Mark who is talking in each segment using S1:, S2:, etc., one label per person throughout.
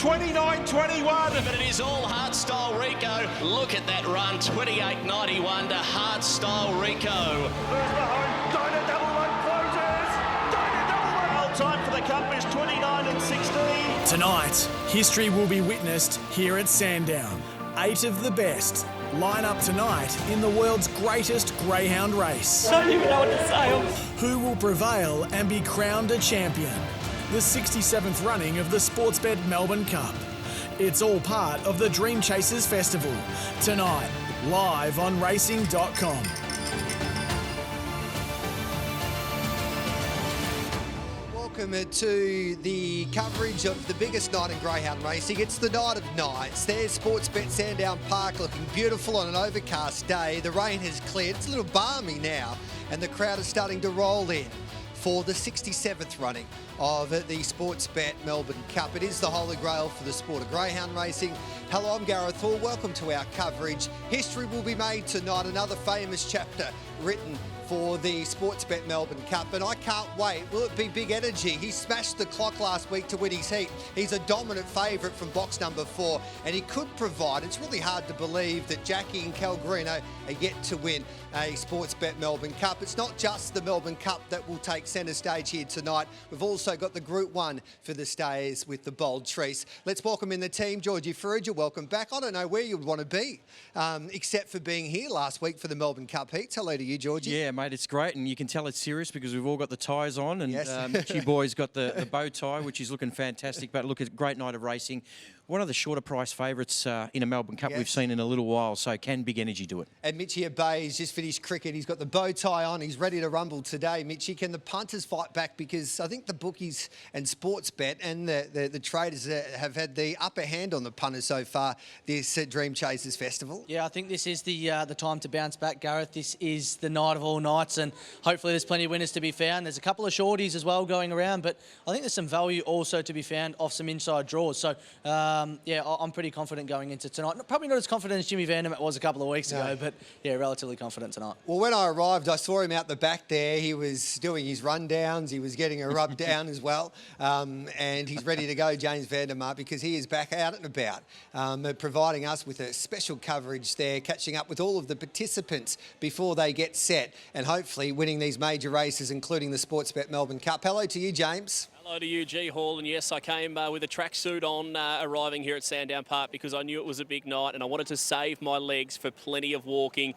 S1: 29.21.
S2: But it is all Hardstyle Rico. Look at that run, 28.91 to Hardstyle Rico.
S1: Who's behind? Donut double one closes. Donut double one. Well, time for the Cup is 29.16.
S3: Tonight, history will be witnessed here at Sandown. 8 of the best line up tonight in the world's greatest greyhound race.
S4: I don't even know what to say.
S3: Who will prevail and be crowned a champion? The 67th running of the Sportsbet Melbourne Cup. It's all part of the Dream Chasers Festival. Tonight, live on racing.com.
S5: Welcome to the coverage of the biggest night in greyhound racing. It's the night of nights. There's Sportsbet Sandown Park looking beautiful on an overcast day. The rain has cleared. It's a little balmy now, and the crowd is starting to roll in for the 67th running of the Sportsbet Melbourne Cup. It is the holy grail for the sport of greyhound racing. Hello, I'm Gareth Hall. Welcome to our coverage. History will be made tonight. Another famous chapter written for the Sportsbet Melbourne Cup, and I can't wait. Will it be Big Energy? He smashed the clock last week to win his heat. He's a dominant favourite from box number 4, and he could provide. It's really hard to believe that Jackie and Calgarino are yet to win a Sportsbet Melbourne Cup. It's not just the Melbourne Cup that will take centre stage here tonight. We've also got the Group 1 for the Stayers with the Bold Trees. Let's welcome in the team. Georgie Farrugia, welcome back. I don't know where you'd want to be, except for being here last week for the Melbourne Cup heats. Hello to you, Georgie.
S6: Yeah, mate, it's great, and you can tell it's serious because we've all got the ties on, and
S5: yes.
S6: You boys got the bow tie, which is looking fantastic. But look, it's a great night of racing. One of the shorter price favourites in a Melbourne Cup we've seen in a little while, so can Big Energy do it?
S5: And Mitchie Bay has just finished cricket. He's got the bow tie on. He's ready to rumble today. Mitchie, can the punters fight back? Because I think the bookies and Sportsbet and the traders have had the upper hand on the punters so far this Dream Chasers Festival.
S4: Yeah, I think this is the time to bounce back, Gareth. This is the night of all nights, and hopefully there's plenty of winners to be found. There's a couple of shorties as well going around, but I think there's some value also to be found off some inside draws. So, yeah, I'm pretty confident going into tonight. Probably not as confident as Jimmy Vandermeer was a couple of weeks ago, but yeah, relatively confident tonight.
S5: Well, when I arrived, I saw him out the back there. He was doing his rundowns. He was getting a rub down as well. And he's ready to go, James Vandermeer, because he is back out and about, providing us with a special coverage there, catching up with all of the participants before they get set and hopefully winning these major races, including the Sportsbet Melbourne Cup. Hello to you, James.
S7: Hello to you, G Hall, and yes, I came with a tracksuit on arriving here at Sandown Park because I knew it was a big night and I wanted to save my legs for plenty of walking,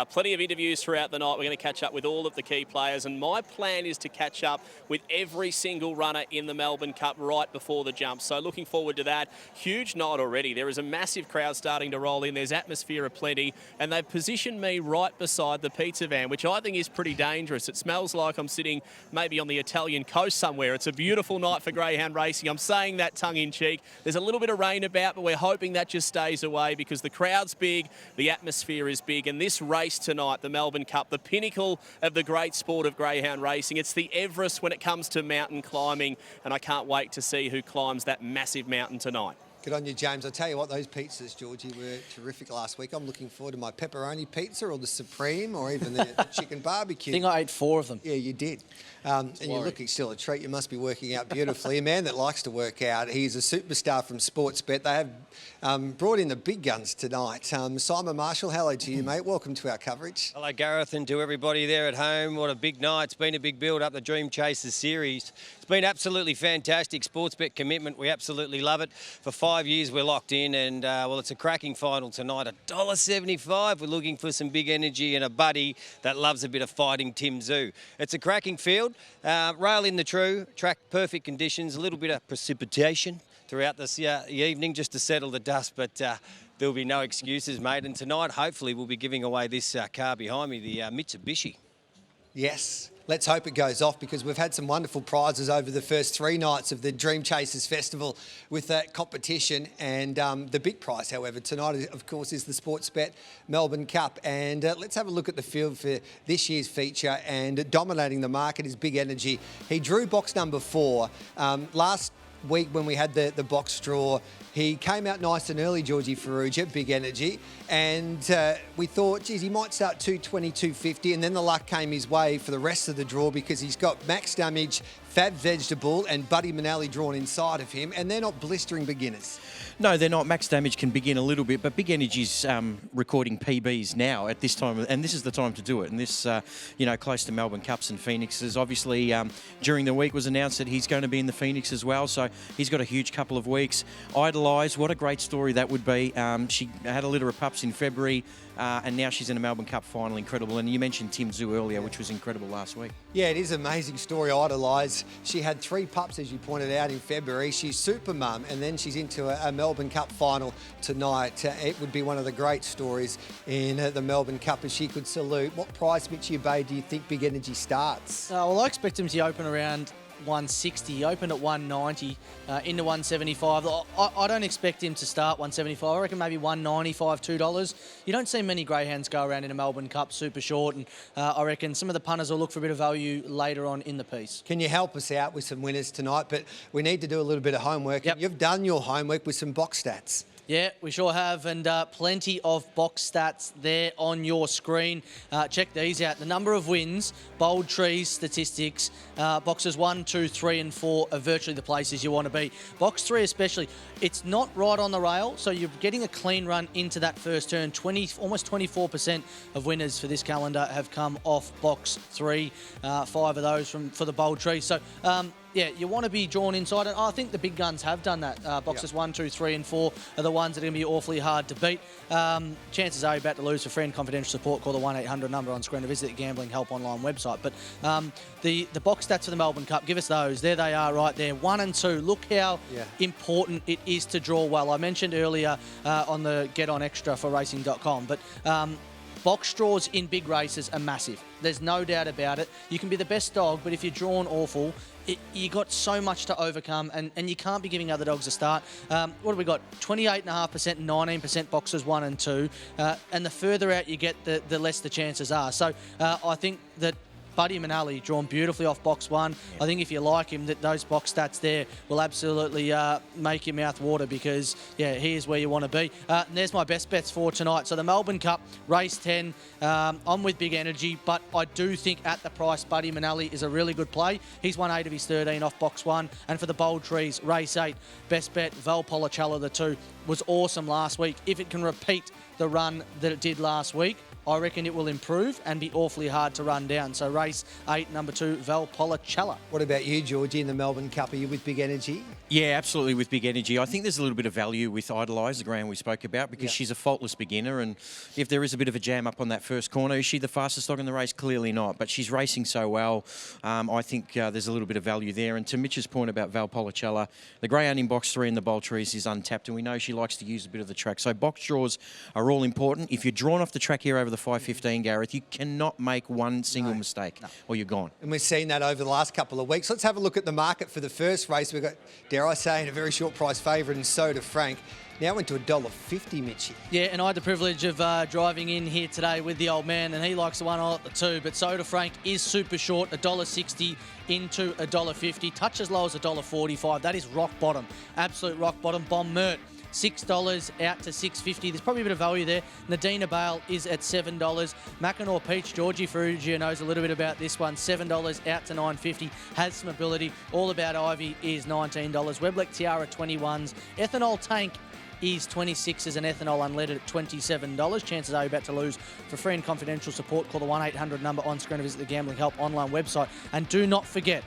S7: plenty of interviews throughout the night. We're going to catch up with all of the key players, and my plan is to catch up with every single runner in the Melbourne Cup right before the jump. So looking forward to that. Huge night already. There is a massive crowd starting to roll in. There's atmosphere aplenty, and they've positioned me right beside the pizza van, which I think is pretty dangerous. It smells like I'm sitting maybe on the Italian coast somewhere. It's a beautiful night for greyhound racing. I'm saying that tongue-in-cheek. There's a little bit of rain about, but we're hoping that just stays away because the crowd's big, the atmosphere is big, and this race tonight, the Melbourne Cup, the pinnacle of the great sport of greyhound racing. It's the Everest when it comes to mountain climbing, and I can't wait to see who climbs that massive mountain tonight.
S5: Good on you, James. I tell you what, those pizzas, Georgie, were terrific last week. I'm looking forward to my pepperoni pizza or the Supreme or even the chicken barbecue.
S4: I think I ate 4 of them.
S5: Yeah, you did. And you're looking still a treat. You must be working out beautifully. A man that likes to work out. He's a superstar from Sportsbet. They have brought in the big guns tonight. Simon Marshall, hello to you, mate. Welcome to our coverage.
S8: Hello, Gareth, and to everybody there at home. What a big night. It's been a big build-up, the Dream Chasers series. It's been absolutely fantastic. Sportsbet commitment, we absolutely love it. For 5 years, we're locked in, and, well, it's a cracking final tonight. $1.75. We're looking for some Big Energy and a buddy that loves a bit of fighting Tim Zoo. It's a cracking field. Rail in the true, track perfect conditions, a little bit of precipitation throughout this evening just to settle the dust, but there'll be no excuses, mate. And tonight, hopefully, we'll be giving away this car behind me, the Mitsubishi.
S5: Yes. Let's hope it goes off because we've had some wonderful prizes over the first 3 nights of the Dream Chasers Festival with that competition. And the big prize, however, tonight, of course, is the Sportsbet Melbourne Cup. And let's have a look at the field for this year's feature. And dominating the market is Big Energy. He drew box number 4 last week when we had the box draw. He came out nice and early, Georgie Farrugia, Big Energy, and we thought, geez, he might start 220, 250, and then the luck came his way for the rest of the draw because he's got max damage, Fab Vegetable and Buddy Manali drawn inside of him, and they're not blistering beginners.
S6: No, they're not. Max Damage can begin a little bit, but Big Energy's recording PBs now at this time, and this is the time to do it. And this, close to Melbourne Cups and Phoenixes. Obviously, during the week was announced that he's going to be in the Phoenix as well, so he's got a huge couple of weeks. Idolise, what a great story that would be. She had a litter of pups in February, and now she's in a Melbourne Cup final. Incredible. And you mentioned Tim Zoo earlier, which was incredible last week.
S5: Yeah, it is an amazing story, Idolise. She had 3 pups, as you pointed out, in February. She's super mum, and then she's into a Melbourne Cup final tonight. It would be one of the great stories in the Melbourne Cup if she could salute. What price, Mitchie Bay, do you think Big Energy starts?
S4: Well, I expect him to open around 160, opened at 190, into 175. I don't expect him to start 175. I reckon maybe 195, $2. You don't see many greyhounds go around in a Melbourne Cup super short, and I reckon some of the punters will look for a bit of value later on in the piece.
S5: Can you help us out with some winners tonight? But we need to do a little bit of homework.
S4: Yep.
S5: And you've done your homework with some box stats.
S4: Yeah, we sure have, and plenty of box stats there on your screen. Check these out. The number of wins, Bold Trees statistics, boxes 1, 2, 3 and 4 are virtually the places you want to be. Box 3 especially, it's not right on the rail, so you're getting a clean run into that first turn. Almost 24% of winners for this calendar have come off box 3, 5 of those for the Bold Trees. So, yeah, you want to be drawn inside, and I think the big guns have done that. Boxes 1, 2, 3 and 4 are the ones that are going to be awfully hard to beat. Chances are you're about to lose. For free and confidential support, call the 1-800 number on screen to visit the Gambling Help Online website. But the box stats for the Melbourne Cup, give us those. There they are right there, 1 and 2. Look how important it is to draw well. I mentioned earlier on the Get On Extra for racing.com, but box draws in big races are massive. There's no doubt about it. You can be the best dog, but if you're drawn awful, you got so much to overcome, and you can't be giving other dogs a start. What have we got? 28.5%, 19% boxes 1 and 2. And the further out you get, the less the chances are. So I think that Buddy Manali drawn beautifully off box 1. I think if you like him, that those box stats there will absolutely make your mouth water, because, yeah, here's where you want to be. And there's my best bets for tonight. So the Melbourne Cup, race 10, I'm with Big Energy, but I do think at the price, Buddy Manali is a really good play. He's won 8 of his 13 off box 1. And for the Bold Trees, race 8, best bet, Valpolicella, the 2, was awesome last week. If it can repeat the run that it did last week, I reckon it will improve and be awfully hard to run down. So race 8, number 2, Valpolicella.
S5: What about you, Georgie, in the Melbourne Cup? Are you with Big Energy?
S6: Yeah, absolutely with Big Energy. I think there's a little bit of value with Idolise, the greyhound we spoke about, because she's a faultless beginner, and if there is a bit of a jam up on that first corner, is she the fastest dog in the race? Clearly not, but she's racing so well. I think there's a little bit of value there. And to Mitch's point about Valpolicella, the greyhound in box 3 in the Bold Trees is untapped, and we know she likes to use a bit of the track. So box draws are all important. If you're drawn off the track here over the 5:15, Gareth, you cannot make one single mistake, or you're gone.
S5: And we've seen that over the last couple of weeks. Let's have a look at the market for the first race. We've got, dare I say, a very short price favourite in Soda Frank. Now went to $1.50, Mitchie.
S4: Yeah, and I had the privilege of driving in here today with the old man, and he likes the one at the 2. But Soda Frank is super short, $1.60 into $1.50. Touch as low as $1.45. That is rock bottom, absolute rock bottom. Bomb Mert, $6 out to $6.50. There's probably a bit of value there. Nadina Bale is at $7. Mackinaw Peach, Georgie Ferrugia knows a little bit about this one. $7 out to $9.50. Has some ability. All About Ivy is $19. Weblek Tiara, 21s. Ethanol Tank is 26s, and ethanol unleaded at $27. Chances are you're about to lose. For free and confidential support, call the 1-800 number on screen to visit the Gambling Help Online website. And do not forget,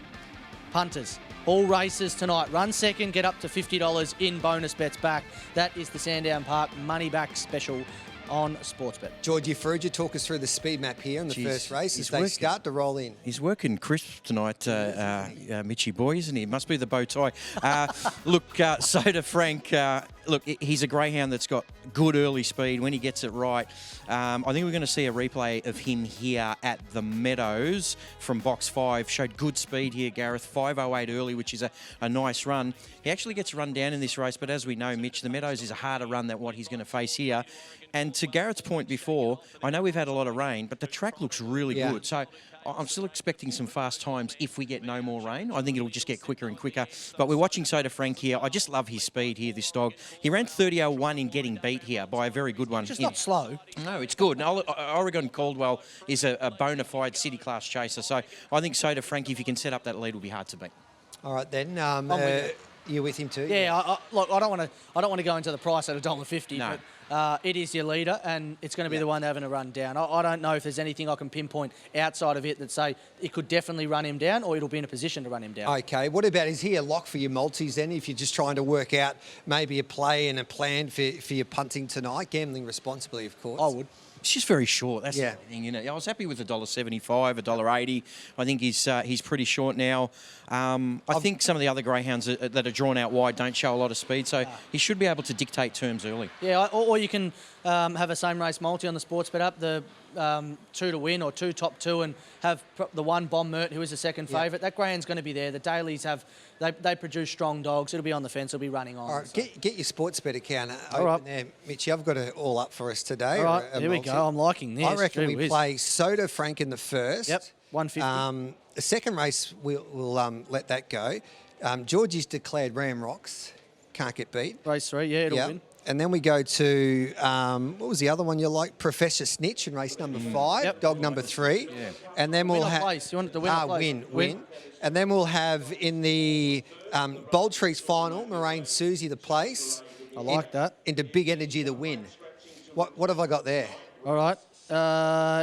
S4: punters, all races tonight. Run second, get up to $50 in bonus bets back. That is the Sandown Park money back special on Sportsbet.
S5: Georgie Ferrugia, talk us through the speed map here in the first race as they start to roll in.
S6: He's working crisp tonight, Mitchie boy, isn't he? Must be the bow tie. Look, Soda Frank, look, he's a greyhound that's got good early speed when he gets it right. I think we're going to see a replay of him here at the Meadows from box 5. Showed good speed here, Gareth. 5:08 early, which is a nice run. He actually gets run down in this race, but as we know, Mitch, the Meadows is a harder run than what he's going to face here. And to Gareth's point before, I know we've had a lot of rain, but the track looks really good. So I'm still expecting some fast times if we get no more rain. I think it'll just get quicker and quicker. But we're watching Soda Frank here. I just love his speed here, this dog. He ran 30.01 in getting beat here by a very good one.
S4: Just not slow.
S6: No, it's good. And Oregon Caldwell is a bona fide city class chaser. So I think Soda Frank, if he can set up that lead, will be hard to beat.
S5: All right, then. You're with him too?
S4: Yeah, look, I don't want to go into the price at $1.50,
S6: No.
S4: but it is your leader, and it's going to be the one having a run down. I don't know if there's anything I can pinpoint outside of it that say it could definitely run him down, or it'll be in a position to run him down.
S5: Okay, what about, is he a lock for your multis then, if you're just trying to work out maybe a play and a plan for your punting tonight? Gambling responsibly, of course.
S4: I would.
S6: It's just very short. That's
S5: Yeah.
S6: the thing, you know. I was happy with $1.75, $1.80. I think he's pretty short now. I think some of the other greyhounds that are drawn out wide don't show a lot of speed, so he should be able to dictate terms early.
S4: Yeah, or you can have a same race multi on the sports bet up, the 2 to win or 2 top 2, and have the one Bomb Mert, who is the second favourite. That greyhound's going to be there. The dailies they produce strong dogs. It'll be on the fence. It'll be running on.
S5: All right,
S4: so.
S5: get your sports bet account open
S4: right.
S5: there. Mitchy, I've got it all up for us today.
S4: All right, here we go. I'm liking this.
S5: I reckon
S4: Gee
S5: we
S4: whiz.
S5: play Soda Frank in the first.
S4: Yep, 150.
S5: The second race, we'll let that go. Georgie's declared Ramrocks. Can't get beat.
S4: Race 3, yeah, it'll
S5: Yeah.
S4: win.
S5: And then we go to, what was the other one you like? Professor Snitch in race number 5,
S4: Yep.
S5: dog number 3. Yeah. And then we'll
S4: Win or
S5: have...
S4: place? You want it to win or place?
S5: Win. And then we'll have in the Bold Trees final, Moraine Susie the place.
S4: I like that.
S5: Into Big Energy the win. What have I got there?
S4: All right.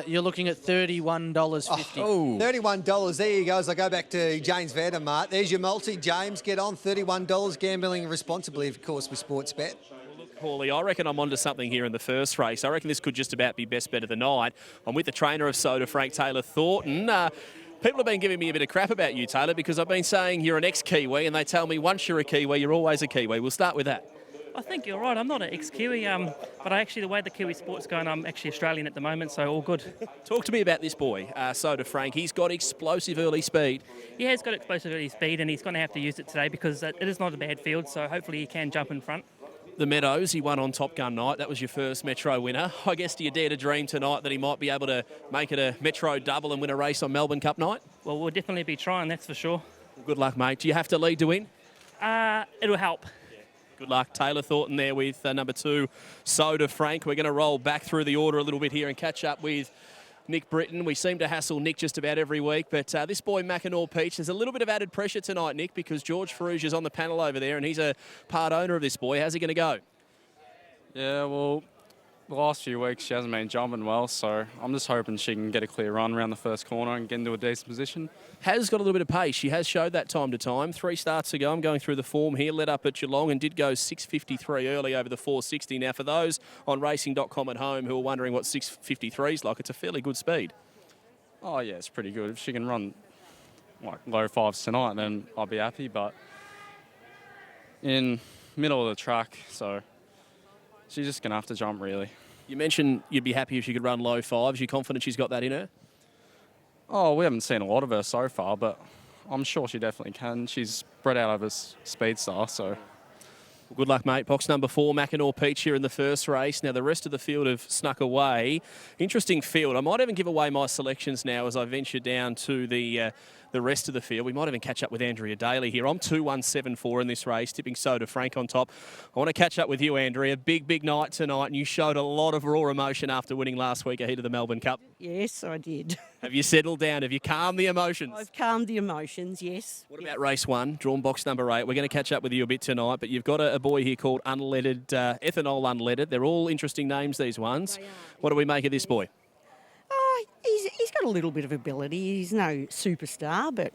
S4: You're looking at $31.50.
S6: Oh,
S5: $31. There you go. As I go back to James Vandermart. There's your multi, James. Get on. $31. Gambling responsibly, of course, with Sportsbet.
S7: Paulie, I reckon I'm onto something here in the first race. I reckon this could just about be best bet of the night. I'm with the trainer of Soda Frank, Taylor Thornton. People have been giving me a bit of crap about you, Taylor, because I've been saying you're an ex-Kiwi, and they tell me once you're a Kiwi, you're always a Kiwi. We'll start with that.
S9: I think you're right. I'm not an ex-Kiwi, but the way the Kiwi sport's going, I'm actually Australian at the moment, so all good.
S7: Talk to me about this boy, Soda Frank. He's got explosive early speed.
S9: Yeah, he's got explosive early speed, and he's going to have to use it today because it is not a bad field, so hopefully he can jump in front.
S7: The Meadows, he won on Top Gun night. That was your first Metro winner. I guess, do you dare to dream tonight that he might be able to make it a Metro double and win a race on Melbourne Cup night?
S9: Well, we'll definitely be trying, that's for sure.
S7: Good luck, mate. Do you have to lead to win?
S9: It'll help.
S7: Good luck. Taylor Thornton there with number 2, Soda Frank. We're going to roll back through the order a little bit here and catch up with Nick Britton. We seem to hassle Nick just about every week, but this boy, Mackinaw Peach, there's a little bit of added pressure tonight, Nick, because George Farouge is on the panel over there, and he's a part owner of this boy. How's he going to go?
S10: Yeah, well, the last few weeks she hasn't been jumping well, so I'm just hoping she can get a clear run around the first corner and get into a decent position.
S7: Has got a little bit of pace. She has showed that time to time. 3 starts ago, I'm going through the form here, led up at Geelong and did go 6.53 early over the 4.60. Now, for those on racing.com at home who are wondering what 6.53 is like, it's a fairly good speed.
S10: Oh, yeah, it's pretty good. If she can run like low 5s tonight, then I'll be happy, but in middle of the track, so she's just going to have to jump, really.
S7: You mentioned you'd be happy if she could run low 5s. You confident she's got that in her?
S10: Oh, we haven't seen a lot of her so far, but I'm sure she definitely can. She's bred out of a speed star, so...
S7: Well, good luck, mate. Box number 4, Mackinaw Peach here in the first race. Now, the rest of the field have snuck away. Interesting field. I might even give away my selections now as I venture down to the rest of the field. We might even catch up with Andrea Daly here. I'm 2-1-7-4 in this race, tipping Soda Frank on top. I want to catch up with you, Andrea. Big night tonight, and you showed a lot of raw emotion after winning last week ahead of the Melbourne Cup.
S11: Yes, I did.
S7: Have you settled down? Have you calmed the emotions?
S11: I've calmed the emotions, yes.
S7: What about race 1, drawn box number 8? We're going to catch up with you a bit tonight, but you've got a boy here called Unleaded, Ethanol Unleaded. They're all interesting names, these ones. What do we make of this boy?
S11: Oh, he's got a little bit of ability. He's no superstar, but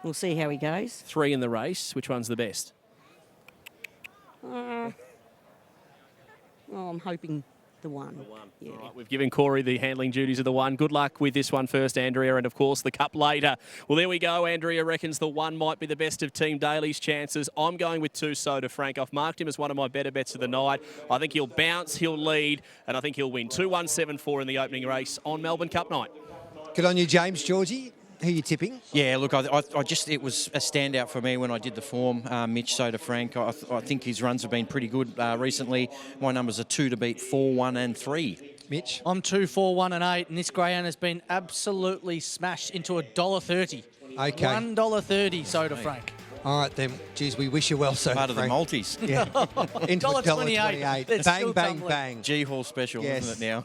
S11: we'll see how he goes.
S7: 3 in the race. Which one's the best?
S11: Well, I'm hoping the one. Yeah.
S7: All right, we've given Corey the handling duties of the 1. Good luck with this one first, Andrea, and of course the Cup later. Well, there we go. Andrea reckons the 1 might be the best of Team Daly's chances. I'm going with 2, Soda Frank. I've marked him as one of my better bets of the night. I think he'll bounce, he'll lead, and I think he'll win. 2-1-7-4 in the opening race on Melbourne Cup night.
S5: Good on you, James. Georgie, who are you tipping?
S6: Yeah, look, I just, it was a standout for me when I did the form, Mitch Soda Frank. I think his runs have been pretty good recently. My numbers are 2 to beat 4, 1 and 3.
S5: Mitch?
S4: I'm 2, 4, 1 and 8, and this greyhound has been absolutely smashed into $1.30.
S5: Okay.
S4: $1.30 Soda Frank.
S5: All right, then. Geez, we wish you well, so
S6: Part of the multis.
S5: Yeah. Into
S4: $1.28.
S5: $1.28. Bang, bang, bang.
S6: G-Hall special,
S5: Yes.
S6: isn't it now?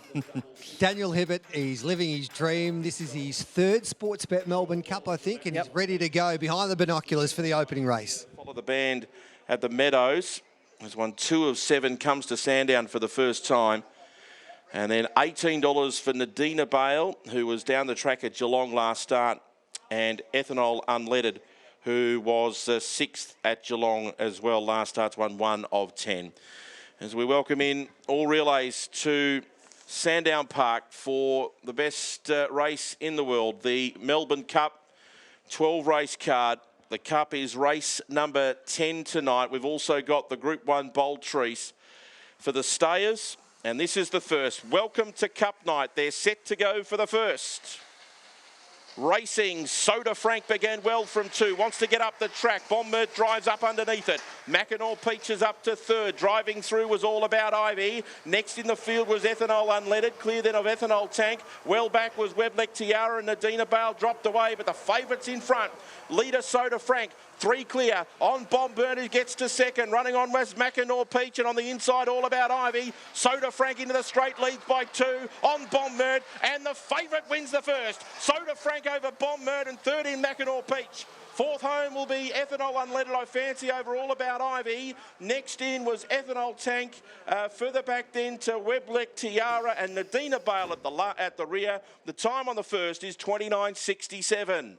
S5: Daniel Hibbert, he's living his dream. This is his third Sportsbet Melbourne Cup, I think, and he's ready to go behind the binoculars for the opening race.
S1: Follow the band at the Meadows. Has won 2 of 7, comes to Sandown for the first time. And then $18 for Nadina Bale, who was down the track at Geelong last start, and Ethanol Unleaded, who was 6th at Geelong as well. Last start's won 1 of 10. As we welcome in all relays to Sandown Park for the best race in the world, the Melbourne Cup 12 race card. The Cup is race number 10 tonight. We've also got the Group 1 Bold Trease for the stayers, and this is the first. Welcome to Cup night. They're set to go for the first. Racing, Soda Frank began well from 2, wants to get up the track. Bombert drives up underneath it. Mackinaw Peach is up to 3rd. Driving through was All About Ivy. Next in the field was Ethanol Unleaded. Clear then of Ethanol Tank. Well back was Weblek Tiara, and Nadina Bale dropped away, but the favourites in front. Leader Soda Frank. 3 clear. On Bombert, who gets to 2nd. Running on West Mackinaw Peach, and on the inside, All About Ivy. Soda Frank into the straight, leads by 2. On Bombert, and the favourite wins the first. Soda Frank over Bombert, and 3rd in Mackinaw Peach. 4th home will be Ethanol Unleaded, I fancy, over All About Ivy. Next in was Ethanol Tank. Further back then to Weblek Tiara and Nadina Bale at the rear. The time on the first is 29.67.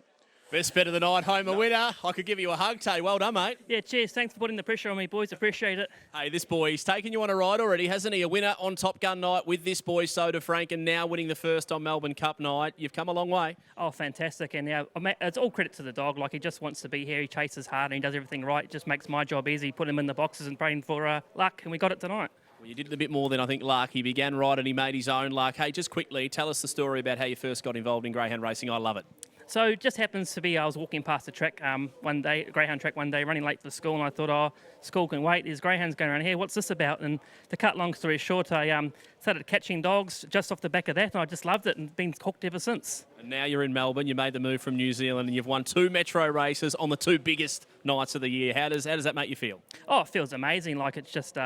S7: Best bet of the night, home a winner. I could give you a hug, Tay. Well done, mate.
S9: Yeah, cheers. Thanks for putting the pressure on me, boys. Appreciate it.
S7: Hey, this boy, he's taken you on a ride already, hasn't he? A winner on Top Gun night with this boy, Soda Frank, and now winning the first on Melbourne Cup night. You've come a long way.
S9: Oh, fantastic. And now it's all credit to the dog. Like, he just wants to be here. He chases hard and he does everything right. It just makes my job easy. Put him in the boxes and praying for luck, and we got it tonight.
S7: Well, you did a bit more than I think luck. He began right and he made his own luck. Hey, just quickly, tell us the story about how you first got involved in greyhound racing. I love it.
S9: So it just happens to be I was walking past the track one day, greyhound track one day, running late for school, and I thought, oh, school can wait. There's greyhounds going around here. What's this about? And to cut long story short, I started catching dogs just off the back of that, and I just loved it and been hooked ever since.
S7: And now you're in Melbourne. You made the move from New Zealand, and you've won 2 metro races on the 2 biggest nights of the year. How does that make you feel?
S9: Oh, it feels amazing. Like, it's just...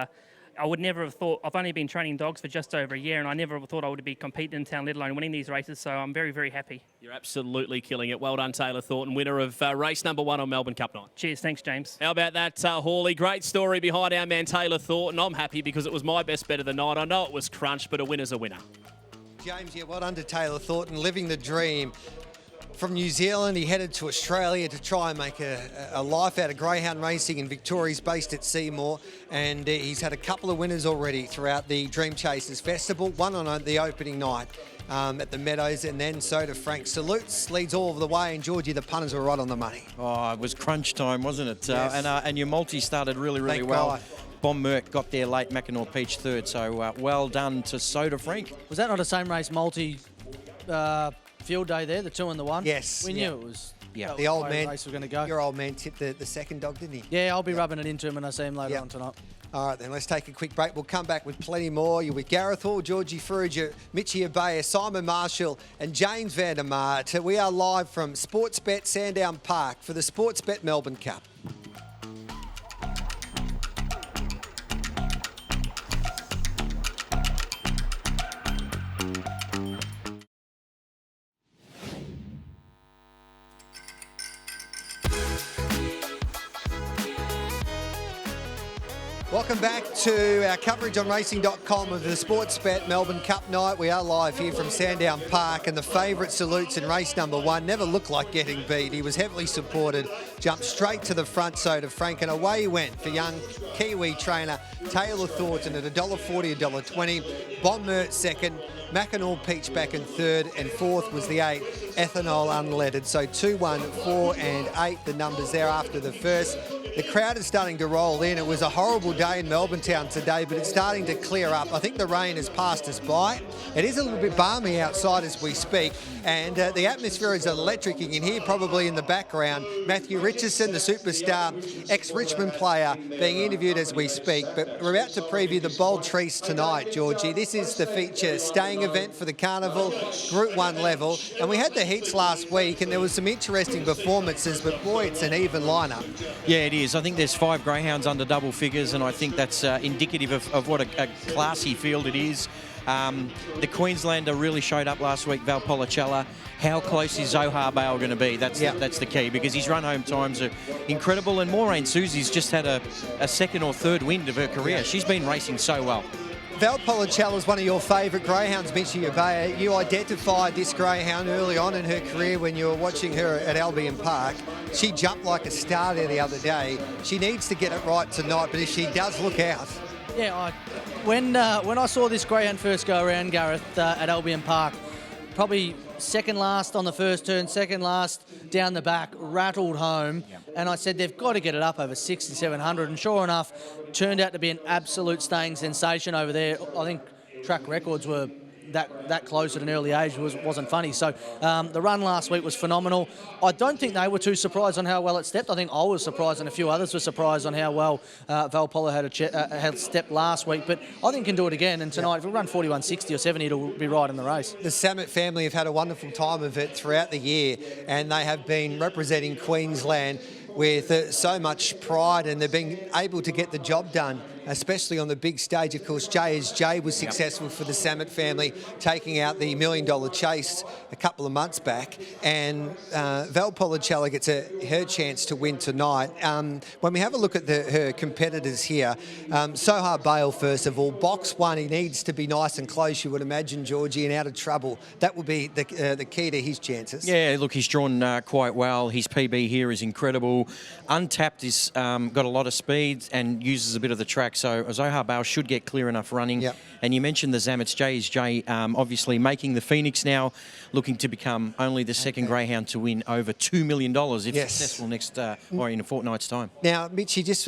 S9: I would never have thought, I've only been training dogs for just over a year, and I never thought I would be competing in town, let alone winning these races, so I'm very, very happy.
S7: You're absolutely killing it. Well done, Taylor Thornton, winner of race number 1 on Melbourne Cup night.
S9: Cheers, thanks, James.
S7: How about that, Hawley? Great story behind our man Taylor Thornton. I'm happy because it was my best bet of the night. I know it was crunched, but a winner's a winner.
S5: James, yeah, well done to Taylor Thornton, living the dream. From New Zealand, he headed to Australia to try and make a life out of greyhound racing in Victoria. He's based at Seymour, and he's had a couple of winners already throughout the Dream Chasers Festival, one on the opening night at the Meadows, and then Soda Frank salutes, leads all of the way, and Georgie, the punters were right on the money.
S6: Oh, it was crunch time, wasn't it?
S5: Yes.
S6: And your multi started really
S5: Thank
S6: well.
S5: God.
S6: Bomb Merck got there late, Mackinaw Peach 3rd, so well done to Soda Frank.
S4: Was that not the same race multi field day there, the 2 and the 1?
S5: Yes.
S4: We knew it was.
S6: Yeah.
S5: The old man,
S4: race was going to go.
S5: your old man tipped the second dog, didn't he?
S4: Yeah, I'll be rubbing it into him when I see him later on tonight.
S5: All right, then let's take a quick break. We'll come back with plenty more. You're with Gareth Hall, Georgie Farrugia, Mitchie Abaya, Simon Marshall and James Vandermart. We are live from Sportsbet Sandown Park for the Sportsbet Melbourne Cup. Welcome back to our coverage on racing.com of the Sportsbet Melbourne Cup night. We are live here from Sandown Park, and the favourite salutes in race number 1 never looked like getting beat. He was heavily supported, jumped straight to the front, Soda Frank, and away he went for young Kiwi trainer Taylor Thornton at $1.40, $1.20. Bomb Mert 2nd, Mackinaw Peach back in 3rd, and 4th was the 8, Ethanol Unleaded. So 2, 1, 4 and 8, the numbers there after the first. The crowd is starting to roll in. It was a horrible day in Melbourne town today, but it's starting to clear up. I think the rain has passed us by. It is a little bit balmy outside as we speak, and the atmosphere is electric. You can hear probably in the background Matthew Richardson, the superstar ex-Richmond player, being interviewed as we speak. But we're about to preview the Bold Trees tonight, Georgie. This is the feature staying event for the Carnival, Group 1 level. And we had the heats last week, and there was some interesting performances, but boy, it's an even lineup.
S6: Yeah, it is. I think there's 5 greyhounds under double figures, and I think that's indicative of what a classy field it is. The Queenslander really showed up last week, Valpolicella. How close is Zohar Bale going to be? That's the key, because his run home times are incredible, and Maureen Susie's just had a second or third wind of her career. She's been racing so well.
S5: Valpolicella is one of your favourite greyhounds, Mitchie Ubea. You identified this greyhound early on in her career when you were watching her at Albion Park. She jumped like a star there the other day. She needs to get it right tonight, but if she does, look out.
S4: Yeah, when I saw this greyhound first go around, Gareth, at Albion Park, probably second last on the first turn, second last down the back, rattled home, and I said they've got to get it up over 6,700, and sure enough, turned out to be an absolute staying sensation over there. I think track records were that close at an early age wasn't funny. So the run last week was phenomenal. I don't think they were too surprised on how well it stepped. I think I was surprised, and a few others were surprised on how well Valpolicella had stepped last week. But I think can do it again. And tonight, if we run 41.60 or 70, it'll be right in the race.
S5: The Samet family have had a wonderful time of it throughout the year, and they have been representing Queensland with so much pride, and they've been able to get the job done, especially on the big stage. Of course, J was successful for the Samet family, taking out the $1 Million Chase a couple of months back, and Valpolicella gets her chance to win tonight. When we have a look at her competitors here, Zohar Bale, first of all, box 1, he needs to be nice and close, you would imagine, Georgie, and out of trouble. That would be the key to his chances.
S6: Yeah, look, he's drawn quite well. His PB here is incredible. Untapped is got a lot of speed and uses a bit of the track, so Zohar Bale should get clear enough running.
S5: Yep.
S6: And you mentioned the Zamets. J obviously making the Phoenix now, looking to become only the second greyhound to win over $2 million if successful next or in a fortnight's time.
S5: Now, Mitchie, just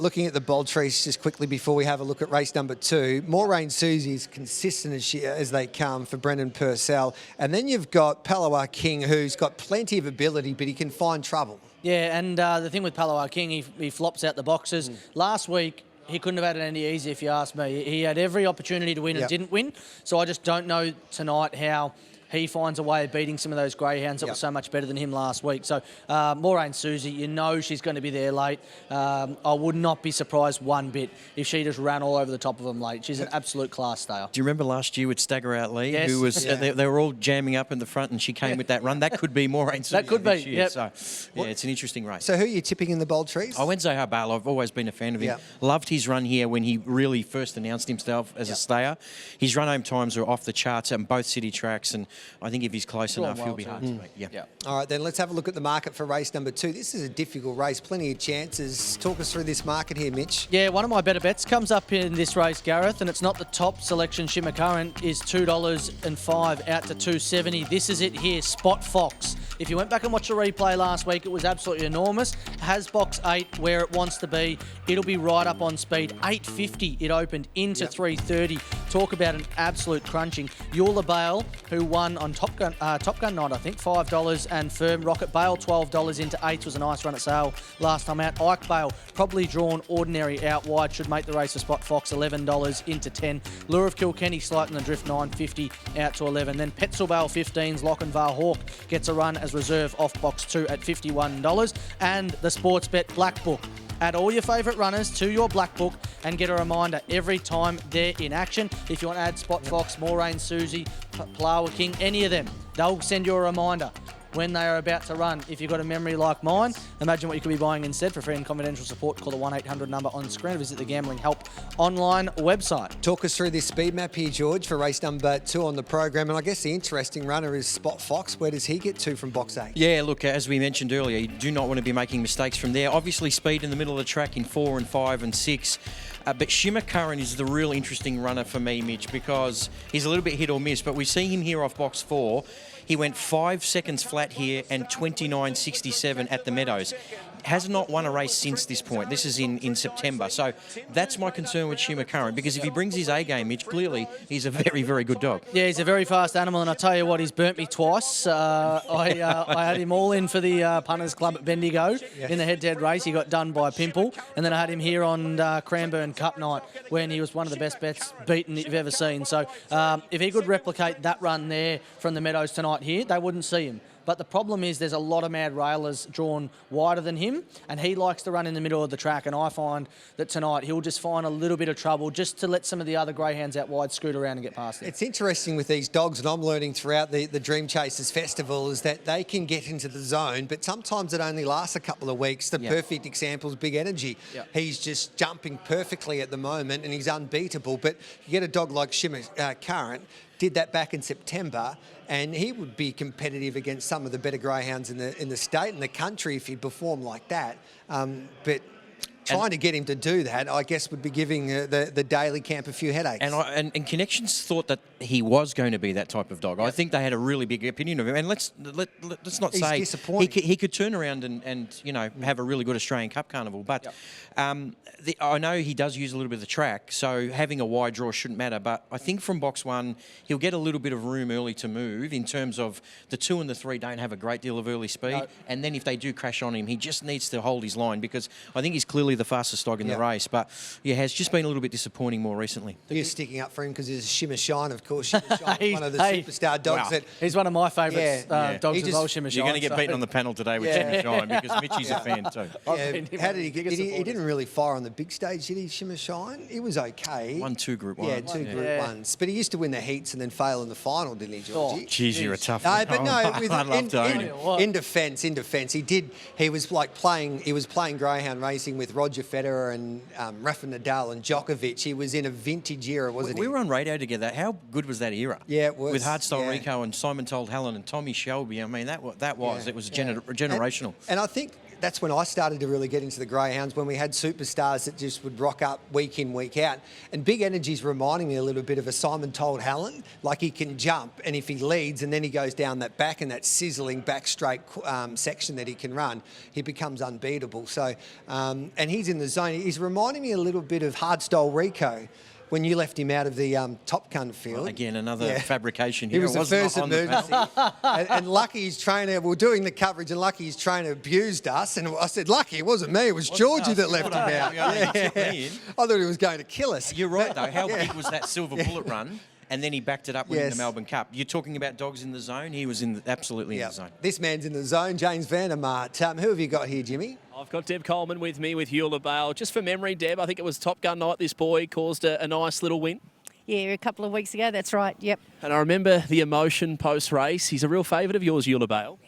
S5: looking at the Bold Trees just quickly before we have a look at race number 2, Maureen Susie is consistent as they come for Brendan Purcell. And then you've got Palawa King, who's got plenty of ability, but he can find trouble.
S4: Yeah, and the thing with Palawa King, he flops out the boxes. Last week, he couldn't have had it any easier, if you ask me. He had every opportunity to win and didn't win. So I just don't know tonight how he finds a way of beating some of those greyhounds that were so much better than him last week. So Maureen Susie, you know she's going to be there late. I would not be surprised one bit if she just ran all over the top of them late. She's an absolute class stayer.
S6: Do you remember last year with Stagger Out Lee,
S4: Yes.
S6: who was they were all jamming up in the front, and she came with that run? That could be Maureen Susie.
S4: That could be,
S6: this year. So yeah, it's an interesting race.
S5: So who are you tipping in the Bold Trees?
S6: I went Zohar Bale. I've always been a fan of him. Loved his run here when he really first announced himself as a stayer. His run home times were off the charts on both city tracks, and I think if he's close enough, he'll be hard to beat.
S5: All right, then let's have a look at the market for race number 2. This is a difficult race, plenty of chances. Talk us through this market here, Mitch.
S4: Yeah, one of my better bets comes up in this race, Gareth, and it's not the top selection. Shimmer Current is $2.05 out to $2.70. This is it here, Spot Fox. If you went back and watched the replay last week, it was absolutely enormous. Has box 8 where it wants to be. It'll be right up on speed. 8.50 it opened into 3.30. Talk about an absolute crunching. Eula Bale, who won on Top Gun night, I think, $5 and firm. Rocket Bale, $12 into 8s, was a nice run at sale last time out. Ike Bale, probably drawn ordinary out wide, should make the race for Spot Fox, $11 into 10. Lure of Kilkenny, slight in the drift, $9.50 out to 11. Then Petzl Bale, 15s. Lochinvar Hawk gets a run as reserve off box 2 at $51. And the Sportsbet Black Book. Add all your favourite runners to your black book and get a reminder every time they're in action. If you want to add Spot Fox, Maureen Susie, Palawa King, any of them, they'll send you a reminder when they are about to run. If you've got a memory like mine, imagine what you could be buying instead. For free and confidential support, call the 1-800 number on screen or visit the Gambling Help online website.
S5: Talk us through this speed map here, George, for race number 2 on the program. And I guess the interesting runner is Spot Fox. Where does he get to from box 8?
S6: Yeah, look, as we mentioned earlier, you do not want to be making mistakes from there. Obviously, speed in the middle of the track in 4 and 5 and 6. But Shimmer Current is the real interesting runner for me, Mitch, because he's a little bit hit or miss. But we see him here off box 4. He went 5 seconds flat here and 29.67 at the Meadows. has not won a race since this point. This is in September. So that's my concern with Shimmer Current, because if he brings his A game, Mitch, clearly he's a very, very good dog.
S4: Yeah, he's a very fast animal, and I tell you what, he's burnt me twice. I had him all in for the Punters Club at Bendigo in the head-to-head race. He got done by a pimple, and then I had him here on Cranbourne Cup night when he was one of the best bets beaten that you've ever seen. So if he could replicate that run there from the Meadows tonight here, they wouldn't see him. But the problem is there's a lot of mad railers drawn wider than him, and he likes to run in the middle of the track, and I find that tonight he'll just find a little bit of trouble just to let some of the other greyhounds out wide scoot around and get past him.
S5: It's interesting with these dogs, and I'm learning throughout the Dream Chasers Festival, is that they can get into the zone, but sometimes it only lasts a couple of weeks. The perfect example is Big Energy. He's just jumping perfectly at the moment, and he's unbeatable. But you get a dog like Shimmer Current, did that back in September, and he would be competitive against some of the better greyhounds in the state and the country if he performed like that. But trying to get him to do that, I guess, would be giving the daily camp a few headaches.
S6: And Connections thought that he was going to be that type of dog. I think they had a really big opinion of him. And let's not
S5: He's
S6: say
S5: disappointing.
S6: he could turn around and have a really good Australian Cup carnival. But I know he does use a little bit of the track, so having a wide draw shouldn't matter. But I think from box one, he'll get a little bit of room early to move in terms of the 2 and the 3 don't have a great deal of early speed. No. And then if they do crash on him, he just needs to hold his line, because I think he's clearly the fastest dog in the race. But has just been a little bit disappointing more recently.
S5: You're sticking up for him because he's Shimmer Shine, of course. Shimmer Shine, one of the superstar dogs.
S4: Wow. He's one of my favourite dogs as well, Shimmer Shine.
S6: You're going to get beaten on the panel today with Shimmer Shine, because Mitchie's a fan too.
S5: How did he get? He didn't really fire on the big stage, did he, Shimmer Shine? He was okay.
S6: Won 2 Group 1s.
S5: Yeah, 2 Group 1s. But he used to win the heats and then fail in the final, didn't he, Georgie?
S6: Geez, you're a tough
S5: one. But no,
S6: I'd love to own him.
S5: In defence, he was like playing greyhound racing with Roger Federer and Rafa Nadal and Djokovic. He was in a vintage era, wasn't he?
S6: We were on radio together. How good was that era?
S5: Yeah, it was.
S6: With Hardstyle Rico and Simon Told Helen and Tommy Shelby. I mean, it was generational.
S5: And I think that's when I started to really get into the greyhounds, when we had superstars that just would rock up week in, week out. And Big Energy's reminding me a little bit of a Simon Told Helen. Like, he can jump, and if he leads and then he goes down that back and that sizzling back straight section that he can run, he becomes unbeatable. So, and he's in the zone. He's reminding me a little bit of Hardstyle Rico when you left him out of the Top Gun field.
S6: Well, again, another fabrication here.
S5: He was the first emergency. and Lucky's trainer, we were doing the coverage, and Lucky's trainer abused us. And I said, Lucky, it wasn't me, it was Georgie that left him out. I thought he was going to kill us.
S6: You're right, though. How big was that silver bullet run? And then he backed it up winning the Melbourne Cup. You're talking about dogs in the zone. He was absolutely in the zone.
S5: This man's in the zone, James Vandermart. Who have you got here, Jimmy?
S7: I've got Deb Coleman with me with Eula Bale. Just for memory, Deb, I think it was Top Gun night this boy caused a nice little win.
S11: Yeah, a couple of weeks ago, that's right, yep.
S7: And I remember the emotion post-race. He's a real favourite of yours, Eula Bale.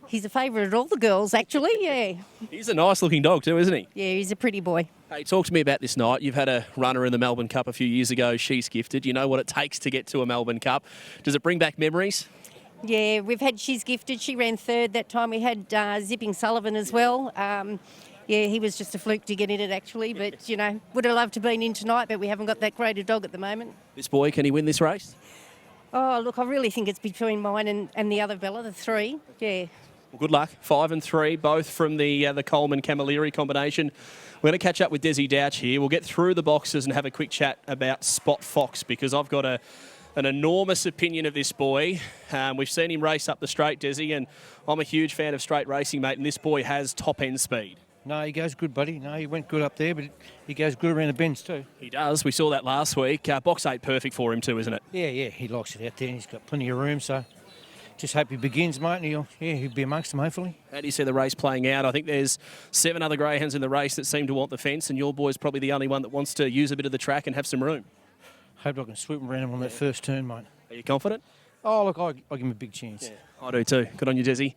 S11: He's a favourite of all the girls, actually, yeah.
S7: He's a nice-looking dog too, isn't he?
S11: Yeah, he's a pretty boy.
S7: Hey, talk to me about this night. You've had a runner in the Melbourne Cup a few years ago. She's gifted. You know what it takes to get to a Melbourne Cup. Does it bring back memories?
S11: Yeah, we've had She's Gifted. She ran third that time. We had Zipping Sullivan as well. Yeah, he was just a fluke to get in it, actually. But, you know, would have loved to have been in tonight, but we haven't got that great a dog at the moment.
S7: This boy, can he win this race?
S11: Oh, look, I really think it's between mine and the other Bella, the 3. Yeah.
S7: Well, good luck. 5 and 3, both from the Coleman Camilleri combination. We're going to catch up with Desi Douch here. We'll get through the boxes and have a quick chat about Spot Fox, because I've got an enormous opinion of this boy. We've seen him race up the straight, Desi, and I'm a huge fan of straight racing, mate, and this boy has top-end speed.
S12: No, he goes good, buddy. No, he went good up there, but he goes good around the bends too.
S7: He does. We saw that last week. Box 8 perfect for him too, isn't it?
S12: Yeah, he likes it out there, and he's got plenty of room, so just hope he begins, mate, and he'll be amongst them, hopefully.
S7: How do you see the race playing out? I think there's 7 other greyhounds in the race that seem to want the fence, and your boy's probably the only one that wants to use a bit of the track and have some room.
S12: Hope I can swoop around him on that first turn, mate.
S7: Are you confident?
S12: Oh, look, I'll give him a big chance.
S7: Yeah, I do too. Good on you, Desi.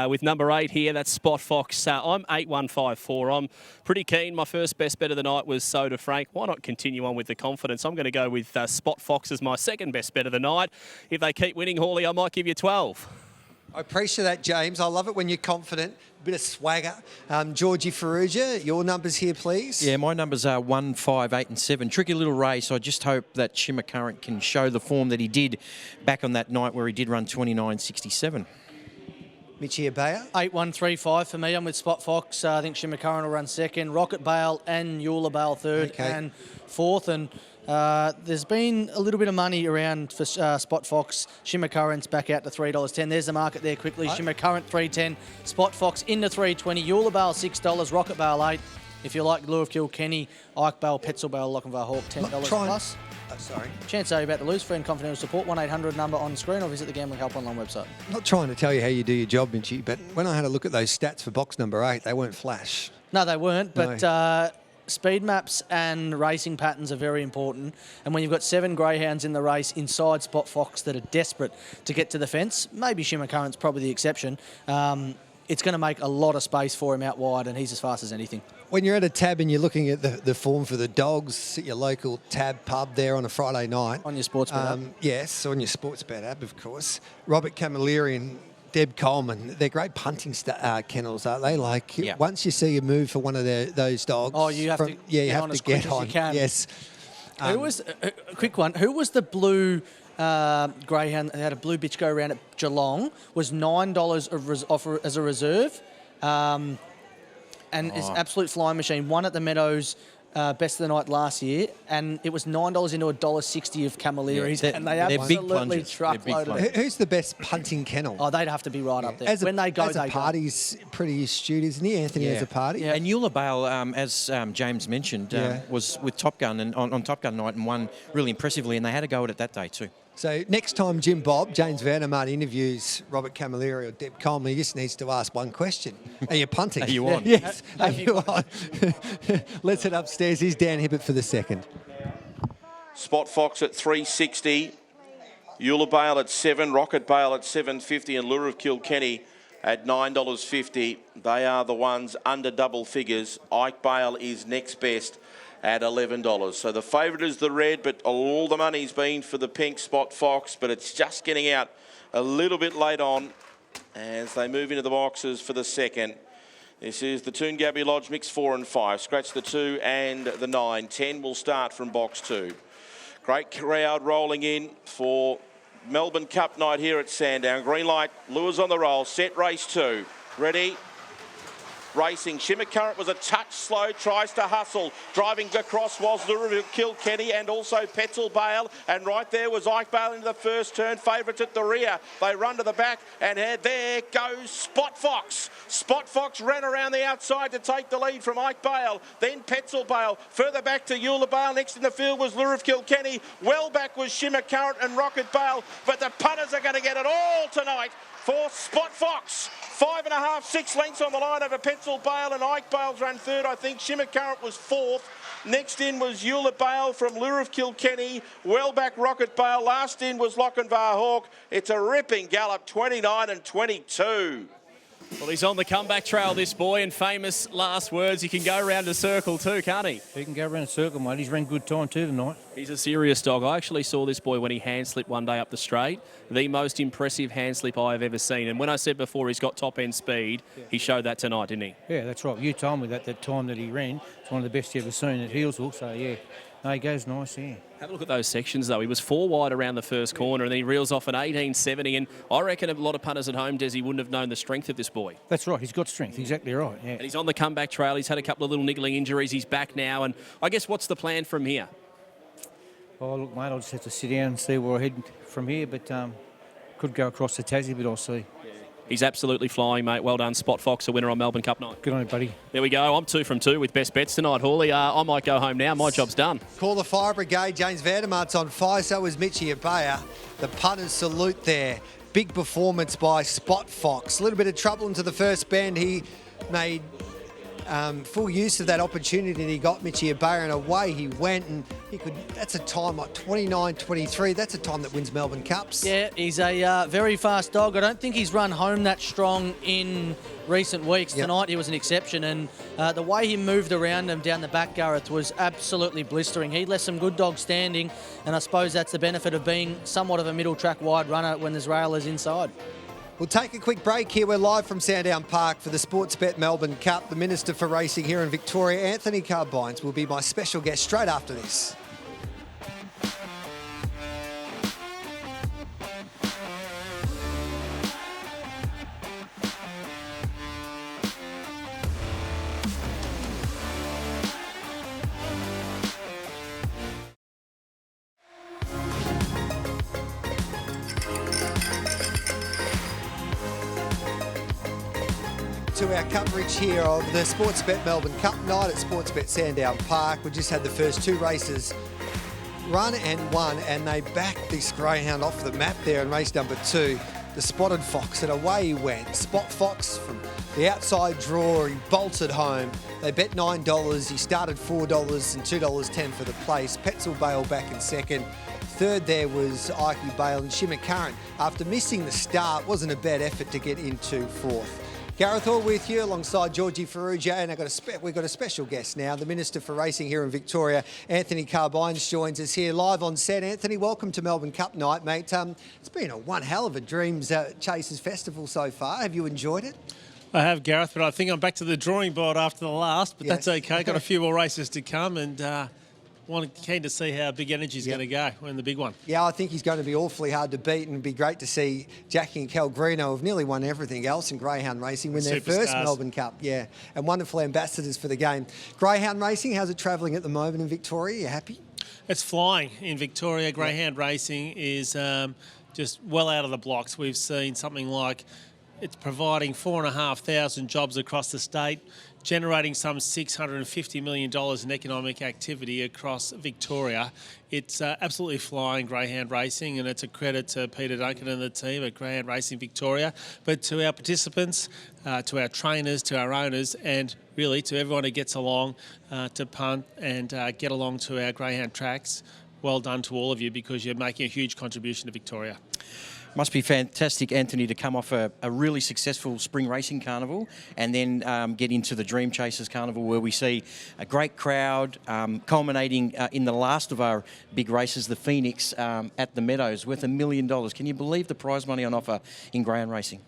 S7: With number 8 here, that's Spot Fox. I'm 8154. I'm pretty keen. My first best bet of the night was Soda Frank. Why not continue on with the confidence? I'm going to go with Spot Fox as my second best bet of the night. If they keep winning, Hawley, I might give you 12.
S5: I appreciate that, James. I love it when you're confident. A bit of swagger. Georgie Ferrugia, your numbers here, please.
S6: Yeah, my numbers are 1, 5, 8 and 7. Tricky little race. I just hope that Shimmer Current can show the form that he did back on that night where he did run 29.67.
S5: Michi Abaya?
S4: 8-1-3-5 for me. I'm with Spot Fox. I think Shimmer Curran will run second. Rocket Bale and Eula Bale third and fourth. And there's been a little bit of money around for Spot Fox. Shimmer Curran's back out to $3.10. There's the market there quickly. Shimmer Curran $3.10. Spot Fox into $3.20. Eula Bale $6. Rocket Bale $8. If you like Lure of Kilkenny, Ike Bale, Petzl Bale, Lochinvar Hawk $10 plus.
S5: Sorry.
S4: Chance are you about to lose. Friend confidential support 1-800 number on screen or visit the Gambling Help Online website.
S5: I'm not trying to tell you how you do your job, Michi, but when I had a look at those stats for box number 8, they weren't flash.
S4: No, they weren't, but speed maps and racing patterns are very important. And when you've got 7 greyhounds in the race inside Spot Fox that are desperate to get to the fence, maybe Shimmer Curran's probably the exception, it's going to make a lot of space for him out wide, and he's as fast as anything.
S5: When you're at a tab and you're looking at the form for the dogs at your local tab pub there on a Friday night.
S4: On your Sportsbet app.
S5: Yes, on your Sportsbet app, of course. Robert Camilleri and Deb Coleman, they're great punting kennels, aren't they? Like, once you see a move for one of those dogs...
S4: you have to get on as quick as you can.
S5: Yes.
S4: Who was, a quick one, who was the blue... greyhound that had a blue bitch go around at Geelong, was $9 as a reserve, and is absolute flying machine. Won at the Meadows best of the night last year, and it was $9 into $1.60 of Camilleri's, and they absolutely truckloaded it.
S5: Who's the best punting kennel?
S4: Oh, they'd have to be right up there. When they go,
S5: they party's pretty astute, isn't he? Anthony has a party.
S6: Yeah. And Eula Bale, as James mentioned, was with Top Gun and on Top Gun night and won really impressively, and they had a go at it that day too.
S5: So next time James Vandermart interviews Robert Camilleri or Deb Coleman, he just needs to ask one question. Are you punting?
S6: Are you on?
S5: Yes. Are you on? Let's head upstairs. Here's Dan Hibbert for the second.
S1: Spot Fox at $3.60. Eula Bale at $7. Rocket Bale at $7.50. And Lure of Kilkenny at $9.50. They are the ones under double figures. Ike Bale is next best at $11. So the favourite is the red, but all the money's been for the pink Spot Fox, but it's just getting out a little bit late on as they move into the boxes for the second. This is the Toongabbie Lodge mix 4 and 5. Scratch the 2 and the 9. 10 will start from box 2. Great crowd rolling in for Melbourne Cup night here at Sandown. Green light, lures on the roll, set race 2. Ready? Racing. Shimmer Current was a touch slow, tries to hustle. Driving across was Lure of Kilkenny and also Petzl Bale. And right there was Ike Bale into the first turn. Favourites at the rear. They run to the back and there goes Spot Fox. Spot Fox ran around the outside to take the lead from Ike Bale. Then Petzl Bale. Further back to Eula Bale. Next in the field was Lure of Kilkenny. Well back was Shimmer Current and Rocket Bale. But the punters are going to get it all tonight for Spot Fox. 5.5, 6 lengths on the line over Petzl Bale, and Ike Bale's run third, I think. Shimmer Current was fourth. Next in was Eula Bale from Lure of Kilkenny. Well back Rocket Bale. Last in was Lochinvar Hawk. It's a ripping gallop, 29 and 22.
S7: Well, he's on the comeback trail, this boy, and famous last words. He can go round a circle too, can't he?
S12: He can go around a circle, mate. He's ran good time too tonight.
S7: He's a serious dog. I actually saw this boy when he hand slipped one day up the straight. The most impressive hand slip I have ever seen. And when I said before he's got top end speed, he showed that tonight, didn't he?
S12: Yeah, that's right. You told me that time that he ran. It's one of the best you ever seen at Healesville. So yeah, no, he goes nice. Yeah.
S7: Have a look at those sections, though. He was 4 wide around the first corner, and then he reels off an 18.70. And I reckon a lot of punters at home, Desi, wouldn't have known the strength of this boy.
S12: That's right. He's got strength. Exactly right. Yeah.
S7: And he's on the comeback trail. He's had a couple of little niggling injuries. He's back now. And I guess what's the plan from here?
S12: Oh, look, mate, I'll just have to sit down and see where I head from here. But could go across to Tassie, but I'll see.
S7: He's absolutely flying, mate. Well done, Spot Fox, a winner on Melbourne Cup night.
S12: Good on you, buddy.
S7: There we go. I'm 2 from 2 with best bets tonight, Hawley. I might go home now. My job's done.
S5: Call the fire brigade. James Vandermart's on fire. So is Michi Abaya. The punters salute there. Big performance by Spot Fox. A little bit of trouble into the first bend. He made full use of that opportunity that he got, Michi Abaya, and away he went, and he could. That's a time like 29.23. That's a time that wins Melbourne Cups.
S4: Yeah, he's a very fast dog. I don't think he's run home that strong in recent weeks.
S5: Yep.
S4: Tonight he was an exception, and the way he moved around him down the back, Gareth, was absolutely blistering. He left some good dogs standing, and I suppose that's the benefit of being somewhat of a middle track wide runner when there's railers inside.
S5: We'll take a quick break here. We're live from Sandown Park for the Sportsbet Melbourne Cup. The Minister for Racing here in Victoria, Anthony Carbines, will be my special guest straight after this. to our coverage here of the Sportsbet Melbourne Cup night at Sportsbet Sandown Park. We just had the first 2 races run and won, and they backed this greyhound off the map there in race number 2, the Spotted Fox, and away he went. Spot Fox from the outside draw, he bolted home. They bet $9, he started $4 and $2.10 for the place. Petzl Bale back in second. Third there was Ike Bale, and Shimmer Current, after missing the start, wasn't a bad effort to get into fourth. Gareth Hall with you alongside Georgie Ferrugia, and we've got a special guest now, the Minister for Racing here in Victoria, Anthony Carbines, joins us here live on set. Anthony, welcome to Melbourne Cup night, mate. It's been one hell of a Dreams Chasers Festival so far. Have you enjoyed it?
S13: I have, Gareth, but I think I'm back to the drawing board after the last, but that's okay. Got a few more races to come, and keen to see how Big Energy's going to go in the big one. Yeah,
S5: I think he's going to be awfully hard to beat, and it'd be great to see Jackie and Calgrino, have nearly won everything else in greyhound racing, win their first Melbourne Cup. Yeah, and wonderful ambassadors for the game. Greyhound racing, how's it travelling at the moment in Victoria? You happy?
S13: It's flying in Victoria. Greyhound racing is just well out of the blocks. We've seen something like it's providing 4,500 jobs across the state, generating some $650 million in economic activity across Victoria. It's absolutely flying, greyhound racing, and it's a credit to Peter Duncan and the team at Greyhound Racing Victoria, but to our participants, to our trainers, to our owners, and really to everyone who gets along to punt and get along to our greyhound tracks. Well done to all of you, because you're making a huge contribution to Victoria.
S6: Must be fantastic, Anthony, to come off a really successful spring racing carnival and then get into the Dream Chasers Carnival, where we see a great crowd culminating in the last of our big races, the Phoenix at the Meadows, worth $1 million. Can you believe the prize money on offer in greyhound racing?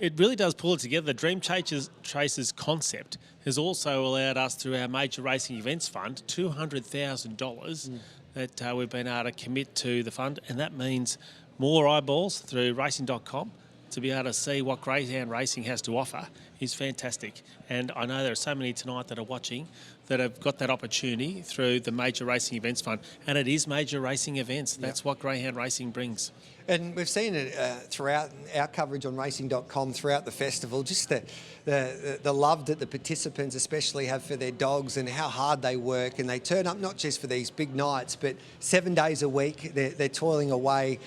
S13: It really does pull it together. The Dream Chasers concept has also allowed us, through our Major Racing Events Fund, $200,000 that we've been able to commit to the fund, and that means more eyeballs through racing.com to be able to see what greyhound racing has to offer is fantastic. And I know there are so many tonight that are watching that have got that opportunity through the Major Racing Events Fund. And it is major racing events. That's what greyhound racing brings.
S5: And we've seen it throughout our coverage on racing.com throughout the festival, just the love that the participants especially have for their dogs and how hard they work. And they turn up not just for these big nights, but 7 days a week. They're toiling away,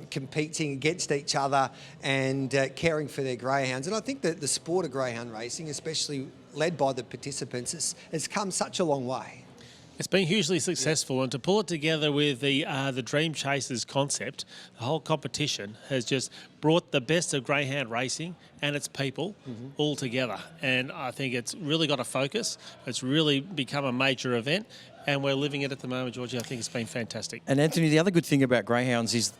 S5: competing against each other and caring for their greyhounds. And I think that the sport of greyhound racing, especially led by the participants, has come such a long way.
S13: It's been hugely successful, and to pull it together with the Dream Chasers concept, the whole competition has just brought the best of greyhound racing and its people all together. And I think it's really got a focus. It's really become a major event, and we're living it at the moment, Georgie. I think it's been fantastic.
S6: And Anthony, the other good thing about greyhounds is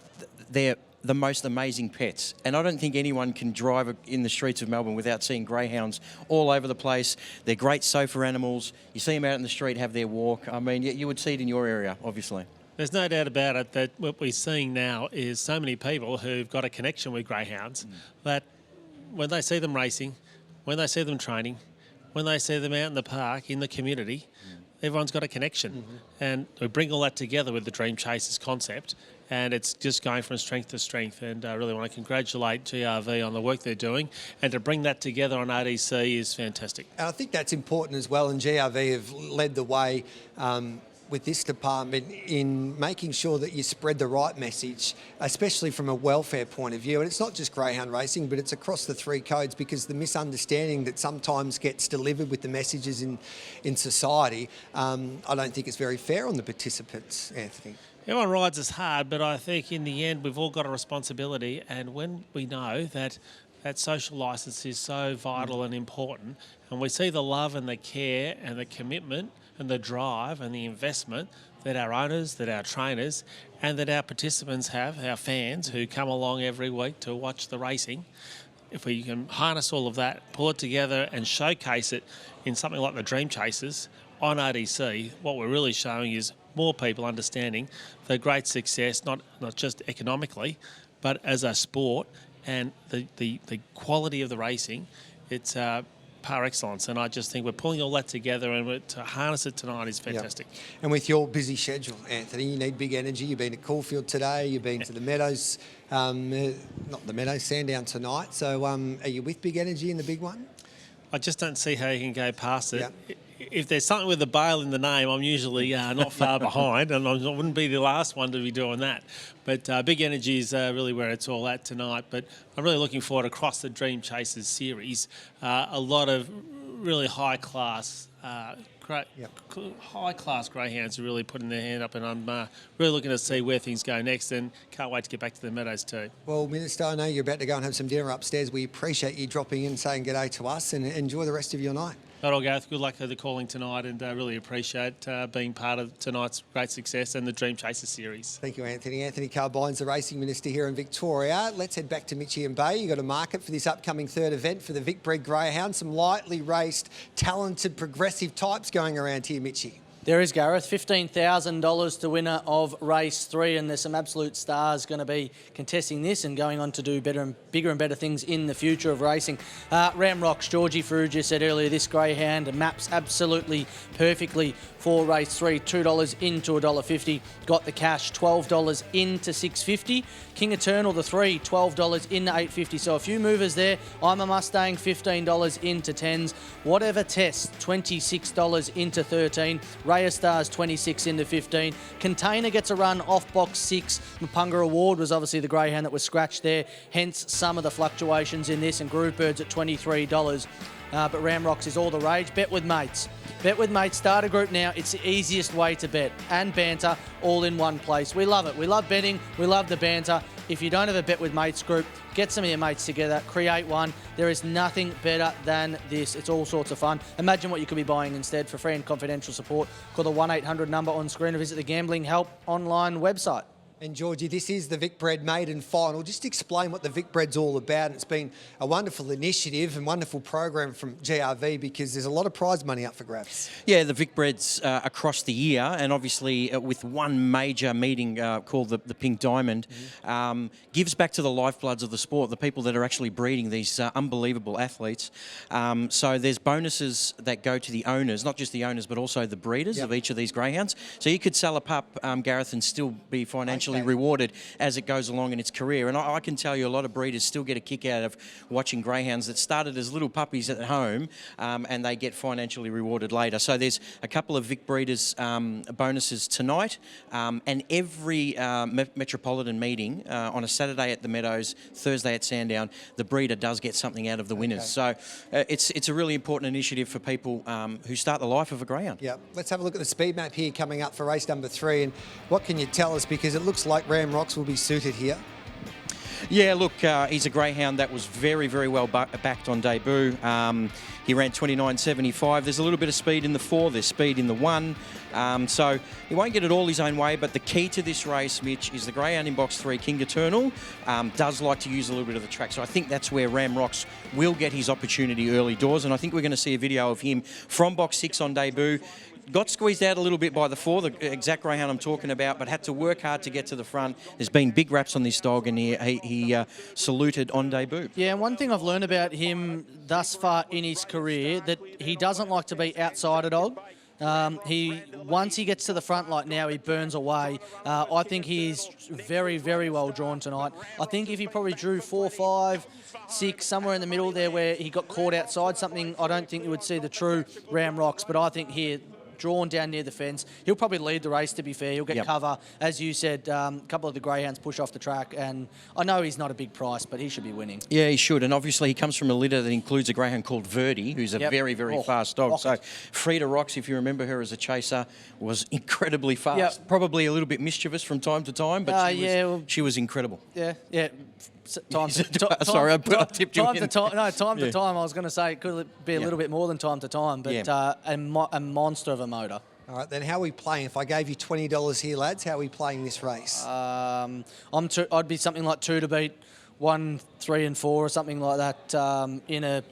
S6: they're the most amazing pets. And I don't think anyone can drive in the streets of Melbourne without seeing greyhounds all over the place. They're great sofa animals. You see them out in the street, have their walk. I mean, you would see it in your area, obviously.
S13: There's no doubt about it that what we're seeing now is so many people who've got a connection with greyhounds that when they see them racing, when they see them training, when they see them out in the park, in the community, everyone's got a connection. And we bring all that together with the Dream Chasers concept, and it's just going from strength to strength. And I really want to congratulate GRV on the work they're doing, and to bring that together on ADC is fantastic.
S5: And I think that's important as well, and GRV have led the way with this department in making sure that you spread the right message, especially from a welfare point of view. And it's not just greyhound racing, but it's across the 3 codes, because the misunderstanding that sometimes gets delivered with the messages in society, I don't think is very fair on the participants, Anthony.
S13: Everyone rides us hard, but I think in the end we've all got a responsibility, and when we know that social licence is so vital and important, and we see the love and the care and the commitment and the drive and the investment that our owners, that our trainers and that our participants have, our fans who come along every week to watch the racing, if we can harness all of that, pull it together and showcase it in something like the Dream Chasers on ADC, what we're really showing is more people understanding the great success, not just economically, but as a sport, and the quality of the racing. It's par excellence, and I just think we're pulling all that together, and to harness it tonight is fantastic.
S5: Yep. And with your busy schedule, Anthony, you need big energy. You've been at Caulfield today, you've been to the Meadows, not the Meadows, Sandown tonight. So are you with big energy in the big one?
S13: I just don't see how you can go past it. Yeah. If there's something with a bail in the name, I'm usually not far behind, and I wouldn't be the last one to be doing that. But Big Energy is really where it's all at tonight. But I'm really looking forward across the Dream Chasers series. A lot of really high-class high-class greyhounds are really putting their hand up, and I'm really looking to see where things go next, and can't wait to get back to the Meadows too.
S5: Well, Minister, I know you're about to go and have some dinner upstairs. We appreciate you dropping in, saying g'day to us, and enjoy the rest of your night.
S13: All right, Gareth, good luck with the calling tonight, and really appreciate being part of tonight's great success and the Dream Chaser series.
S5: Thank you, Anthony. Anthony Carbine's the Racing Minister here in Victoria. Let's head back to Mitchie and Bay. You've got a market for this upcoming third event for the Vic Bred Greyhound. Some lightly raced, talented, progressive types going around here, Mitchie.
S4: There is, Gareth. $15,000 to winner of race 3, and there's some absolute stars going to be contesting this and going on to do better and bigger and better things in the future of racing. Ramrocks, Georgie Ferrugia said earlier, this greyhound maps absolutely perfectly for race 3. $2 into $1.50. Got the cash, $12 into $6.50. King Eternal, the 3, $12 into $8.50. So a few movers there. I'm a Mustang, $15 into 10s. Whatever Test, $26 into 13. Raya Stars, 26 into 15. Container gets a run off box 6. Mapunga Award was obviously the greyhound that was scratched there, hence some of the fluctuations in this, and Groove Birds at $23. But Ramrocks is all the rage. Bet with mates. Bet with mates, starter group now. It's the easiest way to bet, and banter all in one place. We love it. We love betting. We love the banter. If you don't have a Bet with mates group, get some of your mates together, create one. There is nothing better than this. It's all sorts of fun. Imagine what you could be buying instead. For free and confidential support, call the 1-800 number on screen or visit the Gambling Help online website.
S5: And Georgie, this is the Vic Bred Maiden Final. Just explain what the Vic Bred's all about. It's been a wonderful initiative and wonderful program from GRV, because there's a lot of prize money up for grabs.
S6: Yeah, the Vic Bred's across the year, and obviously with one major meeting called the Pink Diamond, gives back to the lifebloods of the sport, the people that are actually breeding these unbelievable athletes. So there's bonuses that go to the owners, not just the owners, but also the breeders of each of these greyhounds. So you could sell a pup, Gareth, and still be financially rewarded as it goes along in its career. And I can tell you a lot of breeders still get a kick out of watching greyhounds that started as little puppies at home, and they get financially rewarded later. So there's a couple of Vic Breeders bonuses tonight, and every metropolitan meeting on a Saturday at the Meadows, Thursday at Sandown, the breeder does get something out of the winners. So it's a really important initiative for people who start the life of a greyhound.
S5: Yeah, let's have a look at the speed map here coming up for race number 3, and what can you tell us, because it looks like Ramrocks will be suited here.
S6: Yeah, look, he's a greyhound that was very, very well backed on debut. He ran 29.75. There's a little bit of speed in the 4, there's speed in the 1. So he won't get it all his own way, but the key to this race, Mitch, is the greyhound in box 3, King Eternal, does like to use a little bit of the track. So I think that's where Ramrocks will get his opportunity early doors, and I think we're going to see a video of him from box 6 on debut. Got squeezed out a little bit by the 4, the exact greyhound I'm talking about, but had to work hard to get to the front. There's been big raps on this dog, and he saluted on debut.
S4: Yeah, and one thing I've learned about him thus far in his career, that he doesn't like to be outside a dog. Once he gets to the front like now, he burns away. I think he's very, very well drawn tonight. I think if he probably drew 4, 5, 6, somewhere in the middle there where he got caught outside something, I don't think you would see the true Ramrocks, but I think here, drawn down near the fence, he'll probably lead the race, to be fair. He'll get cover. As you said, a couple of the greyhounds push off the track, and I know he's not a big price, but he should be winning.
S6: Yeah, he should, and obviously he comes from a litter that includes a greyhound called Verdi, who's a very, very fast dog.
S4: Rocket.
S6: So Frida Rocks, if you remember her as a chaser, was incredibly fast. Probably a little bit mischievous from time to time, but she was incredible.
S4: Yeah. Time to time. I was going to say it could be a little bit more than time to time, but a monster of a motor.
S5: All right, then how are we playing? If I gave you $20 here, lads, how are we playing this race?
S4: I'd be something like 2 to beat 1, 3 and 4 or something like that in a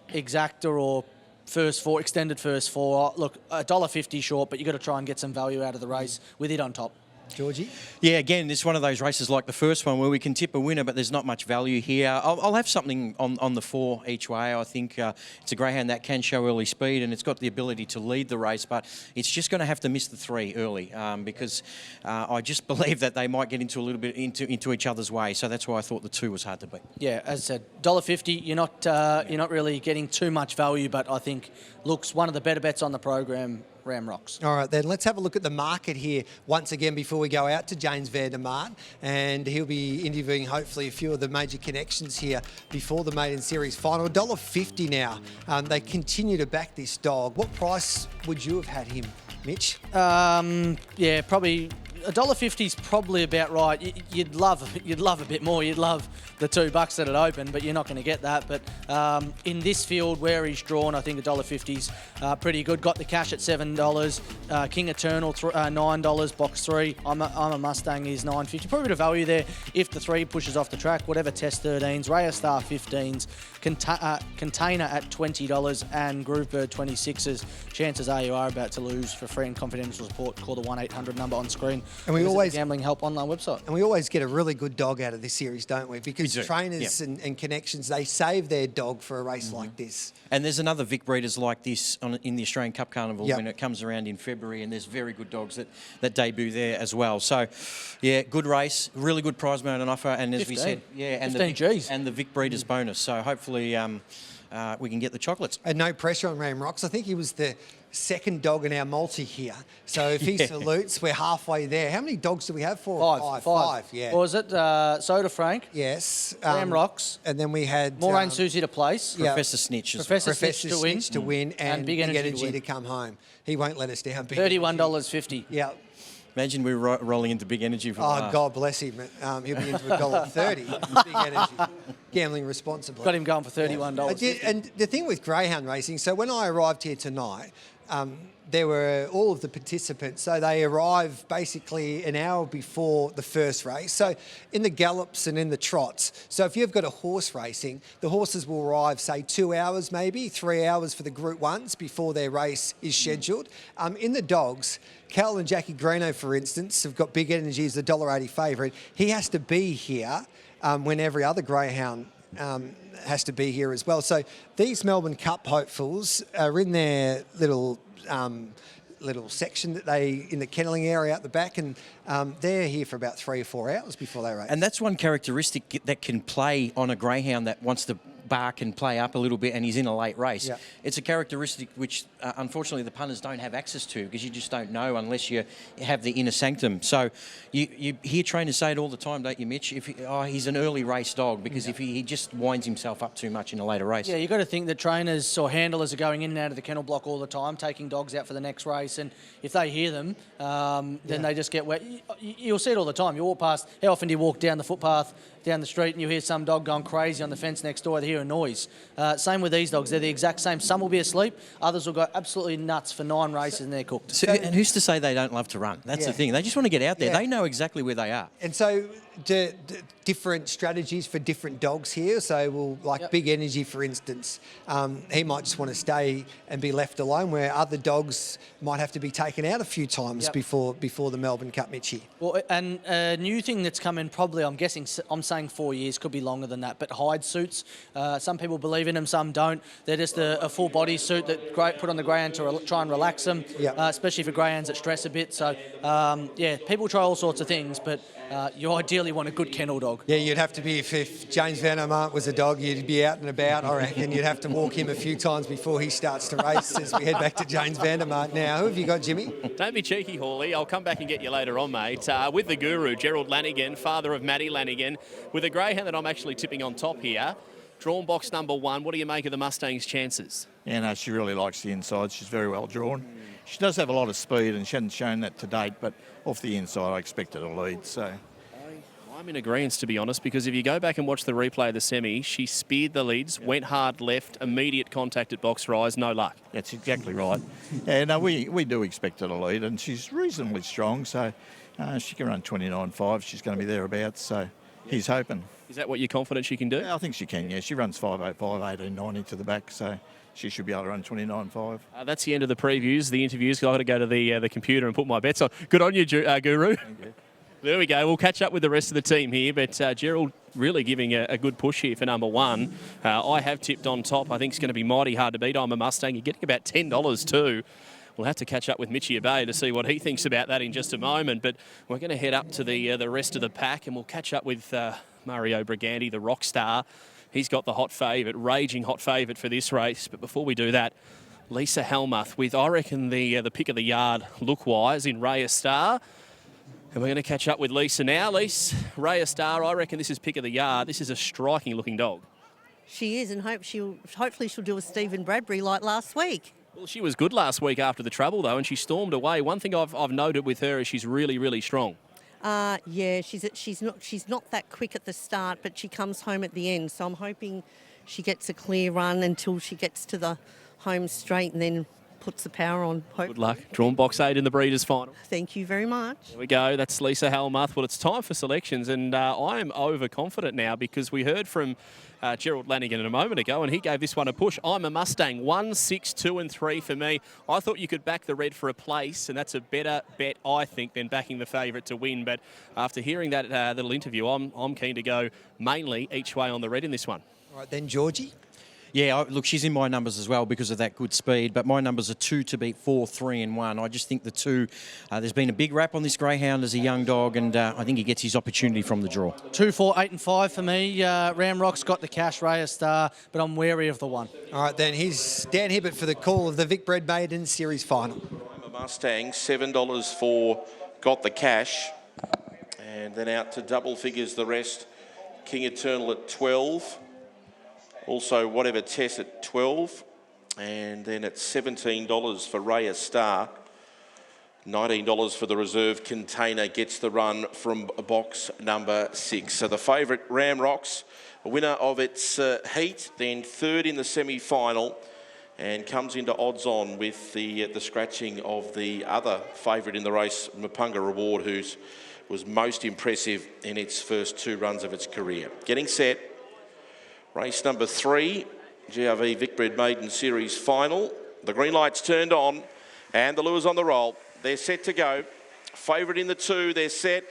S4: exactor or first 4, extended first 4. Look, $1.50 short, but you've got to try and get some value out of the race with it on top.
S5: Georgie?
S6: Yeah, again, it's one of those races like the first one where we can tip a winner, but there's not much value here. I'll have something on the 4 each way. I think it's a greyhound that can show early speed and it's got the ability to lead the race, but it's just going to have to miss the 3 early because I just believe that they might get into a little bit into each other's way. So that's why I thought the 2 was hard to beat.
S4: Yeah, as I said, $1.50. You're not really getting too much value, but I think looks one of the better bets on the program. Ram Rocks.
S5: All right, then let's have a look at the market here once again before we go out to James Vandermaat, and he'll be interviewing hopefully a few of the major connections here before the maiden series final. $1.50 now. They continue to back this dog. What price would you have had him, Mitch?
S4: Yeah, probably $1.50 is probably about right. You'd love a bit more. You'd love the $2 that it opened, but you're not going to get that. But in this field where he's drawn, I think $1.50's pretty good. Got the cash at $7. King Eternal $9. Box 3. I'm a Mustang is $9.50. Probably a bit of value there if the 3 pushes off the track. Whatever Test 13s, Raya Star 15s, Container at $20, and Grouper 26s. Chances are you are about to lose. For free and confidential support, call the 1-800 number on screen.
S5: And we always
S4: Gambling Help online website.
S5: And we always get a really good dog out of this series, don't we? Because trainers and connections, they save their dog for a race like this.
S6: And there's another Vic breeders like this in the Australian Cup Carnival when it comes around in February, and there's very good dogs that debut there as well. So, yeah, good race, really good prize amount on offer, and as
S4: 15.
S6: we said, and the Vic breeders bonus. So hopefully we can get the chocolates.
S5: And no pressure on Ram Rocks. I think he was the second dog in our multi here. So if he salutes, we're halfway there. How many dogs do we have for? Five, yeah.
S4: Or was it Soda Frank?
S5: Yes.
S4: Ram Rocks.
S5: And then we had...
S4: Maureen Susie to place.
S6: Professor Snitch.
S5: Professor Snitch to win. And Big Energy to come home. He won't let us down.
S4: $31.50.
S5: Yeah.
S6: Imagine we were rolling into Big Energy for
S5: God bless him. He'll be into $1.30. Big Energy. Gambling responsibly.
S4: Got him going for $31.
S5: And the thing with greyhound racing, so when I arrived here tonight, there were all of the participants. So they arrive basically an hour before the first race. So in the gallops and in the trots. So if you've got a horse racing, the horses will arrive, say, 2 hours maybe, 3 hours for the Group 1s before their race is scheduled. In the dogs, Cal and Jackie Greeno, for instance, have got Big Energy as the $1.80 favourite. He has to be here when every other greyhound has to be here as well. So these Melbourne Cup hopefuls are in their little section that they in the kenneling area out the back, and they're here for about 3 or 4 hours before they race.
S6: And that's one characteristic that can play on a greyhound that wants to bark and play up a little bit and he's in a late race.
S5: Yeah.
S6: It's a characteristic which unfortunately the punters don't have access to because you just don't know unless you have the inner sanctum. So you hear trainers say it all the time, don't you, Mitch? He's an early race dog because if he just winds himself up too much in a later race.
S4: Yeah, you've got to think that trainers or handlers are going in and out of the kennel block all the time, taking dogs out for the next race, and if they hear them, then they just get wet. You'll see it all the time. You walk past, how often do you walk down the footpath, down the street, and you hear some dog going crazy on the fence next door, they hear a noise. Same with these dogs. They're the exact same. Some will be asleep. Others will go absolutely nuts for 9 races and they're cooked.
S6: So, and who's to say they don't love to run? That's the thing. They just want to get out there. They know exactly where they are.
S5: And so different strategies for different dogs here. So Big Energy, for instance, he might just want to stay and be left alone, where other dogs might have to be taken out a few times before the Melbourne Cup, Mitchie.
S4: Well, and a new thing that's come in probably, I'm saying 4 years, could be longer than that, but hide suits. Some people believe in them, some don't. They're just a full body suit that put on the greyhound to try and relax them, especially for greyhounds that stress a bit. So, people try all sorts of things, but you ideally want a good kennel dog.
S5: Yeah, you'd have to be, if James Vandermaat was a dog, you'd be out and about, I reckon. You'd have to walk him a few times before he starts to race as we head back to James Vandermaat now. Who have you got, Jimmy?
S7: Don't be cheeky, Hawley. I'll come back and get you later on, mate. With the guru, Gerald Lanigan, father of Maddie Lanigan, with a greyhound that I'm actually tipping on top here. Drawn box number 1. What do you make of the Mustang's chances?
S14: Yeah, no, she really likes the inside. She's very well drawn. She does have a lot of speed, and she hasn't shown that to date, but off the inside, I expect her to lead, so...
S7: I'm in agreement, to be honest, because if you go back and watch the replay of the semi, she speared the leads, went hard left, immediate contact at box rise, no luck.
S14: That's exactly right. Yeah, no, we do expect her to lead, and she's reasonably strong, so she can run 29.5. She's going to be thereabouts, so he's hoping.
S7: Is that what you're confident she can do?
S14: Yeah, I think she can, yeah. She runs 5.05, 18.90 to the back, so she should be able to run 29.5.
S7: That's the end of the previews, the interviews. I've got to go to the computer and put my bets on. Good on you, Guru.
S14: Thank you.
S7: There we go. We'll catch up with the rest of the team here, but Gerald really giving a good push here for number one. I have tipped on top. I think it's going to be mighty hard to beat. I'm a Mustang. You're getting about $10 too. We'll have to catch up with Mitchie Abay to see what he thinks about that in just a moment. But we're going to head up to the rest of the pack, and we'll catch up with Mario Briganti, the rock star. He's got the hot favourite, raging hot favourite for this race. But before we do that, Lisa Helmuth with, I reckon, the pick of the yard look-wise in Raya Star. And we're going to catch up with Lisa now. Lisa, Raya Star, I reckon this is pick of the yard. This is a striking-looking dog.
S15: She is, and hopefully she'll do a Stephen Bradbury like last week.
S7: Well, she was good last week after the trouble, though, and she stormed away. One thing I've noted with her is she's really, really strong.
S15: Yeah, she's not that quick at the start, but she comes home at the end. So I'm hoping she gets a clear run until she gets to the home straight and then puts the power on.
S7: Good luck. Drawn box 8 in the Breeders' Final.
S15: Thank you very much.
S7: There we go. That's Lisa Helmuth. Well, it's time for selections, and I am overconfident now because we heard from Gerald Lanigan a moment ago, and he gave this one a push. I'm a Mustang. 1, 6, 2 and 3 for me. I thought you could back the red for a place, and that's a better bet, I think, than backing the favourite to win. But after hearing that little interview, I'm keen to go mainly each way on the red in this one.
S5: All right, then, Georgie.
S6: Yeah, look, she's in my numbers as well because of that good speed, but my numbers are 2 to beat 4, 3 and 1. I just think the 2, there's been a big rap on this greyhound as a young dog, and I think he gets his opportunity from the draw.
S4: 2, 4, 8 and 5 for me. Ramrock's got the cash, Raya Star, but I'm wary of the 1.
S5: All right, then, here's Dan Hibbert for the call of the Vic Bred Maiden Series Final.
S1: I'm a Mustang, $7 for Got the Cash. And then out to double figures the rest. King Eternal at 12. Also, Whatever Tess at 12. And then at $17 for Raya Star. $19 for the reserve Container gets the run from box number 6. So the favourite Ramrocks, a winner of its heat, then third in the semi-final, and comes into odds on with the scratching of the other favourite in the race, Mapunga Reward, who's was most impressive in its first 2 runs of its career. Getting set. Race number 3, GRV Vic Bred Maiden Series Final. The green light's turned on and the lure's on the roll. They're set to go. Favourite in the 2, they're set.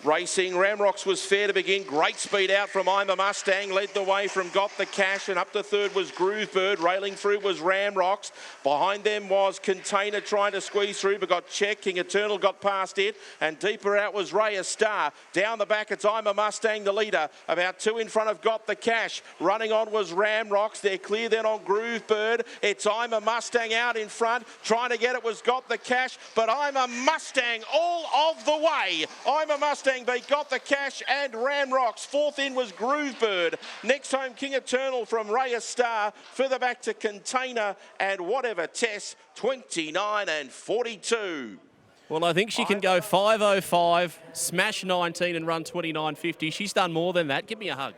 S1: Racing, Ramrocks was fair to begin. Great speed out from I'm a Mustang. Led the way from Got the Cash, and up to third was Groovebird. Railing through was Ramrocks. Behind them was Container trying to squeeze through, but got checked. King Eternal got past it, and deeper out was Raya Star. Down the back, it's I'm a Mustang, the leader. About 2 in front of Got the Cash. Running on was Ramrocks. They're clear then on Groovebird. It's I'm a Mustang out in front. Trying to get it was Got the Cash, but I'm a Mustang all of the way. I'm a Mustang beat Got the Cash and Ramrocks. Fourth in was Groovebird. Next home, King Eternal from Raya Star. Further back to Container and Whatever Tess, 29 and 42.
S7: Well, I think she can go 5.05, smash 19 and run 29.50. She's done more than that. Give me a hug.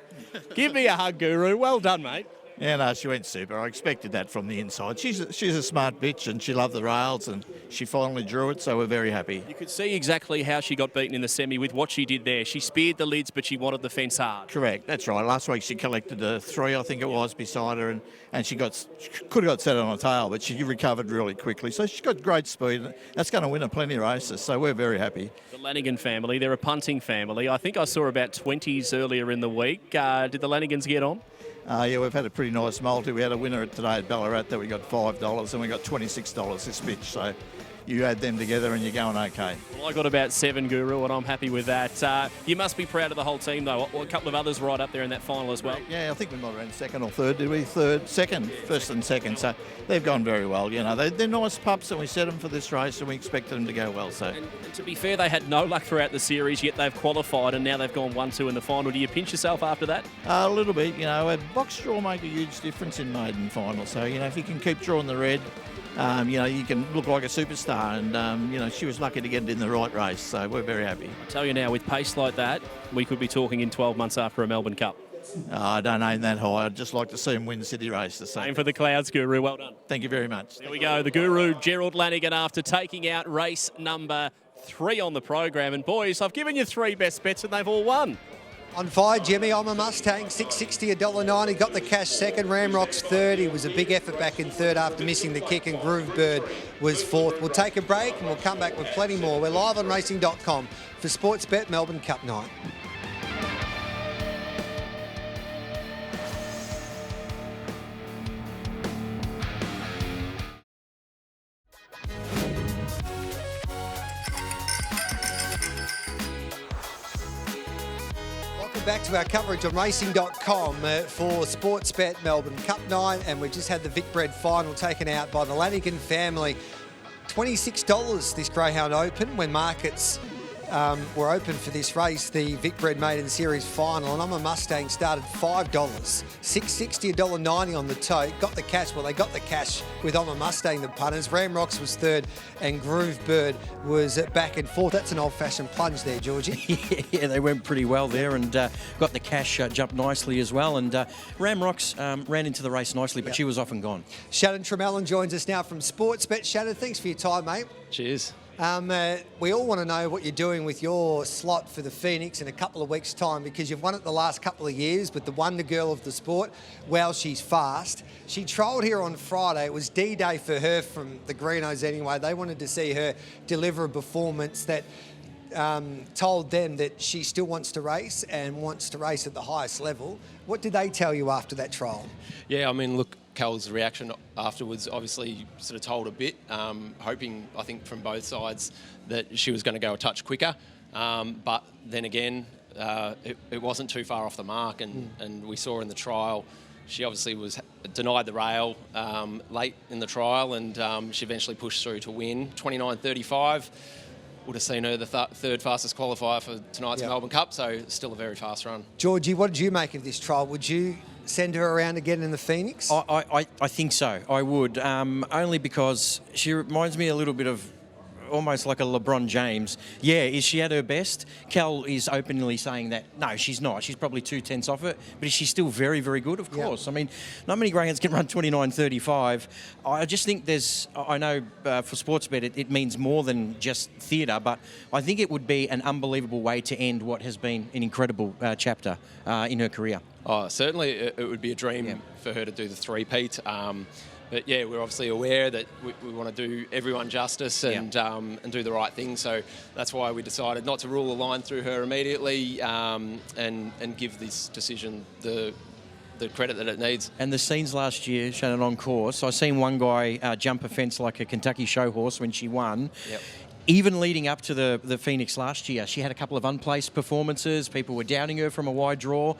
S7: Give me a hug, Guru. Well done, mate.
S14: Yeah, no, she went super. I expected that from the inside. She's a smart bitch, and she loved the rails, and she finally drew it, so we're very happy.
S7: You could see exactly how she got beaten in the semi with what she did there. She speared the lids, but she wanted the fence hard.
S14: Correct, that's right. Last week she collected a 3, I think it was, beside her, and she could have got set on a tail, but she recovered really quickly. So she's got great speed. That's going to win her plenty of races, so we're very happy.
S7: The Lanigan family, they're a punting family. I think I saw about 20s earlier in the week. Did the Lanigans get on?
S14: Yeah, we've had a pretty nice multi. We had a winner today at Ballarat that we got $5 and we got $26 this bitch. So you add them together and you're going okay.
S7: Well, I got about 7, Guru, and I'm happy with that. You must be proud of the whole team, though. A couple of others right up there in that final as well.
S14: Yeah, I think we might have ran 2nd or 3rd. Did we? 2nd, 1st and 2nd. So they've gone very well. You know, they're nice pups, and we set them for this race, and we expected them to go well. So.
S7: And to be fair, they had no luck throughout the series, yet they've qualified, and now they've gone 1-2 in the final. Do you pinch yourself after that?
S14: A little bit. You know, a box draw make a huge difference in maiden final. So, you know, if you can keep drawing the red, you know, you can look like a superstar, and, you know, she was lucky to get it in the right race, so we're very happy.
S7: I tell you now, with pace like that, we could be talking in 12 months after a Melbourne Cup.
S14: I don't aim that high. I'd just like to see him win the city race.
S7: Same for the Clouds, Guru. Well done.
S14: Thank you very much.
S7: There we go. The Guru, Gerald Lanigan, after taking out race number 3 on the program. And, boys, I've given you 3 best bets, and they've all won.
S5: On fire, Jimmy. I'm a Mustang, $6.60, $1.90. Got the cash second. Ramrock's third. He was a big effort back in third after missing the kick, and Groovebird was fourth. We'll take a break and we'll come back with plenty more. We're live on racing.com for Sportsbet Melbourne Cup night. Back to our coverage on racing.com for Sportsbet Melbourne Cup night, and we've just had the Vicbred final taken out by the Lanigan family. $26 this Greyhound Open. When markets were open for this race, the Vicbred Maiden Series final, and I'm a Mustang started $5, $6.60, $1.90 on the tote. Got the cash. Well, they got the cash with I'm a Mustang, the punters. Ramrocks was third, and Groovebird was back and forth. That's an old-fashioned plunge there, Georgie.
S6: Yeah, they went pretty well there, and got the cash jump nicely as well. And Ramrocks ran into the race nicely, but she was off and gone.
S5: Shannon Tremellen joins us now from Sportsbet. Shannon, thanks for your time, mate.
S16: Cheers.
S5: We all want to know what you're doing with your slot for the Phoenix in a couple of weeks' time, because you've won it the last couple of years with the wonder girl of the sport. Well, she's fast. She trolled here on Friday. It was D-Day for her from the Greenos anyway. They wanted to see her deliver a performance that told them that she still wants to race and wants to race at the highest level. What did they tell you after that trial?
S16: Yeah, I mean, look, Cal's reaction afterwards obviously sort of told a bit, hoping, I think, from both sides that she was going to go a touch quicker. But then again, it wasn't too far off the mark, and we saw in the trial, she obviously was denied the rail late in the trial, and she eventually pushed through to win 29.35. Would have seen her the third fastest qualifier for tonight's Melbourne Cup, so still a very fast run.
S5: Georgie, what did you make of this trial? Would you send her around again in the Phoenix?
S6: I think so. I would, only because she reminds me a little bit of almost like a LeBron James. Yeah, is she at her best? Cal is openly saying that, no, she's not. She's probably 2/10 off it, but is she still very, very good? Of course. I mean, not many greyhounds can run 29.35. I just think I know for Sportsbet it means more than just theatre, but I think it would be an unbelievable way to end what has been an incredible chapter in her career.
S16: Oh, certainly it would be a dream for her to do the three-peat. But yeah, we're obviously aware that we want to do everyone justice and do the right thing. So that's why we decided not to rule a line through her immediately and give this decision the credit that it needs.
S6: And the scenes last year, Shannon, on course, I seen one guy jump a fence like a Kentucky show horse when she won.
S16: Yep.
S6: Even leading up to the Phoenix last year, she had a couple of unplaced performances. People were doubting her from a wide draw.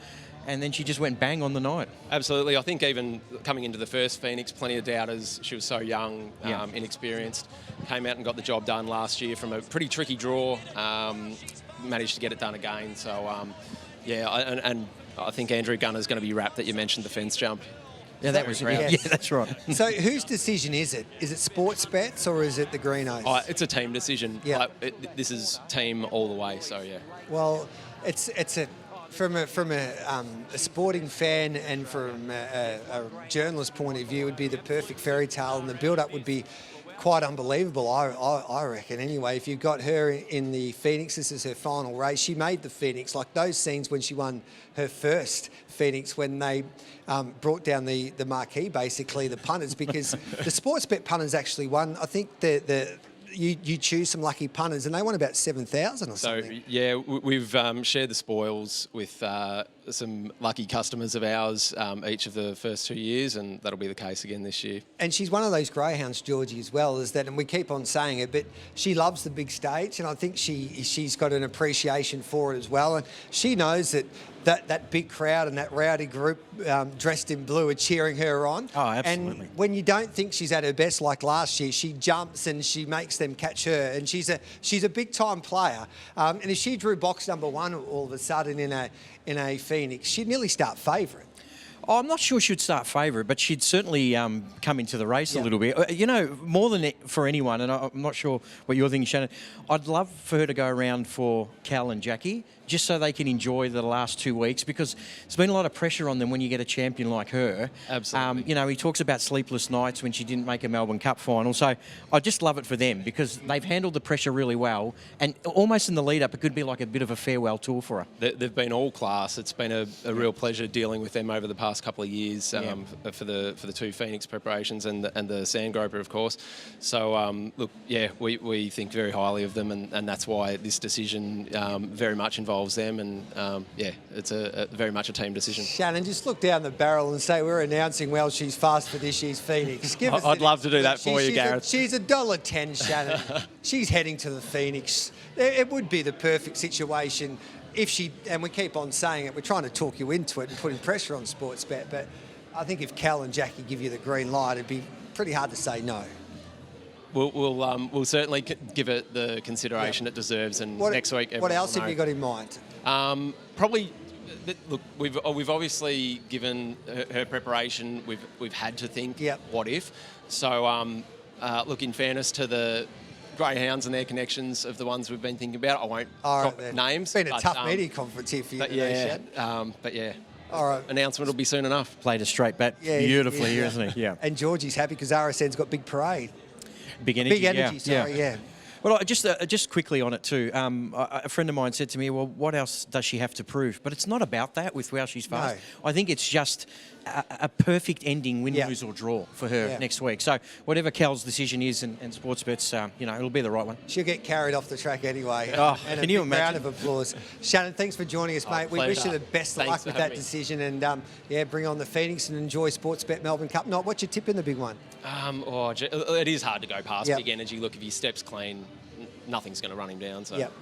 S6: And then she just went bang on the night.
S16: Absolutely. I think even coming into the first Phoenix, plenty of doubters. She was so young, inexperienced. Came out and got the job done last year from a pretty tricky draw. Managed to get it done again. So, and I think Andrew Gunner's going to be rapt that you mentioned the fence jump.
S6: Yeah, that was yeah, that's right.
S5: So whose decision is it? Is it Sportsbet's or is it the Greenos?
S16: It's a team decision.
S5: Yeah.
S16: This is team all the way, so yeah.
S5: Well, it's a... From a sporting fan and from a journalist point of view, it would be the perfect fairy tale, and the build-up would be quite unbelievable, I reckon. Anyway, if you got her in the Phoenix, this is her final race. She made the Phoenix, like those scenes when she won her first Phoenix, when they brought down the marquee, basically, the punters, because the Sportsbet punters actually won. I think you choose some lucky punters, and they won about 7,000 or something.
S16: So, yeah, we've shared the spoils with some lucky customers of ours each of the first 2 years, and that'll be the case again this year.
S5: And she's one of those greyhounds, Georgie, as well, is that, and we keep on saying it, but she loves the big stage, and I think she's got an appreciation for it as well, and she knows that big crowd and that rowdy group dressed in blue are cheering her on.
S6: Oh, absolutely.
S5: And when you don't think she's at her best, like last year, she jumps and she makes them catch her. And she's a big-time player. And if she drew box number one all of a sudden in a Phoenix, she'd nearly start favourite.
S6: Oh, I'm not sure she'd start favourite, but she'd certainly come into the race a little bit. You know, more than for anyone, and I'm not sure what you're thinking, Shannon, I'd love for her to go around for Cal and Jackie, just so they can enjoy the last 2 weeks, because there's been a lot of pressure on them when you get a champion like her.
S16: Absolutely.
S6: You know, he talks about sleepless nights when she didn't make a Melbourne Cup final. So I just love it for them, because they've handled the pressure really well. And almost in the lead-up, it could be like a bit of a farewell tour for her.
S16: They've been all class. It's been a real pleasure dealing with them over the past couple of years for the two Phoenix preparations and the Sandgroper, of course. So, look, yeah, we think very highly of them, and that's why this decision very much involves them, and yeah, it's a very much a team decision.
S5: Shannon, just look down the barrel and say we're announcing, well, she's fast for this year's Phoenix.
S16: I'd love to do that for you, Gareth.
S5: She's $1.10, Shannon. She's heading to the Phoenix. It would be the perfect situation if she, and we keep on saying it, we're trying to talk you into it and putting pressure on Sportsbet, but I think if Cal and Jackie give you the green light, it'd be pretty hard to say no.
S16: We'll certainly give it the consideration it deserves, and next week.
S5: What else have you got in mind?
S16: Probably, look, we've obviously given her preparation. We've had to think, what if? So, look, in fairness to the greyhounds and their connections of the ones we've been thinking about, I won't drop names.
S5: It's been a tough media conference here for you today, Shad.
S16: But yeah.
S5: All right.
S16: Announcement will be soon enough.
S6: Played a straight bat beautifully here, isn't he? Yeah.
S5: And Georgie's happy because RSN's got big parade.
S6: Big energy.
S5: Big energy, sorry, yeah.
S6: Well, just quickly on it too. A friend of mine said to me, "Well, what else does she have to prove?" But it's not about that with Wow She's Fast. No. I think it's just a perfect ending, win, lose or draw for her next week. So whatever Cal's decision is, and Sportsbet's, you know, it'll be the right one.
S5: She'll get carried off the track anyway.
S6: Oh,
S5: and
S6: can you imagine?
S5: Round of applause. Shannon, thanks for joining us, mate. We wish you the best of luck with that decision, and bring on the Phoenix and enjoy Sportsbet Melbourne Cup night. What's your tip in the big one?
S16: It is hard to go past Big Energy. Look, if he steps clean, nothing's going to run him down. So.
S5: Yep.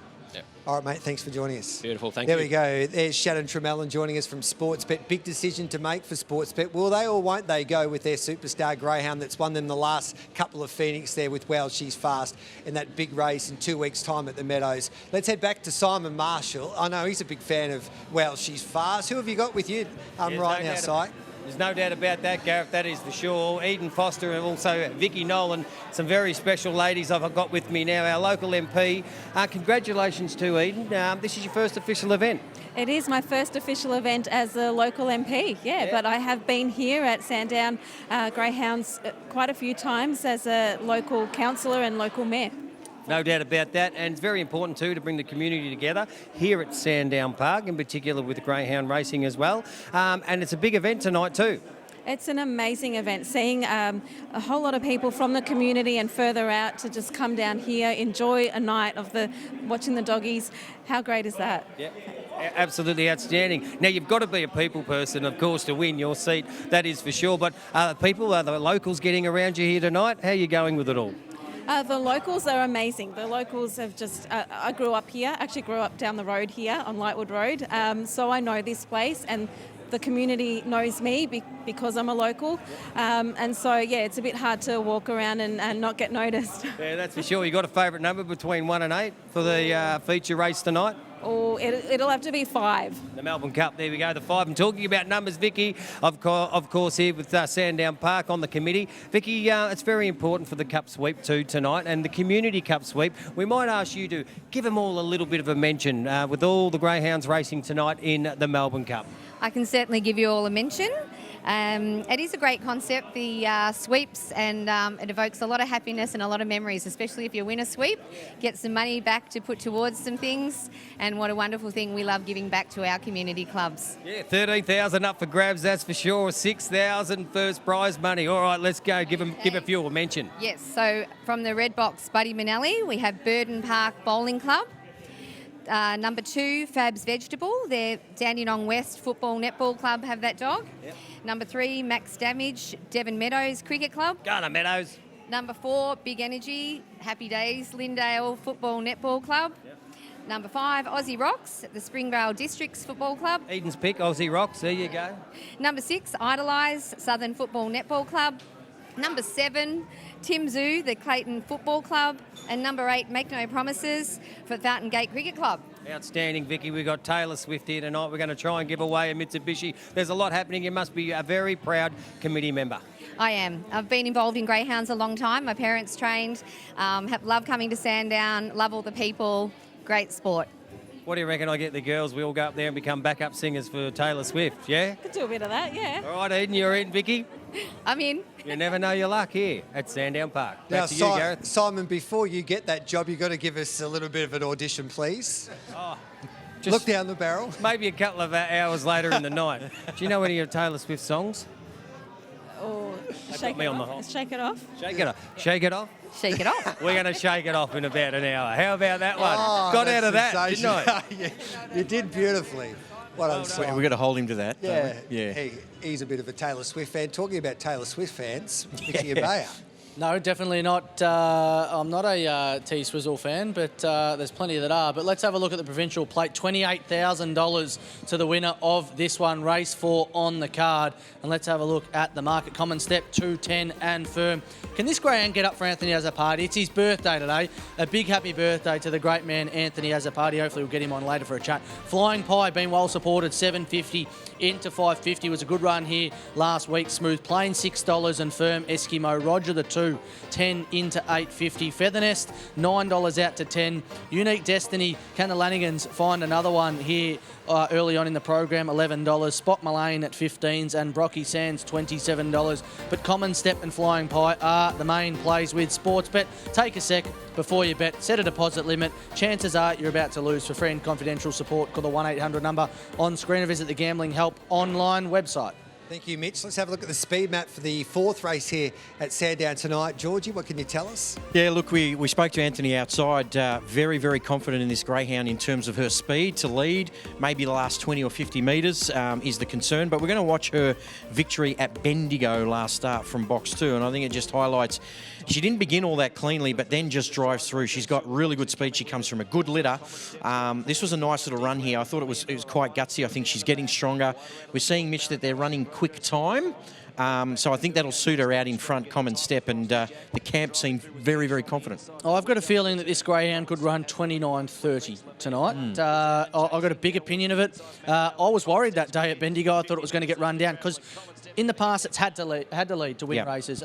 S5: All right, mate, thanks for joining us.
S16: Beautiful, thank you.
S5: There we go. There's Shannon Tremellen joining us from Sportsbet. Big decision to make for Sportsbet. Will they or won't they go with their superstar greyhound that's won them the last couple of Phoenix there with Well She's Fast in that big race in 2 weeks' time at the Meadows? Let's head back to Simon Marshall. I know he's a big fan of Well She's Fast. Who have you got with you right now, Si?
S8: There's no doubt about that, Gareth. That is for sure. Eden Foster and also Vicky Nolan, some very special ladies I've got with me now, our local MP. Congratulations to Eden. This is your first official event.
S17: It is my first official event as a local MP, but I have been here at Sandown Greyhounds quite a few times as a local councillor and local mayor.
S8: No doubt about that, and it's very important too to bring the community together here at Sandown Park, in particular with greyhound racing as well. And it's a big event tonight too.
S17: It's an amazing event, seeing a whole lot of people from the community and further out to just come down here, enjoy a night of watching the doggies. How great is that?
S8: Yeah. Absolutely outstanding. Now, you've got to be a people person, of course, to win your seat, that is for sure. But the locals getting around you here tonight, how are you going with it all?
S17: The locals are amazing. The locals have just... I grew up here, actually grew up down the road here on Lightwood Road, so I know this place, and the community knows me because I'm a local. And so, it's a bit hard to walk around and not get noticed.
S8: Yeah, that's for sure. You got a favourite number between 1 and 8 for the feature race tonight?
S17: Oh, it'll have to be 5.
S8: The Melbourne Cup, there we go, the 5. And talking about numbers, Vicky, of course, here with Sandown Park on the committee. Vicky, it's very important for the Cup Sweep too tonight, and the Community Cup Sweep. We might ask you to give them all a little bit of a mention with all the greyhounds racing tonight in the Melbourne Cup.
S18: I can certainly give you all a mention. It is a great concept, the sweeps, and it evokes a lot of happiness and a lot of memories, especially if you win a sweep, get some money back to put towards some things, and what a wonderful thing. We love giving back to our community clubs.
S8: Yeah, 13,000 up for grabs, that's for sure. 6,000 first prize money. All right, let's go. Give a few a mention.
S18: Yes, so from the Red Box Buddy Manelli, we have Burden Park Bowling Club. Number 2, Fab's Vegetable. Their Dandenong West Football Netball Club have that dog. Yep. Number 3, Max Damage, Devon Meadows Cricket Club.
S8: Ghana Meadows.
S18: Number 4, Big Energy, Happy Days, Lindale Football Netball Club. Yep. Number 5, Aussie Rocks, the Springvale Districts Football Club.
S8: Eden's pick, Aussie Rocks, there you go.
S18: Number 6, Idolise, Southern Football Netball Club. Number 7, Tim Zoo, the Clayton Football Club, and number 8, Make No Promises for Fountain Gate Cricket Club.
S8: Outstanding, Vicky. We've got Taylor Swift here tonight. We're going to try and give away a Mitsubishi. There's a lot happening. You must be a very proud committee member.
S18: I am. I've been involved in greyhounds a long time. My parents trained, love coming to Sandown, love all the people, great sport.
S8: What do you reckon I get the girls? We all go up there and become backup singers for Taylor Swift, yeah?
S17: Could do a bit of that, yeah.
S8: All right, Eden, you're in, Vicky?
S18: I'm in.
S8: You never know your luck here at Sandown Park.
S5: Now,
S8: Back to you, Gareth.
S5: Simon, before you get that job, you've got to give us a little bit of an audition, please.
S8: Oh,
S5: Look down the barrel.
S8: Maybe a couple of hours later in the night. Do you know any of Taylor Swift's songs?
S17: Or
S8: That
S17: shake
S8: got me
S17: it
S8: on the
S17: off.
S8: hop.
S17: Shake it off.
S8: Shake it off. Shake it off.
S18: Shake it off.
S8: We're going to shake it off in about an hour. How about that one?
S5: Oh,
S8: Got
S5: that's
S8: out of that,
S5: sensational.
S8: didn't I?
S5: You did beautifully. Well done, Simon.
S6: We've got to hold him to that. don't
S5: Yeah,
S6: we? Yeah.
S5: He's a bit of a Taylor Swift fan. Talking about Taylor Swift fans, Vicky Abaya.
S4: No, definitely not. I'm not a T-Swizzle fan, but there's plenty that are. But let's have a look at the provincial plate. $28,000 to the winner of this one, race 4 on the card. And let's have a look at the market. Common Step, 210 and firm. Can this greyhound get up for Anthony Azzopardi? It's his birthday today. A big happy birthday to the great man, Anthony Azzopardi. Hopefully we'll get him on later for a chat. Flying Pie, been well supported, 750 into 550. Was a good run here last week. Smooth Plain, $6 and firm. Eskimo Roger, the 2, 10 into 850. Feathernest, $9 out to 10. Unique Destiny, can the Lanigans find another one here early on in the program? $11. Spot Mullane at 15s and Brocky Sands, $27. But Common Step and Flying Pie are the main plays with Sportsbet. Take a sec before you bet. Set a deposit limit. Chances are you're about to lose. For free and confidential support, call the 1-800 number on screen or visit the Gambling Help online website.
S5: Thank you, Mitch. Let's have a look at the speed map for the 4th race here at Sandown tonight. Georgie, what can you tell us?
S6: Yeah, look, we spoke to Anthony outside. Very, very confident in this greyhound in terms of her speed to lead. Maybe the last 20 or 50 metres is the concern. But we're going to watch her victory at Bendigo last start from box 2. And I think it just highlights she didn't begin all that cleanly, but then just drives through. She's got really good speed. She comes from a good litter. This was a nice little run here. I thought it was quite gutsy. I think she's getting stronger. We're seeing, Mitch, that they're running quick time. So I think that'll suit her out in front, Common Step, and the camp seemed very, very confident.
S4: Oh, I've got a feeling that this greyhound could run 29.30 tonight. I've got a big opinion of it. I was worried that day at Bendigo. I thought it was going to get run down because in the past it's had to lead to win races.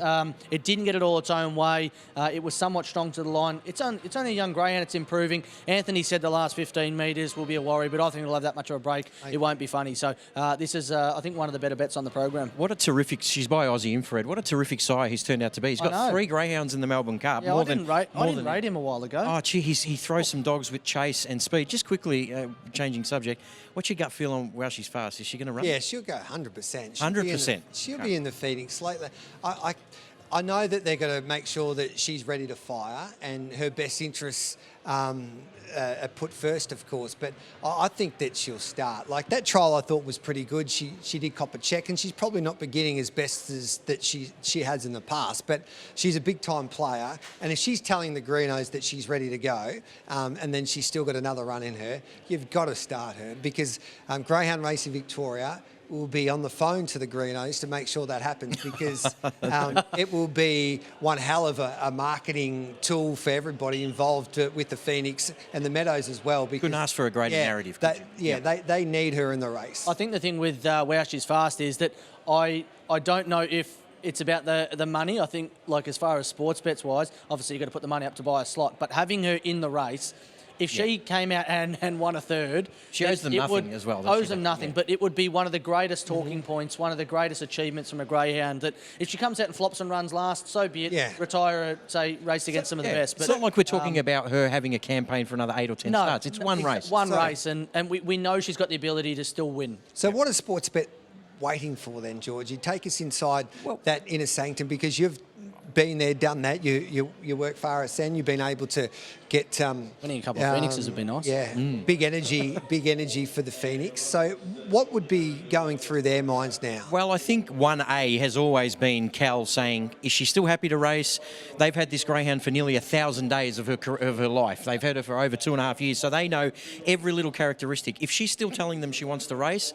S4: It didn't get it all its own way. It was somewhat strong to the line. It's only a young greyhound. It's improving. Anthony said the last 15 metres will be a worry, but I think it'll have that much of a break. It won't be funny. So this is, I think, one of the better bets on the program.
S6: What a terrific... She's by Aussie Infrared. What a terrific sire he's turned out to be. He's got 3 greyhounds in the Melbourne Cup.
S4: Yeah, I didn't rate him a while ago.
S6: Oh, gee, he throws some dogs with chase and speed. Just quickly, changing subject, what's your gut feel on, wow, she's fast? Is she going to run?
S5: Yeah, she'll go 100%.
S6: 100%.
S5: She'll be in the Phoenix lately. I know that they're going to make sure that she's ready to fire and her best interests are put first, of course, but I think that she'll start. Like, that trial I thought was pretty good. She did cop a check, and she's probably not beginning as best as that she has in the past, but she's a big-time player, and if she's telling the Greenos that she's ready to go, and then she's still got another run in her, you've got to start her, because Greyhound Racing Victoria will be on the phone to the Greenos to make sure that happens, because it will be one hell of a marketing tool for everybody involved with the Phoenix and the Meadows as well. Because,
S6: couldn't ask for a greater narrative.
S5: They need her in the race.
S4: I think the thing with Wow She's Fast is that I don't know if it's about the money. I think, like, as far as sports bets wise, obviously you've got to put the money up to buy a slot, but having her in the race, if she came out and won a third...
S6: She owes them nothing as well.
S4: Owes them nothing, but it would be one of the greatest talking points, one of the greatest achievements from a greyhound, that if she comes out and flops and runs last, so be it. Retire her, say, race against some of the best. But
S6: it's not like we're talking about her having a campaign for another 8 or 10 starts. It's one race.
S4: One race, and we know she's got the ability to still win.
S5: So what is Sportsbet waiting for then, Georgie? Take us inside that inner sanctum, because you've been there, done that. You work for RSN. You've been able to get
S4: winning a couple of Phoenixes have been nice.
S5: Yeah, big energy for the Phoenix. So, what would be going through their minds now?
S6: Well, I think 1A has always been Cal saying, is she still happy to race? They've had this greyhound for nearly 1,000 days of her life. They've had her for over 2.5 years, so they know every little characteristic. If she's still telling them she wants to race,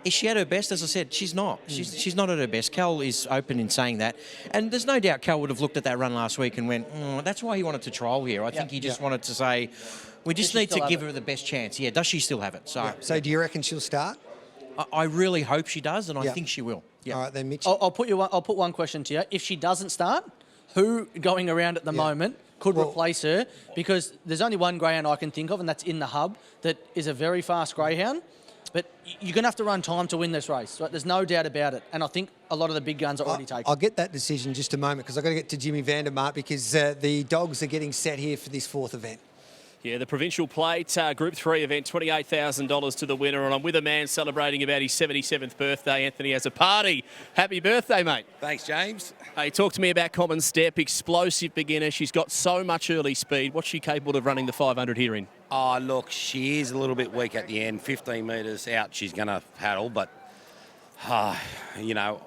S6: Is she at her best? As I said, she's not. She's not at her best. Cal is open in saying that. And there's no doubt Cal would have looked at that run last week and went, that's why he wanted to trial here. I think he just wanted to say, we just need to give her the best chance. Yeah, does she still have it?
S5: So do you reckon she'll start?
S6: I really hope she does, and I think she will. Yeah.
S5: All right, then, Mitch.
S4: I'll put one question to you. If she doesn't start, who going around at the moment could replace her? Because there's only one greyhound I can think of, and that's in the hub, that is a very fast greyhound. But you're going to have to run time to win this race. Right? There's no doubt about it. And I think a lot of the big guns are already taken.
S5: I'll get that decision in just a moment because I've got to get to Jimmy Vandermark because the dogs are getting set here for this fourth event.
S7: Yeah, the Provincial Plate Group 3 event, $28,000 to the winner. And I'm with a man celebrating about his 77th birthday. Anthony has a party. Happy birthday, mate.
S19: Thanks, James.
S7: Hey, talk to me about Common Step. Explosive beginner. She's got so much early speed. What's she capable of running the 500 here in?
S19: Oh, look, she is a little bit weak at the end. 15 metres out, she's going to paddle. But, you know,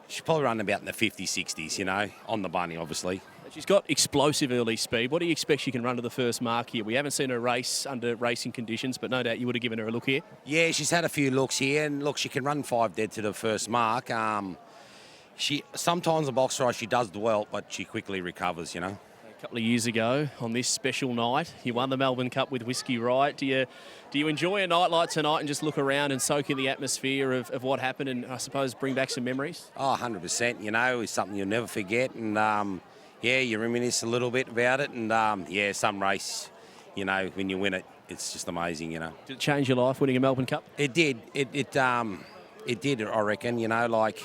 S19: she'll probably run about in the 50s, 60s, you know, on the bunny, obviously.
S7: She's got explosive early speed. What do you expect she can run to the first mark here? We haven't seen her race under racing conditions, but no doubt you would have given her a look here.
S19: Yeah, she's had a few looks here, and look, she can run 5 dead to the first mark. She sometimes a box race she does dwell, but she quickly recovers, you know.
S7: A couple of years ago on this special night, you won the Melbourne Cup with Whiskey Right. Do you enjoy a night like tonight and just look around and soak in the atmosphere of what happened and I suppose bring back some memories?
S19: Oh, 100%. You know, it's something you'll never forget, and yeah, you reminisce a little bit about it, and yeah, some race, you know, when you win it, it's just amazing, you know.
S7: Did it change your life winning a Melbourne Cup?
S19: It did. It did. I reckon. You know, like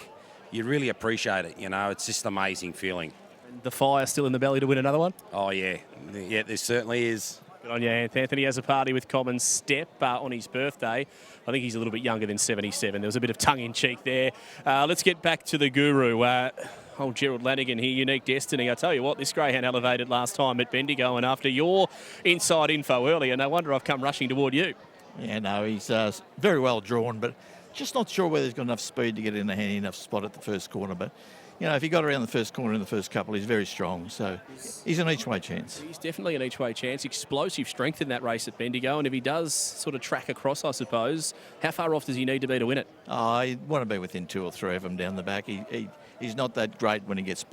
S19: you really appreciate it. You know, it's just an amazing feeling.
S7: And the fire still in the belly to win another one?
S19: Oh yeah, there certainly is.
S7: Good on you, Anthony has a party with Common Step on his birthday. I think he's a little bit younger than 77. There was a bit of tongue-in-cheek there. Let's get back to the guru. Old Gerald Lanigan here, Unique Destiny. I tell you what, this greyhound elevated last time at Bendigo, and after your inside info earlier, no wonder I've come rushing toward you.
S14: Yeah, no, he's very well drawn, but just not sure whether he's got enough speed to get in a handy enough spot at the first corner. But, you know, if he got around the first corner in the first couple, he's very strong. So he's an each-way chance.
S7: He's definitely an each-way chance. Explosive strength in that race at Bendigo, and if he does sort of track across, I suppose, how far off does he need to be to win it?
S14: I want to be within 2 or 3 of them down the back. He's not that great when he gets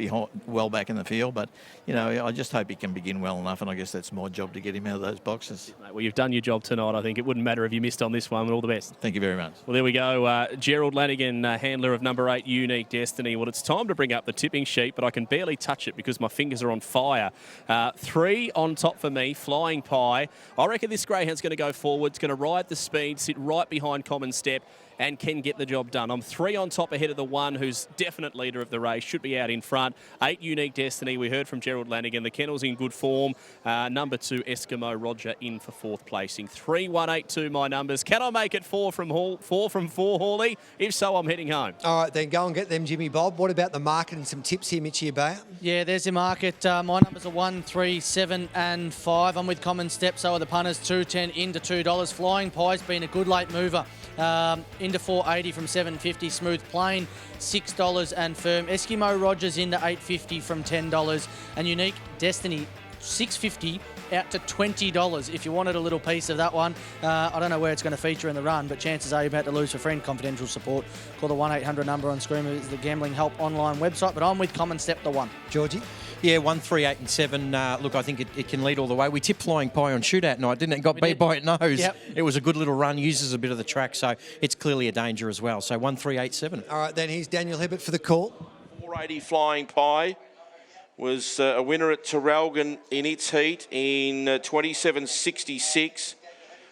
S14: well back in the field, but, you know, I just hope he can begin well enough, and I guess that's my job to get him out of those boxes.
S7: Well, you've done your job tonight. I think it wouldn't matter if you missed on this one. All the best.
S14: Thank you very much.
S7: Well, there we go. Gerald Lanigan, handler of number 8, Unique Destiny. Well, it's time to bring up the tipping sheet, but I can barely touch it because my fingers are on fire. 3 on top for me, Flying Pie. I reckon this greyhound's going to go forward. It's going to ride the speed, sit right behind Common Step, and can get the job done. I'm 3 on top ahead of the 1 who's definite leader of the race, should be out in front. 8, Unique Destiny. We heard from Gerald Lanigan. The kennel's in good form. Number 2, Eskimo Roger, in for 4th placing. 3, 1, 8, 2, my numbers. Can I make it 4 from 4, Hawley? If so, I'm heading home.
S5: All right, then go and get them, Jimmy Bob. What about the market and some tips here, Mitchie Abaya?
S4: Yeah, there's the market. My numbers are 1, 3, 7 and 5. I'm with Common Step, so are the punters. 2.10 into $2. Flying Pie's been a good late mover. Into $4.80 from $7.50. Smooth Plain, $6 and firm. Eskimo Rogers into $8.50 from $10. And Unique Destiny, $6.50 out to $20 if you wanted a little piece of that one. I don't know where it's going to feature in the run, but chances are you're about to lose a friend. Confidential support. Call the 1-800 number on screen. It's the Gambling Help online website, but I'm with Common Step, the 1.
S5: Georgie?
S6: Yeah, 1, 3, 8 and 7. Look, I think it can lead all the way. We tipped Flying Pie on shootout night, didn't it? Got beat by its nose.
S4: Yep.
S6: It was a good little run, uses a bit of the track, so it's clearly a danger as well. So 1, 3, 8, 7.
S5: All right, then here's Daniel Hibbert for the call.
S1: 480 Flying Pie was a winner at Terralgan in its heat in 27.66.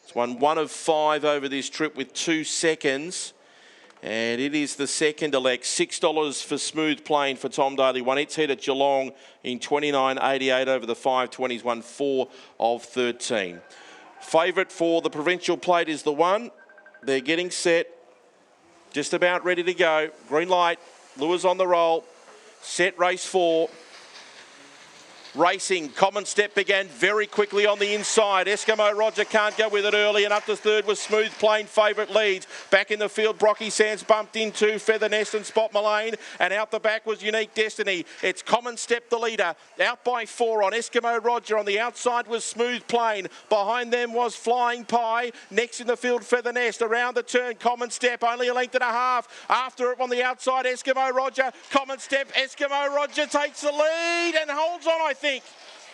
S1: It's won 1 of 5 over this trip with 2 seconds. And it is the second elect. $6 for Smooth Plain for Tom Daly. Won its heat at Geelong in 29.88 over the 520s. Won 4 of 13. Favourite for the Provincial Plate is the 1. They're getting set. Just about ready to go. Green light. Lures on the roll. Set race 4. racing. Common Step began very quickly on the inside. Eskimo Roger can't go with it early, and up to third was Smooth Plain, favourite leads. Back in the field, Brocky Sands bumped into Feather Nest and Spot Mullane, and out the back was Unique Destiny. It's Common Step the leader, out by 4 on Eskimo Roger. On the outside was Smooth Plain. Behind them was Flying Pie. Next in the field, Feather Nest. Around the turn, Common Step, only a length and a half. After it on the outside, Eskimo Roger. Common Step, Eskimo Roger takes the lead and holds on, I think.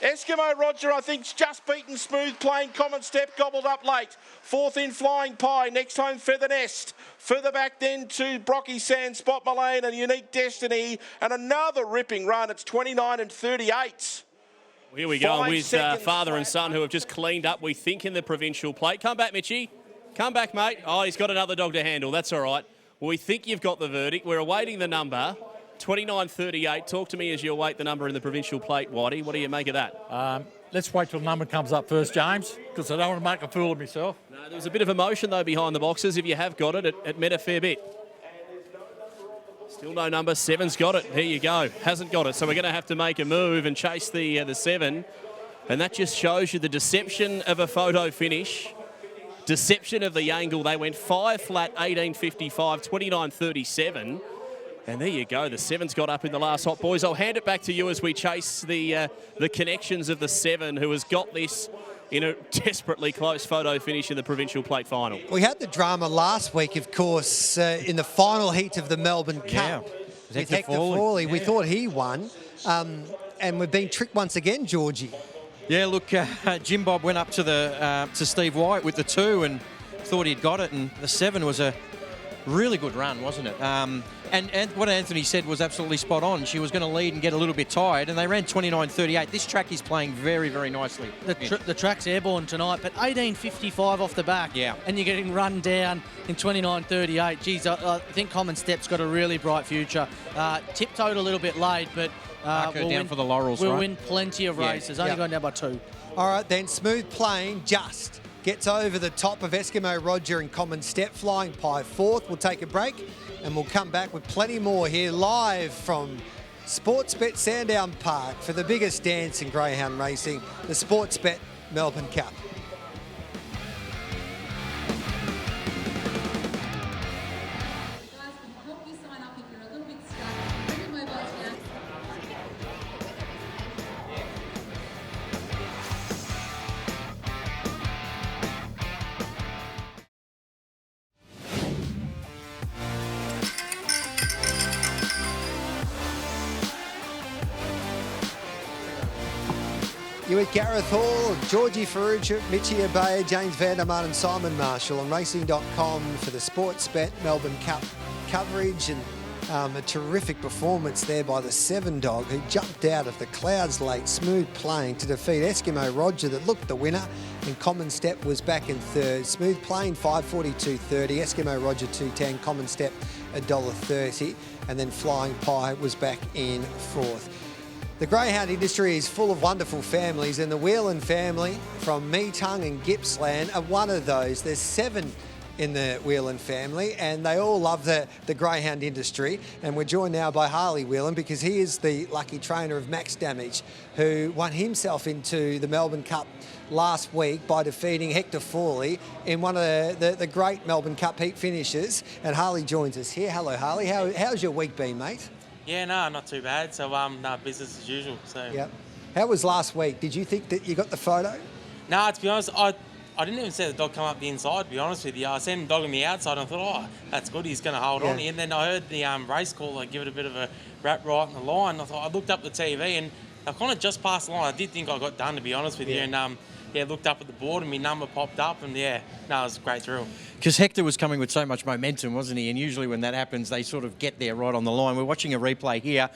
S1: Eskimo Roger, I think, just beaten Smooth Plain. Common Step gobbled up late. Fourth in Flying Pie. Next home, Feather Nest. Further back then to Brocky Sand, Spot Mullane and Unique Destiny. And another ripping run. It's 29 and 38.
S7: Here we go with father and son who have just cleaned up, we think, in the provincial plate. Come back, Mitchie. Come back, mate. Oh, he's got another dog to handle. That's all right. We think you've got the verdict. We're awaiting the number. 29.38. Talk to me as you await the number in the provincial plate, Whitey. What do you make of that?
S20: Let's wait till the number comes up first, James, because I don't want to make a fool of myself.
S7: No, there was a bit of emotion, though, behind the boxes. If you have got it, it meant a fair bit. Still no number. 7's got it. Here you go. Hasn't got it. So we're going to have to make a move and chase the 7. And that just shows you the deception of a photo finish. Deception of the angle. They went 5 flat, 18.55, 29.37. And there you go. The 7's got up in the last hot. Boys, I'll hand it back to you as we chase the connections of the 7, who has got this in a desperately close photo finish in the provincial plate final.
S5: We had the drama last week, of course, in the final heat of the Melbourne Cup. With Hector Fawley. We thought he won. And we've been tricked once again, Georgie.
S6: Yeah, look, Jim Bob went up to Steve White with the 2 and thought he'd got it, and the 7 was a really good run, wasn't it? And what Anthony said was absolutely spot on. She was going to lead and get a little bit tired, and they ran 29.38. This track is playing very, very nicely.
S4: The track's airborne tonight, but 18.55 off the back.
S6: Yeah.
S4: And you're getting run down in 29.38. Geez, I think Common Step's got a really bright future. Tiptoed a little bit late, but
S6: we'll down for the laurels,
S4: we'll
S6: right?
S4: win plenty of races. Only gone down by 2.
S5: All right, then Smooth Plain just gets over the top of Eskimo Roger and Common Step. Flying Pie 4th. We'll take a break and we'll come back with plenty more here live from Sportsbet Sandown Park for the biggest dance in greyhound racing, the Sportsbet Melbourne Cup. You with Gareth Hall, Georgie Ferruccia, Mitchie Abaya, James Vanderman and Simon Marshall on racing.com for the Sportsbet Melbourne Cup coverage, and a terrific performance there by the 7 dog who jumped out of the clouds late, Smooth Plain, to defeat Eskimo Roger that looked the winner, and Common Step was back in 3rd. Smooth Plain 5.42.30, Eskimo Roger 2.10, Common Step $1.30, and then Flying Pie was back in 4th. The greyhound industry is full of wonderful families, and the Whelan family from Meetung and Gippsland are one of those. There's 7 in the Whelan family, and they all love the greyhound industry. And we're joined now by Harley Whelan, because he is the lucky trainer of Max Damage, who won himself into the Melbourne Cup last week by defeating Hector Fawley in one of the great Melbourne Cup heat finishes. And Harley joins us here. Hello, Harley. How's your week been, mate?
S21: Yeah, no, not too bad. So, no, business as usual. So.
S5: Yep. How was last week? Did you think that you got the photo?
S21: No, to be honest, I didn't even see the dog come up the inside, to be honest with you. I seen the dog on the outside and I thought, oh, that's good, he's going to hold on. And then I heard the race caller give it a bit of a wrap right on the line. I thought, I looked up the TV and I kind of just passed the line. I did think I got done, to be honest with you. And looked up at the board and my number popped up, and it was a great thrill.
S6: Because Hector was coming with so much momentum, wasn't he? And usually when that happens, they sort of get there right on the line. We're watching a replay here.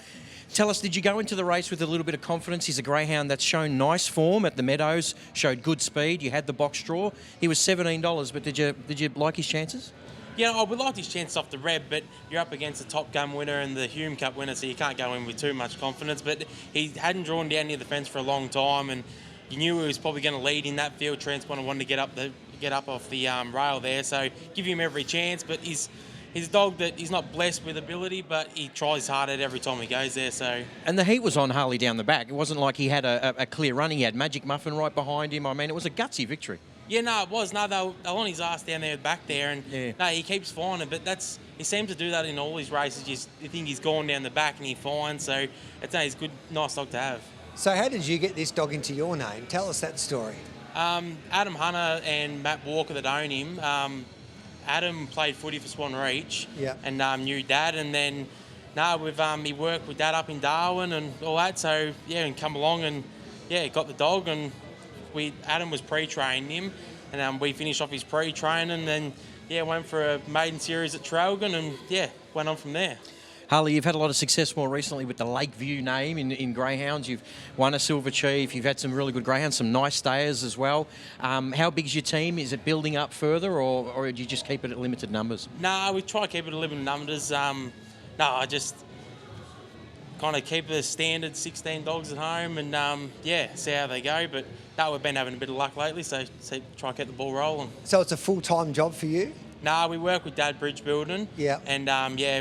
S6: Tell us, did you go into the race with a little bit of confidence? He's a greyhound that's shown nice form at the Meadows, showed good speed. You had the box draw. He was $17, but did you like his chances?
S21: Yeah, I would like his chances off the Reb, but you're up against the Top Gun winner and the Hume Cup winner, so you can't go in with too much confidence. But he hadn't drawn down near the fence for a long time, and you knew he was probably going to lead in that field. Transponder wanted to get up off the rail there, so give him every chance. But he's he's a dog that he's not blessed with ability, but he tries hard at every time he goes there. So.
S6: And the heat was on Harley down the back. It wasn't like he had a clear run. He had Magic Muffin right behind him. I mean, it was a gutsy victory.
S21: Yeah, no, it was. No, they were on his ass down there back there, and no, he keeps finding. But he seems to do that in all his races. You think he's gone down the back and he finds. So he's a good, nice dog to have.
S5: So how did you get this dog into your name? Tell us that story.
S21: Adam Hunter and Matt Walker that own him. Adam played footy for Swan Reach, and knew Dad, and then he worked with Dad up in Darwin and all that. So and come along and got the dog, and Adam was pre-training him, and we finished off his pre-training, and then went for a maiden series at Traralgon, and went on from there.
S6: Harley, you've had a lot of success more recently with the Lakeview name in greyhounds. You've won a Silver Chief. You've had some really good greyhounds, some nice stayers as well. How big is your team? Is it building up further, or do you just keep it at limited numbers?
S21: No, we try to keep it at limited numbers. I just kind of keep the standard 16 dogs at home and, see how they go. But we've been having a bit of luck lately, so try and keep the ball rolling.
S5: So it's a full-time job for you?
S21: No, we work with Dad Bridge Building.
S5: Yeah.
S21: And,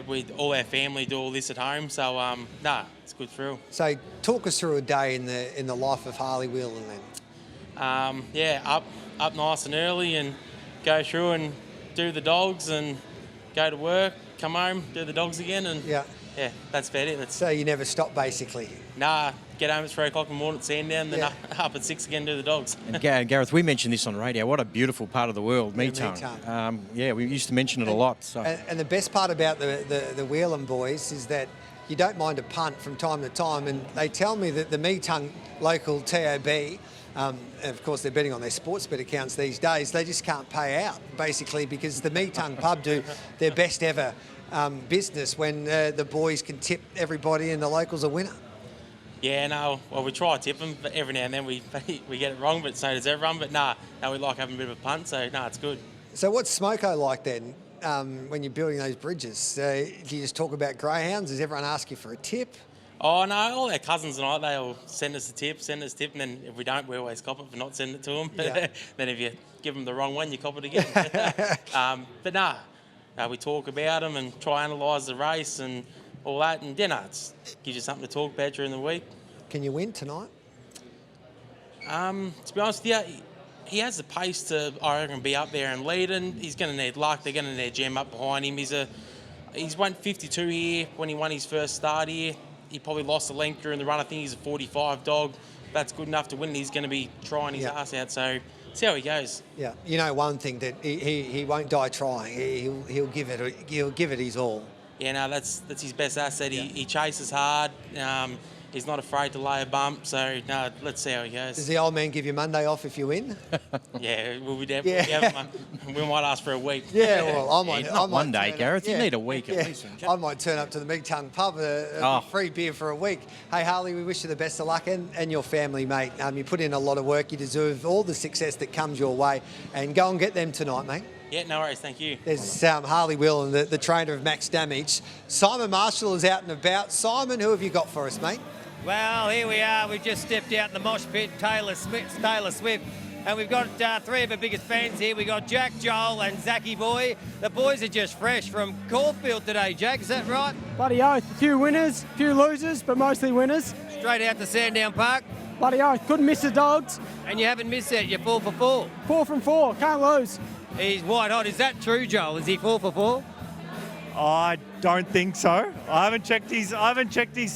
S21: with all our family do all this at home. So, it's a good thrill.
S5: So talk us through a day in the life of Harley Whelan then.
S21: Up nice and early and go through and do the dogs and go to work, come home, do the dogs again, and that's about it.
S5: So you never stop, basically?
S21: Nah, get home at 3 o'clock in the morning at Sandown, then up at 6 again, do the dogs.
S6: And Gareth, we mentioned this on radio. What a beautiful part of the world, Meatong. We used to mention it a lot. So.
S5: And the best part about the Whelan boys is that you don't mind a punt from time to time, and they tell me that the Meatong local TAB, of course they're betting on their sports bet accounts these days, they just can't pay out, basically, because the Meatong pub do their best ever business when the boys can tip everybody and the locals a winner.
S21: Yeah, no, well, we try to tip them, but every now and then we get it wrong, but so does everyone. But we like having a bit of a punt, so it's good.
S5: So what's Smoko like then when you're building those bridges? Do you just talk about greyhounds? Does everyone ask you for a tip?
S21: Oh, no, all our cousins and I, they'll send us a tip, and then if we don't, we always cop it for not sending it to them. Yeah. Then if you give them the wrong one, you cop it again. We talk about them and try and analyse the race and all that, and it gives you something to talk about during the week.
S5: Can you win tonight?
S21: To be honest with you, he has the pace to, I reckon, be up there and lead, and he's going to need luck. They're going to need Jam up behind him. He's won 52 here when he won his first start here. He probably lost a length during the run. I think he's a 45 dog. That's good enough to win. He's going to be trying his ass out, so see how he goes.
S5: Yeah, you know one thing, that he won't die trying. He'll give it his all.
S21: Yeah, no, that's his best asset. He chases hard. He's not afraid to lay a bump. So let's see how he goes.
S5: Does the old man give you Monday off if you win?
S21: Yeah, we might ask for a week.
S5: Yeah, well, I might.
S6: Not one day, Gareth. You need a week at least.
S5: I might turn up to the Meatong pub, a free beer for a week. Hey, Harley, we wish you the best of luck, and your family, mate. You put in a lot of work. You deserve all the success that comes your way, and go and get them tonight, mate.
S21: Yeah, no worries, thank you.
S5: There's Harley Whelan, the trainer of Max Damage. Simon Marshall is out and about. Simon, who have you got for us, mate?
S8: Well, here we are. We've just stepped out in the mosh pit, Taylor Swift. And we've got three of our biggest fans here. We've got Jack, Joel and Zachy Boy. The boys are just fresh from Caulfield today, Jack, is that right?
S2: Bloody oath. A few winners, a few losers, but mostly winners.
S8: Straight out to Sandown Park.
S2: Bloody oath. Couldn't miss the dogs.
S8: And you haven't missed that. You're 4 for 4.
S2: 4 from 4. Can't lose.
S8: He's white hot. Is that true, Joel? Is he 4 for 4?
S22: I don't think so. I haven't checked his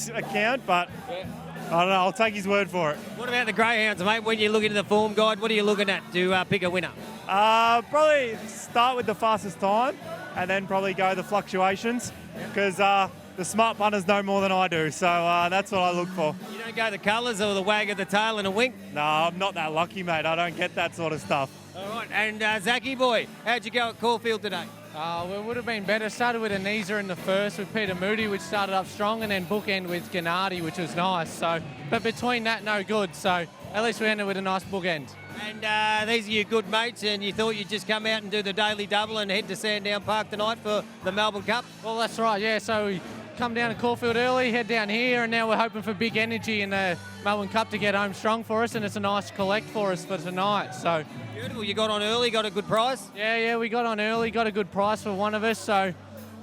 S22: account, but I don't know. I'll take his word for it.
S8: What about the greyhounds, mate? When you look into the form guide, what are you looking at to pick a winner?
S22: Probably start with the fastest time, and then probably go the fluctuations, because the smart punters know more than I do. So that's what I look for.
S8: You don't go the colours or the wag of the tail and a wink?
S22: No, I'm not that lucky, mate. I don't get that sort of stuff.
S8: All right, and Zachy Boy, how'd you go at Caulfield today?
S2: Well, it would have been better. Started with Anisa in the first with Peter Moody, which started up strong, and then bookend with Gennady, which was nice. So, but between that, no good. So at least we ended with a nice bookend.
S8: And these are your good mates, and you thought you'd just come out and do the daily double and head to Sandown Park tonight for the Melbourne Cup?
S2: Well, that's right, yeah. So we come down to Caulfield early, head down here, and now we're hoping for big energy in the Melbourne Cup to get home strong for us, and it's a nice collect for us for tonight. So
S8: beautiful. You got on early, got a good price?
S2: Yeah, we got on early, got a good price for one of us. So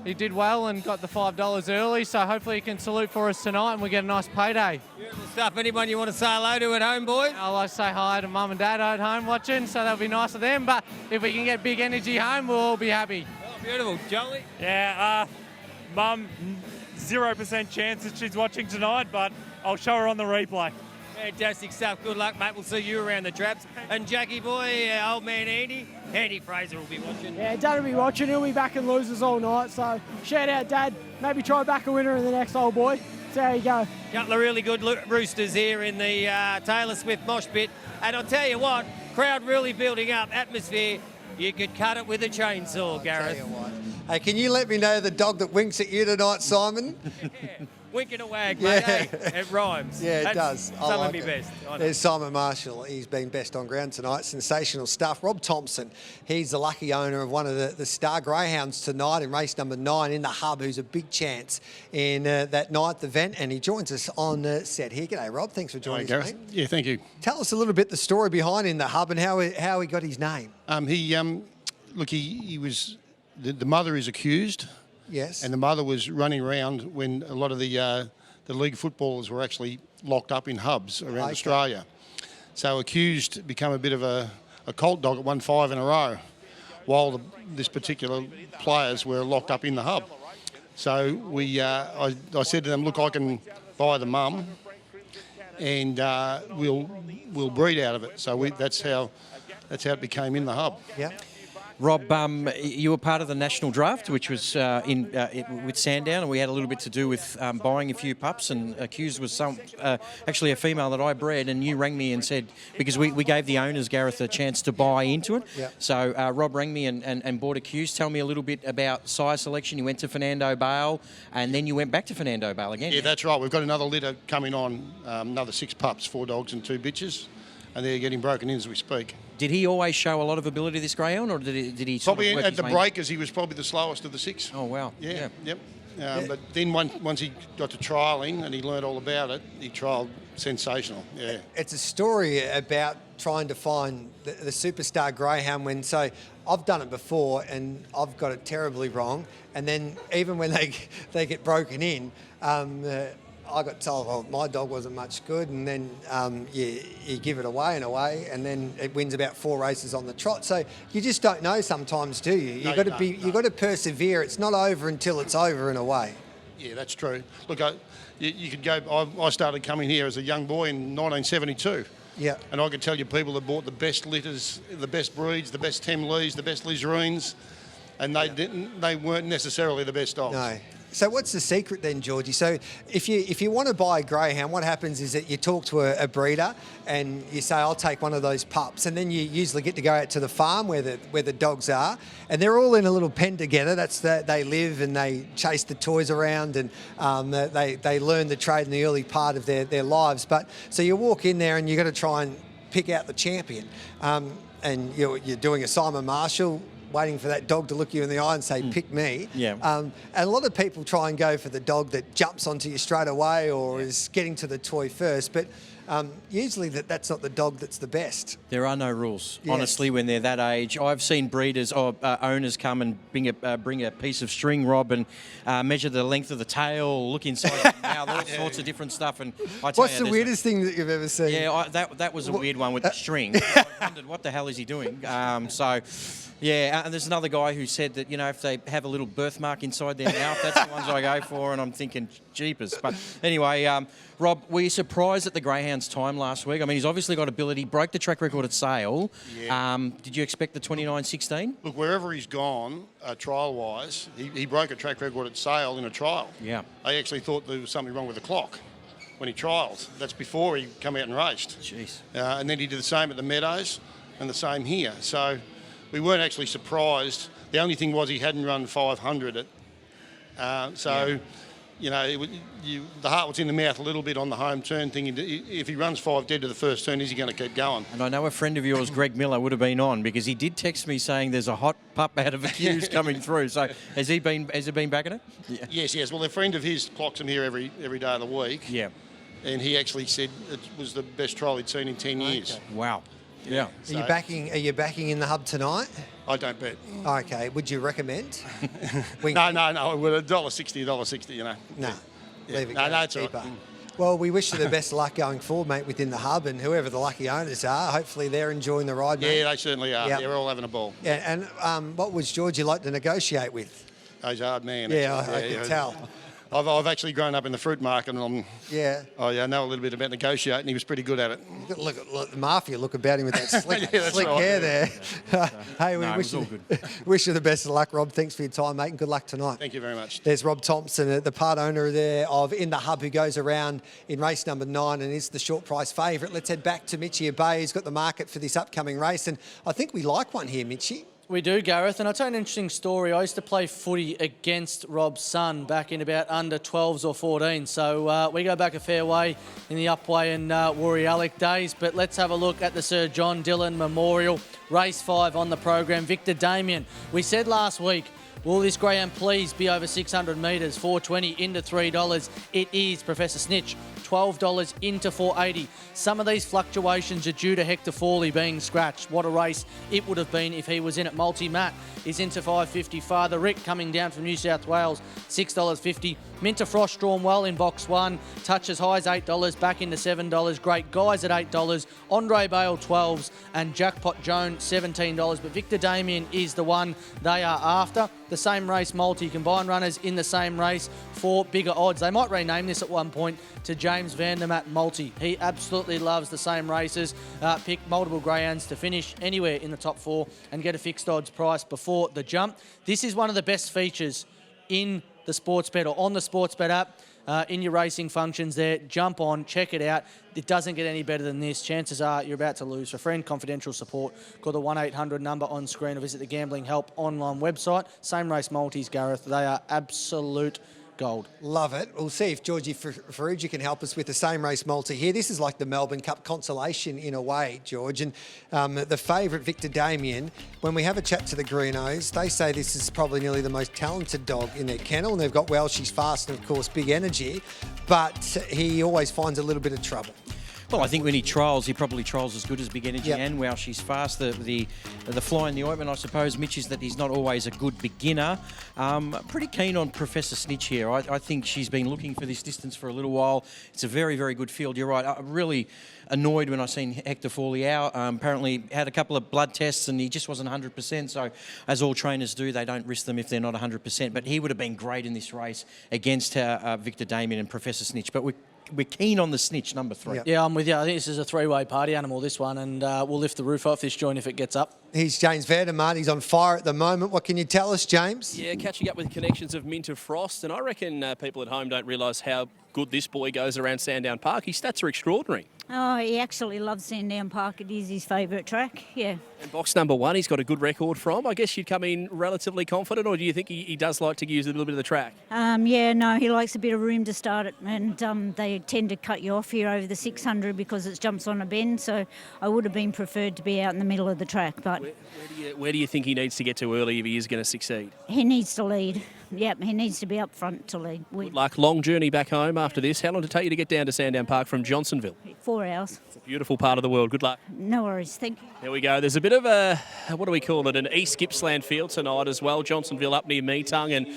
S2: he did well and got the $5 early, so hopefully he can salute for us tonight and we get a nice payday.
S8: Beautiful stuff. Anyone you want to say hello to at home, boys?
S2: I'd like to say hi to Mum and Dad at home watching, so that'll be nice of them, but if we can get Big Energy home, we'll all be happy.
S8: Oh, beautiful. Jolie?
S22: Yeah, Mum, 0% chance that she's watching tonight, but I'll show her on the replay.
S8: Fantastic stuff. Good luck, mate. We'll see you around the traps. And Jackie boy, old man Andy Fraser will be watching.
S3: Yeah, Dad will be watching. He'll be backing losers all night. So shout out, Dad. Maybe try back a winner in the next, old boy. See how you go.
S8: Couple of really good roosters here in the Taylor Swift mosh pit. And I'll tell you what, crowd really building up. Atmosphere. You could cut it with a chainsaw, Gareth.
S5: Hey, can you let me know the dog that winks at you tonight, Simon?
S8: Wink and a wag, mate.
S5: Yeah.
S8: Hey, it rhymes.
S5: Yeah, it
S8: That's
S5: does.
S8: Some of me best. I know.
S5: There's Simon Marshall. He's been best on ground tonight. Sensational stuff. Rob Thompson, he's the lucky owner of one of the star greyhounds tonight in race number 9 in the Hub, who's a big chance in that 9th event. And he joins us on set here. G'day, Rob. Thanks for joining us, mate.
S10: Yeah, thank you.
S5: Tell us a little bit the story behind in the Hub and how he got his name.
S10: He was the mother is accused.
S5: Yes.
S10: And the mother was running around when a lot of the league footballers were actually locked up in hubs around Australia. So accused became a bit of a cult dog. It won 5 in a row, while this particular players were locked up in the hub. So I said to them, look, I can buy the mum, and we'll breed out of it. So that's how it became in the hub.
S5: Yeah.
S6: Rob, you were part of the national draft, which was with Sandown, and we had a little bit to do with buying a few pups, and accused was actually a female that I bred, and you rang me and said, because we gave the owners, Gareth, a chance to buy into it.
S5: Yep.
S6: So Rob rang me and bought accused. Tell me a little bit about sire selection. You went to Fernando Bale, and then you went back to Fernando Bale again.
S10: Yeah, that's right. We've got another litter coming on, another 6 pups, 4 dogs and 2 bitches, and they're getting broken in as we speak.
S6: Did he always show a lot of ability, this greyhound, or did he sort
S10: probably
S6: of work
S10: at
S6: his
S10: the
S6: way?
S10: breakers, he was probably the slowest of the 6.
S6: Oh, wow.
S10: Yeah. Yep. But then once he got to trialling and he learned all about it, he trialled sensational. Yeah.
S5: It's a story about trying to find the superstar greyhound so I've done it before and I've got it terribly wrong, and then even when they get broken in, I got told, well, my dog wasn't much good, and then you give it away and then it wins about 4 races on the trot. So you just don't know sometimes, do you? You've got to persevere. It's not over until it's over in a way.
S10: Yeah, that's true. Look, you could go. I started coming here as a young boy in 1972.
S5: Yeah.
S10: And I could tell you people that bought the best litters, the best breeds, the best Temlees, the best Lizarines, and they weren't necessarily the best dogs.
S5: No. So what's the secret then, Georgie? So if you want to buy a greyhound, what happens is that you talk to a breeder and you say, I'll take one of those pups, and then you usually get to go out to the farm where the dogs are, and they're all in a little pen together. They live and they chase the toys around, and they learn the trade in the early part of their lives. But so you walk in there and you've got to try and pick out the champion, and you're doing a Simon Marshall, waiting for that dog to look you in the eye and say, pick me.
S6: Yeah.
S5: And a lot of people try and go for the dog that jumps onto you straight away or is getting to the toy first, but usually that's not the dog that's the best.
S6: There are no rules,
S5: Yes.
S6: honestly, when they're that age. I've seen breeders or owners come and bring a piece of string, Rob, and measure the length of the tail, look inside the mouth, all sorts of different stuff. And I tell
S5: What's
S6: you,
S5: the weirdest thing that you've ever seen?
S6: Yeah, that was a weird one with the string. I wondered, what the hell is he doing? Yeah, and there's another guy who said that, if they have a little birthmark inside their mouth, that's the ones I go for, and I'm thinking, jeepers. But anyway, Rob, were you surprised at the greyhound's time last week? I mean, he's obviously got ability, broke the track record at Sale.
S10: Yeah.
S6: Did you expect the 29.16?
S10: Look, wherever he's gone, trial-wise, he broke a track record at Sale in a trial.
S6: Yeah.
S10: I actually thought there was something wrong with the clock when he trialled. That's before he come out and raced.
S6: Jeez.
S10: And then he did the same at the Meadows and the same here. So we weren't actually surprised. The only thing was he hadn't run 500 at. The heart was in the mouth a little bit on the home turn, thinking if he runs 5 dead to the first turn, is he going to keep going?
S6: And I know a friend of yours, Greg Miller, would have been on because he did text me saying there's a hot pup out of accused coming through. So has he been backing it? Yeah.
S10: Yes. Well, a friend of his clocks him here every day of the week.
S6: Yeah.
S10: And he actually said it was the best trial he'd seen in 10 years.
S6: Wow. Yeah.
S5: Are you backing in the hub tonight?
S10: I don't bet.
S5: Okay, would you recommend?
S10: No, $1.60, $1.60, you know.
S5: No, leave it
S10: No,
S5: go,
S10: no, it's all
S5: keeper.
S10: right.
S5: Well, we wish you the best of luck going forward, mate, within the hub, and whoever the lucky owners are, hopefully they're enjoying the ride, mate.
S10: Yeah, they certainly are.
S5: Yep.
S10: They're all having a ball.
S5: Yeah, and what was Georgie like to negotiate with?
S10: He's a hard man.
S5: Yeah,
S10: actually.
S5: I can tell.
S10: I've actually grown up in the fruit market, and
S5: Yeah.
S10: I know a little bit about negotiating. He was pretty good at it.
S5: Look, the mafia look about him with that slick,
S10: Yeah, that's
S5: slick
S10: right.
S5: hair there. Hey, we
S10: No, it
S5: wish
S10: was all
S5: you, wish you the best of luck, Rob. Thanks for your time, mate, and good luck tonight.
S10: Thank you very much.
S5: There's Rob Thompson, the part owner there of In the Hub, who goes around in race number 9 and is the short price favourite. Let's head back to Mitchie Bay, who's got the market for this upcoming race, and I think we like one here, Mitchie.
S4: We do, Gareth, and I'll tell you an interesting story. I used to play footy against Rob's son back in about under 12s or 14, so we go back a fair way in the Upway and Wooriallic days. But let's have a look at the Sir John Dillon Memorial, race 5 on the program. Victor Damien, we said last week, will this greyhound please be over 600 metres? $4.20 into $3. It is, Professor Snitch. $12 into $4.80. Some of these fluctuations are due to Hector Fawley being scratched. What a race it would have been if he was in it. Multi-Matt is into $5.50. Father Rick coming down from New South Wales, $6.50. Minter Frost drawn well in box 1. Touch as high as $8, back into $7. Great Guys at $8. Andre Bale, 12s. And Jackpot Joan, $17. But Victor Damien is the one they are after. The same race multi. Combined runners in the same race for bigger odds. They might rename this at one point to James Vandermatt Multi. He absolutely loves the same races. Pick multiple greyhounds to finish anywhere in the top 4 and get a fixed odds price before the jump. This is one of the best features in the Sportsbet or on the Sportsbet app. In your racing functions there, jump on, check it out. It doesn't get any better than this. Chances are you're about to lose. For free and confidential support, call the 1-800 number on screen or visit the Gambling Help online website. Same race multis, Gareth. They are absolute gold.
S5: Love it. We'll see if Georgie Farrugia can help us with the same race multi here. This is like the Melbourne Cup consolation in a way, George. And the favourite, Victor Damien, when we have a chat to the Greenos, they say this is probably nearly the most talented dog in their kennel. And they've got Welsh, fast, and of course, big energy. But he always finds a little bit of trouble.
S6: Well, I think when he trials, he probably trials as good as Big Energy
S5: Yep.
S6: and Welsh. He's fast. The fly in the ointment, I suppose, Mitch, is that he's not always a good beginner. Pretty keen on Professor Snitch here. I think she's been looking for this distance for a little while. It's a very, very good field. You're right. I'm really annoyed when I seen Hector Fawley out. Apparently had a couple of blood tests and he just wasn't 100%. So as all trainers do, they don't risk them if they're not 100%. But he would have been great in this race against Victor Damien and Professor Snitch. But we're keen on the Snitch, number 3.
S4: Yeah, I'm with you. I think this is a 3-way party animal, this one, and we'll lift the roof off this joint if it gets up.
S5: He's James Vandermaat. He's on fire at the moment. What can you tell us, James?
S7: Yeah, catching up with connections of Minter Frost, and I reckon people at home don't realise how good this boy goes around Sandown Park. His stats are extraordinary.
S9: Oh, he actually loves Sandown Park. It is his favourite track, yeah.
S7: And box number 1, he's got a good record from. I guess you'd come in relatively confident, or do you think he does like to use a little bit of the track?
S9: Yeah, no, he likes a bit of room to start it, and they tend to cut you off here over the 600 because it jumps on a bend, so I would have been preferred to be out in the middle of the track. But
S7: Where do you think he needs to get to early if he is going to succeed?
S9: he needs to lead. Yep, he needs to be up front to lead.
S7: Good luck. Long journey back home after this. How long did it take you to get down to Sandown Park from Johnsonville?
S9: 4 hours.
S7: It's a beautiful part of the world. Good luck.
S9: No worries, thank you.
S7: There we go. There's a bit of a, what do we call it, an East Gippsland field tonight as well. Johnsonville up near Meetung. And,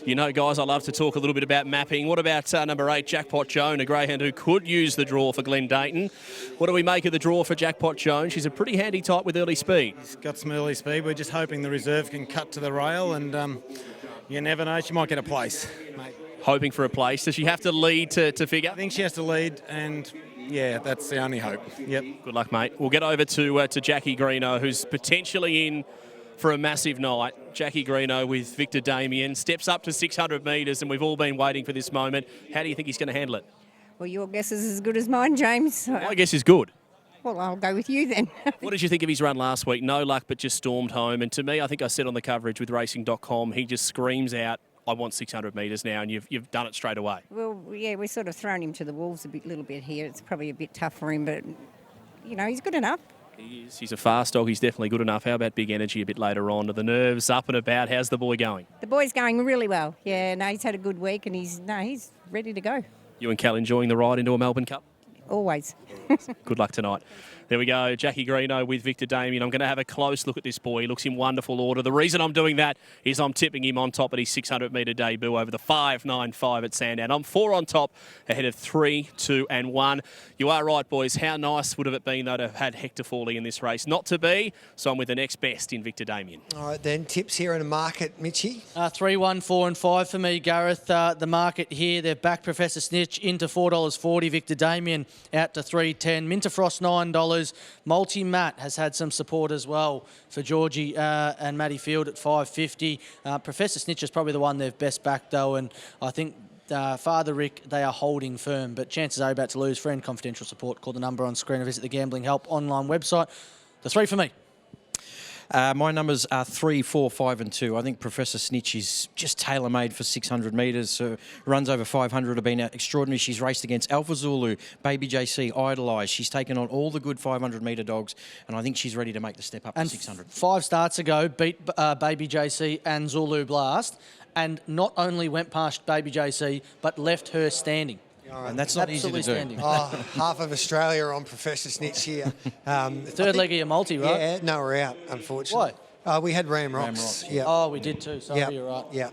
S7: you know, guys, I love to talk a little bit about mapping. What about number 8, Jackpot Joan, a greyhound who could use the draw for Glen Dayton? What do we make of the draw for Jackpot Joan? She's a pretty handy type with early speed.
S11: She's got some early speed. We're just hoping the reserve can cut to the rail, and you never know, she might get a place, mate.
S7: Hoping for a place. Does she have to lead to figure?
S11: I think she has to lead, and yeah, that's the only hope. Yep.
S7: Good luck, mate. We'll get over to Jackie Greeno, who's potentially in for a massive night. Jackie Greeno with Victor Damien steps up to 600 metres, and we've all been waiting for this moment. How do you think he's going to handle it?
S23: Well, your guess is as good as mine, James.
S7: My guess is good.
S23: Well, I'll go with you then.
S7: What did you think of his run last week? No luck, but just stormed home. And to me, I think I said on the coverage with racing.com, he just screams out, I want 600 metres now, and you've done it straight away.
S23: Well, yeah, we're sort of throwing him to the wolves a little bit here. It's probably a bit tough for him, but, you know, he's good enough.
S7: He is. He's a fast dog. He's definitely good enough. How about Big Energy a bit later on? Are the nerves up and about? How's the boy going?
S23: The boy's going really well. Yeah, no, he's had a good week, and he's ready to go.
S7: You and Cal enjoying the ride into a Melbourne Cup?
S23: Always.
S7: Good luck tonight. There we go, Jackie Greeno with Victor Damien. I'm going to have a close look at this boy. He looks in wonderful order. The reason I'm doing that is I'm tipping him on top at his 600-metre debut over the 5.95 at Sandown. I'm 4 on top, ahead of 3, 2 and 1. You are right, boys. How nice would have it been, though, to have had Hector Fawley in this race? Not to be, so I'm with the next best in Victor Damien.
S5: All right, then. Tips here in a market, Mitchie?
S4: 3, 1, 4 and 5 for me, Gareth. The market here, they've backed Professor Snitch into $4.40. Victor Damien out to $3.10. Minterfrost $9. Multi-Matt has had some support as well for Georgie and Matty Field at $5.50. Professor Snitch is probably the one they've best backed, though, and I think Father Rick, they are holding firm, but chances are about to lose. Friend confidential support. Call the number on screen or visit the Gambling Help online website. The 3 for me.
S6: My numbers are 3, 4, 5 and 2. I think Professor Snitch is just tailor-made for 600 metres. Runs over 500 have been extraordinary. She's raced against Alpha Zulu, Baby JC, Idolise. She's taken on all the good 500-metre dogs, and I think she's ready to make the step up to 600.
S4: 5 starts ago, beat Baby JC and Zulu Blast, and not only went past Baby JC, but left her standing.
S6: And that's not easy to do.
S5: Half of Australia on Professor Snitch here.
S4: Third leg of your multi, right?
S5: Yeah, no, we're out, unfortunately.
S4: Why?
S5: We had Ram Rocks. Yeah.
S4: Oh, we did too. Sorry,
S5: Yep.
S4: you're right.
S5: Yeah.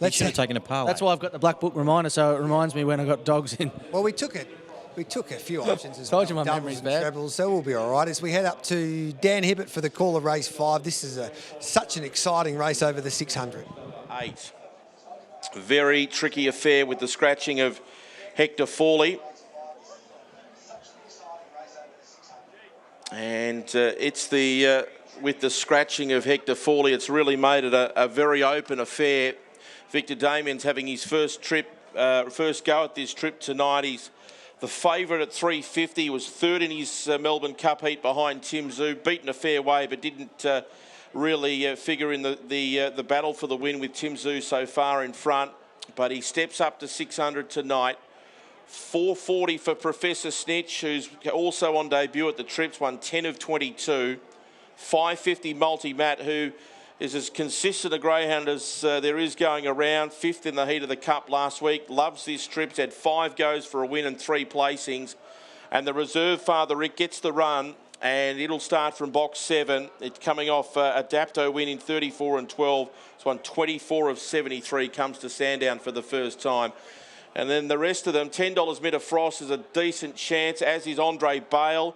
S6: You should have taken a parlay.
S4: That's why I've got the Black Book reminder, so it reminds me when I got dogs in.
S5: Well, we took it. We took a few options as
S4: Told you my
S5: doubles
S4: memory's
S5: and
S4: bad.
S5: trebles, so we'll be all right. As we head up to Dan Hibbert for the call of race 5, this is such an exciting race over the 600.
S1: 8. Very tricky affair with the scratching of Hector Fawley. And it's with the scratching of Hector Fawley, it's really made it a very open affair. Victor Damien's having his first go at this trip tonight. He's the favourite at 350. He was third in his Melbourne Cup heat behind Tim Zoo, beaten a fair way, but didn't really figure in the battle for the win with Tim Zoo so far in front. But he steps up to 600 tonight. 440 for Professor Snitch, who's also on debut at the trips, won 10 of 22. 550 Multi-Matt, who is as consistent a greyhound as there is going around. 5th in the heat of the Cup last week. Loves this trip. He's had 5 goes for a win and 3 placings. And the reserve Father Rick gets the run, and it'll start from box 7. It's coming off a Dapto win in 34 and 12. It's won 24 of 73, comes to Sandown for the first time. And then the rest of them, $10 Mid of Frost is a decent chance, as is Andre Bale.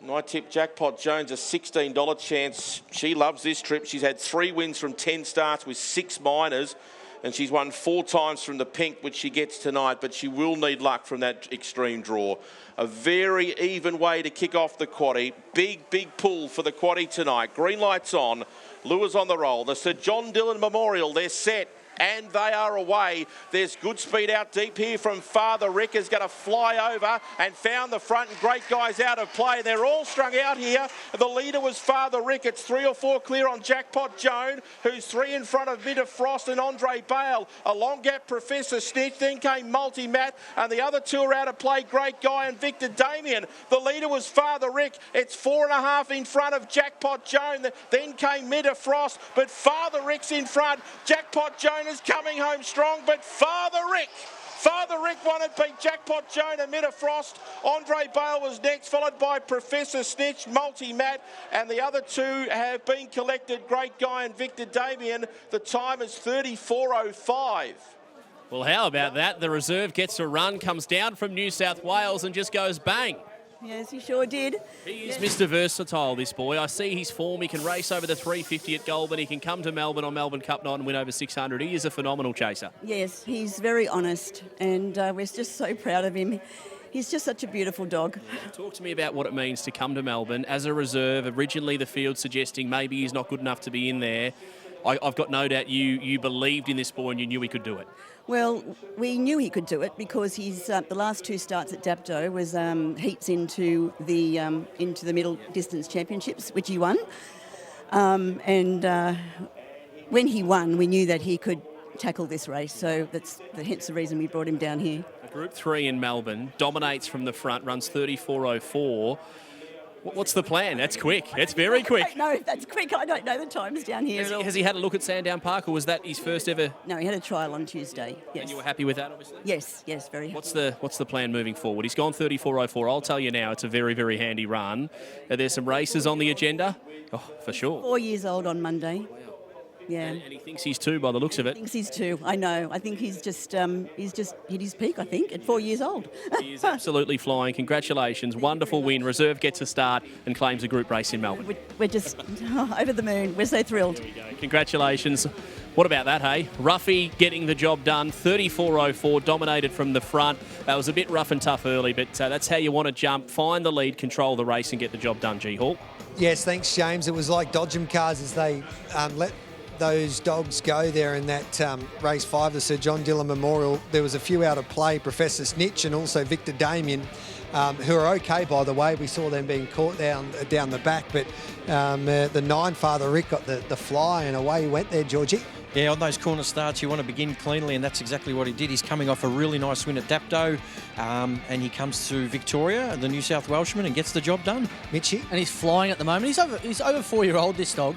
S1: And I tip Jackpot Jones a $16 chance. She loves this trip. She's had 3 wins from 10 starts with 6 minors. And she's won 4 times from the pink, which she gets tonight. But she will need luck from that extreme draw. A very even way to kick off the quaddie. Big pull for the quaddie tonight. Green lights on. Lures on the roll. The Sir John Dillon Memorial, they're set. And they are away. There's good speed out deep here from Father Rick. Is going to fly over and found the front, and Great Guy's out of play. They're all strung out here. The leader was Father Rick. It's 3 or 4 clear on Jackpot Joan, who's 3 in front of Mid of Frost and Andre Bale. A long gap Professor Snitch. Then came Multi-Matt, and the other 2 are out of play, Great Guy and Victor Damien. The leader was Father Rick. It's 4.5 in front of Jackpot Joan. Then came Mid of Frost, but Father Rick's in front. Jackpot Joan is coming home strong, but Father Rick won it, beat Jackpot Joan and Mid of Frost. Andre Bale was next, followed by Professor Snitch, Multi-Matt, and the other 2 have been collected, Great Guy and Victor Damien. The time is 34.05.
S7: Well, how about that? The reserve gets a run, comes down from New South Wales and just goes bang.
S12: Yes, he sure did.
S7: He is Mr. Versatile, this boy. I see his form. He can race over the 350 at Goulburn. He can come to Melbourne on Melbourne Cup night and win over 600. He is a phenomenal chaser.
S12: Yes, he's very honest, and we're just so proud of him. He's just such a beautiful dog.
S7: Talk to me about what it means to come to Melbourne as a reserve. Originally, the field suggesting maybe he's not good enough to be in there. I've got no doubt you believed in this boy and you knew he could do it.
S12: Well, we knew he could do it because he's the last 2 starts at Dapto was heats into the middle distance championships, which he won. And when he won, we knew that he could tackle this race. So that's hence the reason we brought him down here.
S7: Group 3 in Melbourne, dominates from the front, runs 34.04. What's the plan? That's quick. It's very quick.
S12: I don't know if that's quick. I don't know the times down here at all.
S7: Has he had a look at Sandown Park, or was that his first ever?
S12: No, he had a trial on Tuesday. Yes.
S7: And you were happy with that, obviously?
S12: Yes, very happy.
S7: What's the plan moving forward? He's gone 34.04. I'll tell you now, it's a very, very handy run. Are there some races on the agenda? Oh, for sure.
S12: 4 years old on Monday. Yeah.
S7: And he thinks he's 2 by the looks of it.
S12: He thinks he's 2. I know. I think he's just hit his peak, I think, at 4 years old.
S7: He is absolutely flying. Congratulations. Wonderful win. Reserve gets a start and claims a group race in Melbourne.
S12: We're just over the moon. We're so thrilled.
S7: Congratulations. What about that, hey? Ruffy getting the job done. 34.04, dominated from the front. That was a bit rough and tough early, but that's how you want to jump. Find the lead, control the race and get the job done, G-Hawk.
S5: Yes, thanks, James. It was like Dodgem cars as they let those dogs go there in that race 5, the Sir John Dillon Memorial. There was a few out of play, Professor Snitch and also Victor Damien, who are okay, by the way. We saw them being caught down the back, but the 9, Father Rick, got the fly and away he went there, Georgie.
S6: Yeah, on those corner starts, you want to begin cleanly, and that's exactly what he did. He's coming off a really nice win at Dapto, and he comes to Victoria, the New South Welshman, and gets the job done.
S5: Mitchie?
S4: And he's flying at the moment. He's over 4-year-old, this dog,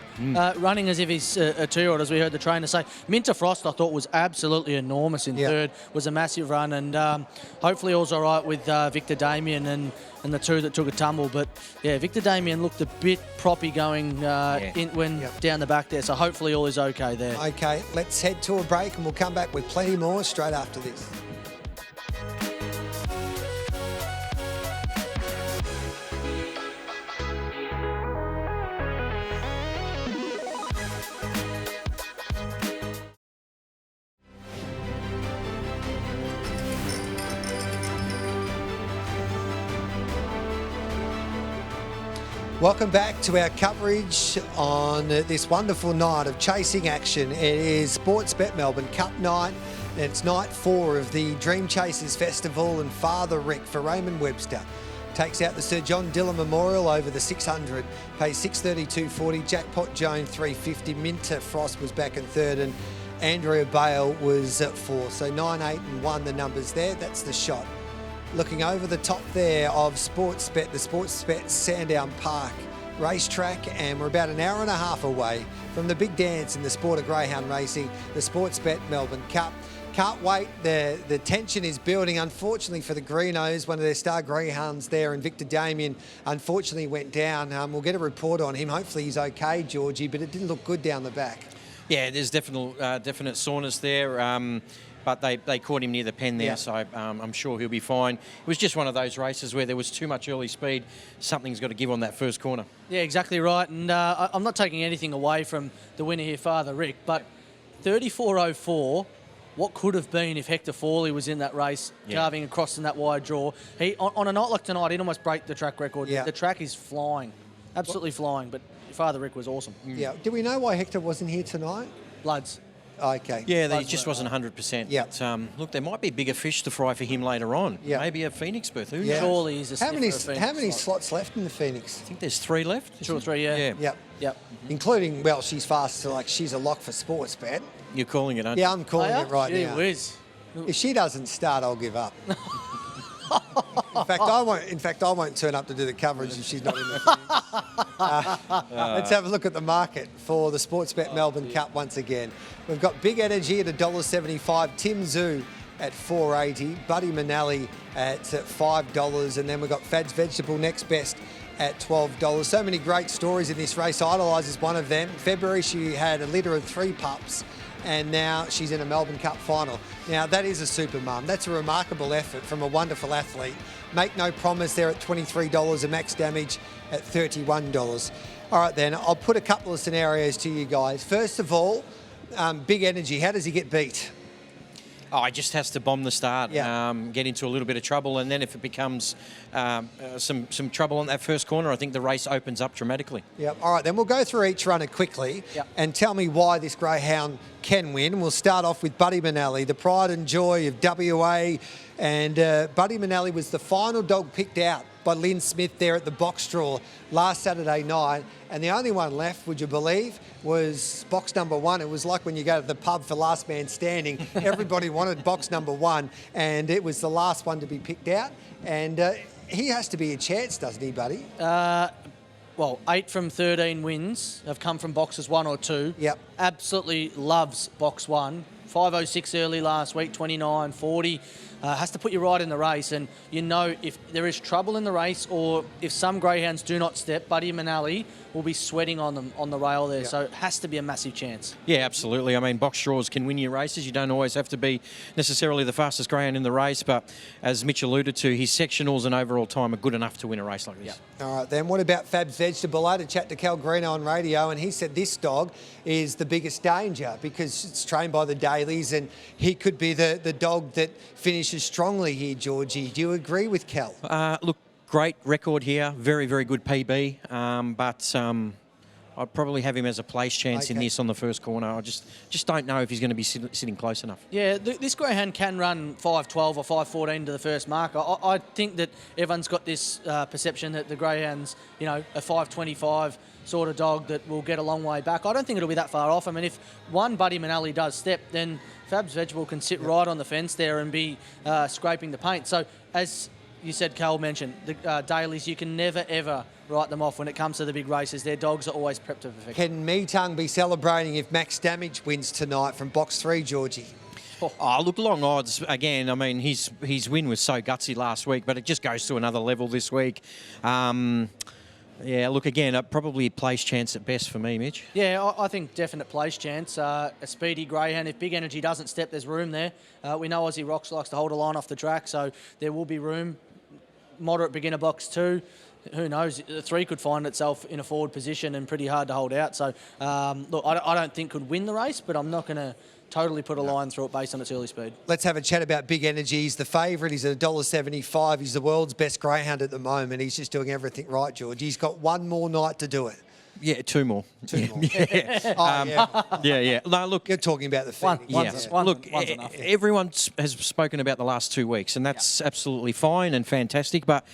S4: running as if he's a 2-year-old, as we heard the trainer say. Minter Frost, I thought, was absolutely enormous in third. Was a massive run, and hopefully all's all right with Victor Damien and the 2 that took a tumble. But, yeah, Victor Damien looked a bit proppy going down the back there, so hopefully all is okay there.
S5: Okay, let's head to a break and we'll come back with plenty more straight after this. Welcome back to our coverage on this wonderful night of chasing action. It is Sportsbet Melbourne Cup night, and it's night 4 of the Dream Chasers Festival, and Father Rick for Raymond Webster takes out the Sir John Dillon Memorial over the 600, pays 632.40, Jackpot Joan 350, Minter Frost was back in 3rd, and Andrea Bale was at 4th. So 9, 8 and 1 the numbers there. That's the shot. Looking over the top there of Sportsbet, the Sportsbet Sandown Park racetrack, and we're about an hour and a half away from the big dance in the sport of greyhound racing, the Sportsbet Melbourne Cup. Can't wait. The tension is building. Unfortunately for the Greenos, one of their star greyhounds there, and Victor Damien, unfortunately went down. We'll get a report on him. Hopefully he's okay, Georgie, but it didn't look good down the back.
S6: Yeah, there's definite soreness there. But they caught him near the pen there, so I'm sure he'll be fine. It was just one of those races where there was too much early speed. Something's got to give on that first corner.
S4: Yeah, exactly right. And I'm not taking anything away from the winner here, Father Rick, but 34.04, what could have been if Hector Fawley was in that race, carving across in that wide draw. He on a night like tonight, he'd almost break the track record. The track is flying, absolutely flying, but Father Rick was awesome.
S5: Yeah. Do we know why Hector wasn't here tonight?
S4: Bloods.
S5: Okay.
S6: Yeah, he just wasn't 100%.
S5: Yeah.
S6: But, look, there might be bigger fish to fry for him later on.
S5: Yeah.
S6: Maybe a Phoenix berth. Who
S5: Yeah.
S6: knows?
S4: Surely he's a
S5: How many
S4: Phoenix
S5: slots left in the Phoenix?
S6: I think there's 3 left.
S4: 2 or 3, yeah.
S5: Yep. Including, well, she's fast, so like she's a lock for Sportsbet.
S6: You're calling it, aren't you?
S5: Yeah, I'm calling it right
S4: Gee
S5: now.
S4: whiz.
S5: If she doesn't start, I'll give up. In fact, I won't turn up to do the coverage if she's not in the Phoenix. Let's have a look at the market for the Sportsbet Melbourne Cup once again. We've got Big Energy at $1.75, Tim Zoo at $4.80, Buddy Manali at $5, and then we've got Fad's Vegetable next best at $12. So many great stories in this race. Idolise is one of them. In February, she had a litter of 3 pups, and now she's in a Melbourne Cup final. Now, that is a super mum. That's a remarkable effort from a wonderful athlete. Make No Promise there at $23, and Max Damage at $31. All right, then, I'll put a couple of scenarios to you guys. First of all, Big Energy, how does he get beat?
S6: Oh, he just has to bomb the start, get into a little bit of trouble, and then if it becomes some trouble on that first corner, I think the race opens up dramatically.
S5: Yep. All right, then we'll go through each runner quickly and tell me why this greyhound can win. We'll start off with Buddy Manali, the pride and joy of WA, and Buddy Manali was the final dog picked out by Lynn Smith there at the box draw last Saturday night, and the only one left, would you believe, was box number 1. It was like when you go to the pub for last man standing. Everybody wanted box number 1, and it was the last one to be picked out, and He has to be a chance, doesn't he, buddy?
S4: Well, 8 from 13 wins have come from boxes 1 or 2.
S5: Yep.
S4: Absolutely loves box 1. 5.06 early last week, 29.40. Has to put you right in the race, and you know if there is trouble in the race or if some greyhounds do not step, Buddy Manali will be sweating on them on the rail there. So it has to be a massive chance.
S6: Yeah, absolutely. I mean, box draws can win you races. You don't always have to be necessarily the fastest greyhound in the race, but as Mitch alluded to, his sectionals and overall time are good enough to win a race like this.
S5: All right, then what about Fab's Vegetable? I had a chat to Cal Greeno on radio, and he said this dog is the biggest danger because it's trained by the Dailies, and he could be the dog that finishes strongly here, Georgie. Do you agree with Cal?
S6: Look, great record here. Very, very good PB, but I'd probably have him as a place chance in this on the first corner. I just don't know if he's going to be sitting close enough.
S4: Yeah, this greyhound can run 5.12 or 5.14 to the first marker. I think that everyone's got this perception that the greyhound's, you know, a 5.25 sort of dog that will get a long way back. I don't think it'll be that far off. I mean, if one Buddy Manali does step, then Fab's Vegetable can sit right on the fence there and be scraping the paint. So as you said, Cal mentioned, the Dailies, you can never, ever write them off when it comes to the big races. Their dogs are always prepped to perfection.
S5: Can Meetung be celebrating if Max Damage wins tonight from box 3, Georgie?
S6: Oh, look, long odds. Again, I mean, his win was so gutsy last week, but it just goes to another level this week. Yeah, look, again, probably place chance at best for me, Mitch.
S4: Yeah, I think definite place chance. A speedy greyhound. If Big Energy doesn't step, there's room there. We know Aussie Rocks likes to hold a line off the track, so there will be room. Moderate beginner box 2. Who knows? 3 could find itself in a forward position and pretty hard to hold out. So, look, I don't think could win the race, but I'm not going to totally put a line through it based on its early speed.
S5: Let's have a chat about Big Energy. He's the favourite. He's at $1.75. He's the world's best greyhound at the moment. He's just doing everything right, George. He's got one more night to do it.
S6: Yeah, 2 more.
S5: 2 more.
S6: Yeah. No, look,
S5: you're talking about the thing.
S6: Look, everyone has spoken about the last 2 weeks, and that's absolutely fine and fantastic. But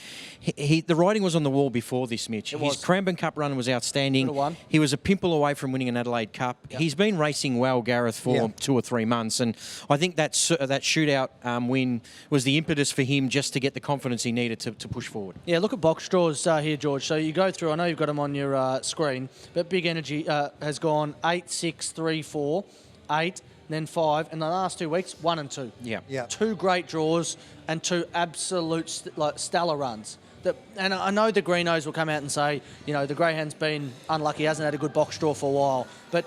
S6: the writing was on the wall before this, Mitch. His Cranbourne Cup run was outstanding. He was a pimple away from winning an Adelaide Cup. He's been racing well, Gareth, for 2 or 3 months, and I think that shootout win was the impetus for him just to get the confidence he needed to push forward.
S4: Yeah, look at box draws here, George. So you go through. I know you've got them on your screen. But Big Energy has gone 8, 6, 3, 4, 8, then 5, and the last 2 weeks, 1 and 2.
S6: Yeah.
S4: 2 great draws and 2 absolute stellar runs. And I know the Greenos will come out and say, you know, the greyhound's been unlucky, hasn't had a good box draw for a while. But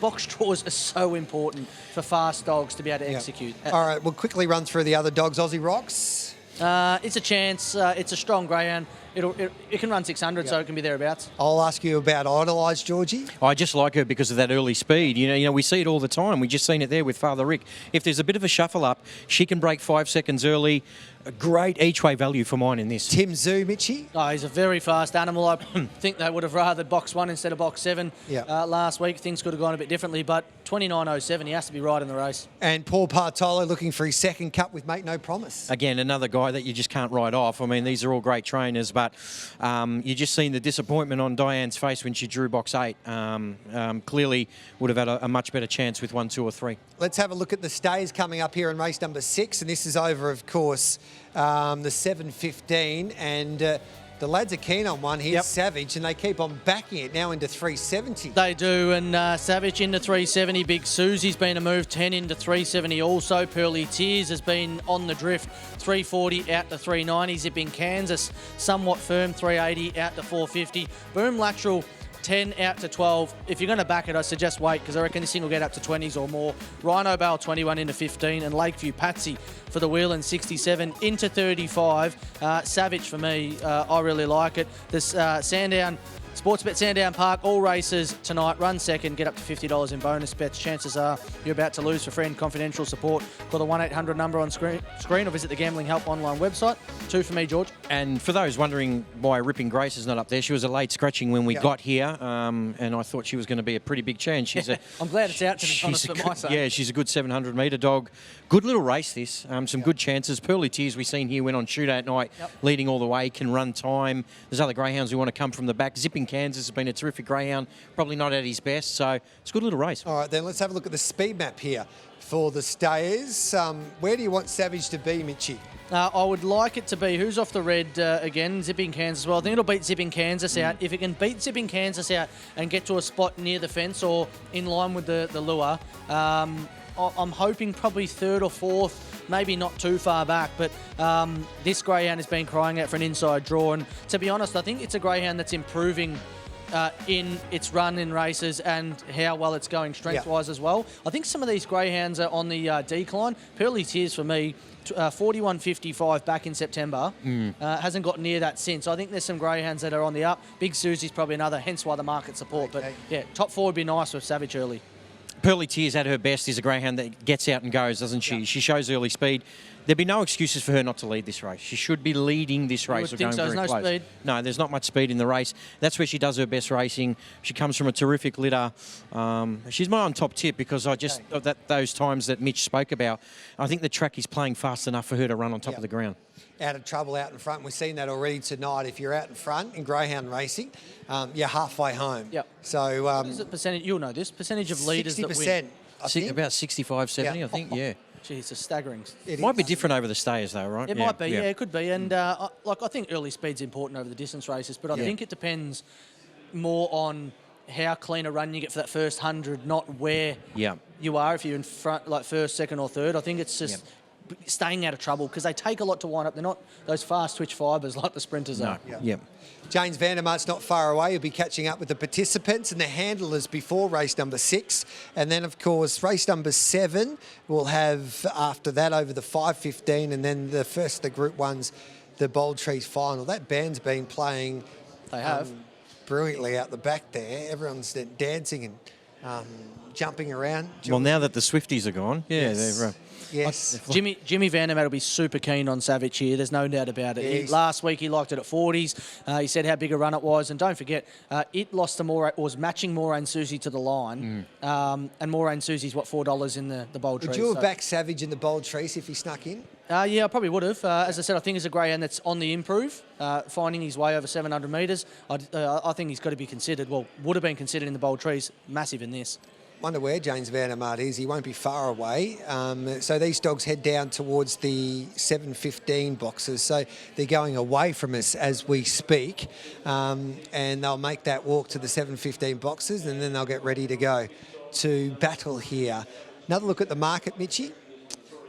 S4: box draws are so important for fast dogs to be able to execute.
S5: All right, we'll quickly run through the other dogs. Aussie Rocks.
S4: It's a chance. It's a strong greyhound. It can run 600, so it can be thereabouts.
S5: I'll ask you about Idolise, Georgie.
S6: I just like her because of that early speed. You know, we see it all the time. We just seen it there with Father Rick. If there's a bit of a shuffle up, she can break 5 seconds early. A great each-way value for mine in this.
S5: Tim Zoo, Mitchie?
S4: Oh, he's a very fast animal. I think they would have rather box 1 instead of box 7 last week. Things could have gone a bit differently, but 29.07, he has to be right in the race.
S5: And Paul Partolo looking for his second cup with Make No Promise.
S6: Again, another guy that you just can't write off. I mean, these are all great trainers, but you just seen the disappointment on Diane's face when she drew box 8. Clearly would have had a much better chance with 1, 2 or 3.
S5: Let's have a look at the stays coming up here in race number 6, and this is over, of course, the 7.15, and the lads are keen on one. Here's Savage, and they keep on backing it now into 370.
S4: They do, and Savage into 370. Big Susie's been a move, 10 into 370 also. Pearly Tears has been on the drift, 340 out to 390. Zipping Kansas, somewhat firm, 380 out to 450. Boom Lateral, 10 out to 12. If you're going to back it, I suggest wait, because I reckon this thing will get up to 20s or more. Rhino Bale 21 into 15, and Lakeview Patsy for the wheel in 67 into 35. Savage for me, I really like it. This Sandown, Sportsbet Sandown Park, all races tonight. Run second, get up to $50 in bonus bets. Chances are you're about to lose. For free and confidential support, call the 1-800 number on screen or visit the Gambling Help online website. 2 for me, George.
S6: And for those wondering why Ripping Grace is not up there, she was a late scratching when we got here, and I thought she was going to be a pretty big chance. She's
S4: I'm glad it's out, to be honest, for my sake.
S6: Yeah, she's a good 700-metre dog. Good little race, this. Some good chances. Pearly Tears, we've seen here, went on shootout night, leading all the way, can run time. There's other greyhounds who want to come from the back. Zipping Zipping Kansas has been a terrific greyhound, probably not at his best, so it's a good little race.
S5: All right, then let's have a look at the speed map here for the stayers. Where do you want Savage to be, Mitchie?
S4: I would like it to be, who's off the red again, Zipping Kansas. Well, I think it'll beat Zipping Kansas out. If it can beat Zipping Kansas out and get to a spot near the fence or in line with the lure, I'm hoping probably third or fourth, maybe not too far back, but this greyhound has been crying out for an inside draw. And to be honest, I think it's a greyhound that's improving in its run in races and how well it's going strength-wise as well. I think some of these greyhounds are on the decline. Pearly Tears for me, 41.55 back in September. Hasn't got near that since. I think there's some greyhounds that are on the up. Big Susie's probably another, hence why the market support. But yeah, top four would be nice with Savage early.
S6: Pearly Tears at her best is a greyhound that gets out and goes, doesn't she? She shows early speed. There'd be no excuses for her not to lead this race. She should be leading this race.
S4: You would think so. There's no speed.
S6: No, there's not much speed in the race. That's where she does her best racing. She comes from a terrific litter. She's my on top tip because those times that Mitch spoke about, I think the track is playing fast enough for her to run on top of the ground.
S5: Out of trouble out in front. We've seen that already tonight. If you're out in front in greyhound racing, you're halfway home.
S4: Yep.
S5: So
S4: what is the percentage? You'll know this percentage of leaders
S5: 60%,
S4: that win.
S5: I think.
S6: About 65, 70, I think. Yeah.
S4: Gee, it's a staggering.
S6: It might be different over the stayers, though, right?
S4: It might be. Yeah, it could be. And I think early speed's important over the distance races, but I think it depends more on how clean a run you get for that first 100, not where you are. If you're in front, like first, second, or third, I think it's just staying out of trouble because they take a lot to wind up. They're not those fast twitch fibres like the sprinters are.
S6: Yep.
S5: James Vandermart's not far away. He'll be catching up with the participants and the handlers before race number 6. And then, of course, race number 7 we'll have after that over the 5:15 and then the first of the Group 1's, the Bold Trees final. That band's been playing brilliantly out the back there. Everyone's dancing and jumping around.
S6: Well, now that the Swifties are gone, they're...
S5: Yes.
S4: Jimmy Vandermeer will be super keen on Savage here. There's no doubt about it. Last week he liked it at 40s. He said how big a run it was. And don't forget, it lost to was matching Moraine Susie to the line. And Moraine Susie's, $4 in the Bold Trees.
S5: Would you have backed Savage in the Bold Trees if he snuck in?
S4: Yeah, I probably would have. As I said, I think he's a greyhound that's on the improve, finding his way over 700 metres. I think he's got to be considered, would have been considered in the Bold Trees. Massive in this.
S5: Wonder where James Vandermaat is. He won't be far away. So these dogs head down towards the 7:15 boxes. So they're going away from us as we speak. And they'll make that walk to the 7:15 boxes and then they'll get ready to go to battle here. Another look at the market, Mitchie.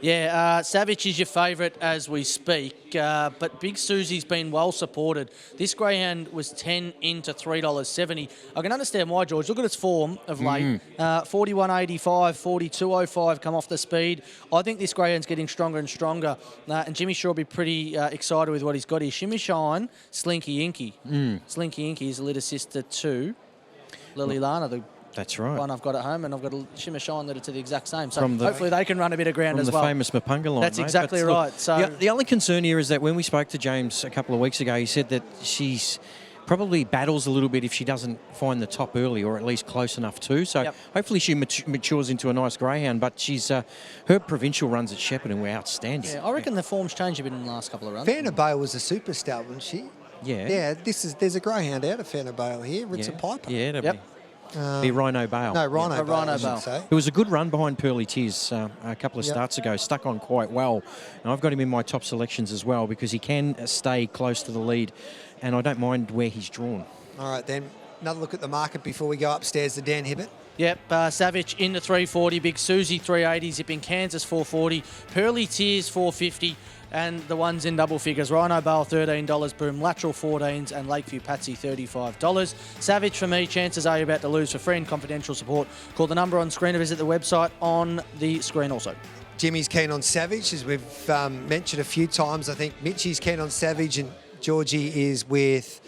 S4: Yeah, Savage is your favourite as we speak, but Big Susie's been well supported. This greyhound was 10 into $3.70. I can understand why, George. Look at its form of late. 41.85, 42.05 come off the speed. I think this greyhound's getting stronger and stronger, and Jimmy Shaw will be pretty excited with what he's got here. Shimmy Shine, Slinky Inky. Slinky Inky is a litter sister to Lily Lana, the
S6: That's right.
S4: one I've got at home, and I've got a Shimmer Shine litter to the exact same. So hopefully they can run a bit of ground as well.
S6: From the famous Mapunga line,
S4: That's exactly right. So
S6: the only concern here is that when we spoke to James a couple of weeks ago, he said that she's probably battles a little bit if she doesn't find the top early, or at least close enough to. So hopefully she matures into a nice greyhound. But she's her provincial runs at Shepparton were outstanding.
S4: Yeah, I reckon the form's changed a bit in the last couple of runs.
S5: Vanna Bale was a superstar, wasn't she?
S6: Yeah.
S5: Yeah, there's a greyhound out of Vanna Bale here. It's a Piper.
S6: Yeah, it'll be Rhino Bale.
S5: No, Rhino Bale, I should say.
S6: It was a good run behind Pearly Tears a couple of starts ago. Stuck on quite well. And I've got him in my top selections as well because he can stay close to the lead. And I don't mind where he's drawn.
S5: All right, then. Another look at the market before we go upstairs to Dan Hibbert.
S4: Yep, Savage in the 340, Big Susie 380, Zipping Kansas 440, Pearly Tears 450, and the ones in double figures. Rhino Bale $13, Boom Lateral 14s, and Lakeview Patsy $35. Savage for me, chances are you're about to lose. For free and confidential support, call the number on screen or visit the website on the screen also.
S5: Jimmy's keen on Savage, as we've mentioned a few times. I think Mitchie's keen on Savage, and Georgie is with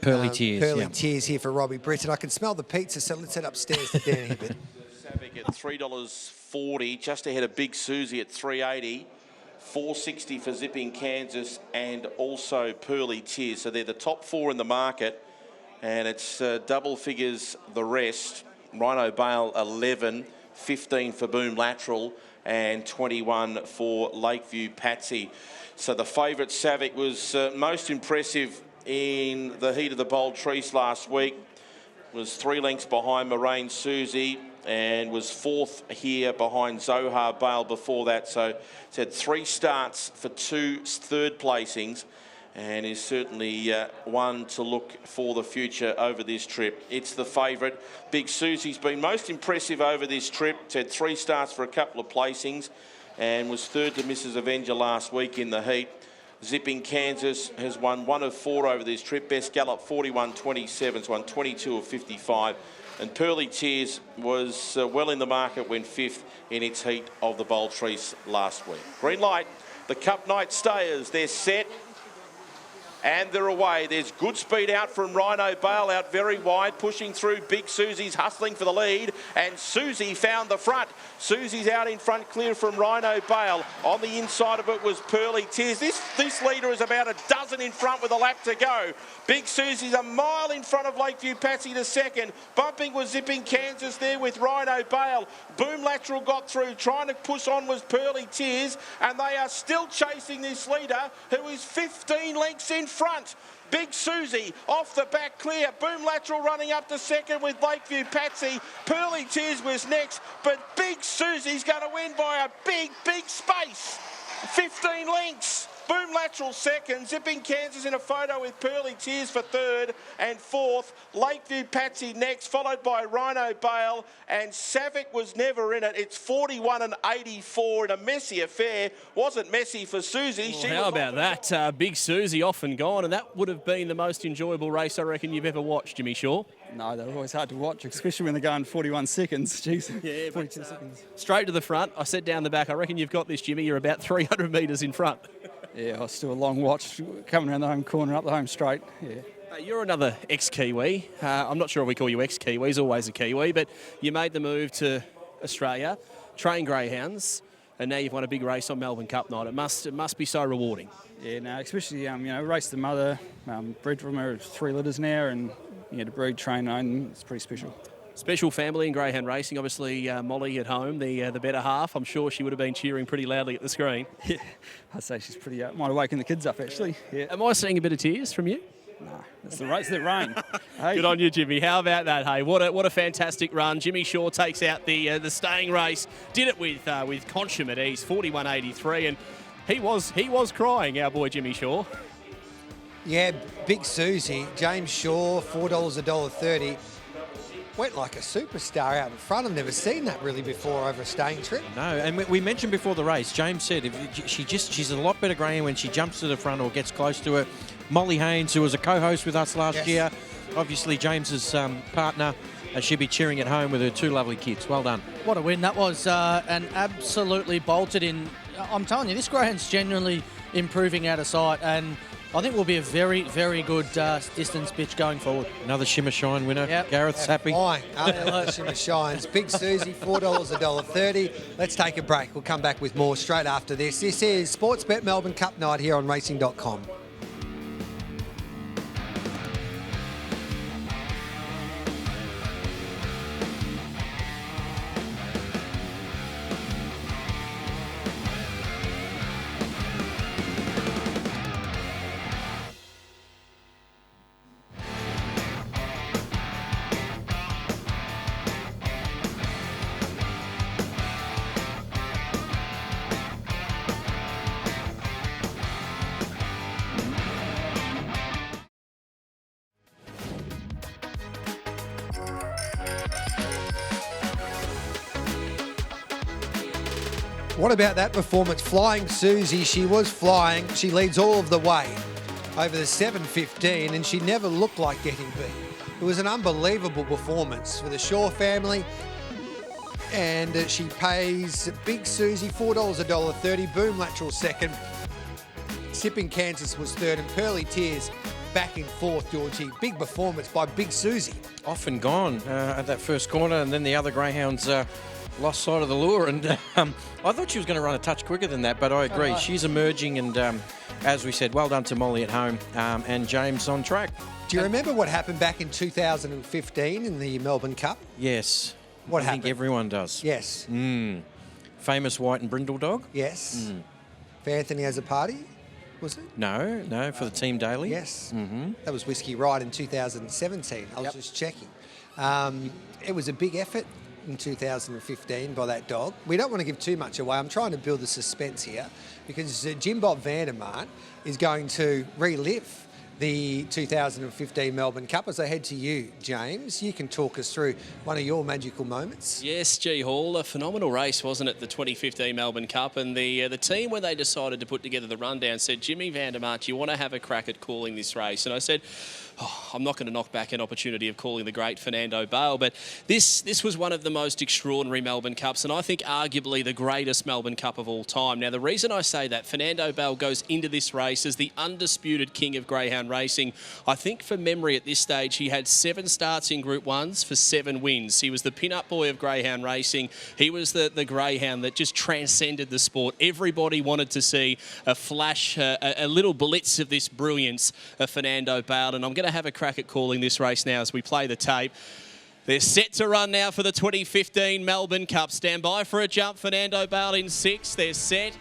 S6: Pearly Tears.
S5: Pearly Tears here for Robbie Britton. I can smell the pizza, so let's head upstairs to Dan Hibbert.
S1: Savick at $3.40, just ahead of Big Susie at $3.80. $4.60 for Zipping Kansas and also Pearly Tears. So they're the top four in the market, and it's double figures the rest. Rhino Bale 11, 15 for Boom Lateral, and 21 for Lakeview Patsy. So the favourite Savick was most impressive in the heat of the Bold Trees last week. Was 3 lengths behind Moraine Susie and was 4th here behind Zohar Bale before that. So it's had 3 starts for 2 third placings and is certainly one to look for the future over this trip. It's the favourite. Big Susie's been most impressive over this trip. It's had 3 starts for a couple of placings and was 3rd to Mrs. Avenger last week in the heat. Zipping Kansas has won 1 of 4 over this trip. Best Gallop 41.27's won 22 of 55. And Pearly Tears was well in the market, went 5th in its heat of the Bold Trees last week. Green light, the Cup Night Stayers, they're set. And they're away. There's good speed out from Rhino Bale, out very wide, pushing through. Big Susie's hustling for the lead, and Susie found the front. Susie's out in front, clear from Rhino Bale. On the inside of it was Pearly Tears. This leader is about a dozen in front with a lap to go. Big Susie's a mile in front of Lakeview Patsy to second. Bumping was Zipping Kansas there with Rhino Bale. Boom Lateral got through. Trying to push on was Pearly Tears, and they are still chasing this leader, who is 15 lengths in front. Big Susie off the back clear. Boom Lateral running up to second with Lakeview Patsy. Pearly Tears was next, but Big Susie's going to win by a big space. 15 lengths. Boom Lateral second. Zipping Kansas in a photo with Pearly Tears for 3rd and 4th. Lakeview Patsy next, followed by Rhino Bale, and Savick was never in it. It's 41 and 84 in a messy affair. Wasn't messy for Susie.
S7: Well, how about that? Big Susie off and gone, and that would have been the most enjoyable race I reckon you've ever watched, Jimmy Shaw.
S13: No, they're always hard to watch, especially when they're going 41 seconds. Jeez.
S7: Yeah,
S13: 42 seconds.
S7: Straight to the front. I said down the back, I reckon you've got this, Jimmy. You're about 300 metres in front.
S13: Yeah, I was still a long watch coming around the home corner, up the home straight. Yeah.
S7: You're another ex-Kiwi. I'm not sure if we call you ex-Kiwi. He's always a Kiwi, but you made the move to Australia, train greyhounds, and now you've won a big race on Melbourne Cup night. It must be so rewarding.
S13: Yeah, no, especially raced the mother, bred from her 3 litters now, and to breed, train, own, it's pretty special.
S7: Special family in greyhound racing. Obviously, Molly at home, the better half. I'm sure she would have been cheering pretty loudly at the screen.
S13: Yeah, I'd say she's pretty. Might have waken the kids up actually. Yeah.
S7: Am I seeing a bit of tears from you?
S13: No, it's the race that rain. Hey.
S7: Good on you, Jimmy. How about that? Hey, what a fantastic run. Jimmy Shaw takes out the staying race. Did it with consummate ease, 41.83, and he was crying. Our boy Jimmy Shaw.
S5: Yeah, Big Susie, James Shaw, $4, $1.30. Went like a superstar out in front. I've never seen that really before over a staying trip.
S6: No, and we mentioned before the race, James said she's a lot better greyhound when she jumps to the front or gets close to her. Molly Haynes, who was a co-host with us last year, obviously James's partner, she'll be cheering at home with her 2 lovely kids. Well done.
S4: What a win that was, and absolutely bolted in. I'm telling you, this greyhound's genuinely improving out of sight, and I think will be a very, very good distance pitch going forward.
S6: Another Shimmer Shine winner. Yep. Gareth's happy.
S5: Fine. Shimmer Shines. Big Susie, $4, $1.30. Let's take a break. We'll come back with more straight after this. This is Sportsbet Melbourne Cup Night here on racing.com. What about that performance? Flying Susie, she was flying. She leads all of the way over the 7.15, and she never looked like getting beat. It was an unbelievable performance for the Shaw family, and she pays Big Susie $4, $1.30. Boom Lateral second. Zipping Kansas was 3rd, and Pearly Tears back in 4th, Georgie. Big performance by Big Susie.
S6: Off and gone at that first corner, and then the other greyhounds lost sight of the lure, and I thought she was going to run a touch quicker than that, but I agree. She's emerging, and as we said, well done to Molly at home, and James on track.
S5: Do you remember what happened back in 2015 in the Melbourne Cup?
S6: Yes.
S5: What
S6: happened?
S5: I
S6: think everyone does.
S5: Yes.
S6: Famous white and brindle dog?
S5: Yes. Anthony has a party? was it?
S6: No, for the Team Daily.
S5: Yes.
S6: Mm-hmm.
S5: That was Whiskey Ride in 2017. I was just checking. It was a big effort in 2015 by that dog. We don't want to give too much away. I'm trying to build the suspense here because Jim Bob Vandermaat is going to relive the 2015 Melbourne Cup. As I head to you, James, you can talk us through one of your magical moments.
S7: Yes, G. Hall, a phenomenal race, wasn't it, the 2015 Melbourne Cup? And the team, when they decided to put together the rundown, said, Jimmy Vandermaat, you want to have a crack at calling this race? And I said, I'm not going to knock back an opportunity of calling the great Fernando Bale, but this was one of the most extraordinary Melbourne Cups, and I think arguably the greatest Melbourne Cup of all time. Now, the reason I say that, Fernando Bale goes into this race as the undisputed king of greyhound racing. I think from memory at this stage, he had 7 starts in Group 1s for 7 wins. He was the pin-up boy of greyhound racing. He was the greyhound that just transcended the sport. Everybody wanted to see a flash, a little blitz of this brilliance of Fernando Bale, and I'm going to have a crack at calling this race now as we play the tape. They're set to run now for the 2015 Melbourne Cup. Stand by for a jump. Fernando Bale in 6. They're set.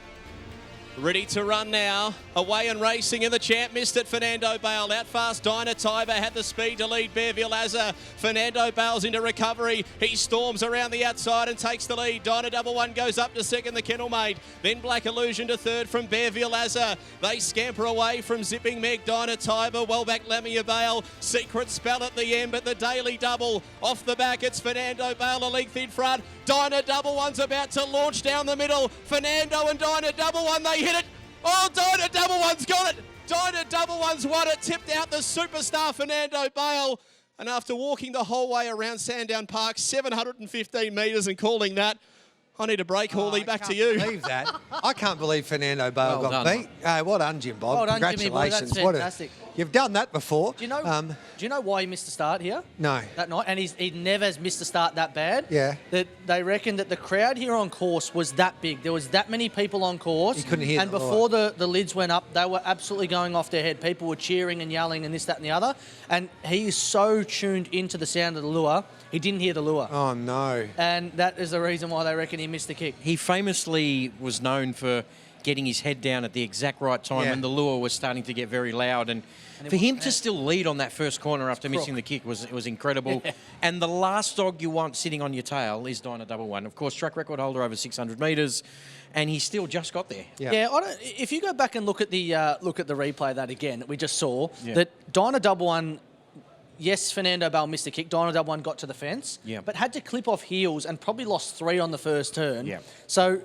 S7: Ready to run now. Away and racing, and the champ missed it. Fernando Bale out fast. Dinah Tiber had the speed to lead Bearville Azza. Fernando Bale's into recovery. He storms around the outside and takes the lead. Dinah Double One goes up to second, the Kennel Mate. Then Black Illusion to third from Bearville Azza. They scamper away from Zipping Meg. Dinah Tiber, well back Lamia Bale. Secret Spell at the end, but the Daily Double off the back. It's Fernando Bale a length in front. Dinah Double One's about to launch down the middle. Fernando and Dinah Double One, they hit it. Oh, Dinah Double One's got it. Dinah Double One's won it. Tipped out the superstar Fernando Bale. And after walking the whole way around Sandown Park, 715 metres and calling that, I need a break, Hawley. Back to you.
S5: I can't believe that. I can't believe Fernando Bale got beat. Well done, Jim Bob.
S4: Well done, Jimmy Boy.
S5: Congratulations.
S4: That's fantastic.
S5: You've done that before.
S4: Do you know why he missed the start here?
S5: No.
S4: That night, and he never has missed a start that bad.
S5: Yeah.
S4: That they reckon that the crowd here on course was that big. There was that many people on course.
S5: You couldn't hear
S4: and
S5: them,
S4: before the lids went up, they were absolutely going off their head. People were cheering and yelling and this, that, and the other. And he is so tuned into the sound of the lure, he didn't hear the lure.
S5: Oh no.
S4: And that is the reason why they reckon he missed the kick.
S6: He famously was known for getting his head down at the exact right time when the lure was starting to get very loud. And for him to still lead on that first corner after missing the kick was incredible. And the last dog you want sitting on your tail is Dinah Double One. Of course, track record holder over 600 metres, and he still just got there.
S4: If you go back and look at the replay of that again that we just saw, that Dinah Double One. Yes, Fernando Bale missed a kick. Dinah Double One got to the fence, but had to clip off heels and probably lost 3 on the first turn. So,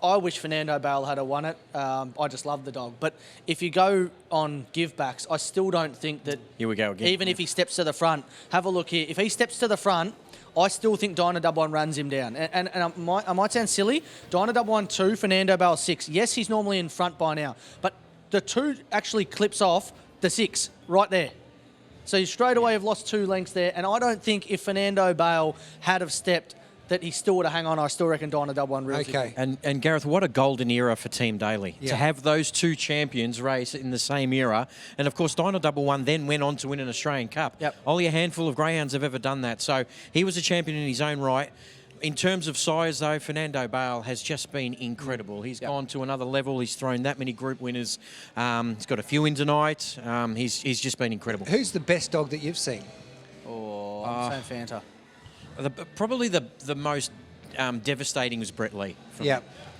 S4: I wish Fernando Bale had won it. I just love the dog. But if you go on give-backs, I still don't think that...
S6: Here we go again.
S4: Even if he steps to the front, have a look here. If he steps to the front, I still think Dinah Double One runs him down. And I might sound silly. Dinah Double One 2, Fernando Bale 6. Yes, he's normally in front by now. But the 2 actually clips off the 6 right there. So you straight away have lost 2 lengths there. And I don't think if Fernando Bale had have stepped that he still would have hung on. I still reckon Dinah Double One rules it.
S6: And Gareth, what a golden era for Team Daily. To have those 2 champions race in the same era. And, of course, Dinah Double One then went on to win an Australian Cup. Only a handful of greyhounds have ever done that. So he was a champion in his own right. In terms of size, though, Fernando Bale has just been incredible. He's gone to another level. He's thrown that many group winners. He's got a few in tonight. He's just been incredible.
S5: Who's the best dog that you've seen?
S4: Oh, I'm saying Fanta.
S6: Probably the most devastating was Brett Lee.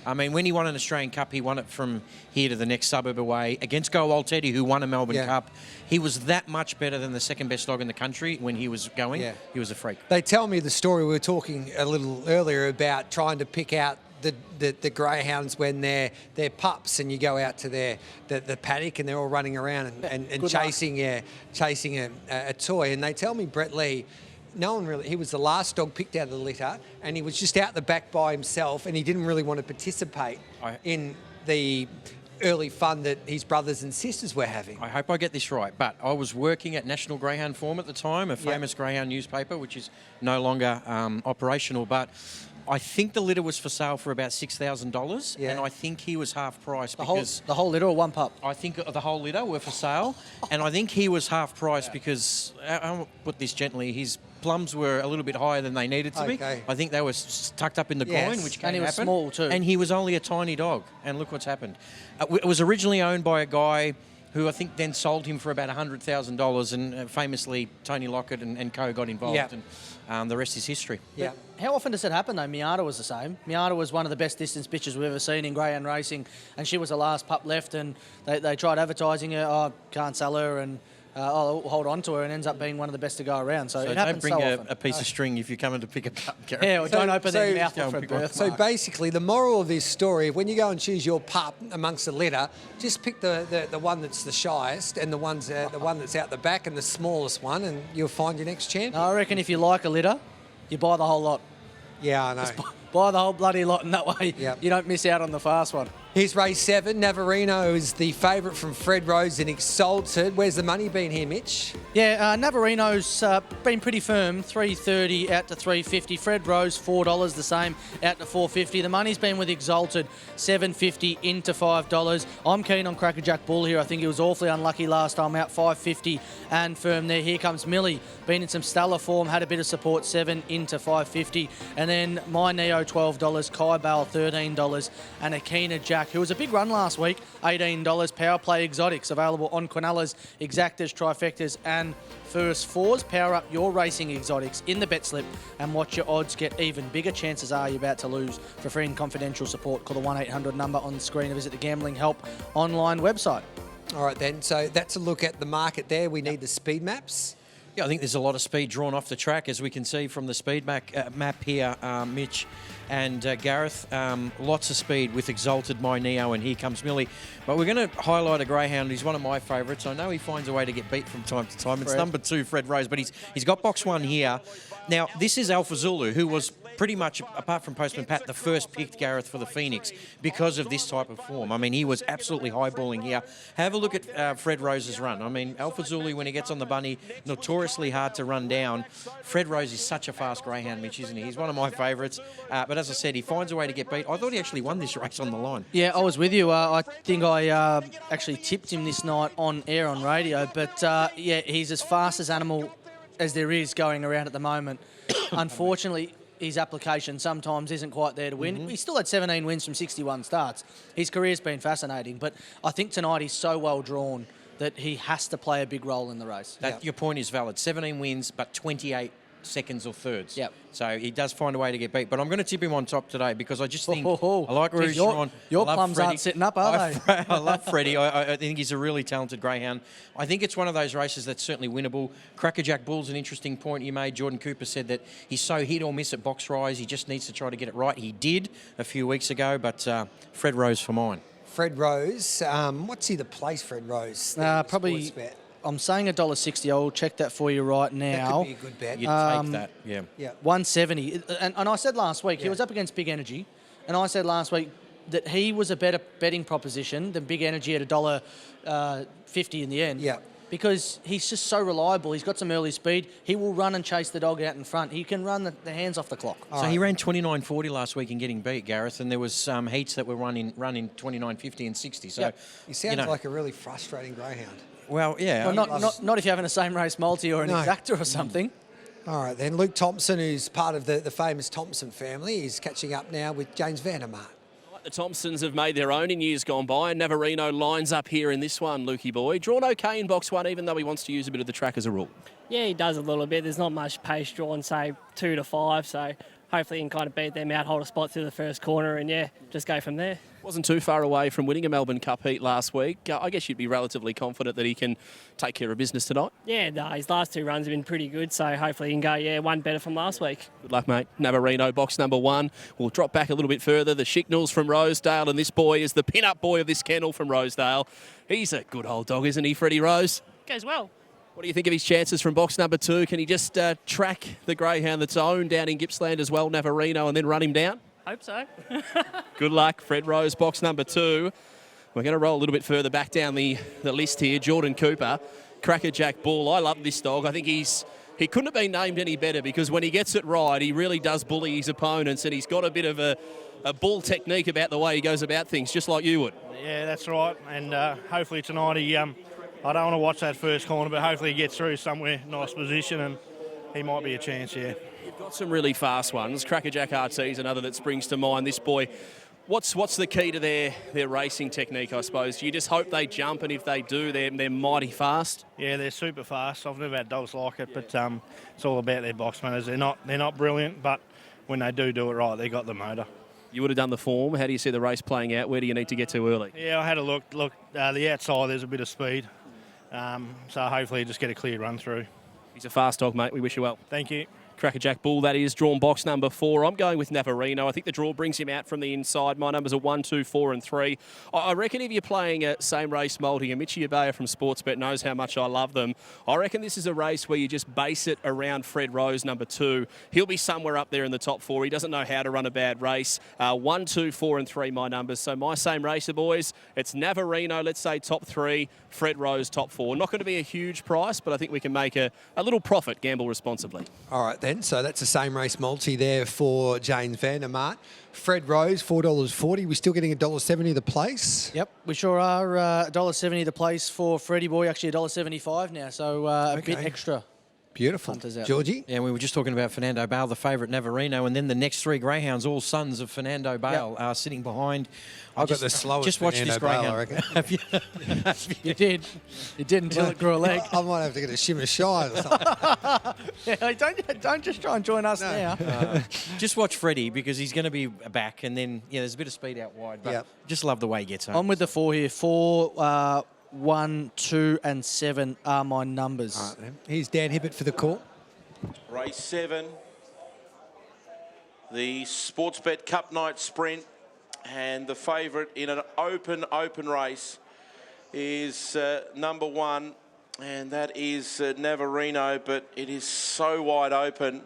S6: I mean, when he won an Australian Cup, he won it from here to the next suburb away against Go Old Teddy, who won a Melbourne Cup. He was that much better than the second best dog in the country when he was going. He was a freak.
S5: They tell me the story, we were talking a little earlier about trying to pick out the greyhounds when they're pups, and you go out to the paddock and they're all running around and chasing a toy. And they tell me Brett Lee, no one really, he was the last dog picked out of the litter, and he was just out the back by himself, and he didn't really want to participate in the early fun that his brothers and sisters were having.
S6: I hope I get this right, but I was working at National Greyhound Forum at the time, a famous greyhound newspaper, which is no longer operational, but I think the litter was for sale for about $6,000, and I think he was half price because...
S4: The whole litter or one pup?
S6: I think the whole litter were for sale, and I think he was half price because, I'll put this gently, his plums were a little bit higher than they needed to be.
S5: Okay.
S6: I think they were tucked up in the groin, which can
S4: And he was
S6: happen.
S4: small too.
S6: And he was only a tiny dog. And look what's happened. It was originally owned by a guy who I think then sold him for about $100,000, and famously Tony Lockett and co got involved.
S5: Yeah.
S6: And the rest is history.
S5: Yeah.
S4: How often does it happen, though? Miata was the same. Miata was one of the best distance bitches we've ever seen in greyhound racing, and she was the last pup left, and they tried advertising her, can't sell her, and hold on to her, and ends up being one of the best to go around. So it happens
S6: don't bring
S4: so often.
S6: a piece of string if you're coming to pick it up, Gareth.
S4: Yeah, well, don't open their mouth
S6: Go
S4: for a
S6: and pick one.
S5: So basically, the moral of this story, when you go and choose your pup amongst the litter, just pick the one that's the shyest and the one that's out the back and the smallest one, and you'll find your next champion.
S4: I reckon if you like a litter, you buy the whole lot.
S5: Yeah, I know.
S4: Buy the whole bloody lot, and that way you don't miss out on the fast one.
S5: Here's race 7. Navarino is the favourite from Fred Rose and Exalted. Where's the money been here, Mitch?
S4: Yeah, Navarino's been pretty firm, $3.30 out to $3.50. Fred Rose, $4, the same, out to $4.50. The money's been with Exalted, $7.50 into $5. I'm keen on Crackerjack Bull here. I think he was awfully unlucky last time out, $5.50 and firm there. Here comes Millie, been in some stellar form, had a bit of support, $7 into $5.50. And then My Neo, $12, Kai Bale, $13, and Akina Jack, who was a big run last week, $18. Power Play Exotics, available on Quinellas, Exactas, Trifectas and First Fours. Power up your racing exotics in the bet slip and watch your odds get even bigger. Chances are you're about to lose. For free and confidential support, call the 1-800 number on the screen or visit the Gambling Help online website.
S5: All right then, so that's a look at the market there. We need the speed maps.
S6: Yeah, I think there's a lot of speed drawn off the track, as we can see from the speed map here, Mitch and Gareth. Lots of speed with Exalted, My Neo, and Here Comes Millie. But we're going to highlight a greyhound who's one of my favourites. I know he finds a way to get beat from time to time. It's number 2, Fred Rose, but he's got box 1 here. Now, this is Alpha Zulu, who was pretty much, apart from Postman Pat, the first picked Gareth for the Phoenix because of this type of form. I mean, he was absolutely highballing here. Have a look at Fred Rose's run. I mean, Alpha Zulu, when he gets on the bunny, notoriously hard to run down. Fred Rose is such a fast greyhound, Mitch, isn't he? He's one of my favourites. But as I said, he finds a way to get beat. I thought he actually won this race on the line.
S4: Yeah, I was with you. I think I actually tipped him this night on air on radio. But, yeah, he's as fast as animal as there is going around at the moment. Unfortunately, his application sometimes isn't quite there to win. He still had 17 wins from 61 starts. His career's been fascinating, but I think tonight he's so well drawn that he has to play a big role in the race.
S6: Your point is valid. 17 wins, but 28 seconds or thirds.
S4: Yep.
S6: So he does find a way to get beat. But I'm going to tip him on top today because I just think I like where he's drawn.
S4: Your plums aren't sitting up, are they?
S6: I love Freddie. I think he's a really talented greyhound. I think it's one of those races that's certainly winnable. Crackerjack Bull's an interesting point you made. Jordan Cooper said that he's so hit or miss at box rise. He just needs to try to get it right. He did a few weeks ago, but Fred Rose for mine.
S5: Fred Rose, what's he the place, Fred Rose?
S4: Probably, I'm saying $1.60. I'll check that for you right now.
S5: That could be a good bet.
S6: You'd take that, yeah.
S4: 170. And I said last week, he was up against Big Energy, and I said last week that he was a better betting proposition than Big Energy at $1.50 in the end.
S5: Yeah.
S4: Because he's just so reliable. He's got some early speed. He will run and chase the dog out in front. He can run the hands off the clock.
S6: So he ran 29.40 last week in getting beat, Gareth, and there was heats that were running 29.50 and 60. So
S5: he sounds like a really frustrating greyhound.
S6: Well, yeah.
S4: Well, not if you're having a same race multi or an exacta or something.
S5: All right, then. Luke Thompson, who's part of the famous Thompson family, is catching up now with James Vandermark.
S7: The Thompsons have made their own in years gone by, and Navarino lines up here in this one, Lukey boy. Drawn okay in box 1, even though he wants to use a bit of the track as a rule.
S15: Yeah, he does a little bit. There's not much pace drawn, say 2 to 5, so hopefully he can kind of beat them out, hold a spot through the first corner, and just go from there.
S7: Wasn't too far away from winning a Melbourne Cup heat last week. I guess you'd be relatively confident that he can take care of business tonight.
S15: Yeah, no, his last 2 runs have been pretty good, so hopefully he can go, one better from last week.
S7: Good luck, mate. Navarino, box number 1. We'll drop back a little bit further. The Schicknals from Rosedale, and this boy is the pin-up boy of this kennel from Rosedale. He's a good old dog, isn't he, Freddie Rose?
S15: Goes well.
S7: What do you think of his chances from box number 2? Can he just track the greyhound that's owned down in Gippsland as well, Navarino, and then run him down?
S15: Hope so.
S7: Good luck, Fred Rose, box number 2. We're going to roll a little bit further back down the list here. Jordan Cooper, Crackerjack Bull. I love this dog. I think he couldn't have been named any better because when he gets it right, he really does bully his opponents, and he's got a bit of a bull technique about the way he goes about things, just like you would.
S22: Yeah, that's right. And hopefully tonight I don't want to watch that first corner, but hopefully he gets through somewhere, nice position, and he might be a chance, yeah.
S7: You've got some really fast ones. Crackerjack RT is another that springs to mind. This boy, what's the key to their racing technique, I suppose? You just hope they jump, and if they do, they're mighty fast.
S22: Yeah, they're super fast. I've never had dogs like it, but it's all about their box manners. They're not brilliant, but when they do it right, they got the motor.
S7: You would have done the form. How do you see the race playing out? Where do you need to get to early?
S22: Yeah, I had a look. The outside, there's a bit of speed. So hopefully just get a clear run through.
S7: He's a fast dog, mate. We wish you well.
S22: Thank you.
S7: Crackerjack Bull, that is, drawn box number 4. I'm going with Navarino. I think the draw brings him out from the inside. My numbers are 1, 2, 4 and 3. I reckon if you're playing a same race multi, and Mitchie Abaya from Sportsbet knows how much I love them, I reckon this is a race where you just base it around Fred Rose, number 2. He'll be somewhere up there in the top 4. He doesn't know how to run a bad race. 1, 2, 4 and 3, my numbers. So my same racer, boys, it's Navarino, let's say top 3, Fred Rose, top 4. Not going to be a huge price, but I think we can make a little profit. Gamble responsibly.
S5: All right, then. So that's the same race multi there for James Vandermart. Fred Rose, $4.40. We're still getting $1.70 the place.
S4: Yep, we sure are. $1.70 the place for Freddie Boy. Actually, $1.75 now, so a bit extra.
S5: Beautiful. Georgie?
S6: Yeah, we were just talking about Fernando Bale, the favourite Navarino, and then the next 3 greyhounds, all sons of Fernando Bale, are sitting behind.
S5: I've got the slowest
S6: Just watch this
S5: Fernando Bale,
S6: greyhound.
S5: I reckon.
S4: You did. You did until it grew a leg.
S5: I might have to get a shimmer shy or something.
S4: Yeah, don't just try and join us now.
S6: Just watch Freddie, because he's going to be back, and then, there's a bit of speed out wide, but just love the way he gets home.
S4: I'm with the 4 here. 4, 1, 2 and 7 are my numbers.
S5: All right, then. Here's Dan Hibbert for the call.
S1: Race 7, the Sportsbet Cup Night Sprint, and the favourite in an open race is number 1, and that is Navarino, but it is so wide open.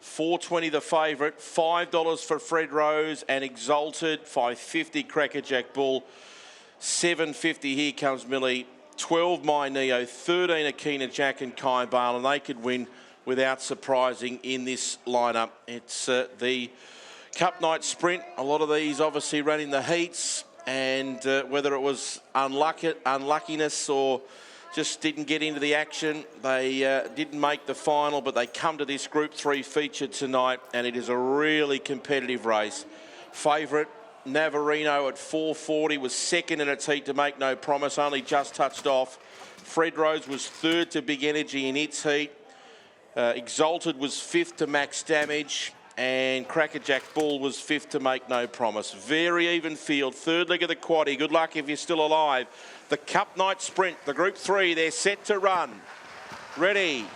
S1: $4.20 the favourite, $5 for Fred Rose and Exalted, $5.50 Crackerjack Bull, $7.50 Here Comes Millie, 12 My Neo, 13 Akina Jack and Kai Bale, and they could win without surprising in this lineup. It's the Cup Night Sprint. A lot of these obviously ran in the heats, and whether it was unluckiness or just didn't get into the action, they didn't make the final, but they come to this Group 3 feature tonight, and it is a really competitive race. Favourite Navarino at $4.40 was second in its heat to Make No Promise, only just touched off. Fred Rose was third to Big Energy in its heat. Exalted was 5th to Max Damage, and Crackerjack Bull was 5th to Make No Promise. Very even field. Third leg of the quaddie. Good luck if you're still alive. The Cup Night Sprint, the Group 3, they're set to run. Ready.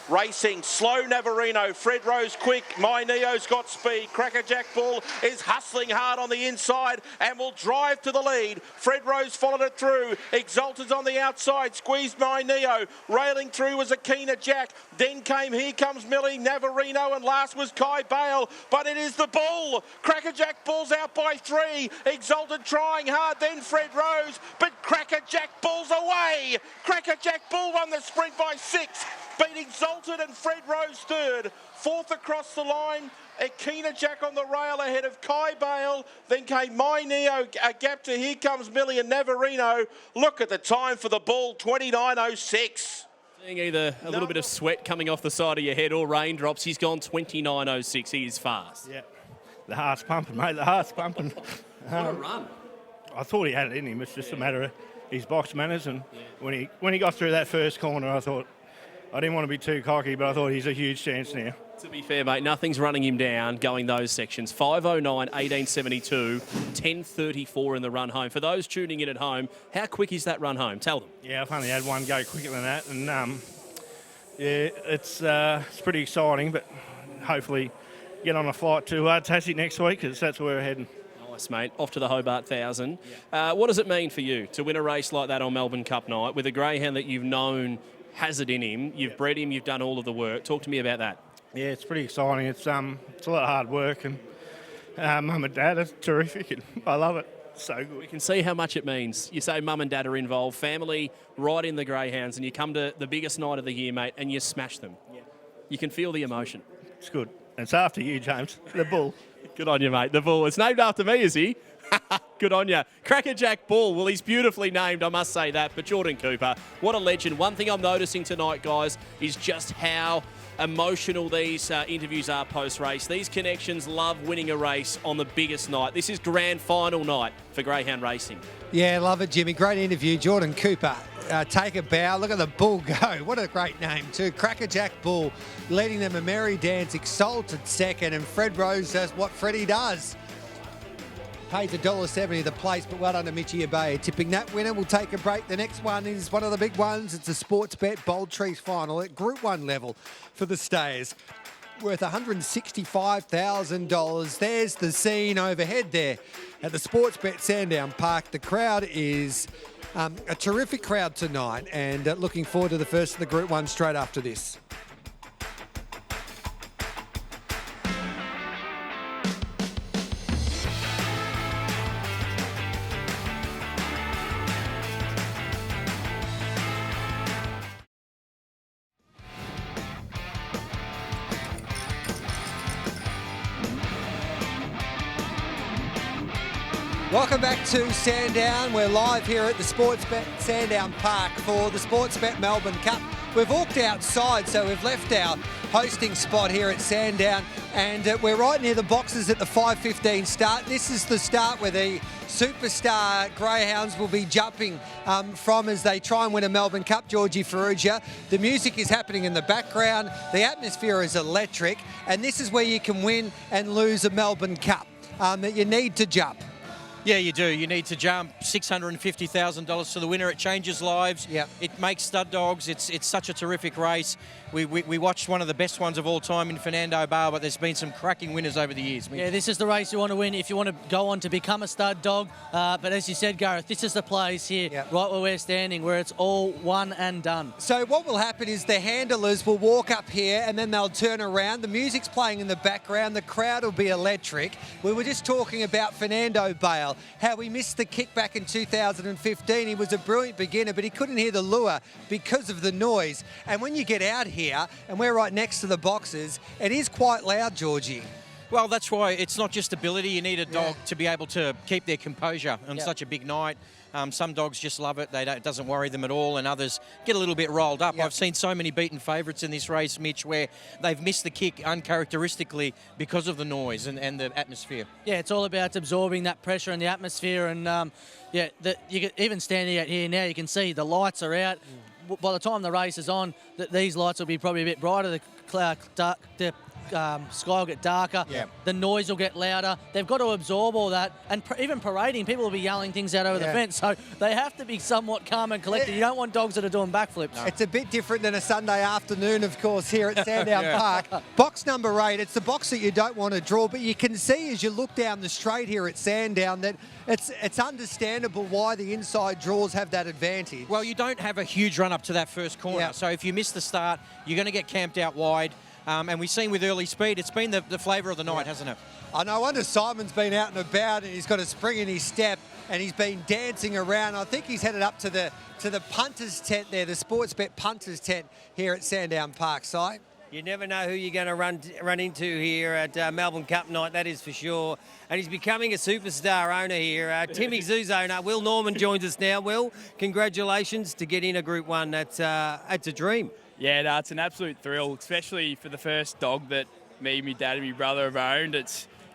S1: Racing, slow Navarino, Fred Rose quick, My Neo's got speed, Crackerjack Bull is hustling hard on the inside and will drive to the lead. Fred Rose followed it through, Exalted's on the outside, squeezed My Neo, railing through was Akina Jack, then came Here Comes Millie, Navarino, and last was Kai Bale, but it is the Bull. Crackerjack Bull's out by 3, Exalted trying hard, then Fred Rose, but Crackerjack Bull's away. Crackerjack Bull won the sprint by 6. Beat Exalted and Fred Rose third. 4th across the line, Akina Jack on the rail ahead of Kai Bale. Then came My Neo, a gap to Here Comes Millie and Navarino. Look at the time for the Bull, 29.06.
S7: Seeing either a little bit of sweat coming off the side of your head or raindrops, he's gone 29.06. He is fast.
S22: Yeah, the heart's pumping, mate. The heart's pumping.
S7: What a run.
S22: I thought he had it in him. It's just a matter of his box manners. And when he got through that first corner, I thought, I didn't want to be too cocky, but I thought he's a huge chance now.
S7: To be fair, mate, nothing's running him down going those sections. 5:09, 18:72, 10:34 in the run home. For those tuning in at home, how quick is that run home? Tell them.
S22: Yeah, I've only had one go quicker than that, and yeah, it's pretty exciting. But hopefully, get on a flight to Tassie next week, because that's where we're heading.
S7: Nice, mate. Off to the Hobart 1000. What does it mean for you to win a race like that on Melbourne Cup night with a greyhound that you've known has it in him? You've bred him, you've done all of the work. Talk to me about that.
S22: Yeah, it's pretty exciting. It's a lot of hard work, and Mum and Dad are terrific, and I love it. So good.
S7: We can see how much it means. You say Mum and Dad are involved, family right in the greyhounds, and you come to the biggest night of the year, mate, and you smash them. Yeah. You can feel the emotion.
S22: It's good. It's after you, James. The Bull.
S7: Good on you, mate. The Bull. It's named after me, is he? Good on you. Crackerjack Bull. Well, he's beautifully named, I must say that. But Jordan Cooper, what a legend. One thing I'm noticing tonight, guys, is just how emotional these interviews are post-race. These connections love winning a race on the biggest night. This is grand final night for greyhound racing.
S5: Yeah, love it, Jimmy. Great interview. Jordan Cooper, take a bow. Look at the bull go. What a great name, too. Crackerjack Bull, leading them a merry dance, Exalted second, and Fred Rose does what Freddie does. Pays $1.70 the place, but well done to Mitchie Abe. Tipping that winner. We'll take a break. The next one is one of the big ones. It's a Sportsbet Bold Trees final at Group 1 level for the Stayers, worth $165,000. There's the scene overhead there at the Sportsbet Sandown Park. The crowd is a terrific crowd tonight, and looking forward to the first of the Group 1 straight after this. Welcome back to Sandown. We're live here at the Sportsbet Sandown Park for the Sportsbet Melbourne Cup. We've walked outside, so we've left our hosting spot here at Sandown, and we're right near the boxes at the 5:15 start. This is the start where the superstar greyhounds will be jumping from as they try and win a Melbourne Cup, Georgie Ferrugia. The music is happening in the background. The atmosphere is electric, and this is where you can win and lose a Melbourne Cup. You need to jump.
S6: Yeah, you do. You need to jump. $650,000 to the winner. It changes lives.
S5: Yep.
S6: It makes stud dogs. It's such a terrific race. We watched one of the best ones of all time in Fernando Bale, but there's been some cracking winners over the years.
S4: Yeah, this is the race you want to win if you want to go on to become a stud dog. But as you said, Gareth, this is the place here, right where we're standing, where it's all one and done.
S5: So what will happen is the handlers will walk up here and then they'll turn around. The music's playing in the background. The crowd will be electric. We were just talking about Fernando Bale, how we missed the kick back in 2015. He was a brilliant beginner, but he couldn't hear the lure because of the noise. And when you get out here, and we're right next to the boxes, it is quite loud, Georgie.
S6: Well, that's why it's not just ability. You need a dog to be able to keep their composure on such a big night. Some dogs just love it. It doesn't worry them at all, and others get a little bit rolled up. I've seen so many beaten favourites in this race, Mitch, where they've missed the kick uncharacteristically because of the noise and the atmosphere.
S4: Yeah, it's all about absorbing that pressure and the atmosphere, and you can, even standing out here now, you can see the lights are out. By the time the race is on, these lights will be probably a bit brighter. The sky will get darker. The noise will get louder. They've got to absorb all that. And even parading, people will be yelling things out over the fence. So they have to be somewhat calm and collected. You don't want dogs that are doing backflips.
S5: No. It's a bit different than a Sunday afternoon, of course, here at Sandown Park. Box number 8, it's the box that you don't want to draw, but you can see as you look down the straight here at Sandown that it's understandable why the inside draws have that advantage.
S6: Well, you don't have a huge run up to that first corner. So if you miss the start, you're going to get camped out wide. And we've seen with early speed, it's been the flavour of the night, hasn't it?
S5: I know. I wonder Simon's been out and about and he's got a spring in his step and he's been dancing around. I think he's headed up to the punters tent there, the Sportsbet punters tent here at Sandown Park. Si?
S8: You never know who you're going to run into here at Melbourne Cup night, that is for sure. And he's becoming a superstar owner here. Timmy Zoo's owner, Will Norman, joins us now. Will, congratulations to get in a Group 1. That's a dream.
S16: Yeah, no, it's an absolute thrill, especially for the first dog that me, my dad and my brother have owned.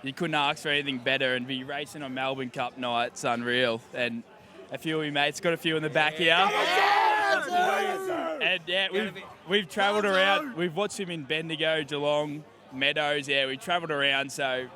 S16: You couldn't ask for anything better, and be racing on Melbourne Cup night, it's unreal. And a few of my mates, got a few in the back here. And yeah, we've travelled around. We've watched him in Bendigo, Geelong, Meadows. Yeah, we travelled around, so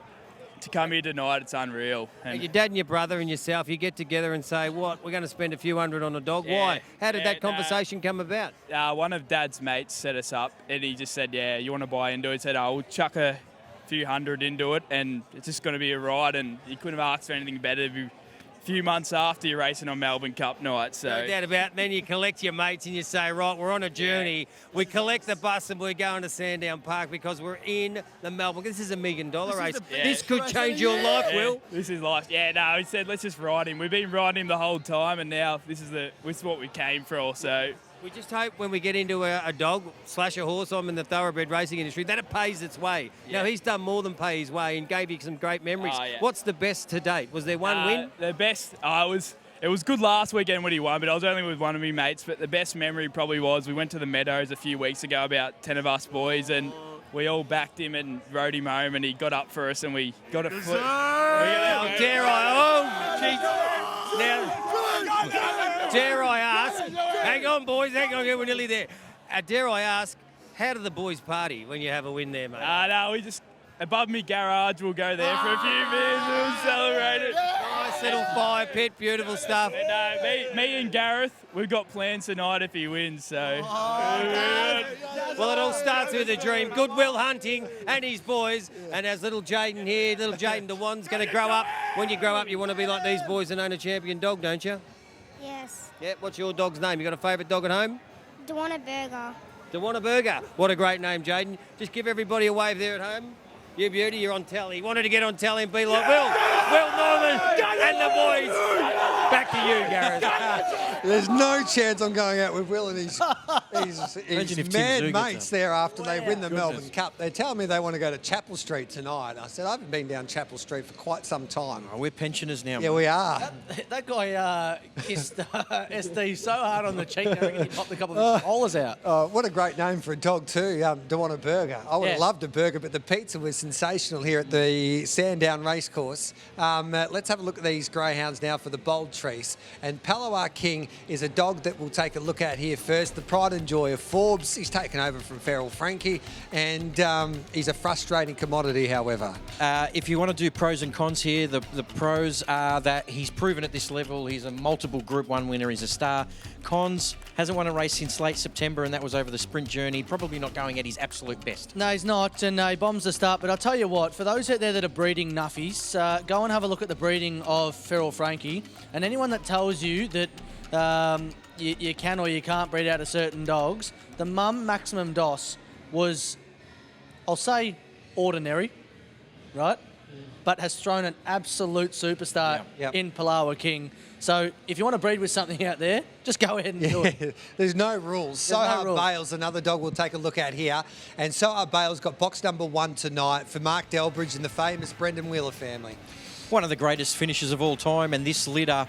S16: to come here tonight, it's unreal.
S8: And your dad and your brother and yourself, you get together and say, what, we're going to spend a few hundred on a dog?
S16: Yeah,
S8: why? How did that conversation come about?
S16: One of Dad's mates set us up, and he just said, yeah, you want to buy into it? He said, I'll chuck a few hundred into it, and it's just going to be a ride, and he couldn't have asked for anything better. A few months after you're racing on Melbourne Cup night. So.
S8: No doubt about it. Then you collect your mates and you say, right, we're on a journey. We collect the bus and we're going to Sandown Park because we're in the Melbourne. This is $1 million race. This could change your life, Will.
S16: This is life. Yeah, no, he said, let's just ride him. We've been riding him the whole time, and now this is what we came for. So.
S8: We just hope when we get into a dog / a horse, I'm in the thoroughbred racing industry, that it pays its way. Now, he's done more than pay his way and gave you some great memories. What's the best to date? Was there one win?
S16: The best, it it was good last weekend when he won, but I was only with one of my mates. But the best memory probably was we went to the Meadows a few weeks ago, about 10 of us boys, and we all backed him and rode him home, and he got up for us, and we got a flip.
S8: Oh, dare I ask? Hang on, boys, hang on, we're nearly there. Dare I ask, how do the boys party when you have a win there, mate?
S16: No, we just, above me garage, we'll go there for a few beers and we'll celebrate it.
S8: Nice little fire pit, beautiful stuff.
S16: But no, me and Gareth, we've got plans tonight if he wins, so.
S8: Well, it all starts with a dream. Goodwill Hunting and his boys. And as little Jaden here, little Jaden DeWan's going to grow up. When you grow up, you want to be like these boys and own a champion dog, don't you?
S17: Yes.
S8: Yeah, what's your dog's name? You got a favourite dog at home?
S17: Dewana Burger.
S8: Dewana Burger. What a great name, Jaden. Just give everybody a wave there at home. You beauty, you're on telly. Wanted to get on telly and be like Will Norman and the boys. Back to you, Gareth.
S5: There's no chance I'm going out with Will and his mad mates there after they win the Melbourne Cup. They tell me they want to go to Chapel Street tonight. I said, I haven't been down Chapel Street for quite some time.
S6: Oh, we're pensioners now.
S5: Yeah, we are.
S4: That guy kissed SD so hard on the cheek, I reckon he popped a couple of his molars out.
S5: Oh, what a great name for a dog too, Dewana Burger. I would have
S4: Yeah.
S5: loved a burger, but the pizza was sensational here at the Sandown Racecourse. Let's have a look at these greyhounds now for the Bold Trees. And Palawa King is a dog that we'll take a look at here first. The pride and joy of Forbes. He's taken over from Feral Frankie, and he's a frustrating commodity, however.
S6: If you want to do pros and cons here, the pros are that he's proven at this level. He's a multiple Group 1 winner. He's a star. Cons, hasn't won a race since late September, and that was over the sprint journey. Probably not going at his absolute best.
S4: No, he's not, and he bombs the start. But I'll tell you what, for those out there that are breeding nuffies, go and have a look at the breeding of Feral Frankie. And anyone that tells you that you can or you can't breed out of certain dogs, the mum Maximum DOS was, I'll say, ordinary, right? But has thrown an absolute superstar in Palawa King. So if you want to breed with something out there, just go ahead and do it.
S5: There's no rules. Sohar Bales, another dog we'll take a look at here. And Sohar Bales got box number 1 tonight for Mark Delbridge and the famous Brendan Wheeler family.
S6: One of the greatest finishers of all time, and this litter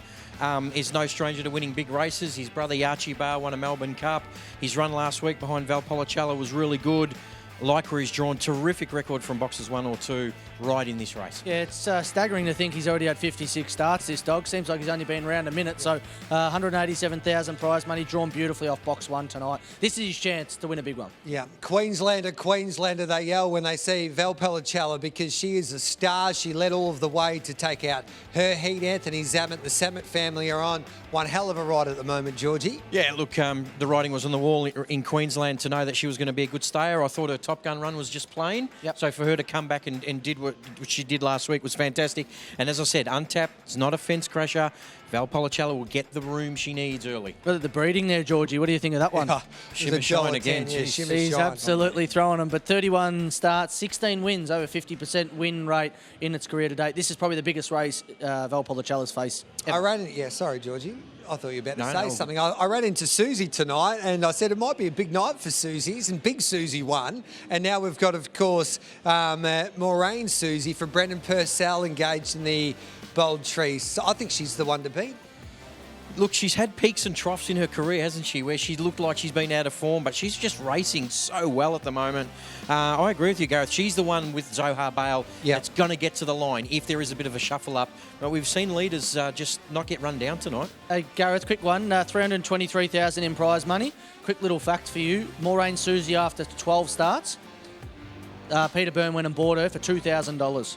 S6: is no stranger to winning big races. His brother Yachi Bar won a Melbourne Cup. His run last week behind Valpolicella was really good. Lycra has drawn terrific record from boxes 1 or 2 right in this race.
S4: Yeah, it's staggering to think he's already had 56 starts, this dog. Seems like he's only been around a minute, so 187,000 prize money, drawn beautifully off box 1 tonight. This is his chance to win a big one.
S5: Yeah, Queenslander, they yell when they see Valpolicella because she is a star. She led all of the way to take out her heat. Anthony Zammit, the Zammit family are on one hell of a ride at the moment, Georgie.
S6: Yeah, look, the writing was on the wall in Queensland to know that she was going to be a good stayer. I thought her Top Gun run was just plain. So for her to come back and did what she did last week was fantastic. And as I said, untapped, it's not a fence crusher. Valpolicella will get the room she needs early.
S4: But the breeding there, Georgie, what do you think of that one?
S6: Shimmer shine again.
S4: He's absolutely throwing them. But 31 starts, 16 wins, over 50% win rate in its career to date. This is probably the biggest race Valpolicella's faced ever.
S5: Sorry, Georgie. I thought you were about to say something. I ran into Susie tonight and I said it might be a big night for Susie's, and big Susie won. And now we've got, of course, Maureen Susie from Brendan Purcell engaged in the Bold Trees. So I think she's the one to beat.
S6: Look, she's had peaks and troughs in her career, hasn't she, where she looked like she's been out of form, but she's just racing so well at the moment. I agree with you, Gareth. She's the one with Zohar Bale that's going to get to the line if there is a bit of a shuffle up. But we've seen leaders just not get run down tonight.
S4: Hey, Gareth, quick one. 323,000 in prize money. Quick little fact for you. Maureen Susie after 12 starts. Peter Byrne went and bought her for $2,000.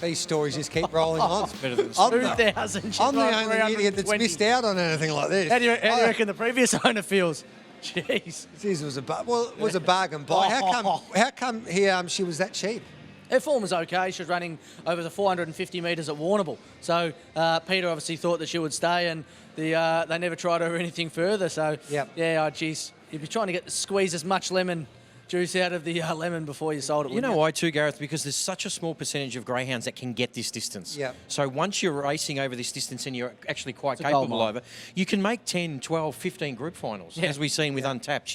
S5: These stories just keep rolling on.
S4: Better than 2,000.
S5: I'm the only idiot that's missed out on anything like this.
S4: How do you reckon the previous owner feels? Jeez.
S5: This was a bargain buy. How come she was that cheap?
S4: Her form was okay. She was running over the 450 metres at Warrnambool. So Peter obviously thought that she would stay, and they never tried her anything further. So, geez, you'd be trying to squeeze as much lemon juice out of the lemon before you sold it.
S6: You know why too, Gareth? Because there's such a small percentage of greyhounds that can get this distance.
S5: Yep.
S6: So once you're racing over this distance and you're actually quite
S4: It's a gold
S6: capable
S4: mine.
S6: over, you can make 10, 12, 15 group finals,
S4: Yeah.
S6: as we've seen with Untapped.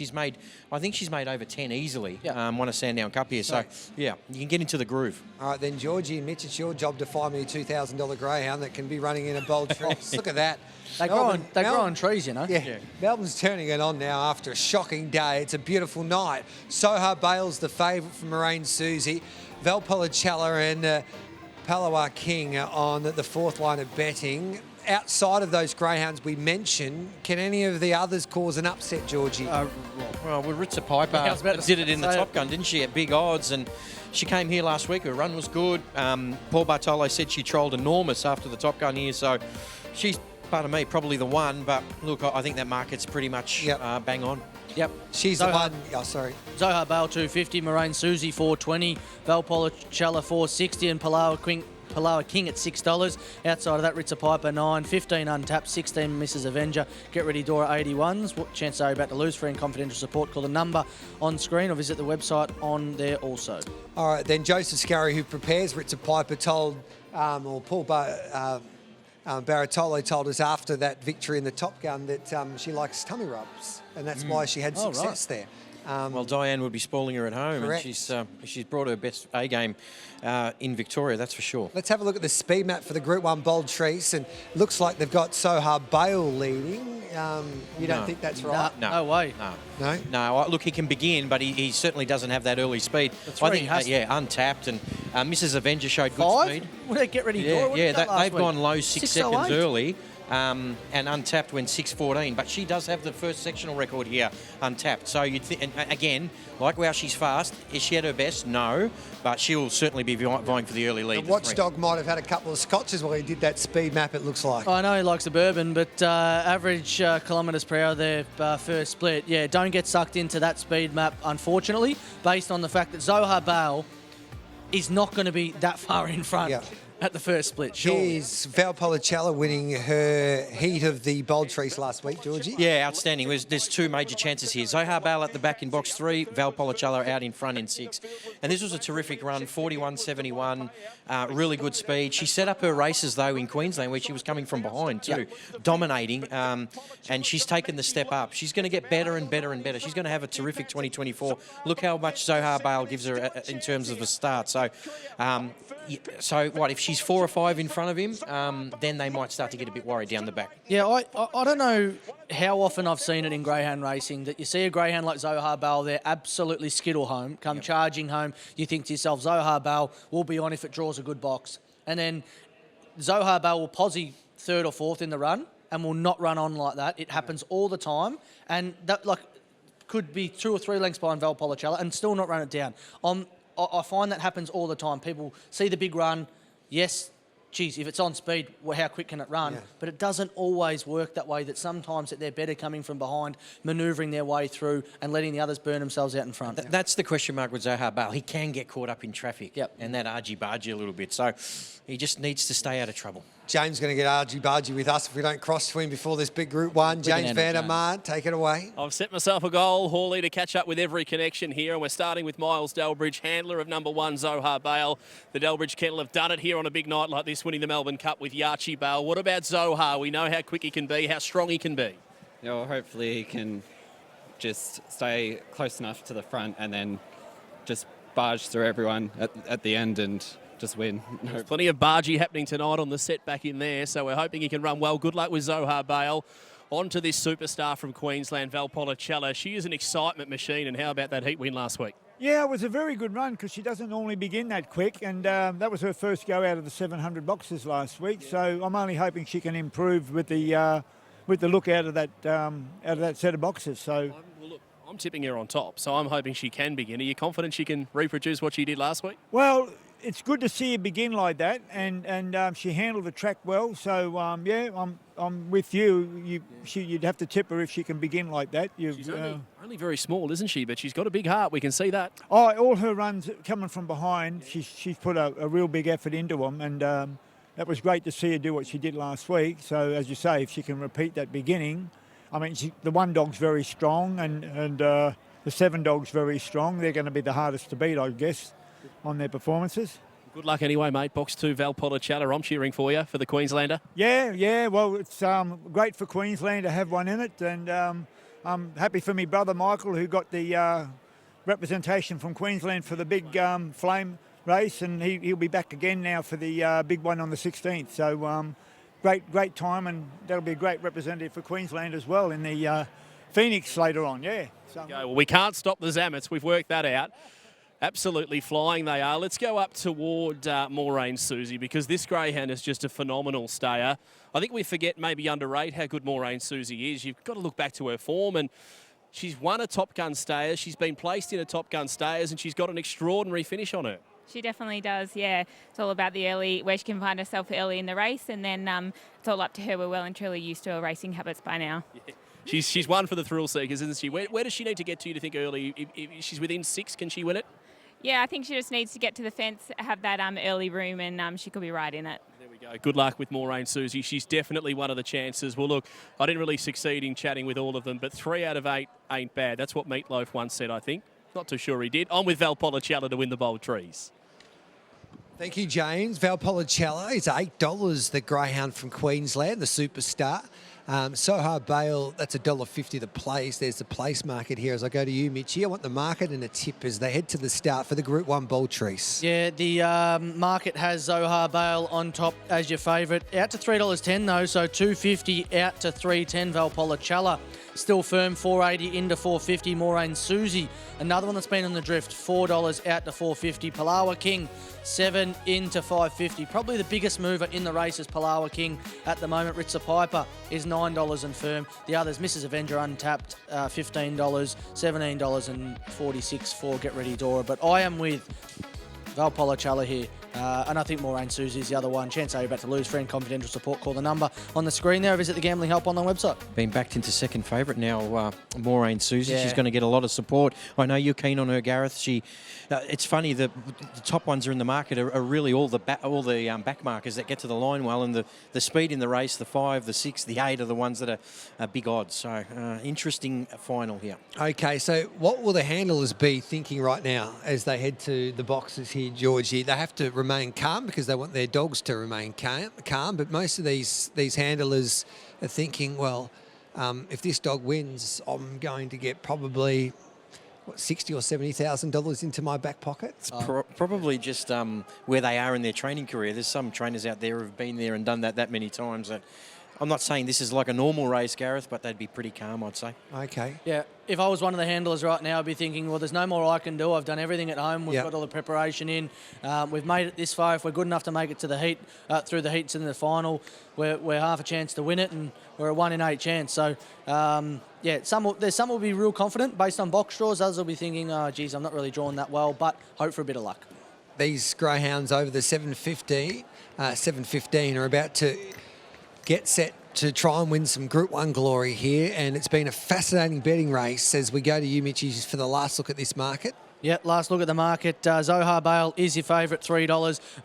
S6: I think she's made over 10 easily, won a Sandown Cup here. So, yeah, you can get into the groove.
S5: All right, then, Georgie and Mitch, it's your job to find me a $2,000 greyhound that can be running in a bold trees. Look at that.
S4: They grow on trees, you know.
S5: Yeah. Melbourne's turning it on now after a shocking day. It's a beautiful night. Soha Bale's the favourite for Moraine Susie. Valpolicella and Palawa King on the fourth line of betting. Outside of those greyhounds we mentioned, can any of the others cause an upset, Georgie?
S6: Well, Ritza Piper did it in the Top Gun, didn't she, at big odds? And she came here last week. Her run was good. Paul Bartolo said she trolled enormous after the Top Gun here. So she's, pardon me, probably the one. But, look, I think that market's pretty much bang on.
S4: Yep.
S5: She's the one. Oh, sorry.
S4: Zoha Bale 250, Moraine Susie 420, Valpolicella 460, and Palawa King at $6. Outside of that, Ritza Piper 9, 15 Untapped, 16 Mrs. Avenger. Get Ready Dora 81s. What chance are you about to lose? Free and confidential support. Call the number on screen or visit the website on there also.
S5: All right, then Joseph Scarry, who prepares Ritza Piper, told, or Paul Baratolo told us after that victory in the Top Gun that she likes tummy rubs, and that's why she had success there.
S6: Well, Diane would be spoiling her at home,
S5: correct.
S6: and she's brought her best A game in Victoria, that's for sure.
S5: Let's have a look at the speed map for the Group 1 Bold Trees, and looks like they've got Soha Bale leading. You don't think that's right?
S4: No way.
S5: No?
S6: Look, he can begin, but he certainly doesn't have that early speed.
S4: That's
S6: I
S4: right,
S6: think,
S4: he has
S6: Untapped and Mrs. Avenger showed good
S4: 5?
S6: speed.
S4: What did they Get Ready
S6: Yeah,
S4: Dora? What did that last
S6: they've
S4: week?
S6: gone low 6 seconds
S4: 6:08.
S6: early. And Untapped went 6:14, but she does have the first sectional record here, Untapped. So you'd think, and again, like how she's fast, is she at her best? No, but she'll certainly be vying for the early lead.
S5: The Watchdog might have had a couple of scotches while he did that speed map, it looks like.
S4: I know he likes a bourbon, but average kilometres per hour their first split. Yeah, don't get sucked into that speed map, unfortunately, based on the fact that Zoha Bale is not going to be that far in front. At the first split, sure.
S5: Here's Valpolicella winning her heat of the Bold Trees last week, Georgie.
S6: Yeah, outstanding. There's two major chances here. Zoha Bale at the back in box 3, Valpolicella out in front in 6. And this was a terrific run, 41.71, really good speed. She set up her races, though, in Queensland, where she was coming from behind, too, dominating. And she's taken the step up. She's going to get better and better and better. She's going to have a terrific 2024. Look how much Zoha Bale gives her in terms of the start. So, if she's 4 or 5 in front of him, then they might start to get a bit worried down the back.
S4: Yeah, I don't know how often I've seen it in greyhound racing that you see a greyhound like Zoha Bale there absolutely skittle home, charging home. You think to yourself, Zoha Bale will be on if it draws a good box. And then Zoha Bale will posse 3rd or 4th in the run and will not run on like that. It happens all the time. And that could be 2 or 3 lengths behind Valpolicella and still not run it down. I find that happens all the time. People see the big run. Yes, geez, if it's on speed, well, how quick can it run? Yeah. But it doesn't always work that way, that sometimes they're better coming from behind, manoeuvring their way through and letting the others burn themselves out in front.
S6: That's the question mark with Zoha Bale. He can get caught up in traffic and that argy-bargy a little bit. So he just needs to stay out of trouble.
S5: James going to get argy-bargy with us if we don't cross to him before this big Group 1. James van der Maat, take it away.
S7: I've set myself a goal, Hawley, to catch up with every connection here, and we're starting with Miles Delbridge, handler of number 1, Zoha Bale. The Delbridge Kennel have done it here on a big night like this, winning the Melbourne Cup with Yachi Bale. What about Zoha? We know how quick he can be, how strong he can be.
S14: Yeah, well, hopefully he can just stay close enough to the front and then just barge through everyone at the end and just win.
S7: There's plenty of bargee happening tonight on the set back in there, so we're hoping he can run well. Good luck with Zoha Bale. On to this superstar from Queensland, Valpolicella. She is an excitement machine, and how about that heat win last week?
S18: Yeah, it was a very good run because she doesn't normally begin that quick, and that was her first go out of the 700 boxes last week. So I'm only hoping she can improve with the look out of that set of boxes. So.
S7: I'm tipping her on top, so I'm hoping she can begin. Are you confident she can reproduce what she did last week?
S18: Well, it's good to see her begin like that, and she handled the track well. So yeah, I'm with you. You'd have to tip her if she can begin like that.
S7: She's only very small, isn't she? But she's got a big heart. We can see that.
S18: Oh, all her runs coming from behind, she's put a real big effort into them, and that was great to see her do what she did last week. So as you say, if she can repeat that beginning. I mean, the one dog's very strong, and the the 7 dogs very strong. They're going to be the hardest to beat, I guess, on their performances.
S7: Good luck anyway, mate. Box 2, Valpolicella. I'm cheering for you, for the Queenslander.
S18: Yeah. Well, it's great for Queensland to have one in it, and I'm happy for my brother Michael, who got the representation from Queensland for the big flame race, and he'll be back again now for the big one on the 16th. So great time, and that'll be a great representative for Queensland as well in the Phoenix later on. Yeah. So.
S7: Okay, well, we can't stop the Zammets. We've worked that out. Absolutely flying they are. Let's go up toward Maureen Susie, because this greyhound is just a phenomenal stayer. I think we forget, maybe underrate, how good Maureen Susie is. You've got to look back to her form, and she's won a Top Gun Stayers. She's been placed in a Top Gun Stayers, and she's got an extraordinary finish on her.
S19: She definitely does, yeah. It's all about the early, where she can find herself early in the race, and then it's all up to her. We're well and truly used to her racing habits by now.
S7: Yeah. She's one for the thrill seekers, isn't she? Where does she need to get to, you think, early? If she's within 6, can she win it?
S19: Yeah, I think she just needs to get to the fence, have that early room, and she could be right in it.
S7: There we go. Good luck with Maureen Susie. She's definitely one of the chances. Well, look, I didn't really succeed in chatting with all of them, but 3 out of 8 ain't bad. That's what Meatloaf once said, I think. Not too sure he did. I'm with Valpolicella to win the Bold Trees.
S5: Thank you, James. Valpolicella is $8, the greyhound from Queensland, the superstar. Sohar Bale, that's $1.50 the place. There's the place market here. As I go to you, Mitchie, I want the market and a tip as they head to the start for the Group 1 Bold Trees.
S4: Yeah, the market has Zohar Bale on top as your favourite. Out to $3.10 though, so $2.50 out to $3.10 Valpolicella. Still firm, $4.80 into $4.50 Maureen Susie. Another one that's been on the drift, $4 out to $4.50 Palawa King. $7 into $5.50. Probably the biggest mover in the race is Palawa King at the moment. Ritza Piper is $9 and firm. The others, Mrs. Avenger untapped, $15, $17.46 for Get Ready Dora. But I am with Valpolicella here. And I think Maureen Susie is the other one. Chance are you about to lose. Friend confidential support. Call the number on the screen there. Visit the Gambling Help Online website.
S6: Been backed into second favourite now, Maureen Susie.
S4: Yeah.
S6: She's going to get a lot of support. I know you're keen on her, Gareth. It's funny, the top ones are in the market are really all the back markers that get to the line well, and the speed in the race, the 5, the 6, the 8 are the ones that are big odds. So interesting final here.
S5: Okay, so what will the handlers be thinking right now as they head to the boxes here, Georgie? They have to remain calm because they want their dogs to remain calm, but most of these handlers are thinking, well, if this dog wins, I'm going to get probably $60,000 or $70,000 into my back pocket.
S6: It's probably just where they are in their training career. There's some trainers out there who've been there and done that many times. That I'm not saying this is like a normal race, Gareth, but they'd be pretty calm, I'd say.
S5: Okay.
S4: Yeah, if I was one of the handlers right now, I'd be thinking, well, there's no more I can do. I've done everything at home. We've got all the preparation in. We've made it this far. If we're good enough to make it to the heat, through the heats in the final, we're half a chance to win it, and we're a 1 in 8 chance. So, there's some will be real confident based on box draws. Others will be thinking, oh, geez, I'm not really drawn that well, but hope for a bit of luck.
S5: These greyhounds over the 7:15 are about to get set to try and win some Group 1 glory here, and it's been a fascinating betting race as we go to you, Mitchie, for the last look at this market.
S4: Yeah, last look at the market. Zohar Bale is your favourite, $3.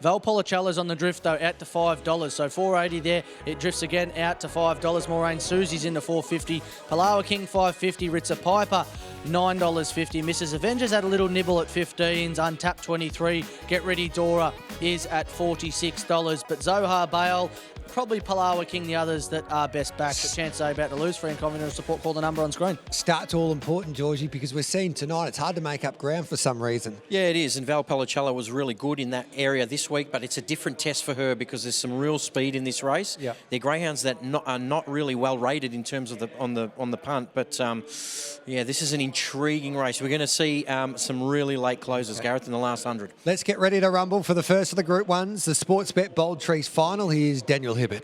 S4: Valpolicella's on the drift, though, out to $5. So $4.80 there. It drifts again out to $5. Maureen Susie's into $4.50. Palawa King, $5.50. Ritza Piper, $9.50. Mrs. Avengers had a little nibble at 15s. Untapped, $23. Get Ready Dora is at $46. But Zohar Bale, probably Palawa King, the others that are best back. But chance they about to lose. Friend confidential support. Call the number on screen.
S5: Start's all important, Georgie, because we're seeing tonight it's hard to make up ground for some reason.
S6: Yeah, it is. And Valpolicella was really good in that area this week, but it's a different test for her because there's some real speed in this race.
S5: Yeah.
S6: They're greyhounds that are not really well rated in terms of on the punt. But this is an intriguing race. We're going to see some really late closes, Gareth, in the last 100.
S5: Let's get ready to rumble for the first of the Group 1s, the Sportsbet Bold Trees final. Here's Daniel Hibbert,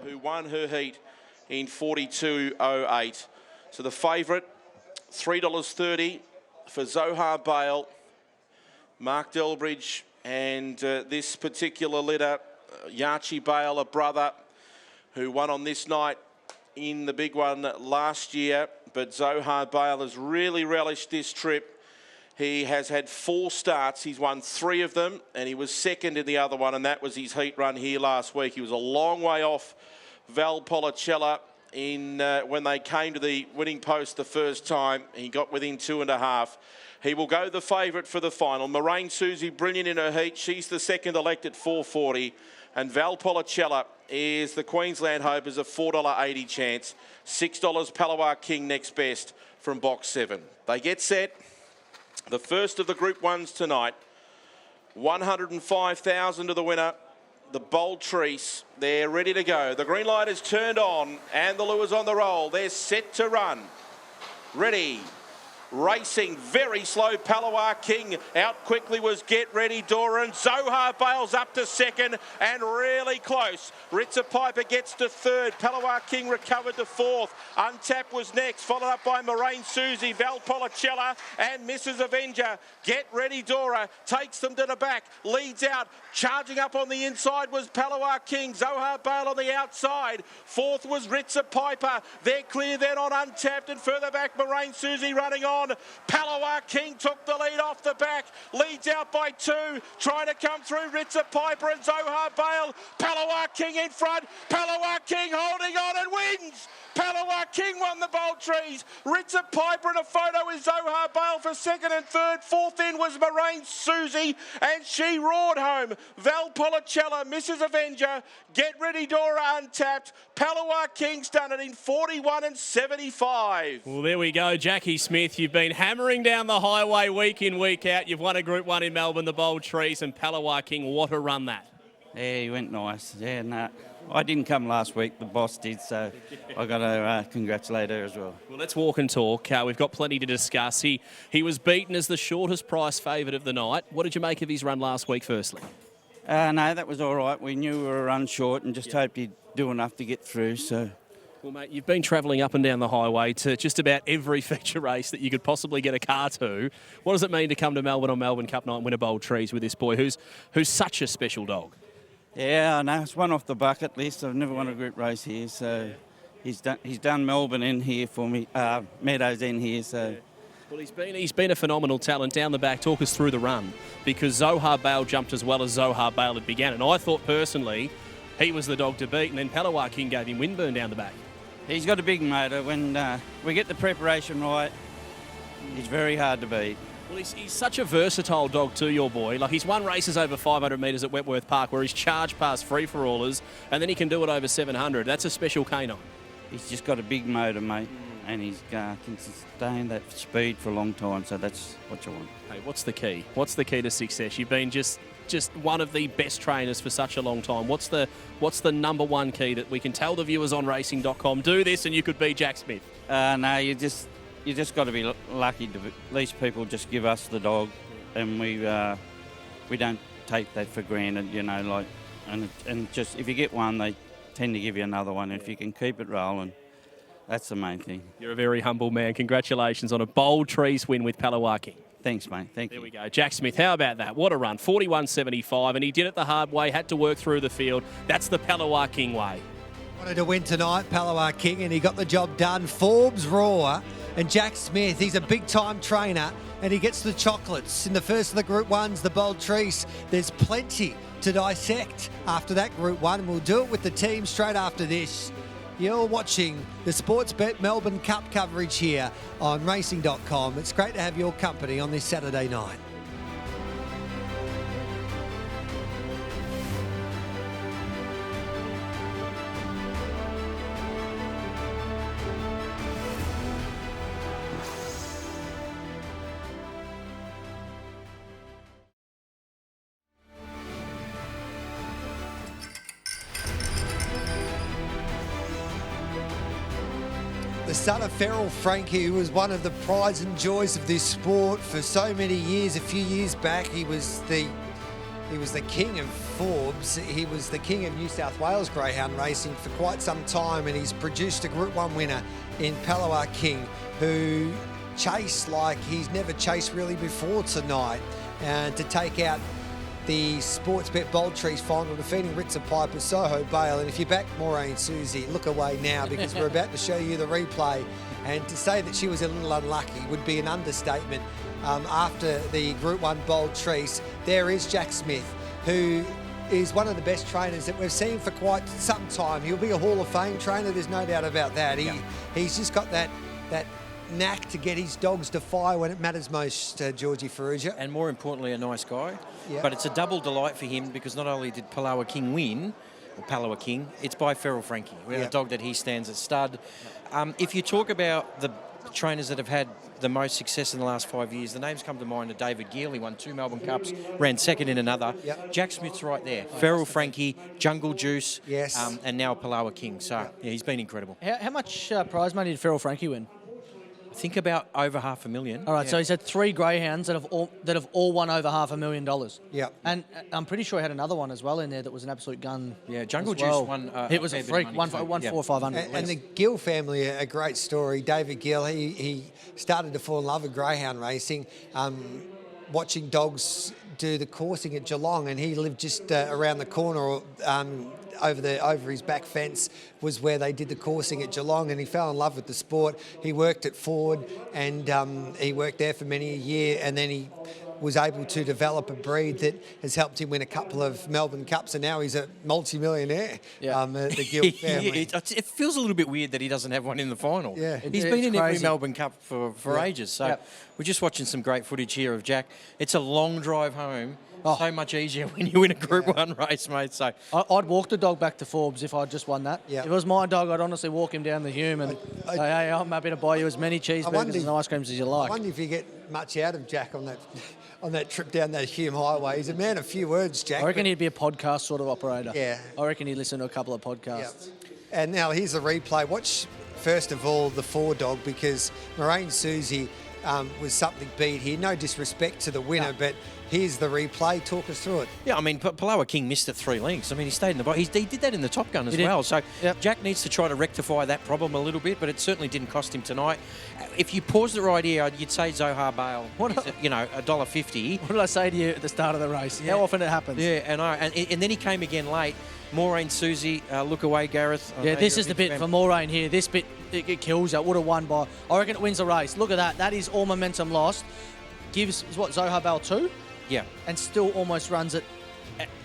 S1: who won her heat in 42.08. So the favourite, $3.30 for Zohar Bale, Mark Delbridge, and this particular litter, Yachi Bale, a brother, who won on this night in the big one last year. But Zohar Bale has really relished this trip. He has had 4 starts. He's won 3 of them, and he was second in the other one, and that was his heat run here last week. He was a long way off Valpolicella in when they came to the winning post the first time. He got within 2.5. He will go the favourite for the final. Moraine Susie, brilliant in her heat. She's the second elect at $4.40. And Valpolicella is the Queensland Hope, is a $4.80 chance. $6 Palawa King next best from box 7. They get set. The first of the Group 1s tonight. 105,000 to the winner. The Bold Trees, they're ready to go. The green light is turned on and the lure's on the roll. They're set to run. Ready. Racing very slow. Palawa King out quickly was Get Ready Dora. Zohar Bales up to second and really close. Ritza Piper gets to third. Palawa King recovered to fourth. Untap was next, followed up by Moraine Susie, Valpolicella and Mrs. Avenger. Get Ready Dora takes them to the back, leads out. Charging up on the inside was Palawa King. Zohar Bale on the outside. Fourth was Ritza Piper. They're clear then on Untapped, and further back Moraine Susie running on. Palawa King took the lead off the back. Leads out by 2. Trying to come through Ritza Piper and Zohar Bale. Palawa King in front. Palawa King holding on and wins. Palawa King won the Bold Trees. Ritza Piper in a photo with Zohar Bale for second and third. Fourth in was Moraine Susie, and she roared home. Valpolicella, Mrs. Avenger, Get Ready Dora Untapped. Palawa King's done it in 41 and 75.
S7: Well, there we go, Jackie Smith. You've been hammering down the highway week in, week out. You've won a Group 1 in Melbourne, the Bold Trees, and Palawa King, what a run that.
S2: Yeah, he went nice. Yeah, no. I didn't come last week, the boss did, so I got to congratulate her as well.
S7: Well, let's walk and talk. We've got plenty to discuss. He was beaten as the shortest price favourite of the night. What did you make of his run last week, firstly?
S2: No, that was all right. We knew we were run short and just hoped he'd do enough to get through, so...
S7: Well, mate, you've been travelling up and down the highway to just about every feature race that you could possibly get a car to. What does it mean to come to Melbourne on Melbourne Cup night and win a Bold Trees with this boy who's such a special dog?
S2: Yeah, I know. It's one off the bucket list. I've never won a group race here, so he's done Melbourne in here for me, Meadows in here, so...
S7: Well, he's been a phenomenal talent down the back. Talk us through the run, because Zohar Bale jumped as well as Zohar Bale had began, and I thought personally he was the dog to beat, and then Palawa King gave him windburn down the back.
S2: He's got a big motor. When we get the preparation right, he's very hard to beat.
S7: Well, he's such a versatile dog too, your boy. Like, he's won races over 500 metres at Wentworth Park where he's charged past free-for-allers, and then he can do it over 700. That's a special canine.
S2: He's just got a big motor, mate, and he's can sustain that speed for a long time, so that's what you want.
S7: Hey, what's the key? What's the key to success? You've been just one of the best trainers for such a long time. What's the number one key that we can tell the viewers on racing.com, do this and you could be Jack Smith?
S2: No, you just got to be lucky. These people just give us the dog, and we don't take that for granted, you know. Like, and just if you get one, they tend to give you another one. If you can keep it rolling, that's the main thing.
S7: You're a very humble man. Congratulations on a Bold Trees win with Palawa King.
S2: Thanks, mate. Thank you.
S7: There we go. Jack Smith, how about that? What a run. 41.75, and he did it the hard way, had to work through the field. That's the Palawa King way.
S5: Wanted to win tonight, Palawa King, and he got the job done. Forbes Roar and Jack Smith, he's a big-time trainer, and he gets the chocolates. In the first of the Group 1s, the Bold Trees, there's plenty to dissect after that Group 1, and we'll do it with the team straight after this. You're watching the Sportsbet Melbourne Cup coverage here on racing.com. It's great to have your company on this Saturday night. The son of Ferrell Frankie, who was one of the prides and joys of this sport for so many years. A few years back, he was the king of Forbes. He was the king of New South Wales greyhound racing for quite some time, and he's produced a Group 1 winner in Palawa King, who chased like he's never chased really before tonight, and to take out the Sportsbet Bold Trees final, defeating Ritza Piper, Soho Bale. And if you back Moraine Susie, look away now, because we're about to show you the replay. And to say that she was a little unlucky would be an understatement. After the Group 1 Bold Trees, there is Jack Smith, who is one of the best trainers that we've seen for quite some time. He'll be a Hall of Fame trainer, there's no doubt about that. He's just got that knack to get his dogs to fire when it matters most, Georgie Ferrugia.
S6: And more importantly, a nice guy.
S5: Yeah.
S6: But it's a double delight for him because not only did Palawa King win, or Palawa King, it's by Feral Frankie. We have a dog that he stands at stud. If you talk about the trainers that have had the most success in the last 5 years, the names come to mind are David Gill. He won 2 Melbourne Cups, ran second in another. Jack Smith's right there. Feral Frankie, Jungle Juice, and now Palawa King. So, yeah, he's been incredible.
S4: How much prize money did Feral Frankie win?
S6: I think about over $500,000.
S4: All right, so he's had 3 greyhounds that have all won over $500,000.
S5: Yeah,
S4: and I'm pretty sure he had another one as well in there that was an absolute gun.
S6: Yeah, Jungle
S4: as well.
S6: Juice won.
S4: It was a freak, one 4,500.
S5: And the Gill family, a great story. David Gill, he started to fall in love with greyhound racing, watching dogs do the coursing at Geelong, and he lived just around the corner. Over his back fence was where they did the coursing at Geelong, and he fell in love with the sport. He worked at Ford, and he worked there for many a year, and then he was able to develop a breed that has helped him win a couple of Melbourne Cups, and now he's a multi-millionaire. The Gill family.
S6: It feels a little bit weird that he doesn't have one in the final.
S5: Yeah,
S6: he's been in every Melbourne Cup for ages. So we're just watching some great footage here of Jack. It's a long drive home. So much easier when you win a Group 1 race, mate. So
S4: I'd walk the dog back to Forbes if I'd just won that. If it was my dog, I'd honestly walk him down the Hume and say, hey, I'm happy to buy you as many cheeseburgers and ice creams as you like.
S5: I wonder if you get much out of Jack on that trip down that Hume Highway. He's a man of few words, Jack.
S4: I reckon he'd be a podcast sort of operator.
S5: Yeah.
S4: I reckon he'd listen to a couple of podcasts.
S5: And now here's a replay. Watch, first of all, the 4 dog, because Moraine Susie was something beat here. No disrespect to the winner, but here's the replay. Talk us through it.
S6: Yeah, I mean, Palawa King missed it 3 lengths. I mean, he stayed in the box. He did that in the Top Gun as well. So Jack needs to try to rectify that problem a little bit, but it certainly didn't cost him tonight. If you paused it right here, you'd say Zohar Bale, $1.50.
S4: What did I say to you at the start of the race? How often it happens?
S6: Yeah, and then he came again late. Maureen Susie, look away, Gareth.
S4: This is the bit for Maureen here. This bit, it kills her. Would have won by, I reckon it wins the race. Look at that. That is all momentum lost. Gives, Zohar Bale 2?
S6: Yeah.
S4: And still almost runs it.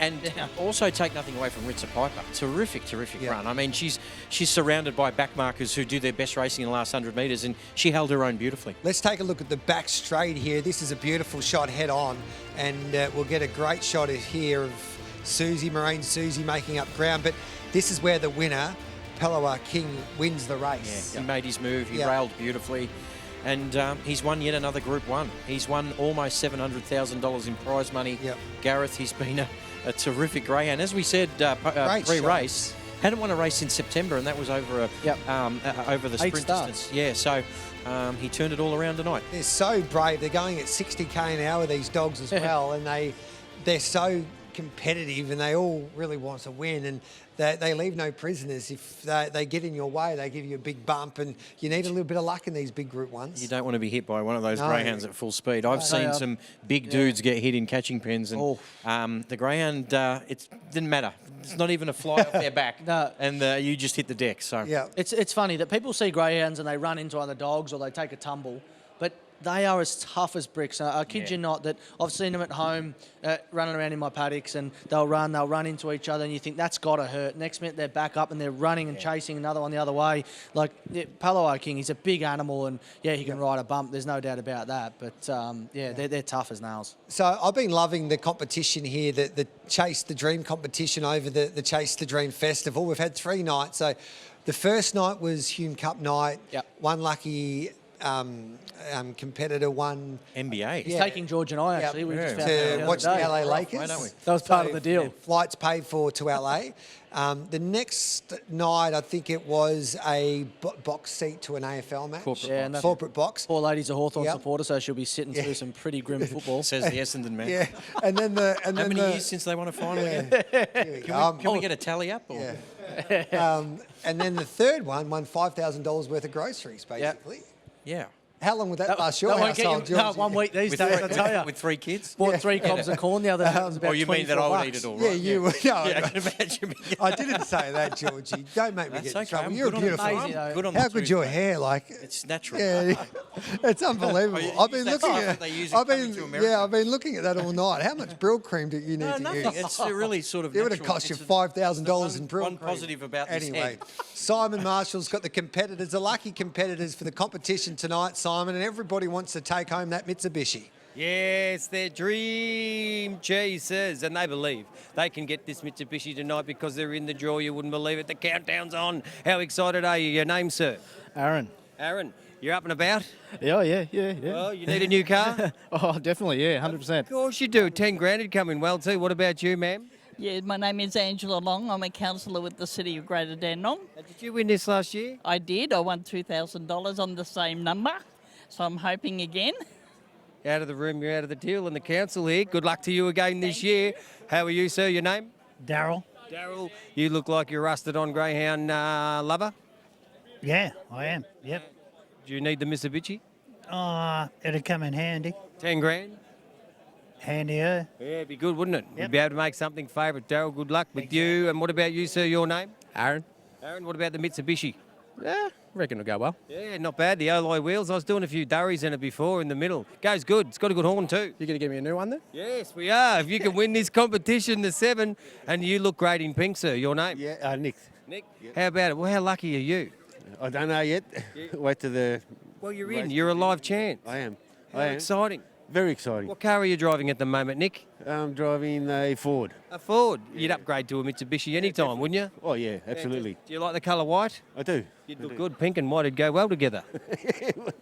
S6: And also take nothing away from Ritza Piper. Terrific run. I mean, she's surrounded by backmarkers who do their best racing in the last 100 metres, and she held her own beautifully.
S5: Let's take a look at the back straight here. This is a beautiful shot head on, and we'll get a great shot here of Moraine Susie making up ground. But this is where the winner, Palawa King, wins the race.
S6: Yeah, he made his move. He railed beautifully. And he's won yet another Group 1. He's won almost $700,000 in prize money. Gareth, he's been a terrific greyhound. As we said pre-race, hadn't won a race in September, and that was over over the sprint distance. Yeah, so he turned it all around tonight.
S5: They're so brave. They're going at 60k an hour, these dogs as well, and they're so competitive, and they all really want to win, and they leave no prisoners. If they get in your way, they give you a big bump, and you need a little bit of luck in these big Group 1s.
S6: You don't want to be hit by one of those greyhounds at full speed. I've seen some big dudes get hit in catching pens, and the greyhound, it didn't matter. It's not even a fly off their back, and you just hit the deck. So
S4: it's funny that people see greyhounds and they run into other dogs or they take a tumble, but they are as tough as bricks. I kid you not that I've seen them at home running around in my paddocks, and they'll run into each other, and you think that's got to hurt. Next minute they're back up and they're running and chasing another one the other way. Like Palawa King, he's a big animal, and he can ride a bump. There's no doubt about that. But they're tough as nails.
S5: So I've been loving the competition here, the Chase the Dream competition over the Chase the Dream Festival. We've had 3 nights. So the first night was Hume Cup night. One lucky competitor won
S6: NBA.
S4: He's taking George and I actually. We just found
S5: to watch the LA Lakers.
S6: Why don't we?
S4: That was part of the deal.
S5: Flights paid for to LA. The next night, I think it was a box seat to an AFL match. Corporate box.
S4: Poor lady's a Hawthorn supporter, so she'll be sitting through some pretty grim football.
S6: Says the Essendon man.
S5: Yeah, and then how
S6: many years since they won a final again? Can we get a tally up? Or?
S5: And then the third one won $5,000 worth of groceries, basically.
S6: Yeah.
S5: How long would that last your
S4: That won't get
S5: household,
S4: you, no,
S5: Georgie?
S4: 1 week these days, I tell you.
S6: With 3 kids?
S4: Bought 3 cobs of corn the other day. It was about
S6: Oh, you mean that I would eat it all,
S5: Yeah,
S6: right?
S5: you would. No,
S6: Yeah, I can imagine.
S5: I didn't say that, Georgie. Don't make me
S6: That's
S5: get in
S6: okay.
S5: trouble.
S6: I'm
S5: You're
S6: good on
S5: beautiful.
S6: the farm. Good on
S5: How
S6: the
S5: good
S6: food,
S5: your
S6: mate.
S5: hair, like
S6: It's natural.
S5: yeah, it's unbelievable.
S6: Oh,
S5: I've been
S6: use that
S5: looking
S6: stuff
S5: at.
S6: that they use
S5: I've
S6: coming to
S5: been
S6: America.
S5: I've been looking at that all night. How much Brill cream do you need
S6: No,
S5: to
S6: nothing.
S5: use?
S6: It's really sort of
S5: It would have
S6: natural.
S5: cost you
S6: It's
S5: $5,000 in Brill
S6: one
S5: cream.
S6: positive about this
S5: Anyway,
S6: egg.
S5: Simon Marshall's got the competitors, the lucky competitors for the competition tonight, Simon, and everybody wants to take home that Mitsubishi.
S8: Yes, they're dream chasers, and they believe they can get this Mitsubishi tonight because they're in the draw. You wouldn't believe it. The countdown's on. How excited are you? Your name, sir?
S3: Aaron.
S8: Aaron, you're up and about?
S3: Yeah, yeah.
S8: Well, you need a new car?
S3: Oh, definitely, yeah, 100%.
S8: Of course you do. 10 grand would come in well too. What about you, ma'am?
S20: Yeah, my name is Angela Long. I'm a councillor with the City of Greater Dandenong.
S8: Did you win this last year?
S20: I did. I won $2,000 on the same number, so I'm hoping again.
S8: Out of the room, you're out of the deal, and the council here. Good luck to you again this year. How are you, sir? Your name?
S21: Daryl.
S8: Daryl, you look like you're rusted on greyhound lover.
S21: Yeah, I am. Yep.
S8: Do you need the Mitsubishi?
S21: It'd come in handy.
S8: 10 grand?
S21: Handier.
S8: Yeah, it'd be good, wouldn't it? We'd be able to make something favourite. Daryl, good luck with you. And what about you, sir? Your name?
S24: Aaron.
S8: Aaron, what about the Mitsubishi?
S24: Yeah, reckon it'll go well.
S8: Yeah, not bad. The alloy wheels. I was doing a few durries in it before in the middle. Goes good. It's got a good horn too.
S24: You going to give me a new one then?
S8: Yes, we are. If you can win this competition, the 7, and you look great in pink, sir. Your name?
S25: Yeah, Nick.
S8: Nick, how about it? Well, how lucky are you?
S25: I don't know yet. Wait to the...
S8: Well, you're in. You're a live chance.
S25: I am.
S8: How exciting.
S25: Very exciting.
S8: What car are you driving at the moment, Nick?
S25: I'm driving a Ford.
S8: A Ford. You'd upgrade to a Mitsubishi anytime, wouldn't you?
S25: Oh, yeah, absolutely.
S8: Do you like the colour white?
S25: I do.
S8: You'd look good. Pink and white would go well together.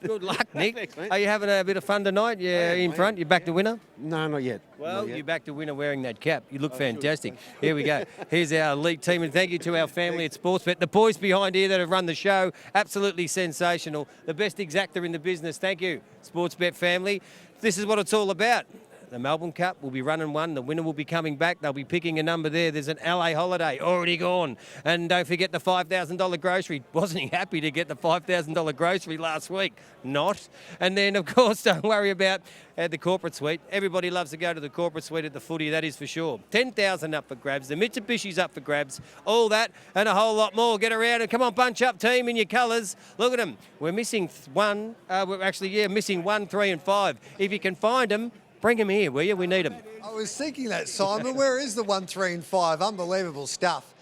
S8: Good luck, Nick.
S25: Thanks, mate.
S8: Are you having a bit of fun tonight? You're in front? You're back to winner?
S25: No, not yet.
S8: Well,
S25: Not yet.
S8: you're back to winner wearing that cap. You look fantastic. Here we go. Here's our elite team, and thank you to our family at Sportsbet. The boys behind here that have run the show, absolutely sensational. The best exactor in the business. Thank you, Sportsbet family. This is what it's all about. The Melbourne Cup will be running one. The winner will be coming back. They'll be picking a number there. There's an LA holiday already gone. And don't forget the $5,000 grocery. Wasn't he happy to get the $5,000 grocery last week? Not. And then, of course, don't worry about the corporate suite. Everybody loves to go to the corporate suite at the footy, that is for sure. 10,000 up for grabs. The Mitsubishi's up for grabs. All that and a whole lot more. Get around and come on, bunch up, team, in your colours. Look at them. We're missing one. We're actually, missing 1, 3 and 5. If you can find them, bring him here, will you? We need him.
S5: I was thinking that, Simon. Where is the 1, 3 and 5? Unbelievable stuff.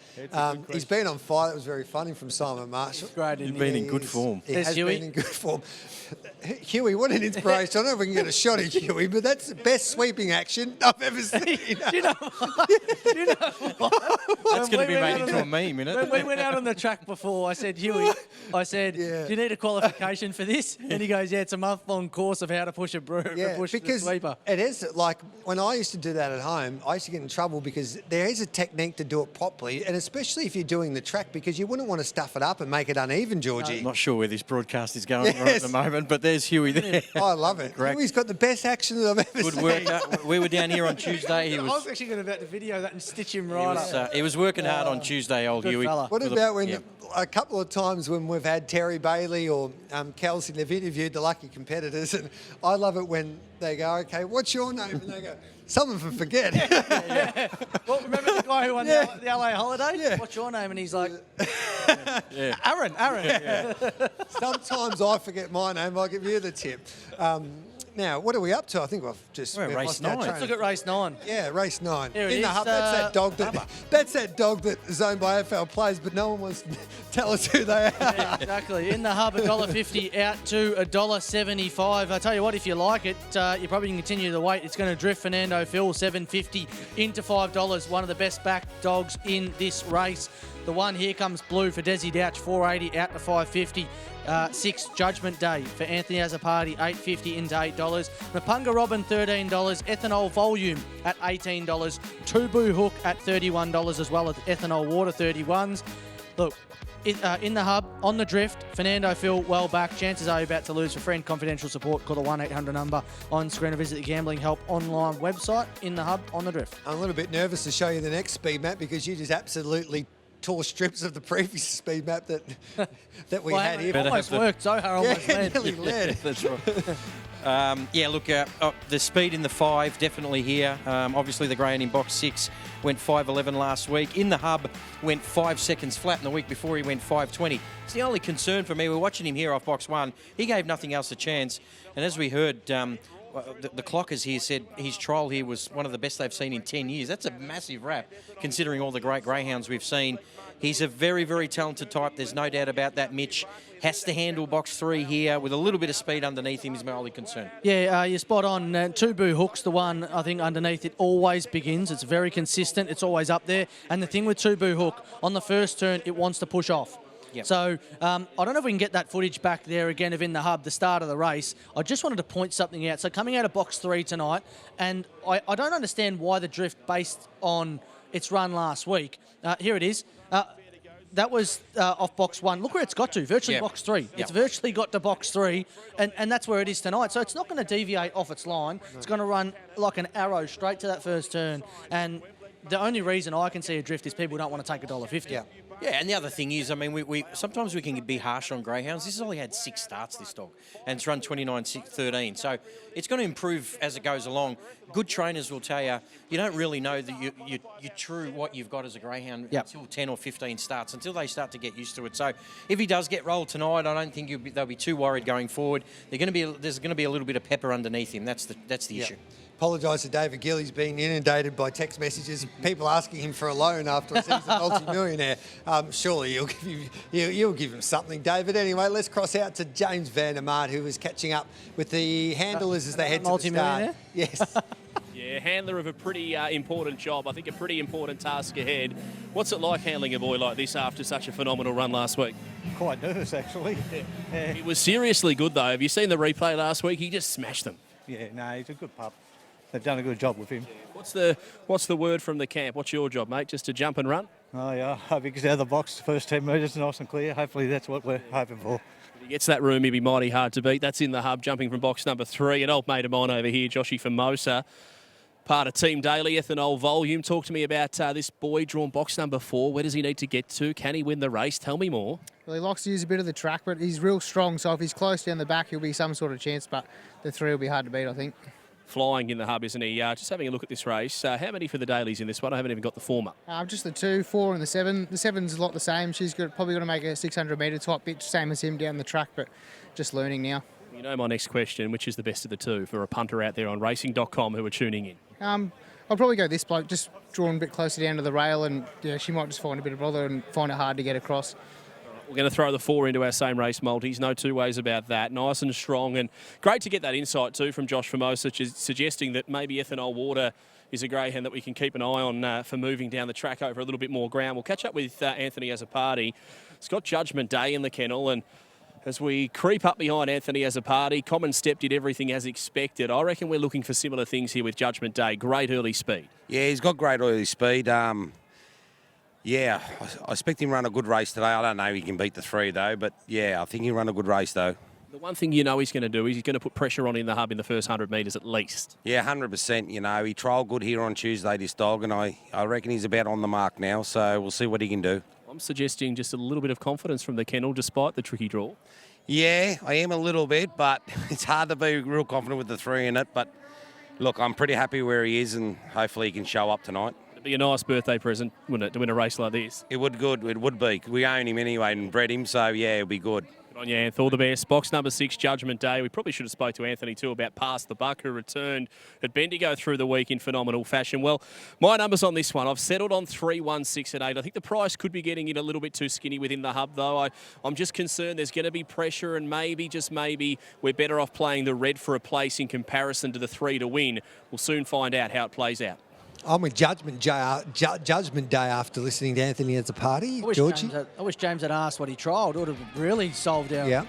S5: He's been on fire. That was very funny from Simon Marshall.
S4: Great.
S6: You've been in good form.
S5: He has been in good form. Huey, what an inspiration. I don't know if we can get a shot of Huey, but that's the best sweeping action I've ever seen.
S4: Do you know what?
S6: That's going to be made into a meme, isn't it?
S4: When we went out on the track before, I said, Huey, do you need a qualification for this? And he goes, yeah, it's a month-long course of how to push a broom, push the sweeper.
S5: It is, like, when I used to do that at home, I used to get in trouble because there is a technique to do it properly, and especially if you're doing the track, because you wouldn't want to stuff it up and make it uneven, Georgie.
S6: I'm not sure where this broadcast is going right at the moment, but there's Huey there.
S5: I love it.
S6: Correct.
S5: Huey's got the best action that I've ever
S6: Good
S5: seen.
S6: work. We were down here on Tuesday.
S4: I was actually going to video that and stitch him right up.
S6: He was working hard on Tuesday, old
S4: Good
S6: Huey.
S4: fella.
S5: What about when a couple of times when we've had Terry Bailey or Kelsey, they've interviewed the lucky competitors, and I love it when they go, okay, what's your name? And they go, some of them forget.
S4: Well, remember the guy who won the LA holiday? Yeah. What's your name? And he's like, Aaron.
S5: Sometimes I forget my name. I'll give you the tip. Now, what are we up to? I think we're
S6: at race 9.
S4: Let's look at race 9.
S5: Yeah, race 9.
S4: Here it
S5: in the
S4: is,
S5: hub. That's that dog that is owned by AFL players, but no one wants to tell us who they are.
S4: Yeah, exactly. In the hub, $1.50 out to $1.75. I tell you what, if you like it, you probably can continue to wait. It's going to drift Fernando Phil, $7.50 into $5. One of the best back dogs in this race. The one here comes blue for Desi Douch, $4.80 out to $5.50. 6 Judgment Day for Anthony Azzopardi, $8.50 into $8. Mapunga Robin, $13. Ethanol Volume at $18. Tubu Hook at $31 as well as Ethanol Water, 31s. Look, in the hub, on the drift, Fernando Phil well back. Chances are you're about to lose. For friend confidential support, call the 1-800 number on screen or visit the Gambling Help online website. In the hub, on the drift.
S5: I'm a little bit nervous to show you the next speed map because you just absolutely tore strips of the previous speed map that we had here.
S4: It almost worked. Zohar almost led.
S5: Nearly led.
S6: That's right. The speed in the 5 definitely here. Obviously, the greyhound in box 6 went 5:11 last week. In the hub, went 5 seconds flat, and the week before he went 5:20. It's the only concern for me. We're watching him here off box 1. He gave nothing else a chance, and as we heard, the clockers here said his trial here was one of the best they've seen in 10 years. That's a massive rap, considering all the great greyhounds we've seen. He's a very, very talented type. There's no doubt about that. Mitch has to handle box 3 here with a little bit of speed underneath him is my only concern.
S4: Yeah, you're spot on. Tubu Hook's the one, I think, underneath it always begins. It's very consistent. It's always up there. And the thing with Tubu Hook, on the first turn, it wants to push off.
S6: Yep.
S4: So I don't know if we can get that footage back there again of in the hub, the start of the race. I just wanted to point something out. So coming out of box 3 tonight, and I don't understand why the drift based on its run last week. Here it is. That was off box 1. Look where it's got to, virtually box 3.
S6: Yep.
S4: It's virtually got to box 3, and that's where it is tonight. So it's not going to deviate off its line. No. It's going to run like an arrow straight to that first turn. And the only reason I can see a drift is people don't want to take $1.50.
S5: Yeah.
S6: Yeah, and the other thing is, I mean, we sometimes we can be harsh on greyhounds. This has only had 6 starts, this dog, and it's run 29.13. So it's going to improve as it goes along. Good trainers will tell you, you don't really know that you're true what you've got as a greyhound until 10 or 15 starts, until they start to get used to it. So if he does get rolled tonight, I don't think they'll be too worried going forward. There's going to be a little bit of pepper underneath him. That's the issue.
S5: Apologise to David Gill. He's been inundated by text messages, people asking him for a loan after he said he's a multi-millionaire. Surely you'll give him something, David. Anyway, let's cross out to James Van der Maat, who is catching up with the handlers as they head to the start. Yes.
S7: Yeah, handler of a pretty important job. I think a pretty important task ahead. What's it like handling a boy like this after such a phenomenal run last week?
S21: Quite nervous, actually.
S7: It was seriously good, though. Have you seen the replay last week? He just smashed them.
S21: Yeah, no, he's a good pup. They've done a good job with him.
S7: What's the word from the camp? What's your job, mate? Just to jump and run?
S21: Oh, yeah. Hope he gets out of the box first 10 metres nice and clear. Hopefully that's what we're hoping for.
S7: If he gets that room, he'll be mighty hard to beat. That's in the hub, jumping from box number 3. An old mate of mine over here, Joshy Formosa, part of Team Daily, Ethanol Volume. Talk to me about this boy drawn box number 4. Where does he need to get to? Can he win the race? Tell me more.
S9: Well, he likes to use a bit of the track, but he's real strong, so if he's close down the back, he'll be some sort of chance, but the 3 will be hard to beat, I think.
S7: Flying in the hub, isn't he? Just having a look at this race. How many for the dailies in this one? I haven't even got the form up.
S9: Just the 2, 4 and the 7. The 7's a lot the same. She's probably going to make a 600 metre type bit, same as him down the track, but just learning now.
S7: You know my next question, which is the best of the 2 for a punter out there on racing.com who are tuning in?
S9: I'll probably go this bloke, just drawn a bit closer down to the rail, and yeah, she might just find a bit of bother and find it hard to get across.
S7: We're going to throw the 4 into our same race multis. No two ways about that. Nice and strong, and great to get that insight too from Josh Formosa, suggesting that maybe Ethanol Water is a greyhound that we can keep an eye on for moving down the track over a little bit more ground. We'll catch up with Anthony as a party. It's got Judgment Day in the kennel, and as we creep up behind Anthony as a party, Common Step did everything as expected. I reckon we're looking for similar things here with Judgment Day. Great early speed.
S10: Yeah, he's got great early speed. Yeah, I expect him to run a good race today. I don't know if he can beat the 3, though, but yeah, I think he'll run a good race, though.
S7: The one thing you know he's going to do is he's going to put pressure on in the hub in the first 100 metres at least.
S10: Yeah, 100%. You know, he trialled good here on Tuesday, this dog, and I reckon he's about on the mark now, so we'll see what he can do.
S7: I'm suggesting just a little bit of confidence from the kennel despite the tricky draw.
S10: Yeah, I am a little bit, but it's hard to be real confident with the 3 in it. But look, I'm pretty happy where he is, and hopefully he can show up tonight.
S7: It'd be a nice birthday present, wouldn't it, to win a race like this?
S10: It would be. We own him anyway and bred him, so yeah, it'll be good.
S7: Good on you, Anth. All the best. Box number 6, Judgment Day. We probably should have spoke to Anthony too about Pass the Buck, who returned at Bendigo through the week in phenomenal fashion. Well, my numbers on this one, I've settled on 3, 1, 6 and 8. I think the price could be getting it a little bit too skinny within the hub, though. I'm just concerned there's going to be pressure, and maybe, just maybe, we're better off playing the red for a place in comparison to the 3 to win. We'll soon find out how it plays out.
S5: I'm with Judgment Day after listening to Anthony as a party. Georgie?
S4: I wish James had asked what he trialled. It would have really solved our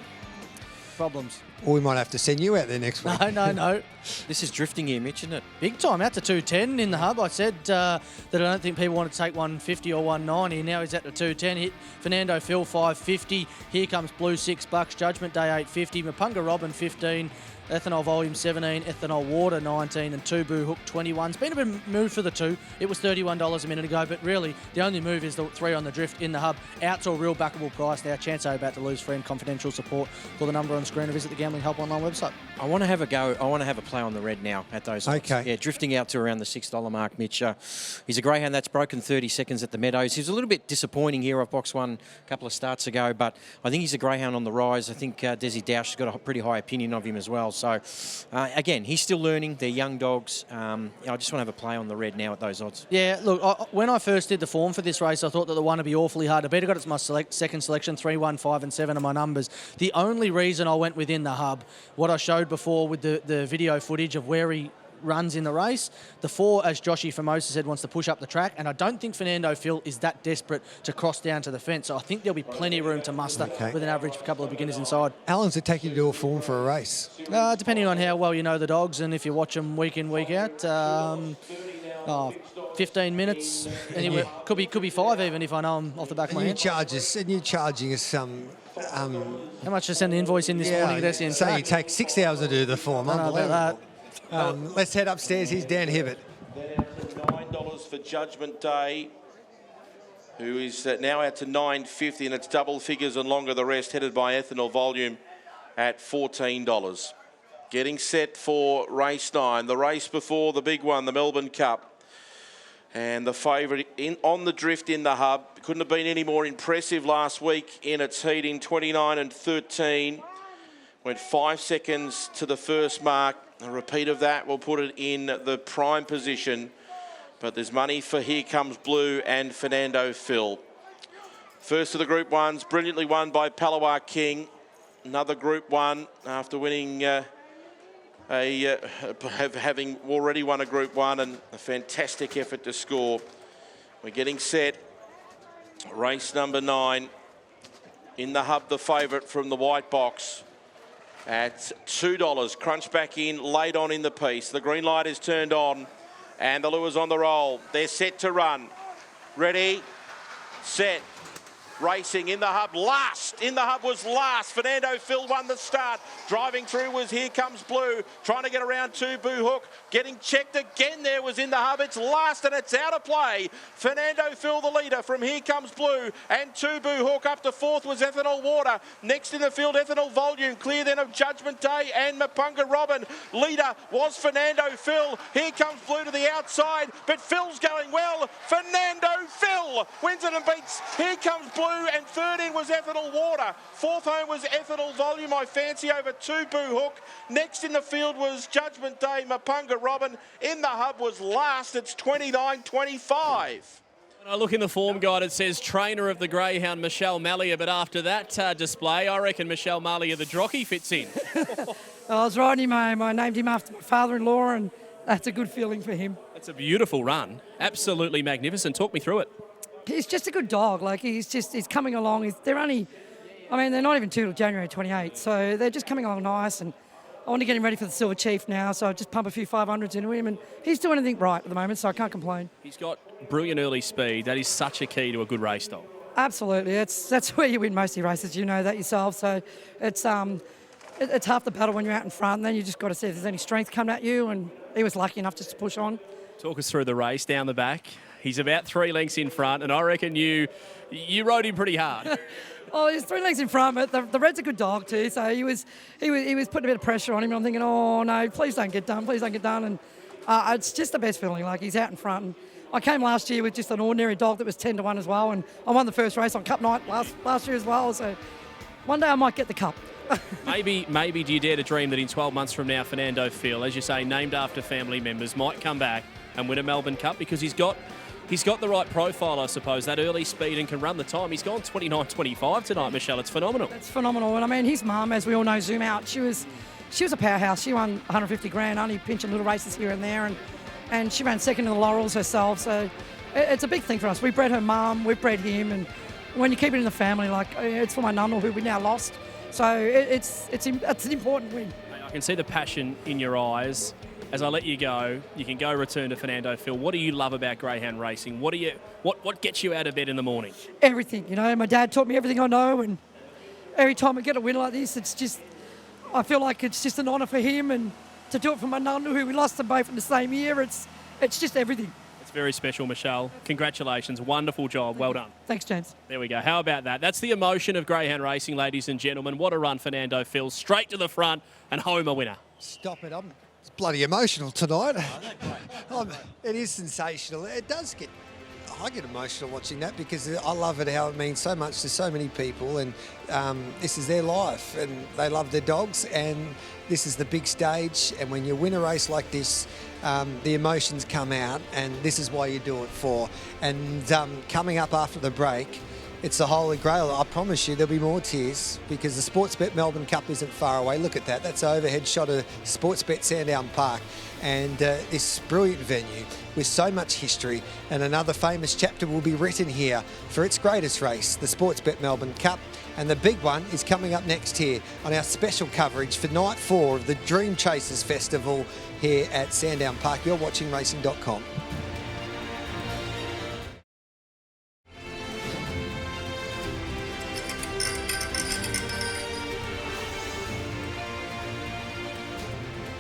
S4: problems.
S5: Or we might have to send you out there next week.
S4: No.
S6: This is drifting here, Mitch, isn't it?
S4: Big time, out to 210 in the hub. I said that I don't think people want to take 150 or 190. Now he's at the 210. Hit Fernando Phil 550. Here comes Blue $6. Judgment Day 850. Mapunga Robin 15. Ethanol Volume 17, Ethanol Water 19, and Two Boo Hook 21. It's been a bit moved for the two. It was $31 a minute ago, but really the only move is the 3 on the drift in the hub. Out to a real backable price now. Chanco about to lose friend. Confidential support. Call the number on screen or visit the Gambling Help online website.
S6: I want to have a go. I want to have a play on the red now at those odds.
S5: Okay.
S6: Yeah, drifting out to around the $6 mark, Mitch. He's a greyhound that's broken 30 seconds at the Meadows. He was a little bit disappointing here off box 1 a couple of starts ago, but I think he's a greyhound on the rise. I think Desi Dausch has got a pretty high opinion of him as well. So, again, he's still learning. They're young dogs. I just want to have a play on the red now at those odds.
S4: Yeah, look, when I first did the form for this race, I thought that the one would be awfully hard to beat. I got it to my second selection, 3, 1, 5 and 7 are my numbers. The only reason I went within the hub, what I showed before with the video footage of where he runs in the race, the 4, as Joshy Famosa said, wants to push up the track, and I don't think Fernando Phil is that desperate to cross down to the fence, so I think there'll be plenty of room to muster with an average couple of beginners inside.
S5: How long does it take you to do a form for a race?
S4: Depending on how well you know the dogs and if you watch them week in, week out. 15 minutes, anywhere, could be 5 even if I know them off the back of my head.
S5: You're charging us some...
S4: how much to send the invoice in this morning at SN?
S5: So you take 6 hours to do the form.
S4: I don't know about
S5: Unbelievable. Let's head upstairs. Here's Dan Hibbert.
S1: $9 for Judgment Day, who is now out to $9.50, and it's double figures and longer the rest, headed by Ethanol Volume at $14. Getting set for race 9, the race before the big one, the Melbourne Cup. And the favourite on the drift in the hub. Couldn't have been any more impressive last week in its heat in 29 and 13. Went 5 seconds to the first mark. A repeat of that will put it in the prime position. But there's money for Here Comes Blue and Fernando Phil. First of the Group 1s, brilliantly won by Palawa King. Another Group 1 after winning... having already won a Group 1 and a fantastic effort to score. We're getting set. Race number 9. In the hub, the favourite from the white box at $2. Crunch back in, late on in the piece. The green light is turned on and the lure's on the roll. They're set to run. Ready, set. Racing in the hub, last. In the hub was last. Fernando Phil won the start. Driving through was Here Comes Blue. Trying to get around Two Boo Hook. Getting checked again there was in the hub. It's last and it's out of play. Fernando Phil the leader from Here Comes Blue. And Two Boo Hook up to 4th was Ethanol Water. Next in the field, Ethanol Volume. Clear then of Judgment Day and Mapunga Robin. Leader was Fernando Phil. Here Comes Blue to the outside. But Phil's going well. Fernando Phil wins it and beats Here Comes Blue. And 3rd in was Ethanol Water. 4th home was Ethanol Volume. I fancy over Two Boo Hook. Next in the field was Judgment Day, Mapunga Robin. In the hub was last. It's 29.25.
S7: When I look in the form guide, it says trainer of the greyhound, Michelle Mallia, but after that display, I reckon Michelle Mallia, the jockey, fits in.
S11: I was riding him home. I named him after my father-in-law, and that's a good feeling for him.
S7: It's a beautiful run. Absolutely magnificent. Talk me through it.
S11: He's just a good dog. Like, he's coming along. They're not even due till January 28th, so they're just coming along nice, and I want to get him ready for the Silver Chief now, so I just pump a few 500s into him, and he's doing everything right at the moment, so I can't complain.
S7: He's got brilliant early speed. That is such a key to a good race dog.
S11: Absolutely. That's where you win most of your races. You know that yourself, so it's half the battle when you're out in front, and then you just got to see if there's any strength coming at you, and he was lucky enough just to push on.
S7: Talk us through the race down the back. He's about 3 lengths in front, and I reckon you rode him pretty hard.
S11: Oh, he's 3 lengths in front, but the red's a good dog too, so he was putting a bit of pressure on him. I'm thinking, oh no, please don't get done, and it's just the best feeling. Like, he's out in front. And I came last year with just an ordinary dog that was 10-1 as well, and I won the first race on Cup night last year as well. So one day I might get the Cup.
S7: Maybe do you dare to dream that in 12 months from now, Fernando Phil, as you say, named after family members, might come back and win a Melbourne Cup because he's got the right profile, I suppose, that early speed, and can run the time. He's gone 29.25 tonight, Michelle. It's phenomenal.
S11: It's phenomenal. And I mean, his mum, as we all know, Zoom Out, she was a powerhouse. She won 150 grand, only pinching little races here and there, and she ran second in the Laurels herself. So it's a big thing for us. We bred her mum, we bred him, and when you keep it in the family, like, it's for my nunno who we now lost. So it's an important win.
S7: I can see the passion in your eyes. As I let you go, you can go return to Fernando Phil. What do you love about greyhound racing? What gets you out of bed in the morning?
S11: Everything, you know. My dad taught me everything I know, and every time I get a win like this, it's just, I feel like it's just an honour for him, and to do it for my nunu, who we lost them both in the same year. It's just everything.
S7: It's very special, Michelle. Congratulations. Wonderful job. Well done.
S11: Thanks, James.
S7: There we go. How about that? That's the emotion of greyhound racing, ladies and gentlemen. What a run Fernando Phil. Straight to the front and home a winner.
S5: Stop it. It's bloody emotional tonight. It is sensational. It does get... I get emotional watching that because I love it how it means so much to so many people, and this is their life and they love their dogs, and this is the big stage, and when you win a race like this, the emotions come out, and this is why you do it for. And coming up after the break, it's the Holy Grail. I promise you there'll be more tears because the Sportsbet Melbourne Cup isn't far away. Look at that. That's an overhead shot of Sportsbet Sandown Park, and this brilliant venue with so much history, and another famous chapter will be written here for its greatest race, the Sportsbet Melbourne Cup. And the big one is coming up next here on our special coverage for night 4 of the Dream Chasers Festival here at Sandown Park. You're watching racing.com.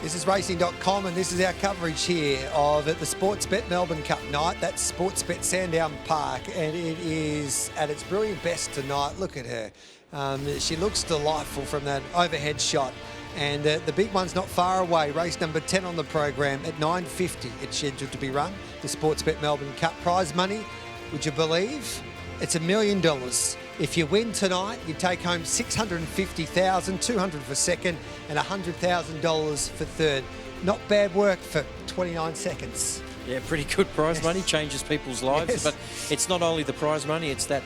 S5: This is racing.com, and this is our coverage here of the Sportsbet Melbourne Cup night. That's Sportsbet Sandown Park, and it is at its brilliant best tonight. Look at her. She looks delightful from that overhead shot. And the big one's not far away. Race number 10 on the program at 9:50. It's scheduled to be run. The Sportsbet Melbourne Cup prize money, would you believe? It's $1 million. If you win tonight, you take home $650,000, $200 for second, and $100,000 for third. Not bad work for 29 seconds.
S6: Yeah, pretty good prize money, changes people's lives.
S5: Yes.
S6: But it's not only the prize money, it's that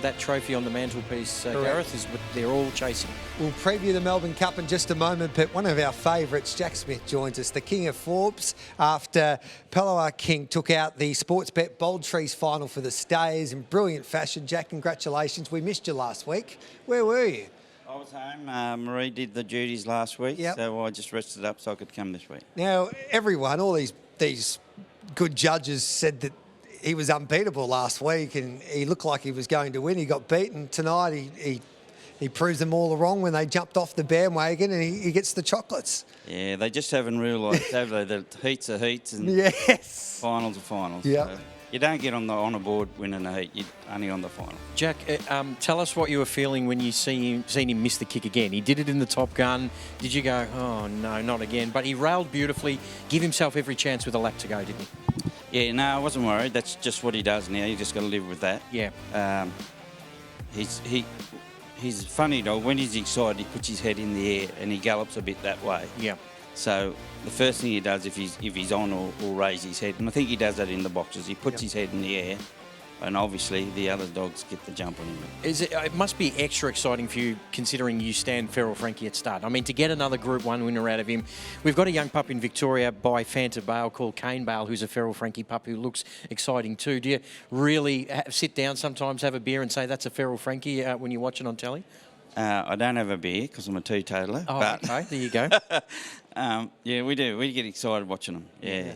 S6: that trophy on the mantelpiece, Gareth, is what they're all chasing.
S5: We'll preview the Melbourne Cup in just a moment, but one of our favourites, Jack Smith, joins us, the King of Forbes, after Pellowa King took out the Sportsbet Bold Trees final for the Stays in brilliant fashion. Jack, congratulations. We missed you last week. Where were you?
S2: I was home. Marie did the duties last week, so I just rested up so I could come this week.
S5: Now, everyone, all these good judges said that he was unbeatable last week and he looked like he was going to win. He got beaten tonight. He proves them all wrong when they jumped off the bandwagon, and he gets the chocolates.
S2: Yeah, they just haven't realised, have they, that heats are heats and
S5: yes,
S2: finals are finals.
S5: Yeah.
S2: So you don't get on the board winning a heat, you're only on the final.
S6: Jack, tell us what you were feeling when you seen him miss the kick again. He did it in the Top Gun. Did you go, oh, no, not again? But he railed beautifully, give himself every chance with a lap to go, didn't he?
S2: Yeah, no, I wasn't worried. That's just what he does now. You just got to live with that.
S6: Yeah.
S2: He's a funny dog. When he's excited, he puts his head in the air and he gallops a bit that way.
S6: Yeah.
S2: So the first thing he does if he's on will raise his head, and I think he does that in the boxes. He puts his head in the air, and obviously the other dogs get the jump on him.
S6: It must be extra exciting for you considering you stand Feral Frankie at start. I mean, to get another Group 1 winner out of him. We've got a young pup in Victoria by Fanta Bale called Cane Bale, who's a Feral Frankie pup who looks exciting too. Do you really sit down sometimes, have a beer and say that's a Feral Frankie when you're watching on telly?
S2: I don't have a beer because I'm a teetotaler.
S6: Oh,
S2: but
S6: okay, there you go.
S2: Yeah, we do. We get excited watching them. Yeah.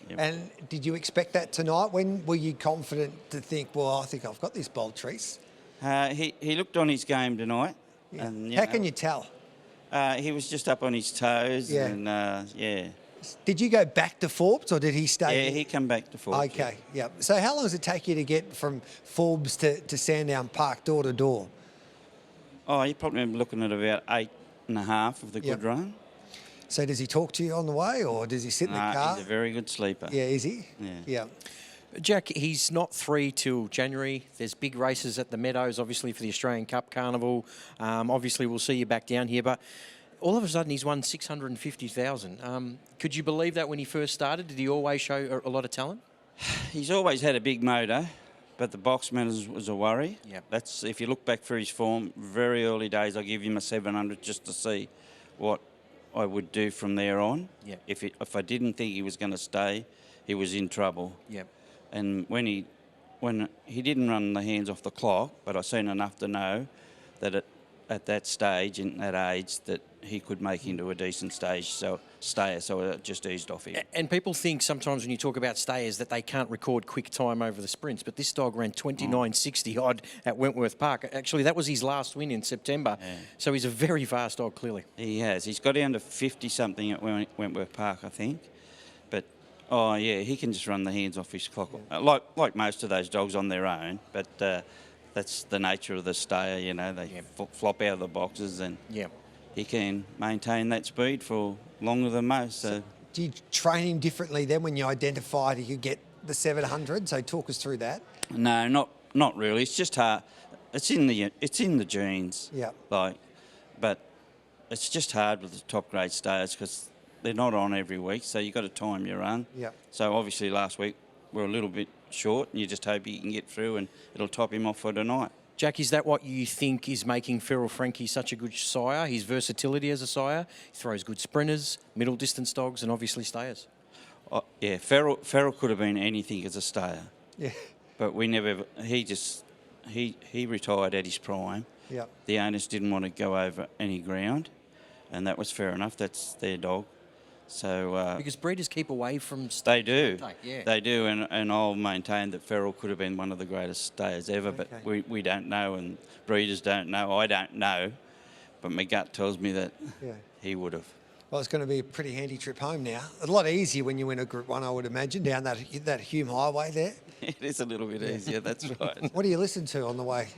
S2: Yep.
S5: And did you expect that tonight? When were you confident to think, well, I think I've got this Bold Trees?
S2: He looked on his game tonight.
S5: Yeah.
S2: And,
S5: How can you tell?
S2: He was just up on his toes.
S5: Yeah.
S2: And,
S5: Did you go back to Forbes or did he stay?
S2: Yeah, he come back to Forbes.
S5: Okay, yeah. So how long does it take you to get from Forbes to Sandown Park door to door?
S2: Oh, you're probably looking at about 8.5 of the good run.
S5: So does he talk to you on the way or does he sit in the car?
S2: He's a very good sleeper.
S5: Yeah, is he?
S2: Yeah.
S6: Jack, he's not 3 till January. There's big races at the Meadows, obviously, for the Australian Cup Carnival. Obviously, we'll see you back down here. But all of a sudden, he's won $650,000. Could you believe that when he first started? Did he always show a lot of talent?
S2: He's always had a big motor, but the boxman was a worry.
S6: Yeah.
S2: That's if you look back through his form, very early days, I give him a 700 just to see what I would do from there on.
S6: Yeah.
S2: If I didn't think he was going to stay, he was in trouble.
S6: Yeah.
S2: And when he didn't run the hands off the clock, but I seen enough to know that at that stage, in that age, that he could make into a decent stayer, so it just eased off him.
S6: And people think sometimes when you talk about stayers that they can't record quick time over the sprints, but this dog ran 29.60 odd at Wentworth Park. Actually, that was his last win in September, so he's a very fast dog, clearly.
S2: He has. He's got down to 50-something at Wentworth Park, I think. But, oh, yeah, he can just run the hands off his clock, like most of those dogs on their own, but that's the nature of the stayer, you know. They flop out of the boxes and... he can maintain that speed for longer than most. So
S5: do you train him differently then when you identified he could get the 700? So talk us through that.
S2: No, not really. It's just hard. It's in the genes.
S5: Yeah.
S2: But it's just hard with the top grade stayers because they're not on every week. So you got to time your run.
S5: Yeah.
S2: So obviously last week we're a little bit short, and you just hope he can get through, and it'll top him off for tonight.
S6: Jack, is that what you think is making Feral Frankie such a good sire? His versatility as a sire? He throws good sprinters, middle distance dogs, and obviously stayers.
S2: Yeah, Feral could have been anything as a stayer.
S5: Yeah.
S2: But we never. He retired at his prime.
S5: Yeah.
S2: The owners didn't want to go over any ground, and that was fair enough. That's their dog. So
S6: because breeders keep away from
S2: they do.
S6: Yeah.
S2: They do, and I'll maintain that Feral could have been one of the greatest stayers ever, but we don't know, and breeders don't know. I don't know, but my gut tells me that he would have.
S5: Well, it's going to be a pretty handy trip home now. A lot easier when you win a Group 1, I would imagine, down that Hume Highway there.
S2: It is a little bit easier, that's right.
S5: What do you listen to on the way?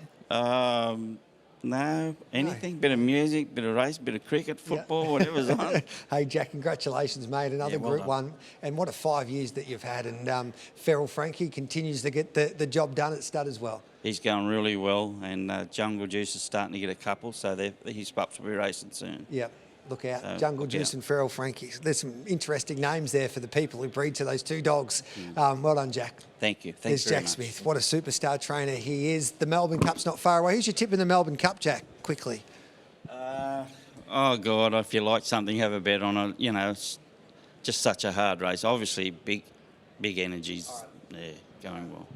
S2: No, anything. Bit of music, bit of race, bit of cricket, football, whatever's on.
S5: Hey, Jack, congratulations, mate. Another Group 1. And what a 5 years that you've had. And Feral Frankie continues to get the job done at stud as well.
S2: He's going really well, and Jungle Juice is starting to get a couple, so his pups will be racing soon.
S5: Yep. Look out.
S2: So,
S5: Jungle Juice and Feral Frankie. There's some interesting names there for the people who breed to those two dogs. Well done, Jack.
S2: Thank you.
S5: There's Jack Smith. What a superstar trainer he is. The Melbourne Cup's not far away. Who's your tip in the Melbourne Cup, Jack? Quickly.
S2: Oh, God, if you like something, have a bet on it. You know, it's just such a hard race. Obviously, big energies going well.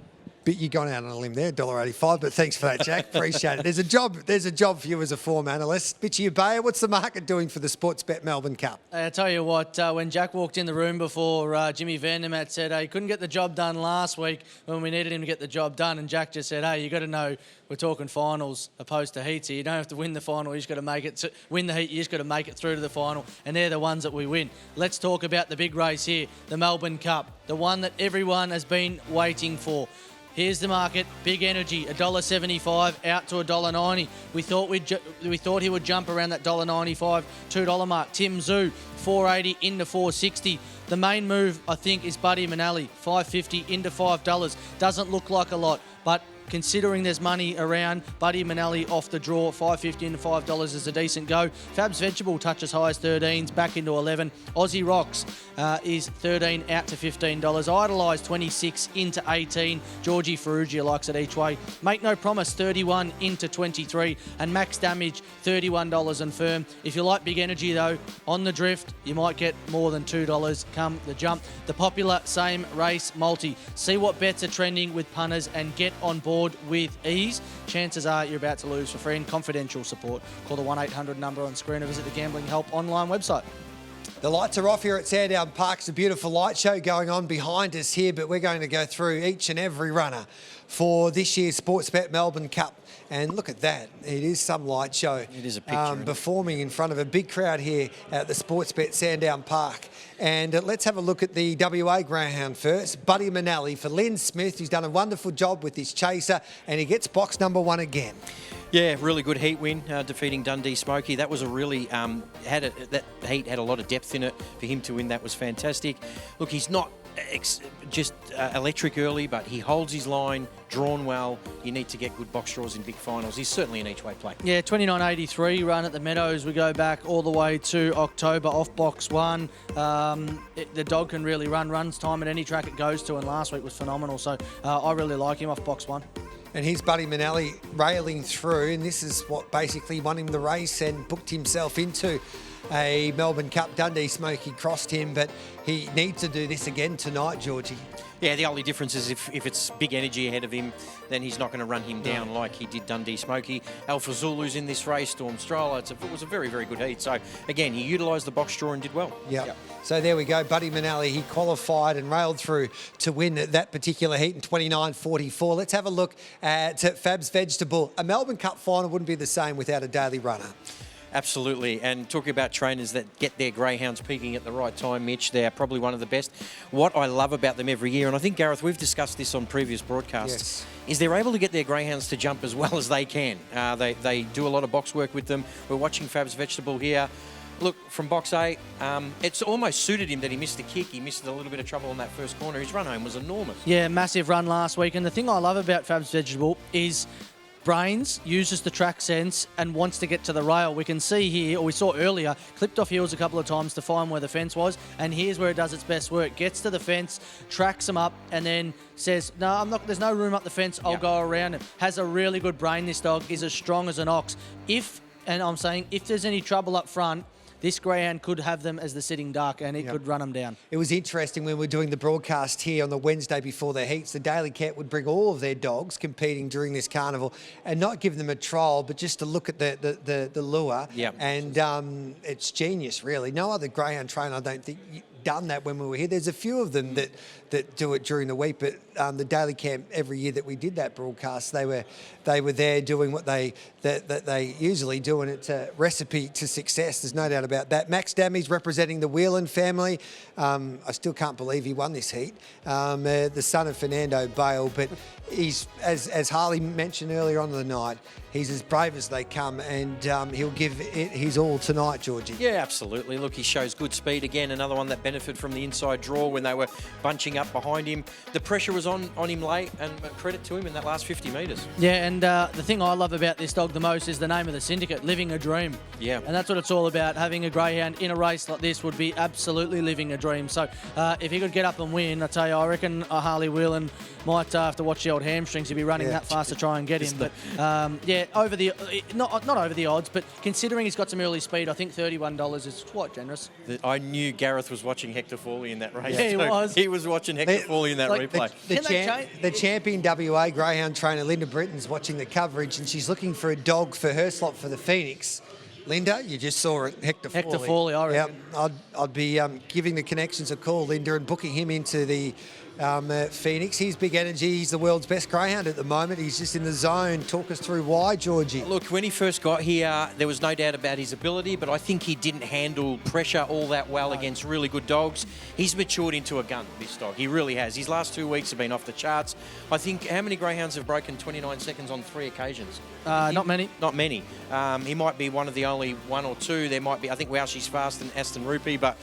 S5: But you've gone out on a limb there, $1.85, but thanks for that, Jack. Appreciate it. There's a job for you as a form analyst. Bitchy Bayer, what's the market doing for the Sportsbet Melbourne Cup?
S4: I tell you what, when Jack walked in the room before, Jimmy Vandermatt said he couldn't get the job done last week when we needed him to get the job done, and Jack just said, hey, you got to know we're talking finals opposed to heats here. You don't have to win the final, you just got to make it. Win the heat, you just got to make it through to the final, and they're the ones that we win. Let's talk about the big race here, the Melbourne Cup, the one that everyone has been waiting for. Here's the market. Big Energy, $1.75 out to $1.90. We thought he would jump around that $1.95, $2 mark. Tim Zoo, $4.80 into $4.60. The main move, I think, is Buddy Manali, $5.50 into $5. Doesn't look like a lot, but considering there's money around, Buddy Manali off the draw, $5.50 into $5 is a decent go. Fab's Vegetable touches high as 13s, back into 11. Aussie Rocks is 13 out to $15. Idolize 26 into 18. Georgie Ferrugia likes it each way. Make No Promise 31 into 23, and Max Damage $31 and firm. If you like Big Energy though, on the drift you might get more than $2 come the jump. The popular Same Race Multi. See what bets are trending with punters and get on board with ease. Chances are you're about to lose. For free and confidential support, call the 1-800 number on screen or visit the Gambling Help online website.
S5: The lights are off here at Sandown Park. It's a beautiful light show going on behind us here, but we're going to go through each and every runner for this year's Sportsbet Melbourne Cup. And look at that. It is some light show.
S6: It is a picture.
S5: Performing in front of a big crowd here at the Sportsbet Sandown Park. And let's have a look at the WA Greyhound first. Buddy Manali for Lynn Smith, who's done a wonderful job with his chaser, and he gets box number 1 again.
S6: Yeah, really good heat win, defeating Dundee Smoky. That was a really, that heat had a lot of depth in it. For him to win, that was fantastic. Look, he's not just electric early, but he holds his line, drawn well. You need to get good box draws in big finals. He's certainly an each-way play.
S4: Yeah, 29.83 run at the Meadows. We go back all the way to October off box 1. The dog can really runs time at any track it goes to, and last week was phenomenal. So I really like him off box 1.
S5: And here's Buddy Manali railing through, and this is what basically won him the race and booked himself into a Melbourne Cup. Dundee Smoky crossed him, but he needs to do this again tonight, Georgie.
S6: Yeah, the only difference is if it's big energy ahead of him, then he's not going to run him down like he did Dundee Smoky. Alpha Zulu's in this race, Storm Stroller. It was a very, very good heat. So, again, he utilised the box draw and did well.
S5: Yeah. So there we go. Buddy Manali, he qualified and railed through to win that particular heat in 29.44. Let's have a look at Fab's Vegetable. A Melbourne Cup final wouldn't be the same without a daily runner.
S6: Absolutely, and talking about trainers that get their greyhounds peaking at the right time, Mitch, they're probably one of the best. What I love about them every year, and I think, Gareth, we've discussed this on previous broadcasts, is they're able to get their greyhounds to jump as well as they can. They do a lot of box work with them. We're watching Fab's Vegetable here. Look, from box 8, it's almost suited him that he missed the kick. He missed a little bit of trouble on that first corner. His run home was enormous.
S4: Yeah, massive run last week, and the thing I love about Fab's Vegetable is Brains uses the track sense and wants to get to the rail. We can see here, or we saw earlier, clipped off heels a couple of times to find where the fence was, and here's where it does its best work. Gets to the fence, tracks them up, and then says, no, I'm not. There's no room up the fence. I'll go around it. Has a really good brain, this dog. Is as strong as an ox. If there's any trouble up front, this greyhound could have them as the sitting duck, and it could run them down.
S5: It was interesting when we were doing the broadcast here on the Wednesday before the heats. The Daily Cat would bring all of their dogs competing during this carnival and not give them a trial, but just to look at the lure.
S6: Yep.
S5: And it's genius, really. No other greyhound trainer, I don't think, done that when we were here. There's a few of them that do it during the week, but the Daily Camp every year that we did that broadcast, they were there doing what they usually do, and it's a recipe to success. There's no doubt about that. Max Dammy's representing the Whelan family. I still can't believe he won this heat. The son of Fernando Bale, but he's, as Harley mentioned earlier on in the night, he's as brave as they come, and he'll give it his all tonight, Georgie.
S6: Yeah, absolutely. Look, he shows good speed again. Another one that benefited from the inside draw when they were bunching up behind him. The pressure was on him late, and credit to him in that last 50 metres.
S4: Yeah, and the thing I love about this dog the most is the name of the syndicate, Living a Dream.
S6: Yeah.
S4: And that's what it's all about. Having a greyhound in a race like this would be absolutely living a dream. So if he could get up and win, I tell you, I reckon Harley Whelan might have to watch the old hamstrings. He'd be running that fast to try and get him. But over the not over the odds, but considering he's got some early speed, I think $31 is quite generous.
S6: I knew Gareth was watching Hector Fawley in that race.
S4: Yeah, he was.
S6: He was watching Hector Fawley in that replay.
S5: The champion WA greyhound trainer, Linda Britton's watching the coverage, and she's looking for a dog for her slot for the Phoenix. Linda, you just saw it, Hector Fawley.
S4: Hector Fawley, I reckon.
S5: Yep, I'd be giving the connections a call, Linda, and booking him into the Phoenix. He's big energy. He's the world's best greyhound at the moment. He's just in the zone. Talk us through why, Georgie.
S6: Look, when he first got here, there was no doubt about his ability, but I think he didn't handle pressure all that well against really good dogs. He's matured into a gun, this dog. He really has. His last 2 weeks have been off the charts. I think, how many greyhounds have broken 29 seconds on 3 occasions?
S4: Not many.
S6: Not many. He might be one of the only 1 or 2. There might be, I think, Wowshe's fast and Aston Rupee, but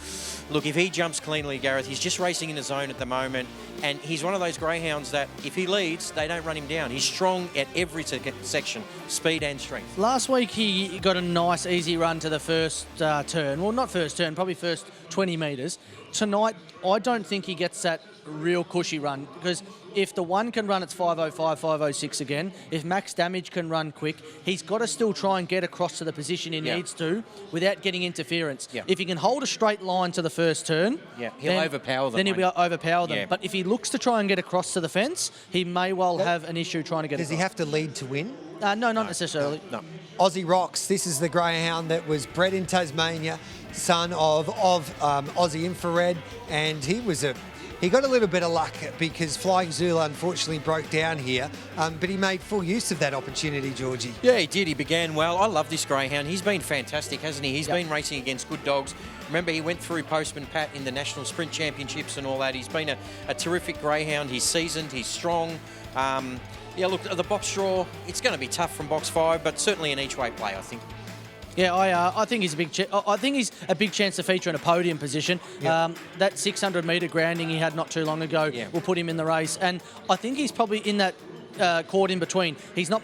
S6: look, if he jumps cleanly, Gareth, he's just racing in the zone at the moment. And he's one of those greyhounds that if he leads, they don't run him down. He's strong at every section, speed and strength.
S4: Last week he got a nice easy run to the first turn. Well, not first turn, probably first 20 metres. Tonight, I don't think he gets that real cushy run, because if the one can run, it's 5.05, 5.06 again. If Max Damage can run quick, he's got to still try and get across to the position he needs to without getting interference.
S6: Yeah.
S4: If he can hold a straight line to the first turn,
S6: he'll overpower them.
S4: Then he'll overpower them.
S6: Yeah.
S4: But if he looks to try and get across to the fence, he may well have an issue trying to get across.
S5: Does he have to lead to win?
S4: No, not necessarily.
S6: No.
S5: Aussie Rocks, this is the greyhound that was bred in Tasmania, son of Aussie Infrared, and he got a little bit of luck because Flying Zula unfortunately broke down here, but he made full use of that opportunity, Georgie.
S6: Yeah, he did. He began well. I love this greyhound. He's been fantastic, hasn't he? He's been racing against good dogs. Remember, he went through Postman Pat in the National Sprint Championships and all that. He's been a terrific greyhound. He's seasoned. He's strong. Yeah, look, the box draw, it's going to be tough from box 5, but certainly an each-way play, I think.
S4: Yeah, I think he's a big chance to feature in a podium position. Yep. That 600-metre grounding he had not too long ago will put him in the race, and I think he's probably in that caught in between. He's not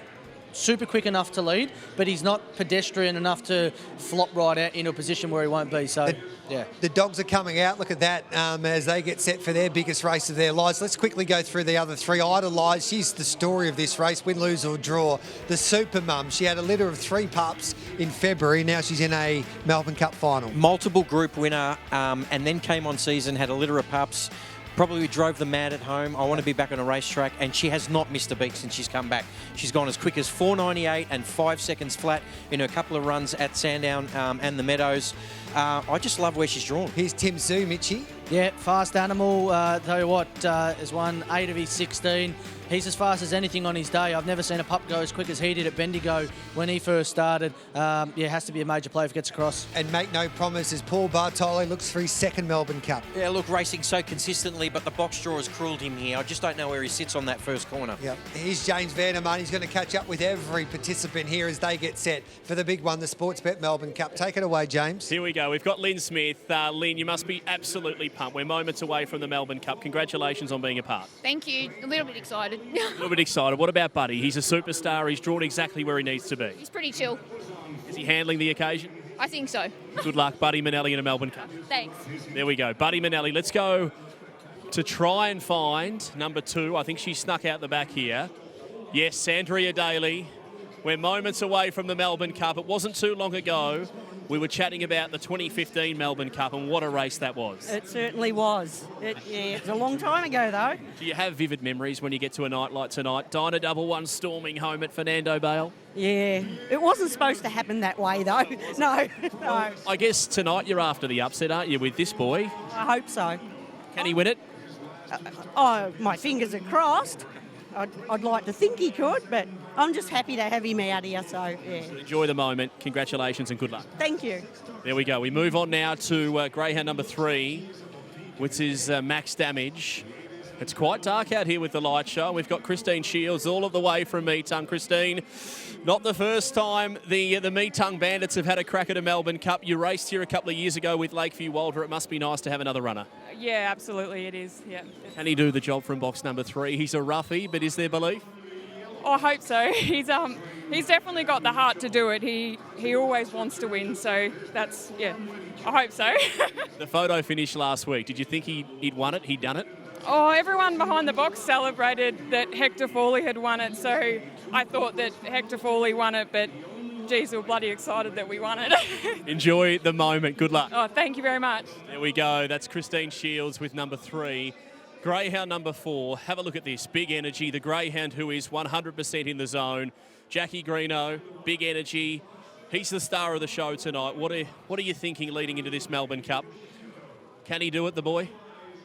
S4: super quick enough to lead, but he's not pedestrian enough to flop right out into a position where he won't be. So, yeah.
S5: The dogs are coming out. Look at that as they get set for their biggest race of their lives. Let's quickly go through the other three. Idolise, she's the story of this race, win, lose or draw. The super mum, she had a litter of 3 pups in February. Now she's in a Melbourne Cup final.
S6: Multiple group winner, and then came on season, had a litter of pups. Probably drove them mad at home. I want to be back on a racetrack, and she has not missed a beat since she's come back. She's gone as quick as 4.98 and 5 seconds flat in her couple of runs at Sandown and the Meadows. I just love where she's drawn.
S5: Here's Tim Zoo, Mitchie.
S4: Yeah, fast animal. Tell you what, has won 8 of his 16. He's as fast as anything on his day. I've never seen a pup go as quick as he did at Bendigo when he first started. Has to be a major player if it gets across.
S5: And make no promises, Paul Bartoli looks for his second Melbourne Cup.
S6: Yeah, look, racing so consistently, but the box draw has cruelled him here. I just don't know where he sits on that first corner.
S5: Yep. Here's James Vanderman. He's going to catch up with every participant here as they get set for the big one, the Sportsbet Melbourne Cup. Take it away, James.
S7: Here we go. We've got Lynn Smith. Lynn, you must be absolutely pumped. We're moments away from the Melbourne Cup. Congratulations on being a part.
S12: Thank you. A little bit excited.
S7: A little bit excited. What about Buddy? He's a superstar. He's drawn exactly where he needs to be.
S12: He's pretty chill.
S7: Is he handling the occasion?
S12: I think so.
S7: Good luck, Buddy Manelli in a Melbourne Cup.
S12: Thanks.
S7: There we go. Buddy Manelli. Let's go to try and find number 2. I think she snuck out the back here. Yes, Sandria Daly. We're moments away from the Melbourne Cup. It wasn't too long ago. We were chatting about the 2015 Melbourne Cup, and what a race that was.
S13: It certainly was. It's a long time ago, though.
S7: Do you have vivid memories when you get to a night like tonight? Dyna Double One storming home at Fernando Bale?
S13: Yeah. It wasn't supposed to happen that way, though. No.
S7: I guess tonight you're after the upset, aren't you, with this boy?
S13: I hope so.
S7: Can he win it?
S13: My fingers are crossed. I'd like to think he could, but I'm just happy to have him out here, so, yeah.
S7: Enjoy the moment. Congratulations and good luck.
S13: Thank you.
S7: There we go. We move on now to greyhound number 3, which is Max Damage. It's quite dark out here with the light show. We've got Christine Shields all of the way from Meetung. Christine, not the first time the Meetung Bandits have had a crack at a Melbourne Cup. You raced here a couple of years ago with Lakeview Walter. It must be nice to have another runner.
S15: Yeah, absolutely it is. Yeah.
S7: Can he do the job from box number 3? He's a roughie, but is there belief?
S15: I hope so. He's definitely got the heart to do it. He always wants to win, so that's, yeah, I hope so.
S7: The photo finish last week, did you think he'd won it? He'd done it?
S15: Oh, everyone behind the box celebrated that Hector Fawley had won it, so I thought that Hector Fawley won it, but geez, we were bloody excited that we won it.
S7: Enjoy the moment. Good luck.
S15: Oh, thank you very much.
S7: There we go. That's Christine Shields with number 3. Greyhound number 4. Have a look at this. Big Energy, the greyhound who is 100% in the zone. Jackie Greeno, Big Energy. He's the star of the show tonight. What are you thinking leading into this Melbourne Cup? Can he do it, the boy?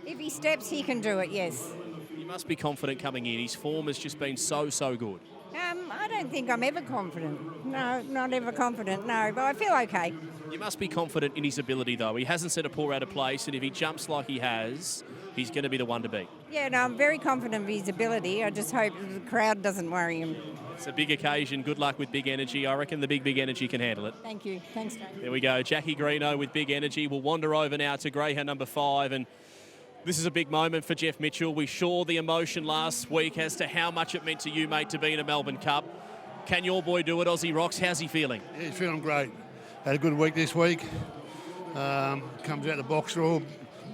S22: If he steps, he can do it, yes.
S7: You must be confident coming in. His form has just been so good.
S22: I don't think I'm ever confident. No, not ever confident, no, but I feel okay.
S7: You must be confident in his ability, though. He hasn't set a paw out of place, and if he jumps like he has, he's going to be the one to beat.
S22: Yeah, no, I'm very confident of his ability. I just hope the crowd doesn't worry him.
S7: It's a big occasion. Good luck with Big Energy. I reckon the Big Energy can handle it.
S22: Thank you. Thanks, Dave.
S7: There we go. Jackie Greeno with Big Energy. We'll wander over now to greyhound number 5, and this is a big moment for Jeff Mitchell. We saw the emotion last week as to how much it meant to you, mate, to be in a Melbourne Cup. Can your boy do it, Aussie Rocks? How's he feeling?
S23: Yeah, he's feeling great. Had a good week this week. Comes out the box draw.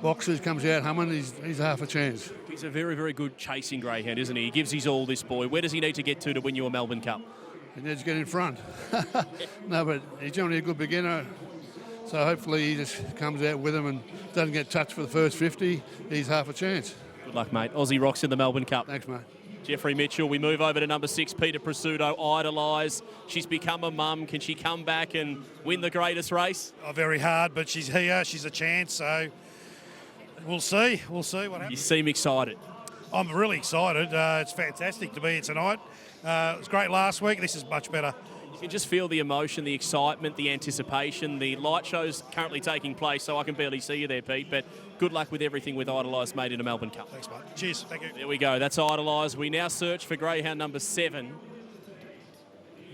S23: Boxes, comes out humming. He's half a chance.
S7: He's a very, very good chasing greyhound, isn't he? He gives his all, this boy. Where does he need to get to win you a Melbourne Cup?
S23: He needs to get in front. No, but he's generally a good beginner. So hopefully he just comes out with him and doesn't get touched for the first 50. He's half a chance.
S7: Good luck, mate. Aussie Rocks in the Melbourne Cup.
S23: Thanks, mate.
S7: Jeffrey Mitchell. We move over to number 6, Peter Prasuto, Idolise. She's become a mum. Can she come back and win the greatest race?
S26: Oh, very hard, but she's here. She's a chance, so we'll see. We'll see what happens.
S7: You seem excited.
S26: I'm really excited. It's fantastic to be here tonight. It was great last week. This is much better.
S7: You can just feel the emotion, the excitement, the anticipation. The light show's currently taking place, so I can barely see you there, Pete. But good luck with everything with Idolise, mate, in a Melbourne Cup.
S26: Thanks, mate. Cheers. Thank you.
S7: There we go. That's Idolise. We now search for greyhound number 7.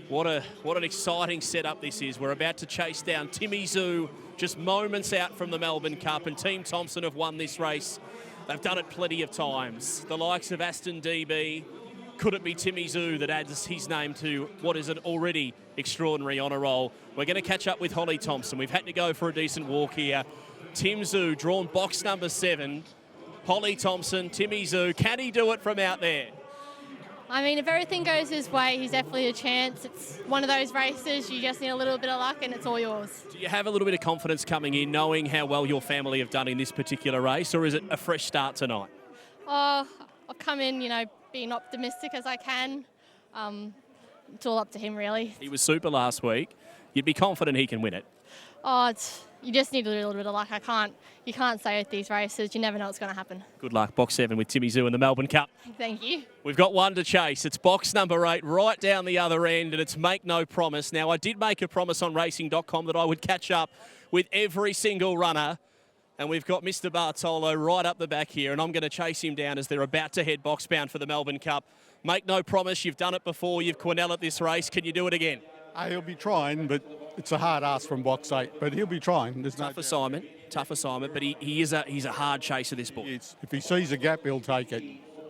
S7: What an exciting setup this is. We're about to chase down Timmy Zoo, just moments out from the Melbourne Cup, and Team Thompson have won this race. They've done it plenty of times. The likes of Aston DB, could it be Timmy Zoo that adds his name to what is an already extraordinary honour roll? We're going to catch up with Holly Thompson. We've had to go for a decent walk here. Tim Zoo drawn box number 7. Holly Thompson, Timmy Zoo. Can he do it from out there?
S12: I mean, if everything goes his way, he's definitely a chance. It's one of those races, you just need a little bit of luck and it's all yours.
S7: Do you have a little bit of confidence coming in, knowing how well your family have done in this particular race, or is it a fresh start tonight?
S12: Oh, I'll come in, being optimistic as I can. It's all up to him, really.
S7: He was super last week. You'd be confident he can win it.
S12: Oh, you just need a little bit of luck. You can't say with these races, you never know what's going to happen.
S7: Good luck. Box 7 with Timmy Zoo in the Melbourne Cup.
S12: Thank you.
S7: We've got one to chase. It's box number 8 right down the other end, and it's Make No Promise. Now, I did make a promise on racing.com that I would catch up with every single runner, and we've got Mr. Bartolo right up the back here, and I'm going to chase him down as they're about to head box bound for the Melbourne Cup. Make no promise. You've done it before. You've Cornell at this race. Can you do it again?
S3: He'll be trying, but it's a hard ask from box 8, but he'll be trying. There's
S7: tough assignment, but he's a hard chaser, this boy.
S3: If he sees a gap, he'll take it.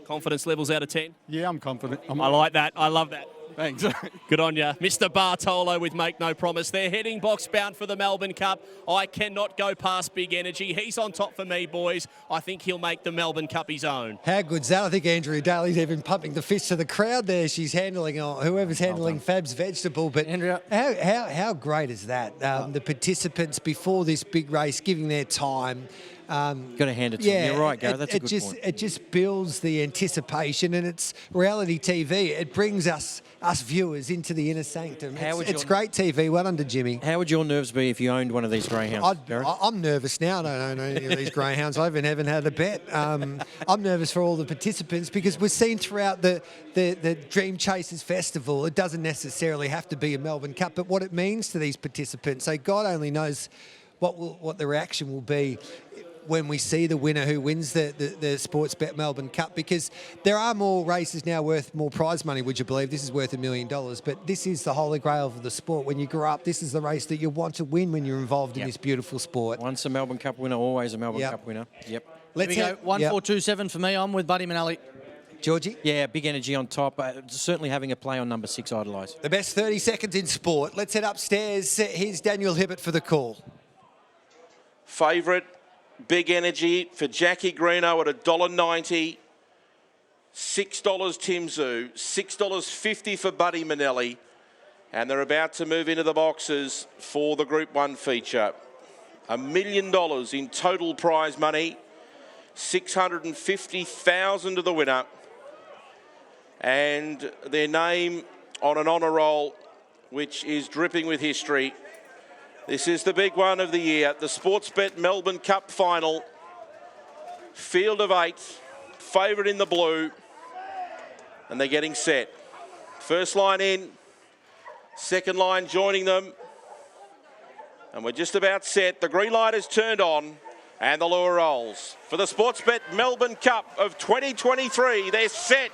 S7: Confidence levels out of 10?
S3: Yeah, I'm confident.
S7: I like that. I love that.
S3: Thanks.
S7: Good on you. Mr. Bartolo with Make No Promise. They're heading box bound for the Melbourne Cup. I cannot go past Big Energy. He's on top for me, boys. I think he'll make the Melbourne Cup his own.
S5: How good's that? I think Andrea Daly's even pumping the fist to the crowd there. She's handling, whoever's handling Fab's vegetable. But Andrea, how great is that? The participants before this big race giving their time.
S6: Got to hand it to them. You're right, Gary. That's a good point.
S5: It just builds the anticipation, and it's reality TV. It brings us viewers into the inner sanctum. It's great TV. Well done to Jimmy.
S6: How would your nerves be if you owned one of these greyhounds, Gary?
S5: I'm nervous now. I don't own any of these greyhounds. I haven't had a bet. I'm nervous for all the participants because we're seen throughout the Dream Chasers Festival. It doesn't necessarily have to be a Melbourne Cup, but what it means to these participants. So God only knows what the reaction will be when we see the winner who wins the Sportsbet Melbourne Cup, because there are more races now worth more prize money, would you believe? This is worth $1 million, but this is the holy grail of the sport. When you grow up, this is the race that you want to win when you're involved in this beautiful sport.
S6: Once a Melbourne Cup winner, always a Melbourne Cup winner. Yep.
S4: Let's go 1427 for me. I'm with Buddy Manelli.
S5: Georgie?
S6: Yeah, Big Energy on top. Certainly having a play on number 6, Idolise.
S5: The best 30 seconds in sport. Let's head upstairs. Here's Daniel Hibbert for the call.
S1: Favourite, Big Energy for Jackie Greeno at $1.90. $6 Tim Zoo. $6.50 for Buddy Manelli. And they're about to move into the boxes for the Group 1 feature. $1 million in total prize money. $650,000 to the winner. And their name on an honour roll, which is dripping with history. This is the big one of the year, the Sportsbet Melbourne Cup final. Field of 8, favourite in the blue, and they're getting set. First line in, second line joining them, and we're just about set. The green light is turned on, and the lure rolls. For the Sportsbet Melbourne Cup of 2023, they're set.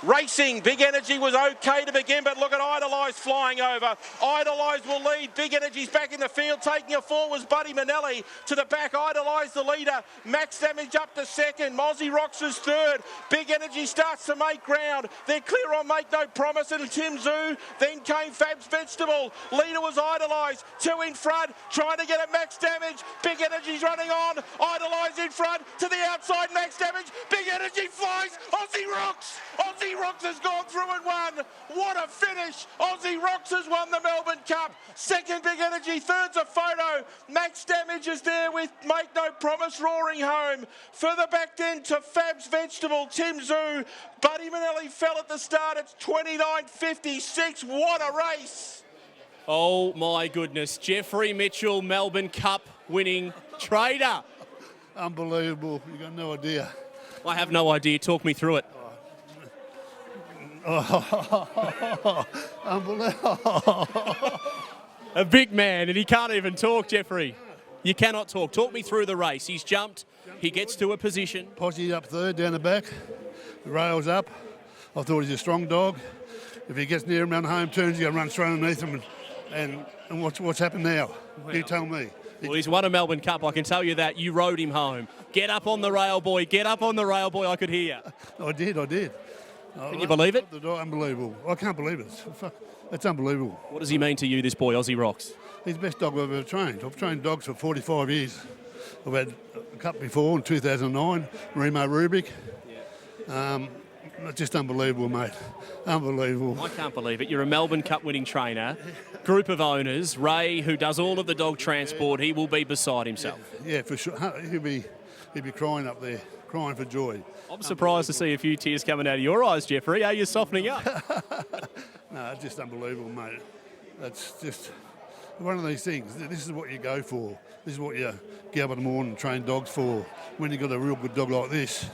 S1: Racing, Big Energy was okay to begin, but look at Idolise flying over. Idolise will lead. Big Energy's back in the field. Taking it forward was Buddy Manelli. To the back, Idolise the leader. Max Damage up to second. Mozzie Rocks is third. Big Energy starts to make ground. They're clear on Make No Promise and Tim Zoo. Then came Fab's Vegetable. Leader was Idolise. 2 in front, trying to get at Max Damage. Big Energy's running on. Idolise in front. To the outside, Max Damage. Big Energy flies. Aussie Rocks. Aussie Rocks has gone through and won. What a finish. Aussie Rocks has won the Melbourne Cup. Second, Big Energy. Third's a photo. Max Damage is there with Make No Promise roaring home. Further back then to Fab's Vegetable, Tim Zoo. Buddy Manelli fell at the start. It's 29.56. What a race.
S7: Oh, my goodness. Jeffrey Mitchell, Melbourne Cup winning trader.
S23: Unbelievable. You've got no idea.
S7: I have no idea. Talk me through it.
S23: Oh, unbelievable.
S7: A big man, and he can't even talk, Jeffrey. You cannot talk. Talk me through the race. He's jumped. He gets to a position.
S23: Posse up third, down the back. The rail's up. I thought he's a strong dog. If he gets near him, run home, turns, he's going to run straight underneath him. And what's happened now? Well, you tell me.
S7: Well, he's won a Melbourne Cup. I can tell you that. You rode him home. Get up on the rail, boy. Get up on the rail, boy. I could hear.
S23: I did.
S7: Can you believe it?
S23: Unbelievable. I can't believe it. Fuck, that's unbelievable.
S7: What does he mean to you, this boy, Aussie Rocks?
S23: He's the best dog I've ever trained. I've trained dogs for 45 years. I've had a cup before in 2009, Remo Rubik. Just unbelievable, mate. Unbelievable.
S7: I can't believe it. You're a Melbourne Cup winning trainer, group of owners. Ray, who does all of the dog transport, he will be beside himself.
S23: Yeah, for sure. He'll be crying up there, crying for joy.
S7: I'm surprised to see a few tears coming out of your eyes, Jeffrey. Are you softening up?
S23: No, it's just unbelievable, mate. That's just one of these things. This is what you go for. This is what you get up in the morning and train dogs for. When you've got a real good dog like this,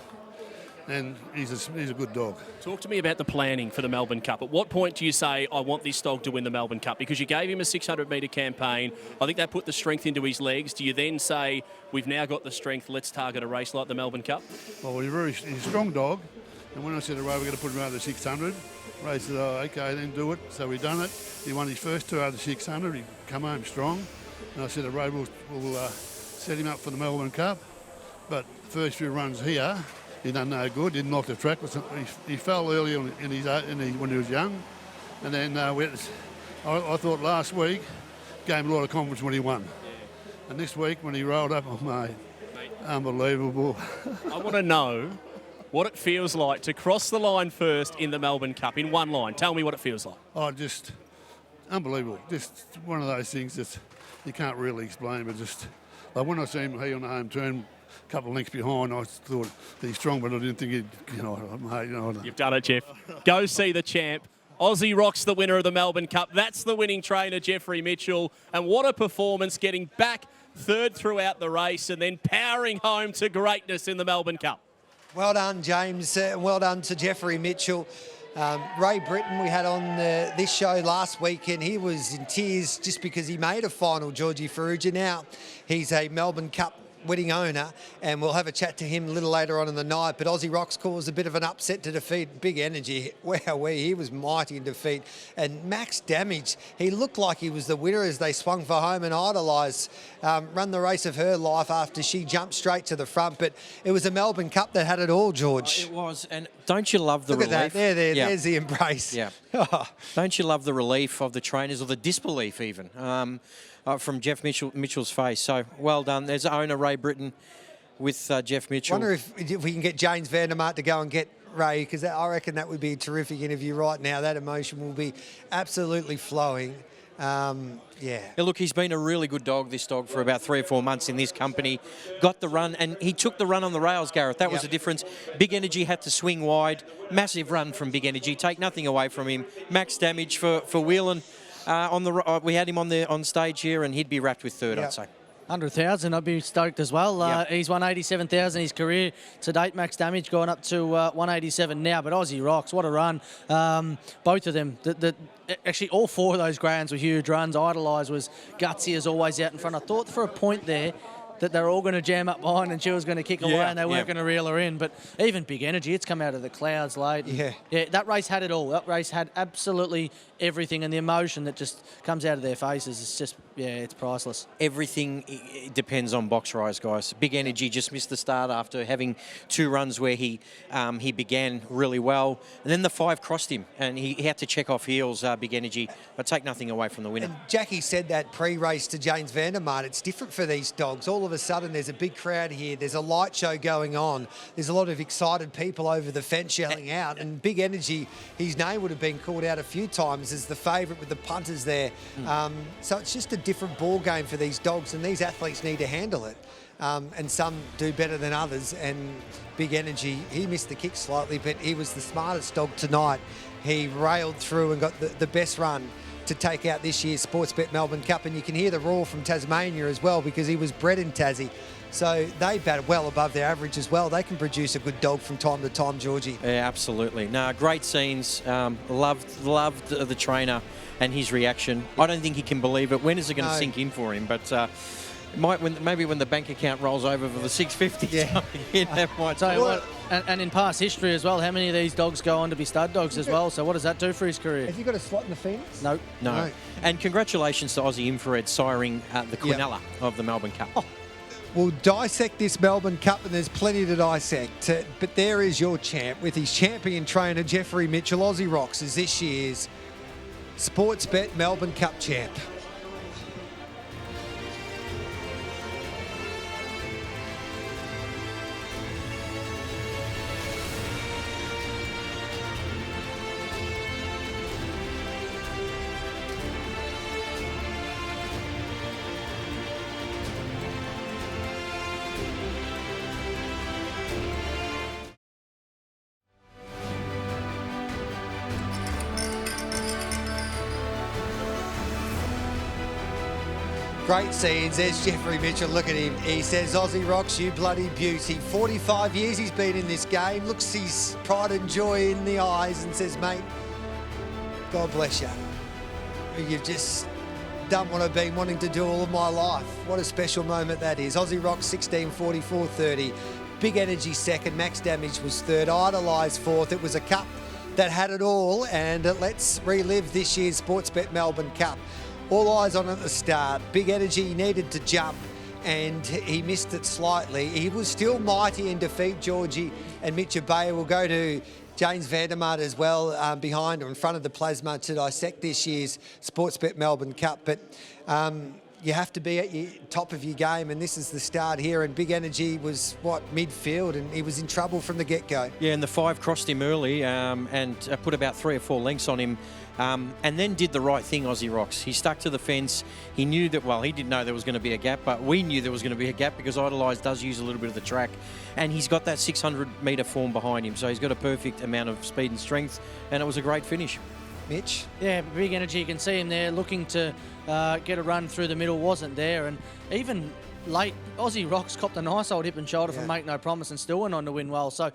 S23: and he's a good dog.
S7: Talk to me about the planning for the Melbourne Cup. At what point do you say, I want this dog to win the Melbourne Cup? Because you gave him a 600-metre campaign. I think that put the strength into his legs. Do you then say, we've now got the strength, let's target a race like the Melbourne Cup?
S23: Well, he's a strong dog. And when I said, Ray, we're going to put him over the 600, Ray said, oh, OK, then do it. So we've done it. He won his first two over the 600. He come home strong. And I said, Ray, we'll set him up for the Melbourne Cup. But the first few runs here, he done no good. Didn't like the track. He fell early when he was young, and then I thought last week gave him a lot of confidence when he won. Yeah. And this week when he rolled up, oh mate, unbelievable.
S7: I want to know what it feels like to cross the line first in the Melbourne Cup in one line. Tell me what it feels like.
S23: Oh, just unbelievable. Just one of those things that you can't really explain, but just like when I seen him on the home turn, couple of links behind, I thought he's strong, but I didn't think he'd, mate,
S7: You've done it, Jeff. Go see the champ. Aussie Rocks, the winner of the Melbourne Cup. That's the winning trainer, Jeffrey Mitchell. And what a performance, getting back third throughout the race and then powering home to greatness in the Melbourne Cup.
S5: Well done, James, and well done to Jeffrey Mitchell. Ray Britton we had on this show last week, and he was in tears just because he made a final, Georgie Ferrugia. Now he's a Melbourne Cup winning owner, and we'll have a chat to him a little later on in the night. But Aussie Rocks caused a bit of an upset to defeat Big Energy. Wowee, he was mighty in defeat. And Max Damage, he looked like he was the winner as they swung for home, and Idolise run the race of her life after she jumped straight to the front. But it was a Melbourne Cup that had it all, George.
S6: It was, and don't you love the
S5: relief?
S6: relief?
S5: Look at that, there's the embrace.
S6: Yeah. Don't you love the relief of the trainers, or the disbelief even? From Jeff Mitchell's face. So well done. There's owner Ray Britton with Jeff Mitchell.
S5: I wonder if we can get James Vandermaat to go and get Ray, because I reckon that would be a terrific interview right now. That emotion will be absolutely flowing. Yeah,
S6: look, he's been a really good dog, this dog, for about 3 or 4 months in this company. Got the run, and he took the run on the rails, Gareth. That was the difference. Big Energy had to swing wide. Massive run from Big Energy. Take nothing away from him. Max Damage for Whelan. We had him on stage here, and he'd be wrapped with third, I'd say.
S4: 100,000, I'd be stoked as well. He's won 87,000 his career to date. Max Damage going up to 187 now, but Aussie Rocks, what a run. Both of them, actually all four of those greyhounds were huge runs. Idolise was gutsy as always out in front. I thought for a point there that they're all going to jam up behind and she was going to kick away and they weren't going to reel her in. But even Big Energy, it's come out of the clouds late. Yeah, that race had it all. That race had absolutely everything, and the emotion that just comes out of their faces, it's just, it's priceless.
S6: Everything depends on box rise, guys. Big Energy just missed the start after having 2 runs where he began really well, and then the 5 crossed him, and he had to check off heels, Big Energy, but take nothing away from the winner.
S5: And Jackie said that pre-race to James Vandermaat, it's different for these dogs. All of a sudden, there's a big crowd here. There's a light show going on. There's a lot of excited people over the fence yelling out, and Big Energy, his name would have been called out a few times as the favourite with the punters there. So it's just a different ball game for these dogs, and these athletes need to handle it. And some do better than others, and Big Energy, he missed the kick slightly, but he was the smartest dog tonight. He railed through and got the best run to take out this year's Sportsbet Melbourne Cup, and you can hear the roar from Tasmania as well, because he was bred in Tassie. So they bat well above their average as well. They can produce a good dog from time to time, Georgie.
S6: Yeah, absolutely. No, great scenes. Loved the trainer and his reaction. I don't think he can believe it. When is it going to sink in for him? But maybe when the bank account rolls over for the 650. That might
S4: tell you what. And in past history as well, how many of these dogs go on to be stud dogs as well? So what does that do for his career?
S5: Has he got a slot in the Phoenix?
S6: No. And congratulations to Aussie Infrared siring the Quinella of the Melbourne Cup.
S5: We'll dissect this Melbourne Cup, and there's plenty to dissect. But there is your champ with his champion trainer, Jeffrey Mitchell. Aussie Rocks is this year's Sportsbet Melbourne Cup champ. Great scenes. There's Jeffrey Mitchell. Look at him. He says, Aussie Rocks, you bloody beauty. 45 years he's been in this game. Looks his pride and joy in the eyes and says, mate, God bless you. You've just done what I've been wanting to do all of my life. What a special moment that is. Aussie Rocks 16, 44, 30. Big Energy second. Max Damage was third. Idolise fourth. It was a cup that had it all. And let's relive this year's Sportsbet Melbourne Cup. All eyes on at the start. Big Energy needed to jump and he missed it slightly. He was still mighty in defeat, Georgie, and Mitch Abaya will go to James Vandermart as well behind or in front of the plasma to dissect this year's Sportsbet Melbourne Cup. But you have to be at the top of your game, and this is the start here. And Big Energy was, midfield, and he was in trouble from the get-go.
S6: Yeah, and the 5 crossed him early and put about 3 or 4 lengths on him. And then did the right thing, Aussie Rocks. He stuck to the fence. He knew that, he didn't know there was going to be a gap, but we knew there was going to be a gap because Idolise does use a little bit of the track. And he's got that 600-metre form behind him, so he's got a perfect amount of speed and strength, and it was a great finish.
S5: Mitch?
S4: Yeah, Big Energy. You can see him there looking to get a run through the middle. Wasn't there. And even late, Aussie Rocks copped a nice old hip and shoulder from Make No Promise and still went on to win well. So,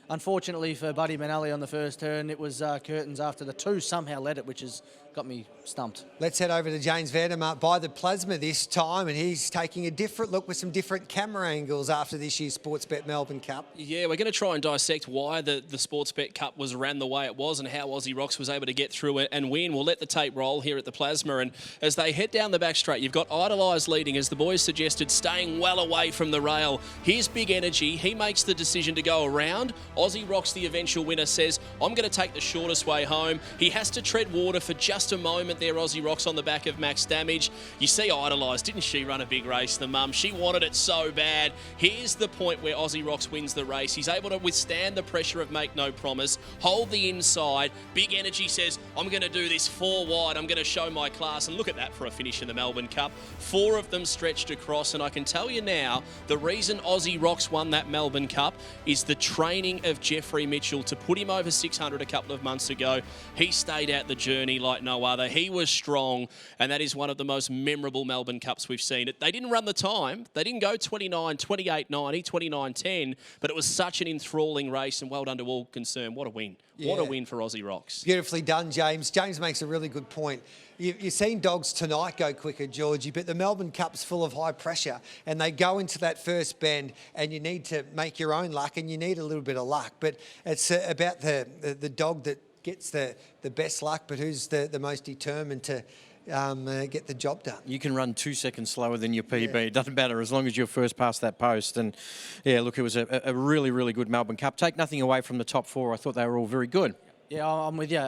S4: unfortunately for Buddy Manelli on the first turn, it was curtains after the 2 somehow led it, which has got me stumped.
S5: Let's head over to James Vandermart by the plasma this time, and he's taking a different look with some different camera angles after this year's Sportsbet Melbourne Cup.
S7: Yeah, we're going to try and dissect why the Sportsbet Cup was ran the way it was and how Aussie Rocks was able to get through it and win. We'll let the tape roll here at the plasma, and as they head down the back straight, you've got Idolise leading, as the boys suggested, staying well away from the rail. Here's Big Energy. He makes the decision to go around. Aussie Rocks, the eventual winner, says, I'm going to take the shortest way home. He has to tread water for just a moment there, Aussie Rocks, on the back of Max Damage. You see Idolise, didn't she run a big race, the mum? She wanted it so bad. Here's the point where Aussie Rocks wins the race. He's able to withstand the pressure of Make No Promise, hold the inside. Big Energy says, I'm going to do this 4 wide. I'm going to show my class. And look at that for a finish in the Melbourne Cup. 4 of them stretched across. And I can tell you now, the reason Aussie Rocks won that Melbourne Cup is the training of Jeffrey Mitchell to put him over 600 a couple of months ago. He stayed out the journey like no other. He was strong, and that is one of the most memorable Melbourne Cups we've seen. They didn't run the time. They didn't go 29, 28, 90, 29, 10, but it was such an enthralling race, and well done to all concerned. What a win. Yeah. What a win for Aussie Rocks.
S5: Beautifully done, James. James makes a really good point. You've seen dogs tonight go quicker, Georgie, but the Melbourne Cup's full of high pressure, and they go into that first bend, and you need to make your own luck, and you need a little bit of luck. But it's about the dog that gets the best luck, but who's the most determined to get the job done.
S6: You can run 2 seconds slower than your PB. Yeah. It doesn't matter as long as you're first past that post. And yeah, look, it was a really, really good Melbourne Cup. Take nothing away from the top 4. I thought they were all very good.
S4: Yeah, I'm with you.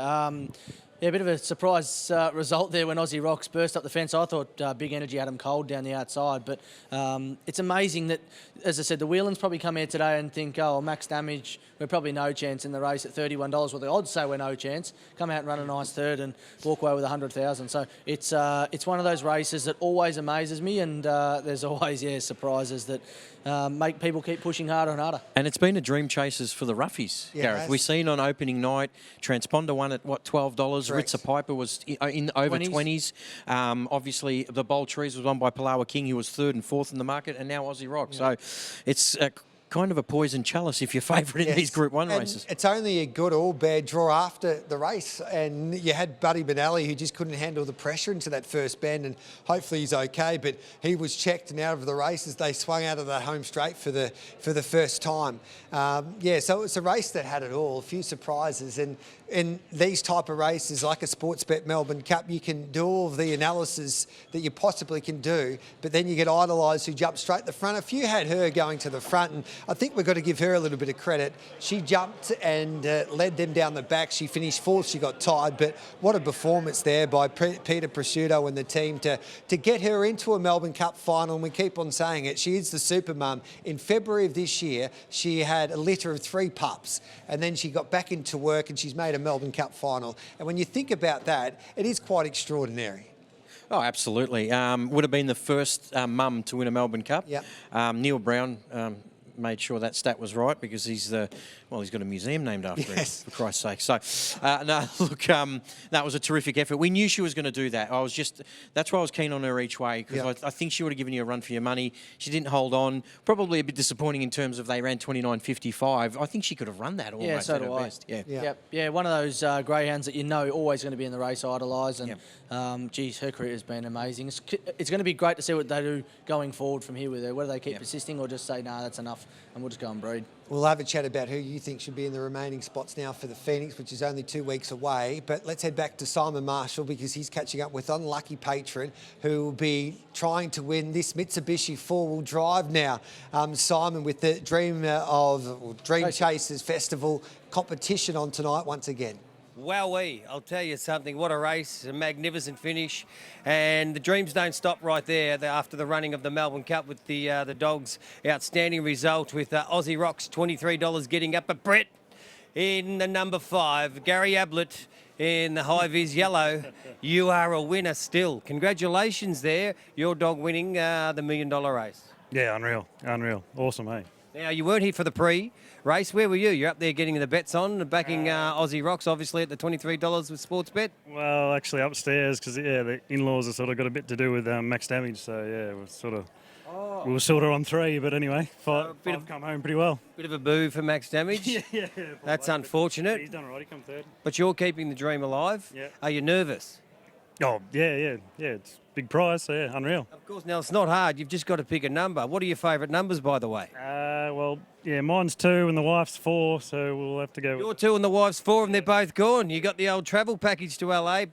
S4: Yeah, a bit of a surprise result there when Aussie Rocks burst up the fence. I thought Big Energy had him cold down the outside, but it's amazing that, as I said, the Whelan's probably come here today and think, Max Damage, we're probably no chance in the race at $31. Well, the odds say we're no chance. Come out and run a nice third and walk away with 100,000. So it's one of those races that always amazes me, and there's always surprises that make people keep pushing harder and harder.
S6: And it's been a dream chasers for the roughies, Gareth. We've seen on opening night, Transponder won at, $12. Ritzer Piper was in over 20s. Obviously, the Bold Trees was won by Palawa King, who was 3rd and 4th in the market, and now Aussie Rock. Yeah. So it's kind of a poison chalice if you're favourite in these Group 1 races.
S5: It's only a good or bad draw after the race, and you had Buddy Benally who just couldn't handle the pressure into that first bend, and hopefully he's okay, but he was checked and out of the race as they swung out of the home straight for the first time. So it's a race that had it all, a few surprises, and in these type of races, like a Sportsbet Melbourne Cup, you can do all of the analysis that you possibly can do, but then you get Idolised who jump straight to the front. If you had her going to the front, and I think we've got to give her a little bit of credit, she jumped and led them down the back. She finished fourth, she got tied, but what a performance there by Peter Prosciutto and the team to get her into a Melbourne Cup final, and we keep on saying it. She is the super mum. In February of this year, she had a litter of 3 pups, and then she got back into work and she's made a Melbourne Cup final. And when you think about that, it is quite extraordinary.
S6: Oh, absolutely. Would have been the first mum to win a Melbourne Cup.
S5: Yep.
S6: Neil Brown made sure that stat was right because he's got a museum named after him, for Christ's sake. So, that was a terrific effort. We knew she was going to do that. That's why I was keen on her each way, because I think she would have given you a run for your money. She didn't hold on. Probably a bit disappointing in terms of they ran 29.55. I think she could have run that almost.
S4: Yeah, so
S6: at her
S4: do I.
S6: best. Yeah.
S4: Yeah, one of those greyhounds that you know always going to be in the race, Idolised, and geez, her career has been amazing. It's going to be great to see what they do going forward from here with her. Whether they keep persisting or just say, no, that's enough, and we'll just go and breed.
S5: We'll have a chat about who you think should be in the remaining spots now for the Phoenix, which is only 2 weeks away. But let's head back to Simon Marshall, because he's catching up with unlucky patron who will be trying to win this Mitsubishi 4-wheel drive now. Simon, with the Dream Chasers Festival competition on tonight once again.
S8: Wowee, I'll tell you something, what a race, a magnificent finish, and the dreams don't stop right there after the running of the Melbourne Cup with the dogs. Outstanding result with Aussie Rocks, $23 getting up, but Brett in the number 5, Gary Ablett in the high-vis yellow, you are a winner still. Congratulations there, your dog winning the $1 million race.
S14: Yeah, unreal, awesome, eh?
S8: Now, you weren't here for the pre-race. Where were you? You're up there getting the bets on, backing Aussie Rocks, obviously, at the $23 with Sportsbet.
S14: Well, actually upstairs, because, the in-laws have sort of got a bit to do with max damage. So, we were sort of on 3, but anyway, five come home pretty well.
S8: Bit of a boo for max damage.
S14: yeah.
S8: That's unfortunate.
S14: He's done all right, he come third.
S8: But you're keeping the dream alive.
S14: Yeah.
S8: Are you nervous?
S14: Oh, yeah, it's a big prize, so yeah, unreal.
S8: Of course, now it's not hard. You've just got to pick a number. What are your favourite numbers, by the way?
S14: Mine's 2 and the wife's 4, so we'll have to go.
S8: You're 2 and the wife's 4, and they're both gone. You got the old travel package to LA,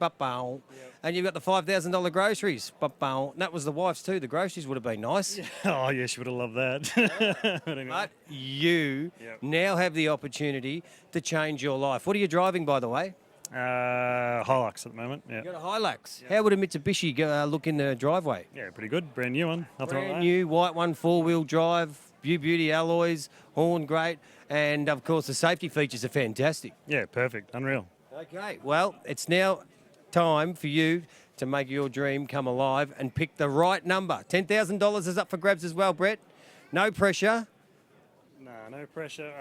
S8: and you've got the $5,000 groceries. That was the wife's too. The groceries would have been nice.
S14: Oh, yeah, she would have loved that. But anyway.
S8: But you now have the opportunity to change your life. What are you driving, by the way?
S14: Hilux at the moment. Yeah.
S8: You got a Hilux. How would a Mitsubishi look in the driveway?
S14: Yeah, pretty good. Brand new one. Nothing
S8: Brand
S14: like
S8: new white one, 4-wheel drive, beauty alloys, horn great, and of course the safety features are fantastic.
S14: Yeah, perfect. Unreal.
S8: Okay, well, it's now time for you to make your dream come alive and pick the right number. $10,000 is up for grabs as well, Brett. No pressure.
S14: No pressure.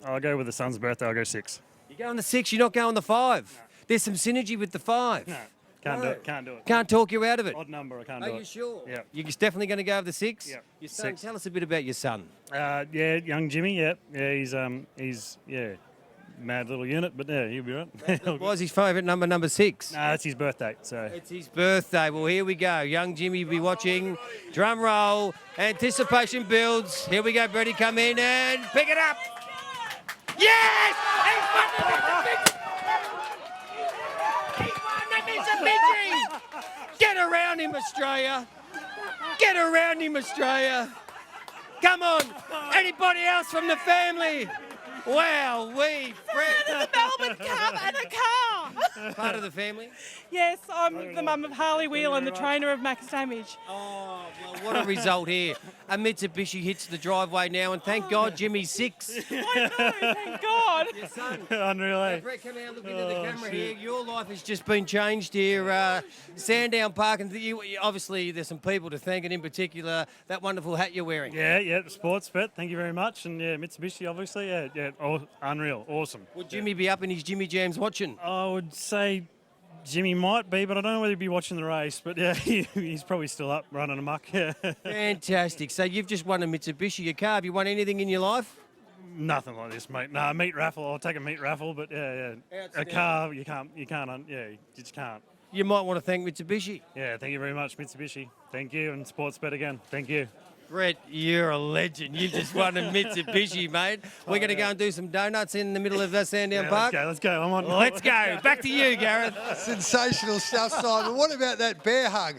S14: I'll go with the son's birthday. I'll go 6.
S8: You're going the 6, you're not going the 5. No. There's some synergy with the 5.
S14: No, can't do it.
S8: Can't talk you out of it.
S14: Odd number, I can't do it.
S8: Are you sure?
S14: Yeah.
S8: You're definitely going to go with the 6?
S14: Yeah.
S8: Your son,
S14: 6.
S8: tell us a bit about your son.
S14: Young Jimmy, he's mad little unit, but yeah, he'll be right.
S8: Why is his favourite number 6?
S14: No, it's his birthday. So
S8: it's his birthday. Well, here we go. Young Jimmy will be watching. Drum roll. Anticipation builds. Here we go, Brady. Come in and pick it up. Yes! He's won the Mitsubishi! He's won the Mitsubishi! Get around him, Australia. Get around him, Australia. Come on. Anybody else from the family? Wow, Fred.
S15: The Melbourne Cup and a car.
S8: Part of the family?
S15: Yes, I'm the mum of Harley Whelan, the trainer of Max Damage.
S8: Oh, well, what a result here. A Mitsubishi hits the driveway now, and thank God Jimmy's 6.
S15: I know, thank God.
S8: Your son.
S14: Unreal, eh?
S8: Brett, come out, look into the camera here. Your life has just been changed here. Sandown Park, and obviously there's some people to thank, and in particular, that wonderful hat you're wearing.
S14: Yeah, Sportsbet, thank you very much. And yeah, Mitsubishi, obviously, yeah, unreal, awesome.
S8: Would Jimmy be up in his Jimmy Jams watching?
S14: I would say Jimmy might be, but I don't know whether he'd be watching the race. But yeah, he's probably still up running amok. Yeah.
S8: Fantastic. So you've just won a Mitsubishi, a car. Have you won anything in your life?
S14: Nothing like this, mate. No, meat raffle. I'll take a meat raffle, but yeah. A car, you can't, you just can't.
S8: You might want to thank Mitsubishi.
S14: Yeah, thank you very much, Mitsubishi. Thank you, and Sportsbet again. Thank you.
S8: Brett, you're a legend. You just won a Mitsubishi, mate. We're going to go and do some donuts in the middle of Sandown Park.
S14: Let's go. I'm on.
S8: Let's go. Back to you, Gareth.
S5: Sensational stuff, Simon. What about that bear hug?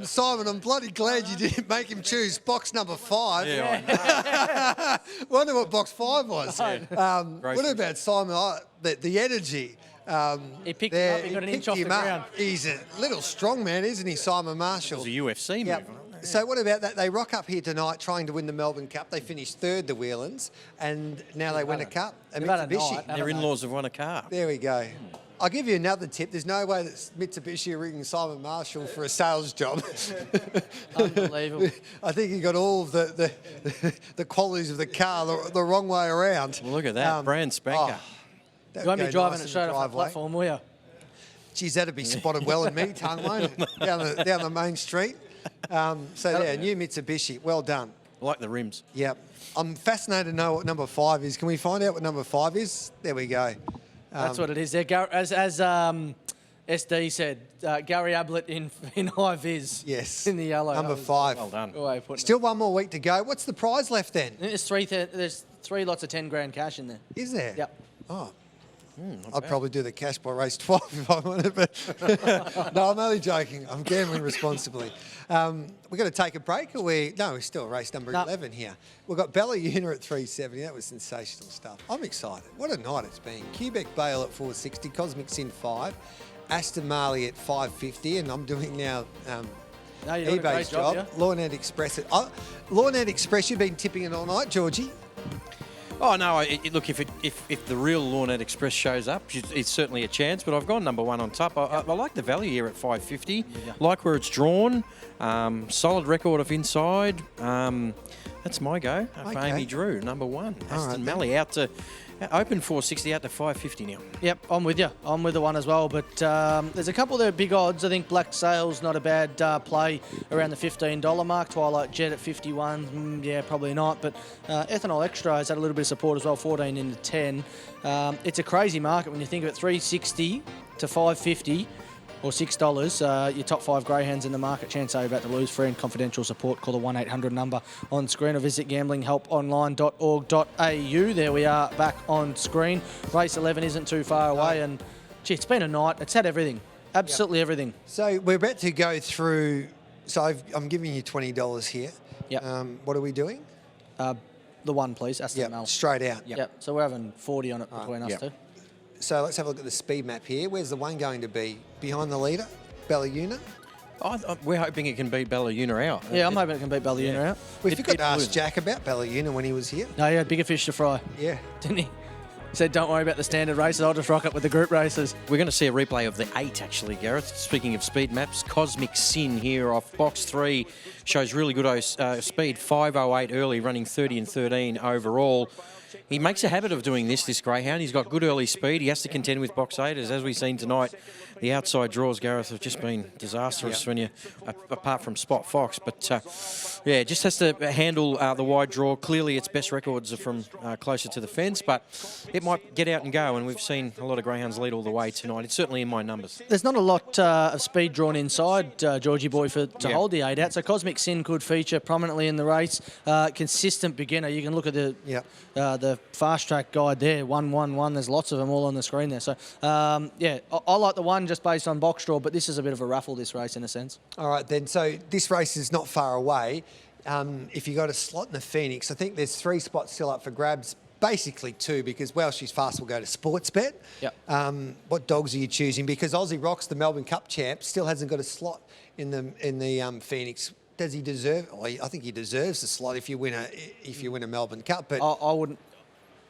S5: Simon, I'm bloody glad you didn't make him choose box number 5.
S6: Yeah,
S5: Wonder what box 5 was. What about Simon? The energy.
S4: He picked him up. He got an inch off the ground.
S5: He's a little strong man, isn't he, Simon Marshall?
S6: It was a UFC move.
S5: So what about that? They rock up here tonight trying to win the Melbourne Cup. They finished third, the Whelan's, and now they win a cup. A Mitsubishi.
S6: Their in-laws have won a car.
S5: There we go. I'll give you another tip. There's no way that Mitsubishi are ringing Simon Marshall for a sales job.
S4: Unbelievable.
S5: I think he got all of the qualities of the car the wrong way around.
S6: Well, look at that. Brand spanker.
S4: You won't be driving it straight off the platform, will you?
S5: Geez, that'd be spotted well in me tongue, won't it? Down the main street. New Mitsubishi. Well done.
S6: I like the rims.
S5: Yep. I'm fascinated to know what number 5 is. Can we find out what number 5 is? There we go.
S4: That's what it is. There, as SD said, Gary Ablett in high vis.
S5: Yes.
S4: In the yellow.
S5: Number 5.
S6: Well done.
S5: Still one more week to go. What's the prize left then?
S4: There's 3 lots of 10 grand cash in there.
S5: Is there?
S4: Yep.
S5: Oh. I'd probably do the cash by race 12 if I wanted, but no, I'm only joking. I'm gambling responsibly. We've got to take a break, or we're still race number 11 here. We've got Bella Una at 370. That was sensational stuff. I'm excited. What a night it's been. Quebec Bale at 460, Cosmic Sin 5, Aston Marley at 550, and I'm doing now eBay's job. Yeah? Lawnet Express. Lawnet Express, you've been tipping it all night, Georgie.
S6: Oh no! Look, if the real Lawnet Express shows up, it's certainly a chance. But I've gone number 1 on top. I like the value here at 550. Like where it's drawn. Solid record of inside. That's my go for Amy Drew, number 1. Aston Malley out to open 460 out to 550 now.
S4: Yep, I'm with you. I'm with the one as well. But there's a couple that are big odds. I think Black Sail's not a bad play around the $15 mark. Twilight Jet at 51. Yeah, probably not. But Ethanol Extra has had a little bit of support as well, 14 into 10. It's a crazy market when you think of it. 360 to 550. Or $6, your top 5 greyhounds in the market. Chance you're about to lose. Free and confidential support. Call the 1-800 number on screen or visit gamblinghelponline.org.au. There we are back on screen. Race 11 isn't too far away, and gee, it's been a night. It's had everything, absolutely everything.
S5: So we're about to go through. So I'm giving you $20 here.
S4: Yeah.
S5: What are we doing?
S4: The one, please. Aston Mel.
S5: Straight out.
S4: Yep. So we're having 40 on it between us two.
S5: So let's have a look at the speed map here. Where's the one going to be? Behind the leader? Bella Una?
S6: We're hoping it can beat Bella Una out.
S4: Yeah, I'm hoping it can beat Bella Una out.
S5: We forgot to ask Jack about Bella Una when he was here.
S4: No, he had bigger fish to fry.
S5: Yeah.
S4: Didn't he? He said, don't worry about the standard races, I'll just rock up with the group races.
S6: We're going to see a replay of the 8, actually, Gareth. Speaking of speed maps, Cosmic Sin here off box 3 shows really good speed, 5:08 early, running 30 and 13 overall. He makes a habit of doing this greyhound. He's got good early speed. He has to contend with box 8, as we've seen tonight. The outside draws, Gareth, have just been disastrous when you, apart from Spot Fox. But, just has to handle the wide draw. Clearly, its best records are from closer to the fence, but it might get out and go, and we've seen a lot of greyhounds lead all the way tonight. It's certainly in my numbers.
S4: There's not a lot of speed drawn inside, Georgie boy, to hold the 8 out. So Cosmic Sin could feature prominently in the race. Consistent beginner. You can look at the fast track guide there, 111. There's lots of them all on the screen there. So, I like the one just based on box draw, but this is a bit of a raffle, this race, in a sense.
S5: All right, then. So this race is not far away. If you got a slot in the Phoenix, I think there's 3 spots still up for grabs. Basically 2, because She's Fast will go to Sportsbet.
S4: Yep.
S5: What dogs are you choosing? Because Aussie Rocks, the Melbourne Cup champ, still hasn't got a slot in the Phoenix. Does he deserve? Well, I think he deserves a slot if you win a Melbourne Cup. But
S4: I wouldn't.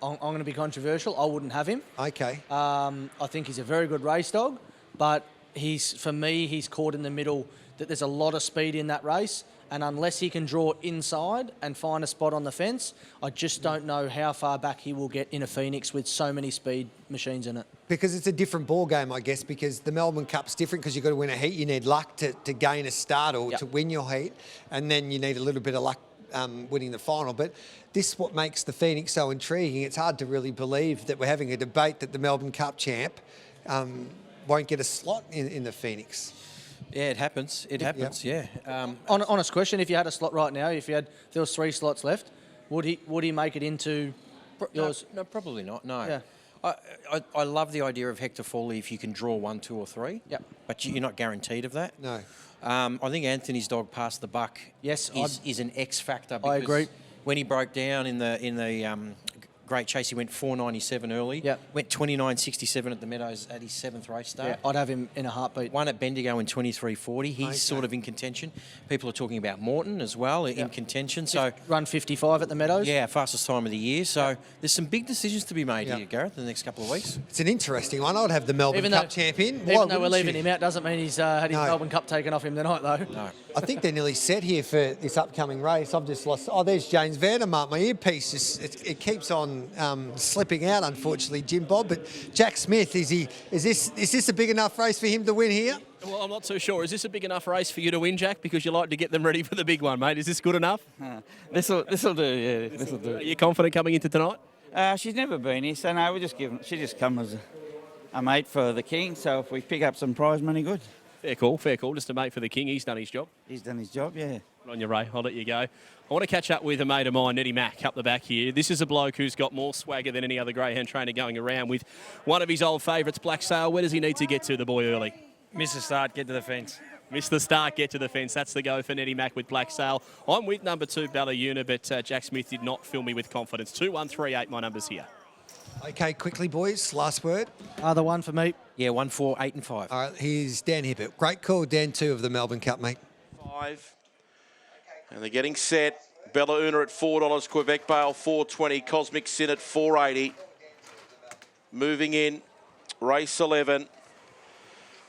S4: I'm going to be controversial. I wouldn't have him.
S5: Okay.
S4: I think he's a very good race dog, but he's caught in the middle. That there's a lot of speed in that race, and unless he can draw inside and find a spot on the fence, I just don't know how far back he will get in a Phoenix with so many speed machines in it.
S5: Because it's a different ball game, I guess, because the Melbourne Cup's different because you've got to win a heat. You need luck to gain a start or to win your heat, and then you need a little bit of luck winning the final. But this is what makes the Phoenix so intriguing. It's hard to really believe that we're having a debate that the Melbourne Cup champ won't get a slot in the Phoenix.
S6: Yeah, it happens. It happens. Yeah.
S4: Honest question: if you had a slot right now, if there was 3 slots left, would he make it into yours?
S6: No, probably not. No.
S4: Yeah.
S6: I love the idea of Hector Foley if you can draw 1, 2 or 3.
S4: Yep.
S6: But you're not guaranteed of that.
S5: No.
S6: I think Anthony's dog Past the Buck.
S4: Yes,
S6: is an X factor.
S4: I agree.
S6: When he broke down in the Great Chase, he went 4.97 early.
S4: Yep.
S6: Went 29.67 at the Meadows at his 7th race start.
S4: Yeah, I'd have him in a heartbeat.
S6: One at Bendigo in 23.40. He's sort of in contention. People are talking about Morton as well in contention. So
S4: run 55 at the Meadows.
S6: Yeah, fastest time of the year. So there's some big decisions to be made here, Gareth, in the next couple of weeks.
S5: It's an interesting one. I'd have the Melbourne Cup champion.
S4: Even though we're leaving him out, doesn't mean he's had his Melbourne Cup taken off him tonight, though.
S6: No.
S5: I think they're nearly set here for this upcoming race. I've just lost. Oh, there's James Vandermark. My earpiece just it keeps on slipping out, unfortunately, Jim Bob. But Jack Smith, is this a big enough race for him to win here?
S7: Well, I'm not too sure. Is this a big enough race for you to win, Jack? Because you like to get them ready for the big one, mate. Is this good enough?
S2: This'll do, yeah. This'll do.
S7: Are you confident coming into tonight?
S2: She's never been here, so no, she just come as a mate for the King. So if we pick up some prize money, good.
S7: Fair call, fair call. Just a mate for the King. He's done his job.
S2: He's done his job, yeah.
S7: Good on you, Ray. I'll let you go. I want to catch up with a mate of mine, Eddie Mack, up the back here. This is a bloke who's got more swagger than any other greyhound trainer going around with one of his old favourites, Black Sail. Where does he need to get to, the boy, early?
S16: Miss the start, get to the fence.
S7: Miss the start, get to the fence. That's the go for Eddie Mack with Black Sail. I'm with number 2, Ballahuna, but Jack Smith did not fill me with confidence. 2, 1, 3, 8, my numbers here.
S5: Okay, quickly, boys. Last word.
S4: Other one for me.
S6: Yeah, 1, 4, 8 and 5.
S5: All right, here's Dan Hibbert. Great call, Dan, 2 of the Melbourne Cup, mate.
S1: 5. And they're getting set. Belluna at $4, Quebec Bale $4.20, Cosmic Sin at $4.80. Moving in, race 11.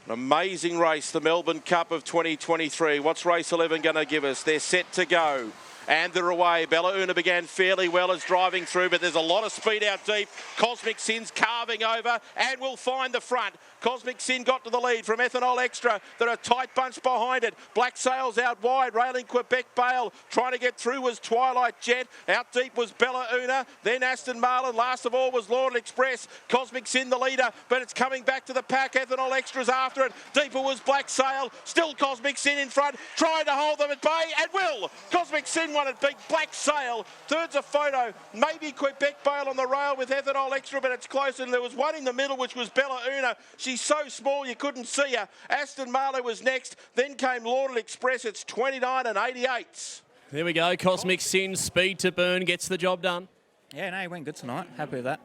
S1: An amazing race, the Melbourne Cup of 2023. What's race 11 going to give us? They're set to go. And they're away. Belluna began fairly well as driving through, but there's a lot of speed out deep. Cosmic Sin's carving over and will find the front. Cosmic Sin got to the lead from Ethanol Extra. They're a tight bunch behind it. Black Sails out wide, railing Quebec Bale. Trying to get through was Twilight Jet. Out deep was Belluna. Then Aston Marlin. Last of all was Lord Express. Cosmic Sin the leader, but it's coming back to the pack. Ethanol Extra's after it. Deeper was Black Sail. Still Cosmic Sin in front. Trying to hold them at bay and will. Cosmic Sin won it big. Black Sail. Third's a photo. Maybe Quebec Bale on the rail with Ethanol Extra, but it's close. And there was one in the middle, which was Belluna. She's so small you couldn't see her. Aston Marlin was next. Then came Lord Express. It's 29 and 88.
S7: There we go. Cosmic Sin, speed to burn, gets the job done.
S17: Yeah, no, he went good tonight. Happy with that.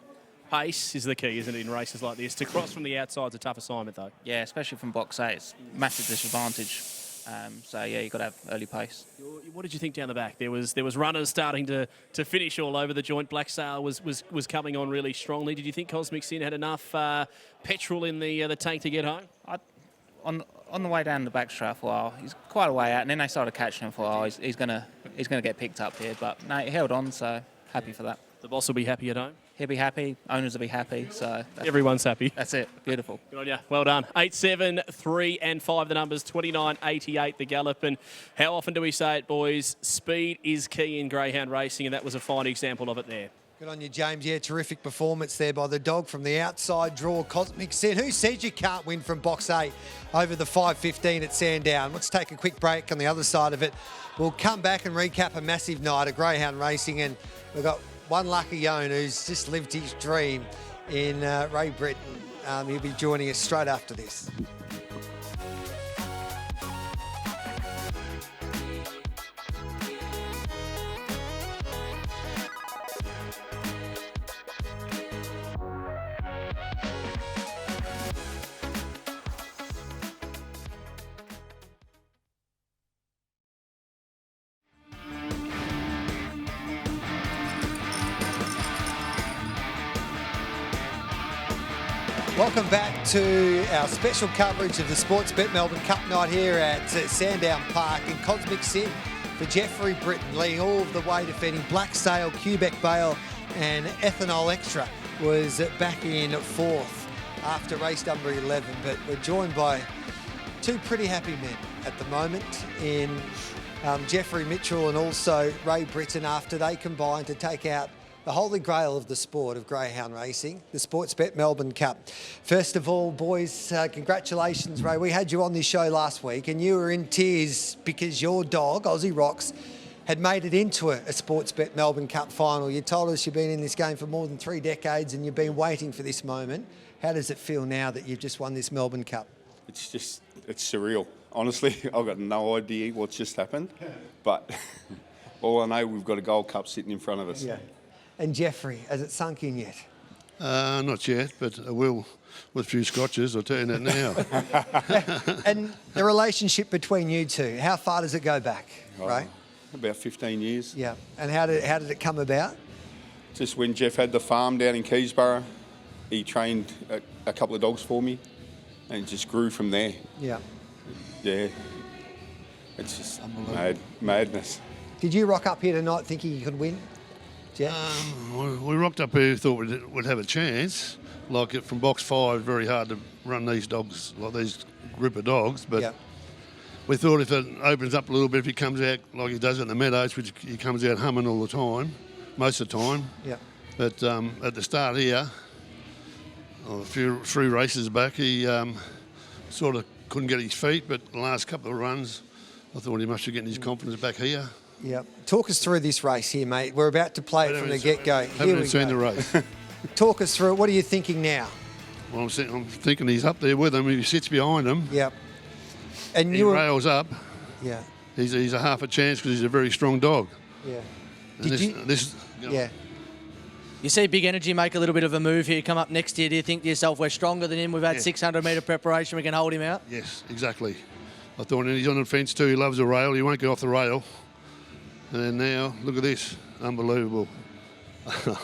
S7: Pace is the key, isn't it, in races like this? To cross from the outside's a tough assignment, though.
S17: Yeah, especially from box 8. It's a massive disadvantage. So, yeah, you've got to have early pace.
S7: What did you think down the back? There was runners starting to finish all over the joint. Black Sail was coming on really strongly. Did you think Cosmic Sin had enough petrol in the tank to get home?
S17: On the way down the back straight for a while, he's quite a way out, and then they started catching him for a while. He's gonna get picked up here, but no, he held on, so happy for that.
S7: The boss will be happy at home?
S17: He'll be happy, owners will be happy, so...
S7: Everyone's happy.
S17: That's it, beautiful.
S7: Good on you, well done. 8, 7, 3 and 5 the numbers, 29, 88 the gallop, and how often do we say it, boys? Speed is key in greyhound racing, and that was a fine example of it there.
S5: Good on you, James. Yeah, terrific performance there by the dog from the outside draw, Cosmic Sin. Who says you can't win from box 8 over the 5.15 at Sandown? Let's take a quick break on the other side of it. We'll come back and recap a massive night of greyhound racing, and we've got one lucky Yone who's just lived his dream in Ray Britton. He'll be joining us straight after this. Welcome back to our special coverage of the Sportsbet Melbourne Cup night here at Sandown Park. And Cosmic Sin for Jeffrey Britton, leading all of the way, defending Black Sail, Quebec Bale and Ethanol Extra was back in 4th after race number 11. But we're joined by 2 pretty happy men at the moment in Jeffrey Mitchell and also Ray Britton after they combined to take out the holy grail of the sport of greyhound racing, the Sportsbet Melbourne Cup. First of all, boys, congratulations, Ray. We had you on this show last week and you were in tears because your dog, Aussie Rocks, had made it into a Sportsbet Melbourne Cup final. You told us you've been in this game for more than 3 decades and you've been waiting for this moment. How does it feel now that you've just won this Melbourne Cup?
S18: It's surreal. Honestly, I've got no idea what's just happened, but all I know, we've got a Gold Cup sitting in front of us.
S5: Yeah. And Jeffrey, has it sunk in yet?
S23: Not yet, but I will with a few scotches, I'll tell you that now.
S5: And the relationship between you two, how far does it go back, right?
S18: About 15 years.
S5: Yeah. And how did it come about?
S18: Just when Jeff had the farm down in Keysborough, he trained a couple of dogs for me, and it just grew from there.
S5: Yeah.
S18: Yeah. It's just madness.
S5: Did you rock up here tonight thinking you could win, Jeff?
S23: We rocked up here, thought we'd have a chance. Like it from box 5, very hard to run these dogs, like these group of dogs. But we thought if it opens up a little bit, if he comes out like he does in the Meadows, which he comes out humming all the time, most of the time.
S5: Yeah.
S23: But at the start here, a three races back, he sort of couldn't get his feet, but the last couple of runs, I thought he must be getting his confidence back here.
S5: Yeah. Talk us through this race here, mate. We're about to play it from the get-go.
S23: Haven't seen the race.
S5: Talk us through it. What are you thinking now?
S23: Well, I'm thinking he's up there with him. He sits behind him.
S5: Yep. And
S23: he rails up.
S5: Yeah.
S23: He's a half a chance because he's a very strong dog.
S5: Yeah.
S23: Yeah.
S4: You see Big Energy make a little bit of a move here, come up next year. Do you think to yourself, we're stronger than him? We've had 600-metre preparation. We can hold him out?
S23: Yes, exactly. I thought he's on the fence too. He loves the rail. He won't get off the rail. And now, look at this. Unbelievable. That's the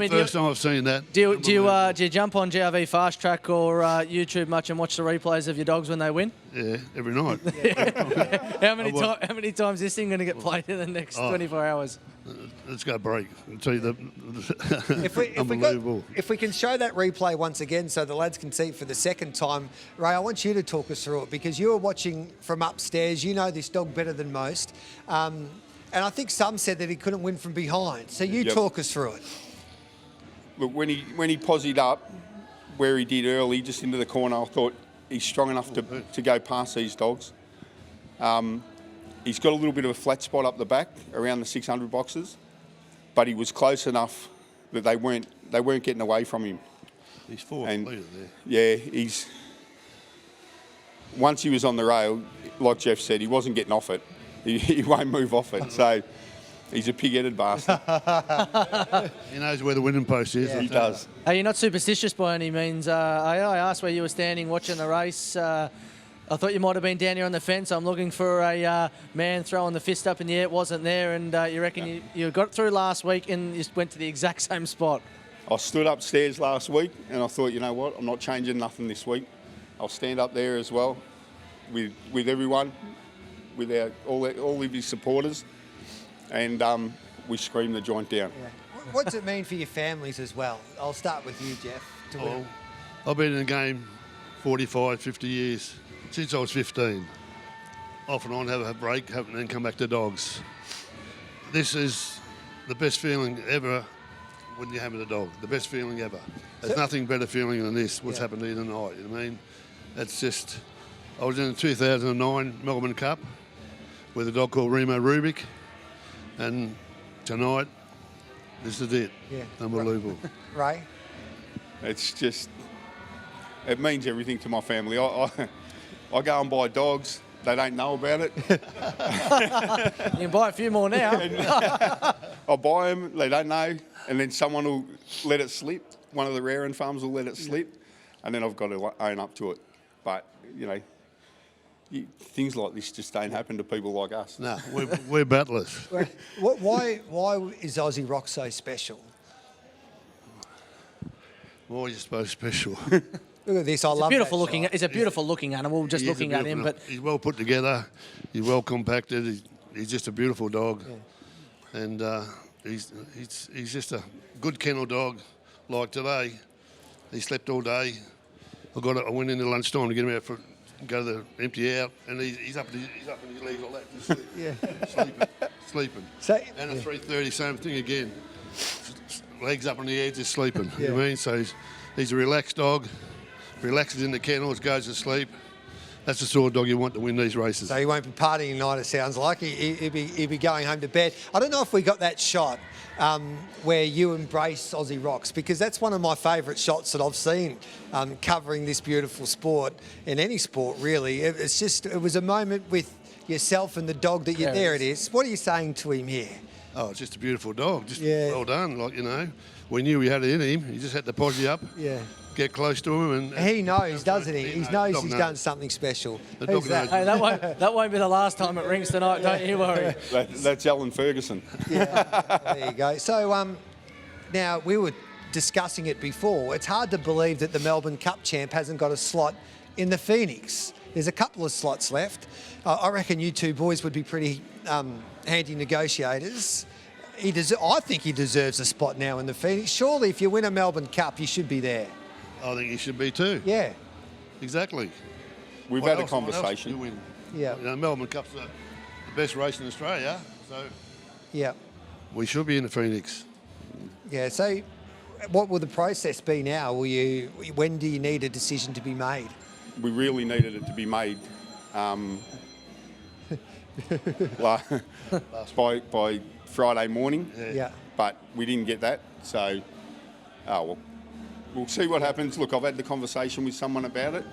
S23: first time I've seen that.
S4: Do you jump on GRV Fast Track or YouTube much and watch the replays of your dogs when they win?
S23: Yeah, every night.
S4: How many times is this thing going to get played in the next 24 hours?
S23: Let's go break. I'll tell you
S5: Unbelievable. If we can show that replay once again so the lads can see it for the second time, Ray, I want you to talk us through it because you were watching from upstairs. You know this dog better than most. And I think some said that he couldn't win from behind. So you talk us through it.
S18: Look, when he posied up where he did early, just into the corner, I thought he's strong enough to go past these dogs. He's got a little bit of a flat spot up the back around the 600 boxes, but he was close enough that they weren't getting away from him.
S23: He's 4
S18: and
S23: metre there.
S18: Yeah, once he was on the rail, like Jeff said, he wasn't getting off it. He won't move off it. So he's a pig-headed bastard.
S23: He knows where the winning post is.
S18: Yeah. He does.
S4: Hey, you're not superstitious by any means. I asked where you were standing watching the race. I thought you might have been down here on the fence. I'm looking for a man throwing the fist up in the air. It wasn't there. And you reckon you got through last week and just went to the exact same spot?
S18: I stood upstairs last week and I thought, you know what, I'm not changing nothing this week. I'll stand up there as well with everyone, with all of his supporters, and we screamed the joint down.
S5: Yeah. What does it mean for your families as well? I'll start with you, Jeff.
S23: I've been in the game 45, 50 years, since I was 15. Off and on, have a break, and then come back to dogs. This is the best feeling ever when you're having a dog. The best feeling ever. There's nothing better feeling than this, what's happened to you tonight. You know what I mean? It's just, I was in the 2009 Melbourne Cup with a dog called Remo Rubik, and tonight, this is it.
S5: Yeah.
S23: Unbelievable.
S5: Ray?
S18: It's just, it means everything to my family. I go and buy dogs. They don't know about it.
S4: You can buy a few more now.
S18: I buy them, they don't know, and then someone will let it slip. One of the rearing farms will let it slip, and then I've got to own up to it. But, you know, things like this just don't happen to people like us.
S23: No, we're battlers.
S5: Why is Aussie Rock so special?
S23: Why are you supposed special?
S5: Look at this, I love
S4: beautiful
S5: that
S4: looking.
S5: shot.
S4: It's a beautiful looking animal. Just looking at him, but
S23: he's well put together. He's well compacted. He's just a beautiful dog, and he's just a good kennel dog. Like today, he slept all day. I went in at lunchtime to get him out for go to the empty out, and he's up in his legs like that, just sleeping.
S5: So,
S23: and at 3:30, same thing again. Legs up on the edge, just sleeping. You know what I mean? So he's a relaxed dog, relaxes in the kennels, goes to sleep. That's the sort of dog you want to win these races.
S5: So he won't be partying tonight, it sounds like. He'll be going home to bed. I don't know if we got that shot where you embrace Aussie Rocks, because that's one of my favourite shots that I've seen covering this beautiful sport, in any sport really. It was a moment with yourself and the dog that you... There it is. What are you saying to him here?
S23: Oh, it's just a beautiful dog. Just well done. Like, you know, we knew we had it in him. He just had to posy up.
S5: Yeah.
S23: Get close to him, and
S5: he knows, doesn't he? He knows he's done something special. Who's that?
S4: Hey, that won't be the last time it rings tonight. Don't you worry.
S18: That's Alan Ferguson.
S5: There you go. So now we were discussing it before. It's hard to believe that the Melbourne Cup champ hasn't got a slot in the Phoenix. There's a couple of slots left. I reckon you two boys would be pretty handy negotiators. I think he deserves a spot now in the Phoenix. Surely, if you win a Melbourne Cup, you should be there.
S23: I think he should be too.
S5: Yeah.
S23: Exactly.
S18: We've had a conversation.
S23: Yeah. You know, Melbourne Cup's the best race in Australia, so
S5: yeah,
S23: we should be in the Phoenix.
S5: Yeah. So, what will the process be now? When do you need a decision to be made?
S18: We really needed it to be made by Friday morning.
S5: Yeah.
S18: But we didn't get that, so we'll see what happens. Look, I've had the conversation with someone about it,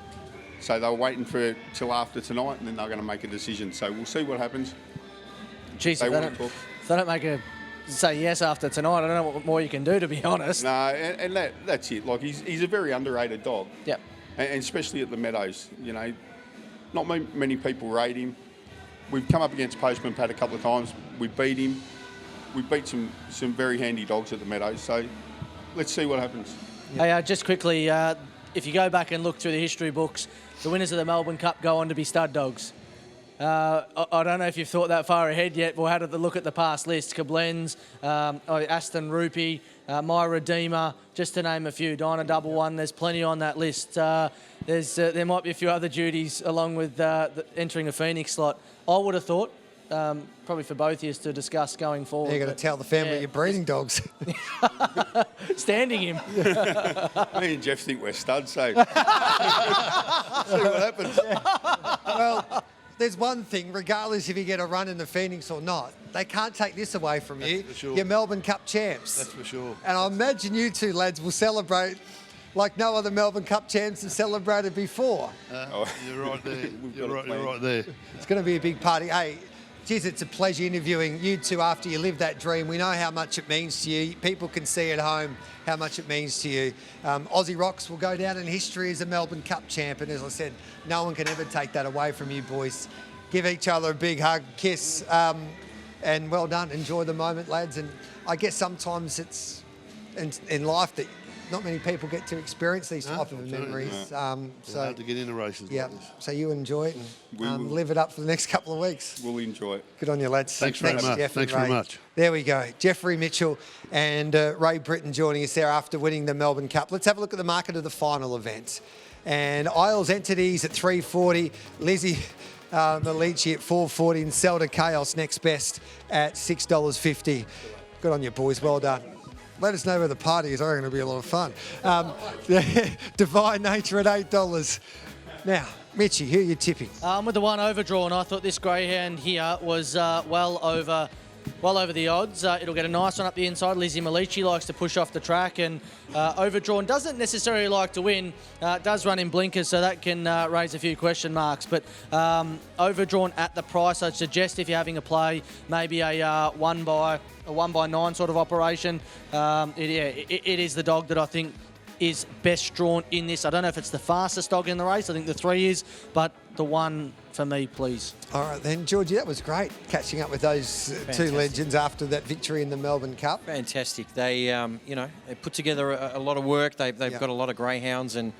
S18: so they were waiting for till after tonight, and then they're going to make a decision. So we'll see what happens.
S4: Geez, if they don't say yes after tonight, I don't know what more you can do, to be honest.
S18: No, and that's it. Like, he's a very underrated dog.
S4: Yep.
S18: And especially at the Meadows, you know, not many people rate him. We've come up against Postman Pat a couple of times. We beat him. We beat some very handy dogs at the Meadows. So let's see what happens.
S4: Hey, just quickly, if you go back and look through the history books, the winners of the Melbourne Cup go on to be stud dogs. I don't know if you've thought that far ahead yet. We'll have to look at the past list. Koblenz, Aston Rupee, My Redeemer, just to name a few. Dinah Double One, there's plenty on that list. There might be a few other duties along with entering a Phoenix slot. I would have thought, probably for both of you to discuss going forward.
S5: You're going to tell the family you're breeding dogs.
S4: Standing him.
S18: Me and Jeff think we're studs, so see what happens.
S5: Well, there's one thing, regardless if you get a run in the Phoenix or not, they can't take this away from you.
S23: For sure.
S5: You're Melbourne Cup champs.
S23: That's for sure.
S5: And I imagine you two lads will celebrate like no other Melbourne Cup champs have celebrated before.
S23: You're right there. You're right there.
S5: It's going to be a big party. Hey, geez, it's a pleasure interviewing you two after you live that dream. We know how much it means to you. People can see at home how much it means to you. Aussie Rocks will go down in history as a Melbourne Cup champ, and as I said, no one can ever take that away from you boys. Give each other a big hug, kiss, and well done. Enjoy the moment, lads. And I guess sometimes it's in life that not many people get to experience these type of memories.
S23: It's hard to get into races
S5: yeah.
S23: like this.
S5: So you enjoy it and live it up for the next couple of weeks.
S18: We'll enjoy it.
S5: Good on you, lads.
S23: Thanks very much.
S5: Jeff
S23: Thanks
S5: and Ray.
S23: very much.
S5: There we go. Jeffrey Mitchell and Ray Britton joining us there after winning the Melbourne Cup. Let's have a look at the market of the final event. And Isles Entities at $3.40, Lizzie Malici at $4.40, and Zelda Chaos next best at $6.50. Good on you, boys. Well done. Let us know where the party is. I reckon it'll be a lot of fun. Divine Nature at $8. Now, Mitchie, who are you tipping?
S4: With the one overdrawn, I thought this greyhound here was well over the odds. It'll get a nice one up the inside. Lizzie Malici likes to push off the track, and overdrawn doesn't necessarily like to win. Does run in blinkers, so that can raise a few question marks. But overdrawn at the price, I'd suggest if you're having a play, maybe a 1 by 9 sort of operation. It is the dog that I think is best drawn in this. I don't know if it's the fastest dog in the race. I think the 3 is, but the 1 for me, please.
S5: All right then, Georgie, that was great catching up with those two legends after that victory in the Melbourne Cup.
S6: Fantastic. They, they put together a lot of work. They've got a lot of greyhounds, and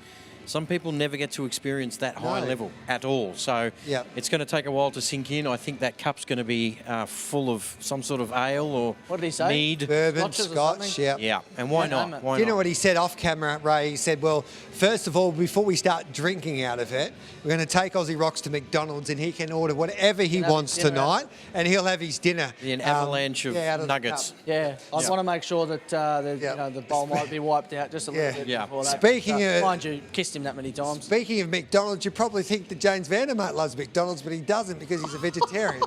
S6: some people never get to experience that high level at all. So it's going to take a while to sink in. I think that cup's going to be full of some sort of ale or
S4: what did he say?
S6: mead.
S5: Bourbon, Scotch,
S6: Yeah, and why not?
S5: Do you know what he said off camera, Ray? He said, well, first of all, before we start drinking out of it, we're going to take Aussie Rocks to McDonald's and he can order whatever he wants tonight and he'll have his dinner.
S6: An avalanche of nuggets.
S4: Yeah, I want to make sure that the bowl might be wiped out just a little bit before that.
S5: Speaking of...
S4: Mind you, kissed him that many times.
S5: Speaking of McDonald's, you probably think that James Vandermark loves McDonald's, but he doesn't because he's a vegetarian.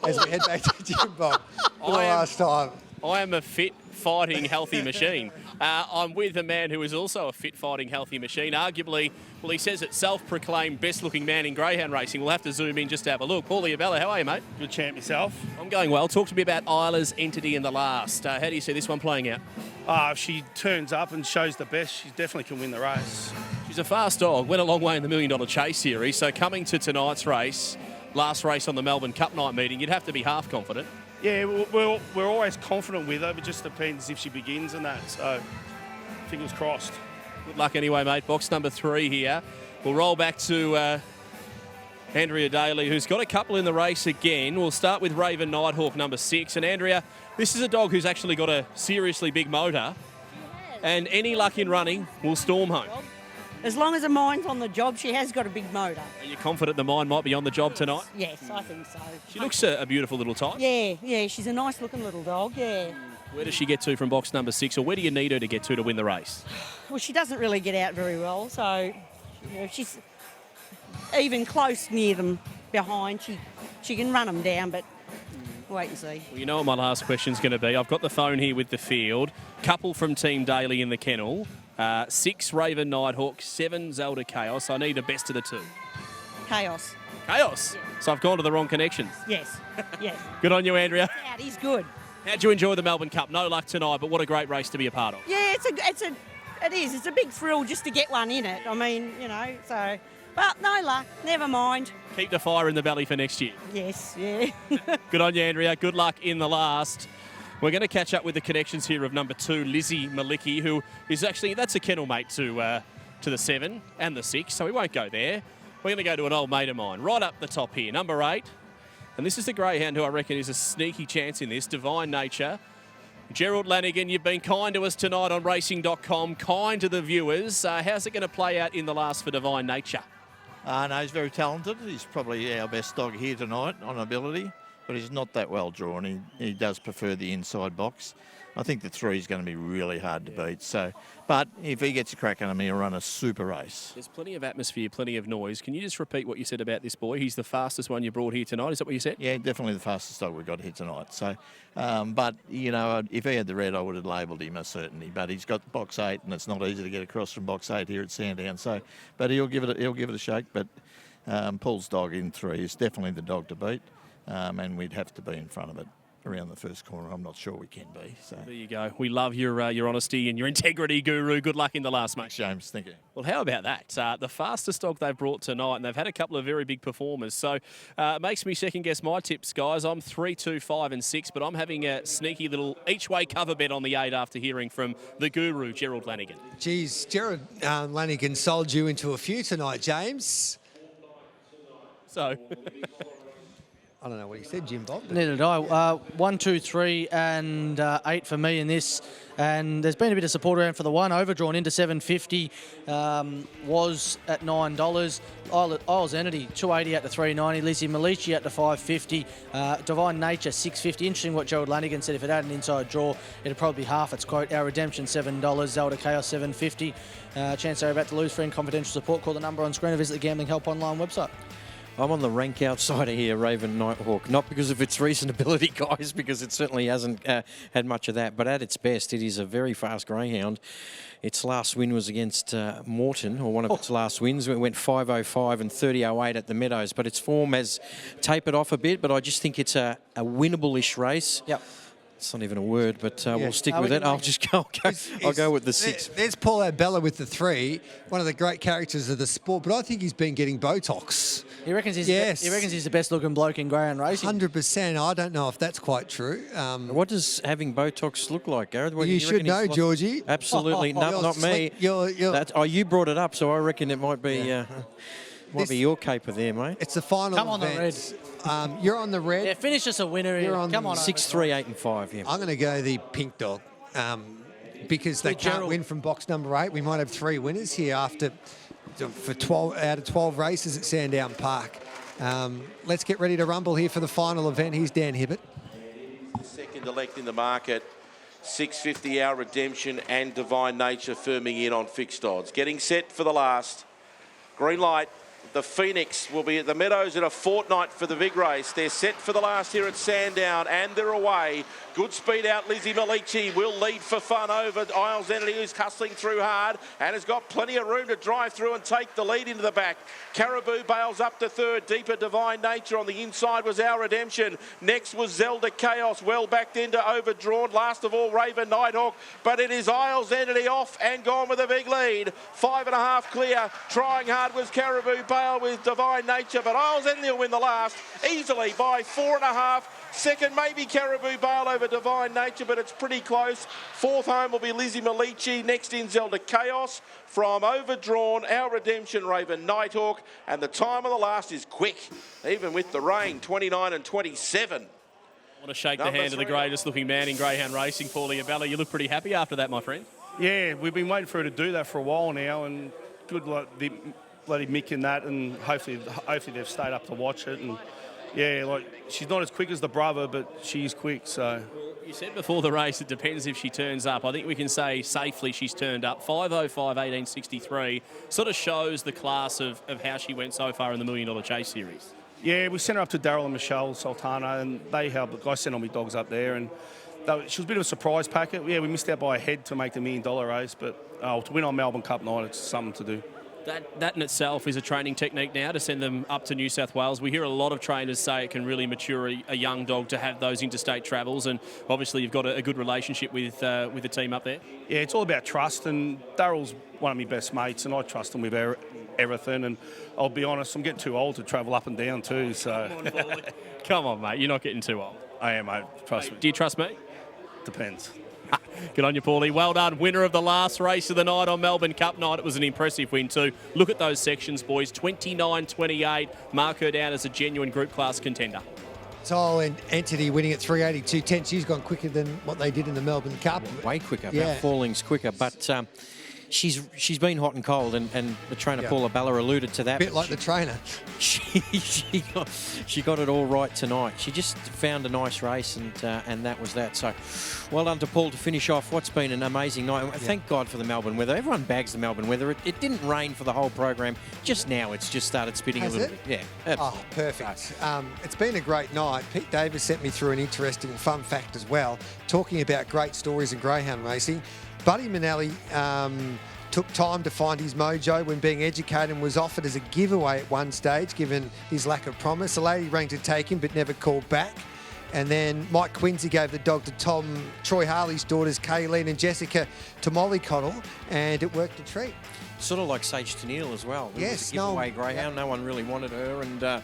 S5: As we head back to Jim Bob for the last time.
S7: I am a fit, fighting, healthy machine. I'm with a man who is also a fit, fighting, healthy machine. Arguably, well, he says it's self-proclaimed best-looking man in greyhound racing. We'll have to zoom in just to have a look. Paulie Abella, how are you, mate?
S16: Good champ yourself.
S7: I'm going well. Talk to me about Isla's entity in the last. How do you see this one playing out?
S16: If she turns up and shows the best, she definitely can win the race.
S7: She's a fast dog. Went a long way in the $1 Million Chase series. So coming to tonight's race, last race on the Melbourne Cup night meeting, you'd have to be half confident.
S16: Yeah, we're always confident with her, but just depends if she begins and that. So, fingers crossed.
S7: Good luck anyway, mate. Box number 3 here. We'll roll back to Andrea Daly, who's got a couple in the race again. We'll start with Raven Nighthawk, number 6. And Andrea, this is a dog who's actually got a seriously big motor. And any luck in running will storm home.
S13: As long as her mind's on the job, she has got a big motor.
S7: Are you confident the mind might be on the job tonight?
S13: Yes, I think so.
S7: She looks a beautiful little type.
S13: Yeah, she's a nice-looking little dog, yeah.
S7: Where does she get to from box number 6, or where do you need her to get to win the race?
S13: Well, she doesn't really get out very well, so she's even close near them behind. She can run them down, but wait and see.
S7: Well, you know what my last question's going to be. I've got the phone here with the field. Couple from Team Daly in the kennel. 6 Raven Nighthawk, 7 Zelda Chaos. I need a best of the 2.
S13: Chaos.
S7: Chaos? Yeah. So I've gone to the wrong connections.
S13: Yes.
S7: Good on you, Andrea.
S13: Yeah, he's good.
S7: How'd you enjoy the Melbourne Cup? No luck tonight, but what a great race to be a part of.
S13: Yeah, it is. It's a big thrill just to get one in it. I mean, so... But no luck. Never mind.
S7: Keep the fire in the belly for next year.
S13: Yes, yeah.
S7: Good on you, Andrea. Good luck in the last. We're going to catch up with the connections here of number 2, Lizzie Malicki, who is actually, that's a kennel mate to the 7 and the 6, so we won't go there. We're going to go to an old mate of mine, right up the top here, number 8. And this is the greyhound who I reckon is a sneaky chance in this, Divine Nature. Gerald Lanigan, you've been kind to us tonight on racing.com, kind to the viewers. How's it going to play out in the last for Divine Nature?
S9: No, he's very talented. He's probably our best dog here tonight on ability, but he's not that well drawn. He does prefer the inside box. I think the 3 is going to be really hard to beat. So, but if he gets a crack on him, he'll run a super race.
S7: There's plenty of atmosphere, plenty of noise. Can you just repeat what you said about this boy? He's the fastest one you brought here tonight. Is that what you said?
S9: Yeah, definitely the fastest dog we've got here tonight. So, but, if he had the red, I would have labelled him a certainty. But he's got box 8, and it's not easy to get across from box 8 here at Sandown. So, but he'll give it a shake. But Paul's dog in 3 is definitely the dog to beat, and we'd have to be in front of it around the first corner. I'm not sure we can be. So
S7: there you go. We love your honesty and your integrity, Guru. Good luck in the last, mate.
S9: Thanks, James. Thank you.
S7: Well, how about that? The fastest dog they've brought tonight, and they've had a couple of very big performers. So it makes me second guess my tips, guys. I'm 3, 2, 5 and 6, but I'm having a sneaky little each-way cover bet on the 8 after hearing from the Guru, Gerald Lanigan.
S5: Geez, Gerald Lanigan sold you into a few tonight, James.
S7: So...
S5: I don't know what he said, Jim Bob.
S4: Neither did I. 1, 2, 3 and 8 for me in this. And there's been a bit of support around for the 1. Overdrawn into $7.50. Was at $9. Isles Entity, $2.80 out to $3.90. Lizzie Malici out to $5.50. Divine Nature, $6.50. Interesting what Gerald Lanigan said. If it had an inside draw, it'd probably be half its quote. Our Redemption, $7. Zelda Chaos, $7.50. Chance they're about to lose. Friend confidential support. Call the number on screen or visit the Gambling Help Online website.
S6: I'm on the rank outsider here, Raven Nighthawk. Not because of its recent ability, guys, because it certainly hasn't had much of that. But at its best, it is a very fast greyhound. Its last win was against Morton, or one of its last wins. It went 5.05 and 30.08 at the Meadows. But its form has tapered off a bit, but I just think it's a winnable-ish race.
S4: Yep.
S6: It's not even a word, but
S5: Yeah.
S6: we'll stick with it. I'll just go. I'll go with the 6.
S5: There's Paul Abella with the 3, one of the great characters of the sport, but I think he's been getting Botox.
S4: He reckons he's the best looking bloke in greyhound racing.
S5: 100%. I don't know if that's quite true.
S6: What does having Botox look like, Gareth? What,
S5: You should know, Georgie.
S6: Absolutely, no, not me. You brought it up, so I reckon it might be might be your caper there, mate.
S5: It's the final
S4: Come on, the
S5: event. You're on the red.
S4: Yeah, finish us a winner here. Come on.
S6: 6, 3, 8 and 5, yeah.
S5: I'm going to go the pink dog because they can't win from box number 8. We might have 3 winners here for 12 out of 12 races at Sandown Park. Let's get ready to rumble here for the final event. Here's Dan Hibbert.
S1: Second elect in the market. 650 Hour Redemption and Divine Nature firming in on fixed odds. Getting set for the last. Green light. The Phoenix will be at the Meadows in a fortnight for the big race. They're set for the last here at Sandown, and they're away. Good speed out. Lizzie Malici will lead for fun over Isles Entity, who's hustling through hard and has got plenty of room to drive through and take the lead into the back. Caribou bails up to third. Deeper Divine Nature on the inside was Our Redemption. Next was Zelda Chaos, well backed into Overdrawn. Last of all, Raven Nighthawk, but it is Isles Entity off and gone with a big lead. 5.5 clear. Trying hard was Caribou Bale with Divine Nature, but Isles Entity will win the last easily by 4.5. Second, maybe Caribou Bale over Divine Nature, but it's pretty close. Fourth home will be Lizzie Malici. Next in Zelda Chaos. From Overdrawn, Our Redemption, Raven Nighthawk. And the time of the last is quick, even with the rain, 29 and 27.
S7: I want to shake the hand of the greatest looking man in greyhound racing, Paulie Abella. You look pretty happy after that, my friend.
S16: Yeah, we've been waiting for her to do that for a while now, and good luck, the bloody Mick in that, and hopefully they've stayed up to watch it. And yeah, like, she's not as quick as the brother, but she's quick, so.
S7: You said before the race it depends if she turns up. I think we can say safely she's turned up. 5:05, 18:63 sort of shows the class of how she went so far in the $1 Million Chase Series.
S16: Yeah, we sent her up to Daryl and Michelle Sultana, and they helped. I sent all my dogs up there, and she was a bit of a surprise packet. Yeah, we missed out by a head to make the $1 Million race, but to win on Melbourne Cup night, it's something to do.
S7: That in itself is a training technique now to send them up to New South Wales. We hear a lot of trainers say it can really mature a young dog to have those interstate travels, and obviously you've got a good relationship with the team up there.
S16: Yeah, it's all about trust, and Daryl's one of my best mates, and I trust him with everything. And I'll be honest, I'm getting too old to travel up and down too. So
S7: Come on, mate, you're not getting too old.
S16: I am, mate. Trust me.
S7: Do you trust me?
S16: Depends.
S7: Good on you, Paulie. Well done. Winner of the last race of the night on Melbourne Cup night. It was an impressive win too. Look at those sections, boys. 29-28. Mark her down as a genuine group class contender.
S5: Tole and Entity winning at 382.10. She's gone quicker than what they did in the Melbourne Cup.
S6: Way quicker,
S5: Yeah.
S6: about 4 lengths quicker. But she's been hot and cold, and the trainer Paul Abella alluded to that.
S5: A bit like the trainer.
S6: She got it all right tonight. She just found a nice race, and that was that. So well done to Paul to finish off what's been an amazing night. Thank God for the Melbourne weather. Everyone bags the Melbourne weather. It didn't rain for the whole program. Just now it's just started spitting
S5: Has
S6: a little
S5: it?
S6: bit. Yeah.
S5: Oh, perfect. It's been a great night. Pete Davis sent me through an interesting fun fact as well, talking about great stories in greyhound racing. Buddy Manelli took time to find his mojo when being educated and was offered as a giveaway at one stage, given his lack of promise. A lady rang to take him but never called back. And then Mike Quincy gave the dog to Troy Harley's daughters, Kayleen and Jessica, to mollycoddle, and it worked a treat.
S6: Sort of like Sage Tennille as well. It was a giveaway greyhound. No one really wanted her, and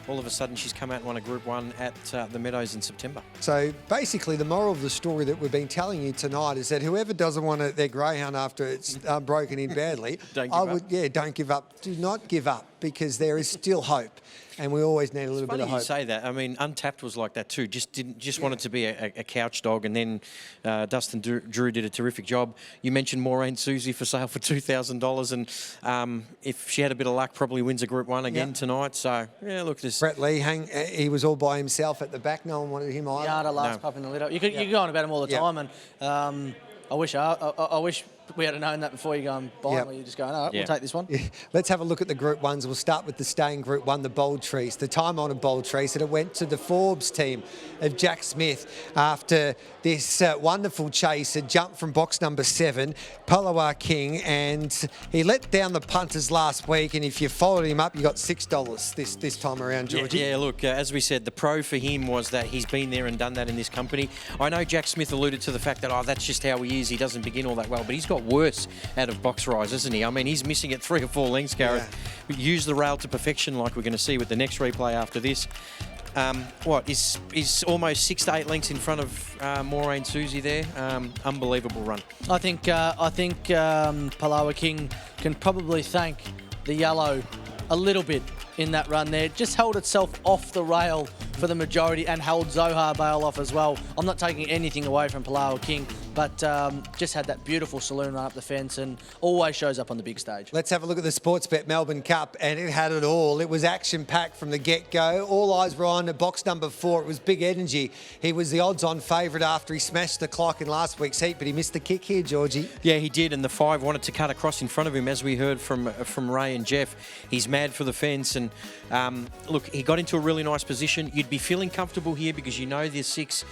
S6: all of a sudden she's come out and won a Group 1 at the Meadows in September.
S5: So basically the moral of the story that we've been telling you tonight is that whoever doesn't want their greyhound after it's broken in badly,
S6: Don't give up.
S5: Yeah, don't give up. Do not give up, because there is still hope. And we always need a little bit of
S6: Funny
S5: hope.
S6: you say that. I mean, Untapped was like that too. Just wanted to be a couch dog, and then Dustin Drew did a terrific job. You mentioned Maureen Susie for sale for $2,000, and if she had a bit of luck, probably wins a Group 1 again tonight. So yeah, look, this
S5: Brett Lee, he was all by himself at the back. No one wanted him either.
S4: Yada last pup in the litter. You could go on about him all the time, and I wish we had known that before you go and buy
S5: Yep.
S4: them, or you're just going, all right,
S5: Yeah.
S4: we'll take this one.
S5: Let's have a look at the Group 1s. We'll start with the staying Group 1, the Bold Trees, the time-honoured Bold Trees, and it went to the Forbes team of Jack Smith after this wonderful chase had jumped from box number 7, Palawa King, and he let down the punters last week, and if you followed him up, you got $6 this time around, Georgie.
S6: Yeah, look, as we said, the pro for him was that he's been there and done that in this company. I know Jack Smith alluded to the fact that, that's just how he is. He doesn't begin all that well, but he's got worse out of box rise, isn't he? I mean, he's missing it 3 or 4 lengths, Gareth. Yeah. Use the rail to perfection like we're going to see with the next replay after this. Is almost 6 to 8 lengths in front of Maureen Susie there. Unbelievable run.
S4: I think Palawa King can probably thank the yellow a little bit in that run there. Just held itself off the rail for the majority and held Zohar Bale off as well. I'm not taking anything away from Palawa King, but just had that beautiful saloon run up the fence and always shows up on the big stage.
S5: Let's have a look at the Sportsbet Melbourne Cup, and it had it all. It was action-packed from the get-go. All eyes were on box number 4. It was Big Energy. He was the odds-on favourite after he smashed the clock in last week's heat, but he missed the kick here, Georgie.
S6: Yeah, he did, and the 5 wanted to cut across in front of him, as we heard from Ray and Jeff. He's mad for the fence, and look, he got into a really nice position. You'd be feeling comfortable here because you know the 6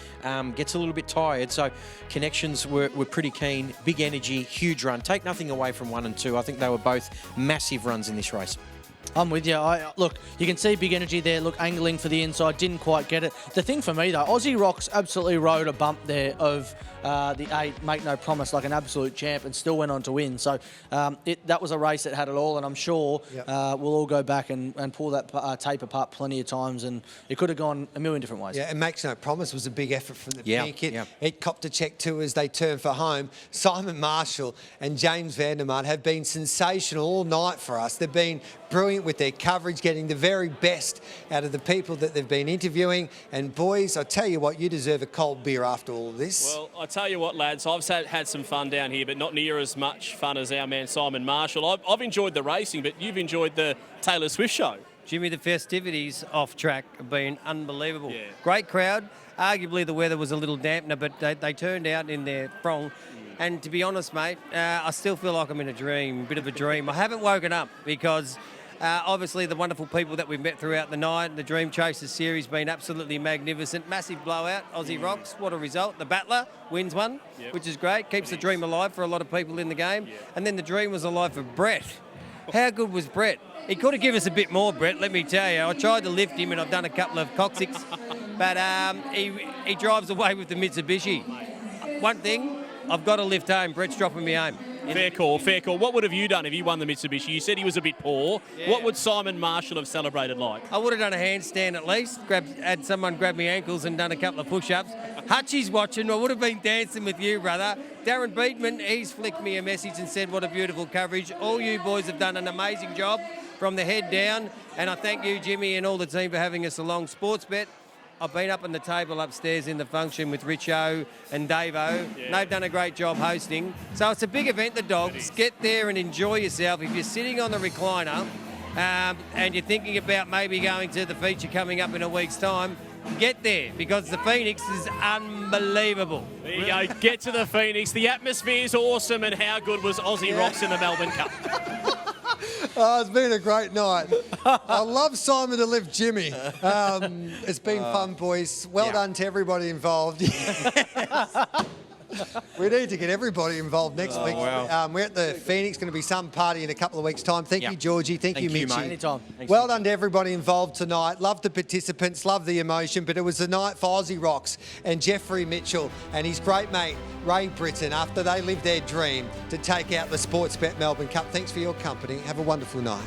S6: gets a little bit tired, so connections were pretty keen. Big Energy, huge run. Take nothing away from 1 and 2. I think they were both massive runs in this race.
S4: I'm with you. Look, you can see Big Energy there, look, angling for the inside, didn't quite get it. The thing for me, though, Aussie Rocks absolutely rode a bump there of the 8, Make No Promise, like an absolute champ, and still went on to win. So that was a race that had it all, and I'm sure we'll all go back and pull that tape apart plenty of times, and it could have gone a million different ways.
S5: Yeah, and Makes No Promise was a big effort from the pink.
S6: Yeah.
S5: It copped a check too as they turn for home. Simon Marshall and James Vandermart have been sensational all night for us. They've been brilliant with their coverage, getting the very best out of the people that they've been interviewing. And boys, I tell you what, you deserve a cold beer after all of this.
S7: Well, I tell you what, lads, I've had some fun down here, but not near as much fun as our man Simon Marshall. I've enjoyed the racing, but you've enjoyed the Taylor Swift show.
S8: Jimmy, the festivities off track have been unbelievable. Yeah. Great crowd. Arguably the weather was a little dampener, but they turned out in their throng. And to be honest, mate, I still feel like I'm in a bit of a dream. I haven't woken up because obviously the wonderful people that we've met throughout the night, the Dream Chasers series been absolutely magnificent. Massive blowout, Aussie Rocks, what a result. The Battler wins one, which is great, keeps the dream alive for a lot of people in the game. And then the dream was alive for Brett. How good was Brett? He could have given us a bit more, Brett, let me tell you. I tried to lift him and I've done a couple of coccyx, but he drives away with the Mitsubishi. One thing, I've got to lift home. Brett's dropping me home.
S7: Fair call, fair call. What would have you done if you won the Mitsubishi? You said he was a bit poor. Yeah. What would Simon Marshall have celebrated like?
S8: I would have done a handstand at least, had someone grab me ankles and done a couple of push-ups. Hutchie's watching. I would have been dancing with you, brother. Darren Beatman, he's flicked me a message and said what a beautiful coverage. All you boys have done an amazing job from the head down, and I thank you, Jimmy, and all the team for having us along. Sportsbet, I've been up on the table upstairs in the function with Richo and Davo. Yeah. They've done a great job hosting. So it's a big event, the Dogs. Get there and enjoy yourself. If you're sitting on the recliner and you're thinking about maybe going to the feature coming up in a week's time, get there because the Phoenix is unbelievable.
S7: There you go. Get to the Phoenix. The atmosphere is awesome, and how good was Aussie Rocks in the Melbourne Cup?
S5: Oh, it's been a great night. I love Simon to lift Jimmy. It's been fun, boys. Well done to everybody involved. We need to get everybody involved next week. Wow. We're at the Phoenix, going to be some party in a couple of weeks' time. Thank you, Georgie. Thank you, Mitchie.
S4: Anytime.
S5: Well done to everybody involved tonight. Love the participants, love the emotion, but it was the night for Aussie Rocks and Jeffrey Mitchell and his great mate, Ray Britton, after they lived their dream to take out the Sportsbet Melbourne Cup. Thanks for your company. Have a wonderful night.